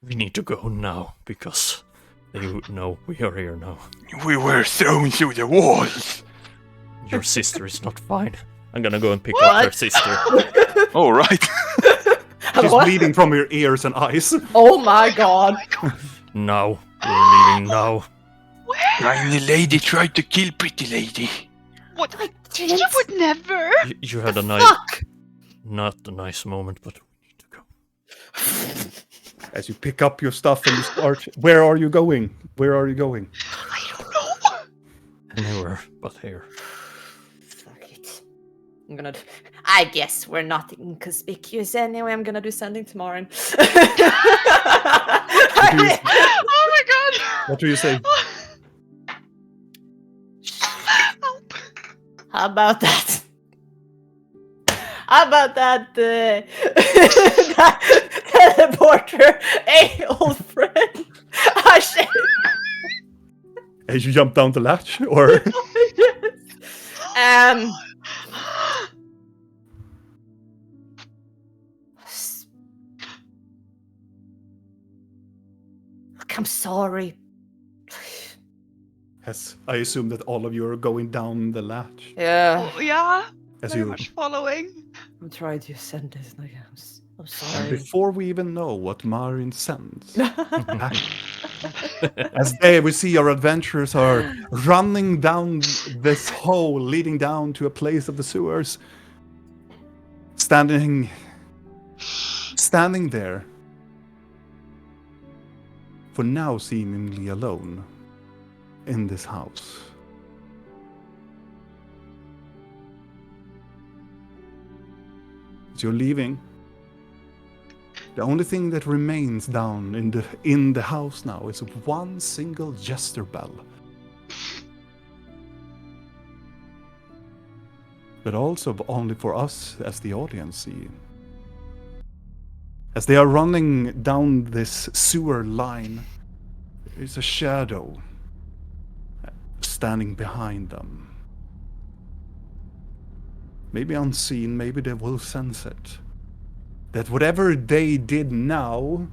Speaker 4: We need to go now, because they would know we are here now.
Speaker 5: We were thrown through the walls.
Speaker 4: Your sister is not fine. I'm gonna go and pick up her sister.
Speaker 5: All right.
Speaker 1: She's
Speaker 6: What?
Speaker 1: bleeding from her ears and eyes.
Speaker 6: Oh my god!
Speaker 4: Now. We're leaving now.
Speaker 2: Where?
Speaker 5: Tiny lady tried to kill pretty lady.
Speaker 2: What?
Speaker 3: I
Speaker 2: You
Speaker 3: didn't.
Speaker 2: would never.
Speaker 4: You had a nice,
Speaker 3: Fuck!
Speaker 4: not a nice moment, but we need to go.
Speaker 1: As you pick up your stuff and you start, where are you going? Where are you going?
Speaker 2: I don't know.
Speaker 4: Anywhere but here.
Speaker 3: Fuck it. I'm gonna. I guess we're not inconspicuous anyway. I'm gonna do something tomorrow.
Speaker 2: Oh my god.
Speaker 1: What do you say?
Speaker 2: Help.
Speaker 3: How about that? How about that? That teleporter, hey, old friend. Ah, shit.
Speaker 1: As you jump down the latch, or
Speaker 3: Um. Look, I'm sorry.
Speaker 1: yes, I assume that all of you are going down the latch
Speaker 3: Yeah.
Speaker 2: Oh, yeah.
Speaker 1: as
Speaker 2: Very
Speaker 1: you.
Speaker 2: much following.
Speaker 6: I'm trying to send this. Like, I'm
Speaker 1: And
Speaker 6: sorry.
Speaker 1: before we even know what Marin sends, as we see our adventurers are running down this hole leading down to a place of the sewers, standing there, for now seemingly alone in this house. As you're leaving, the only thing that remains down in the house now is one single jester bell. But also only for us as the audience see. As they are running down this sewer line, there is a shadow standing behind them. Maybe unseen, maybe they will sense it. That whatever they did now,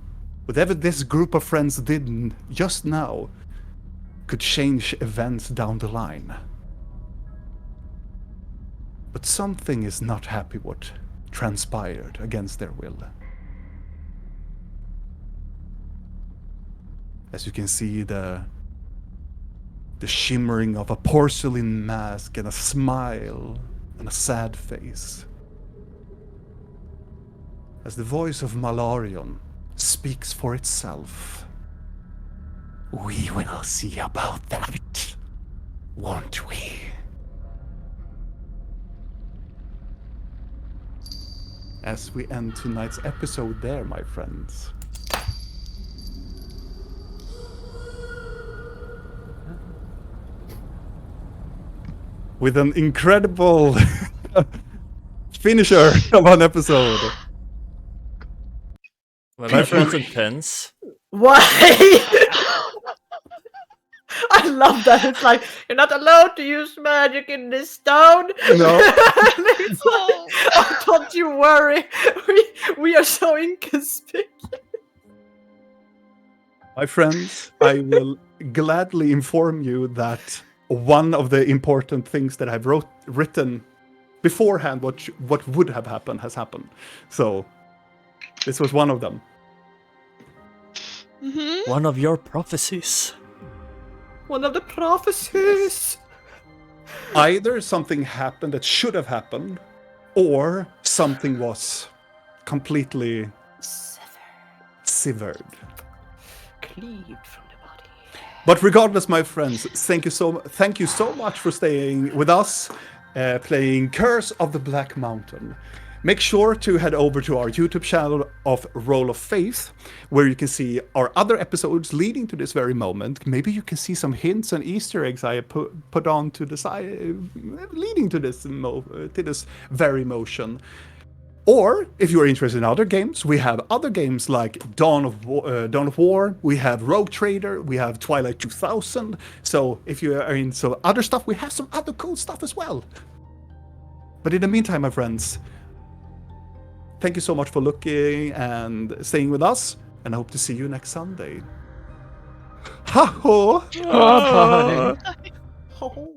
Speaker 1: whatever this group of friends did just now, could change events down the line. But something is not happy what transpired against their will. As you can see the shimmering of a porcelain mask and a smile and a sad face. As the voice of Malarion speaks for itself. We will see about that, won't we? As we end tonight's episode there, my friends. With an incredible finisher of an episode.
Speaker 4: Well, my friends and pens.
Speaker 3: Why? I love that. It's like, you're not allowed to use magic in this town.
Speaker 1: No.
Speaker 3: It's like, oh, don't you worry. We are so inconspicuous.
Speaker 1: My friends, I will gladly inform you that one of the important things that I've written beforehand, what would have happened, has happened. So, this was one of them.
Speaker 2: Mm-hmm.
Speaker 4: One of your prophecies.
Speaker 6: One of the prophecies.
Speaker 1: Either something happened that should have happened, or something was completely severed.
Speaker 6: Cleaved from the body.
Speaker 1: But regardless, my friends, thank you so much for staying with us, playing Curse of the Black Mountain. Make sure to head over to our YouTube channel of Roll of Faith, where you can see our other episodes leading to this very moment. Maybe you can see some hints and Easter eggs I put on to the side, leading to this very motion. Or, if you're interested in other games, we have other games like Dawn of War, we have Rogue Trader, we have Twilight 2000. So, if you are into other stuff, we have some other cool stuff as well. But in the meantime, my friends, thank you so much for looking and staying with us, and I hope to see you next Sunday. Ha-ho!
Speaker 6: Oh.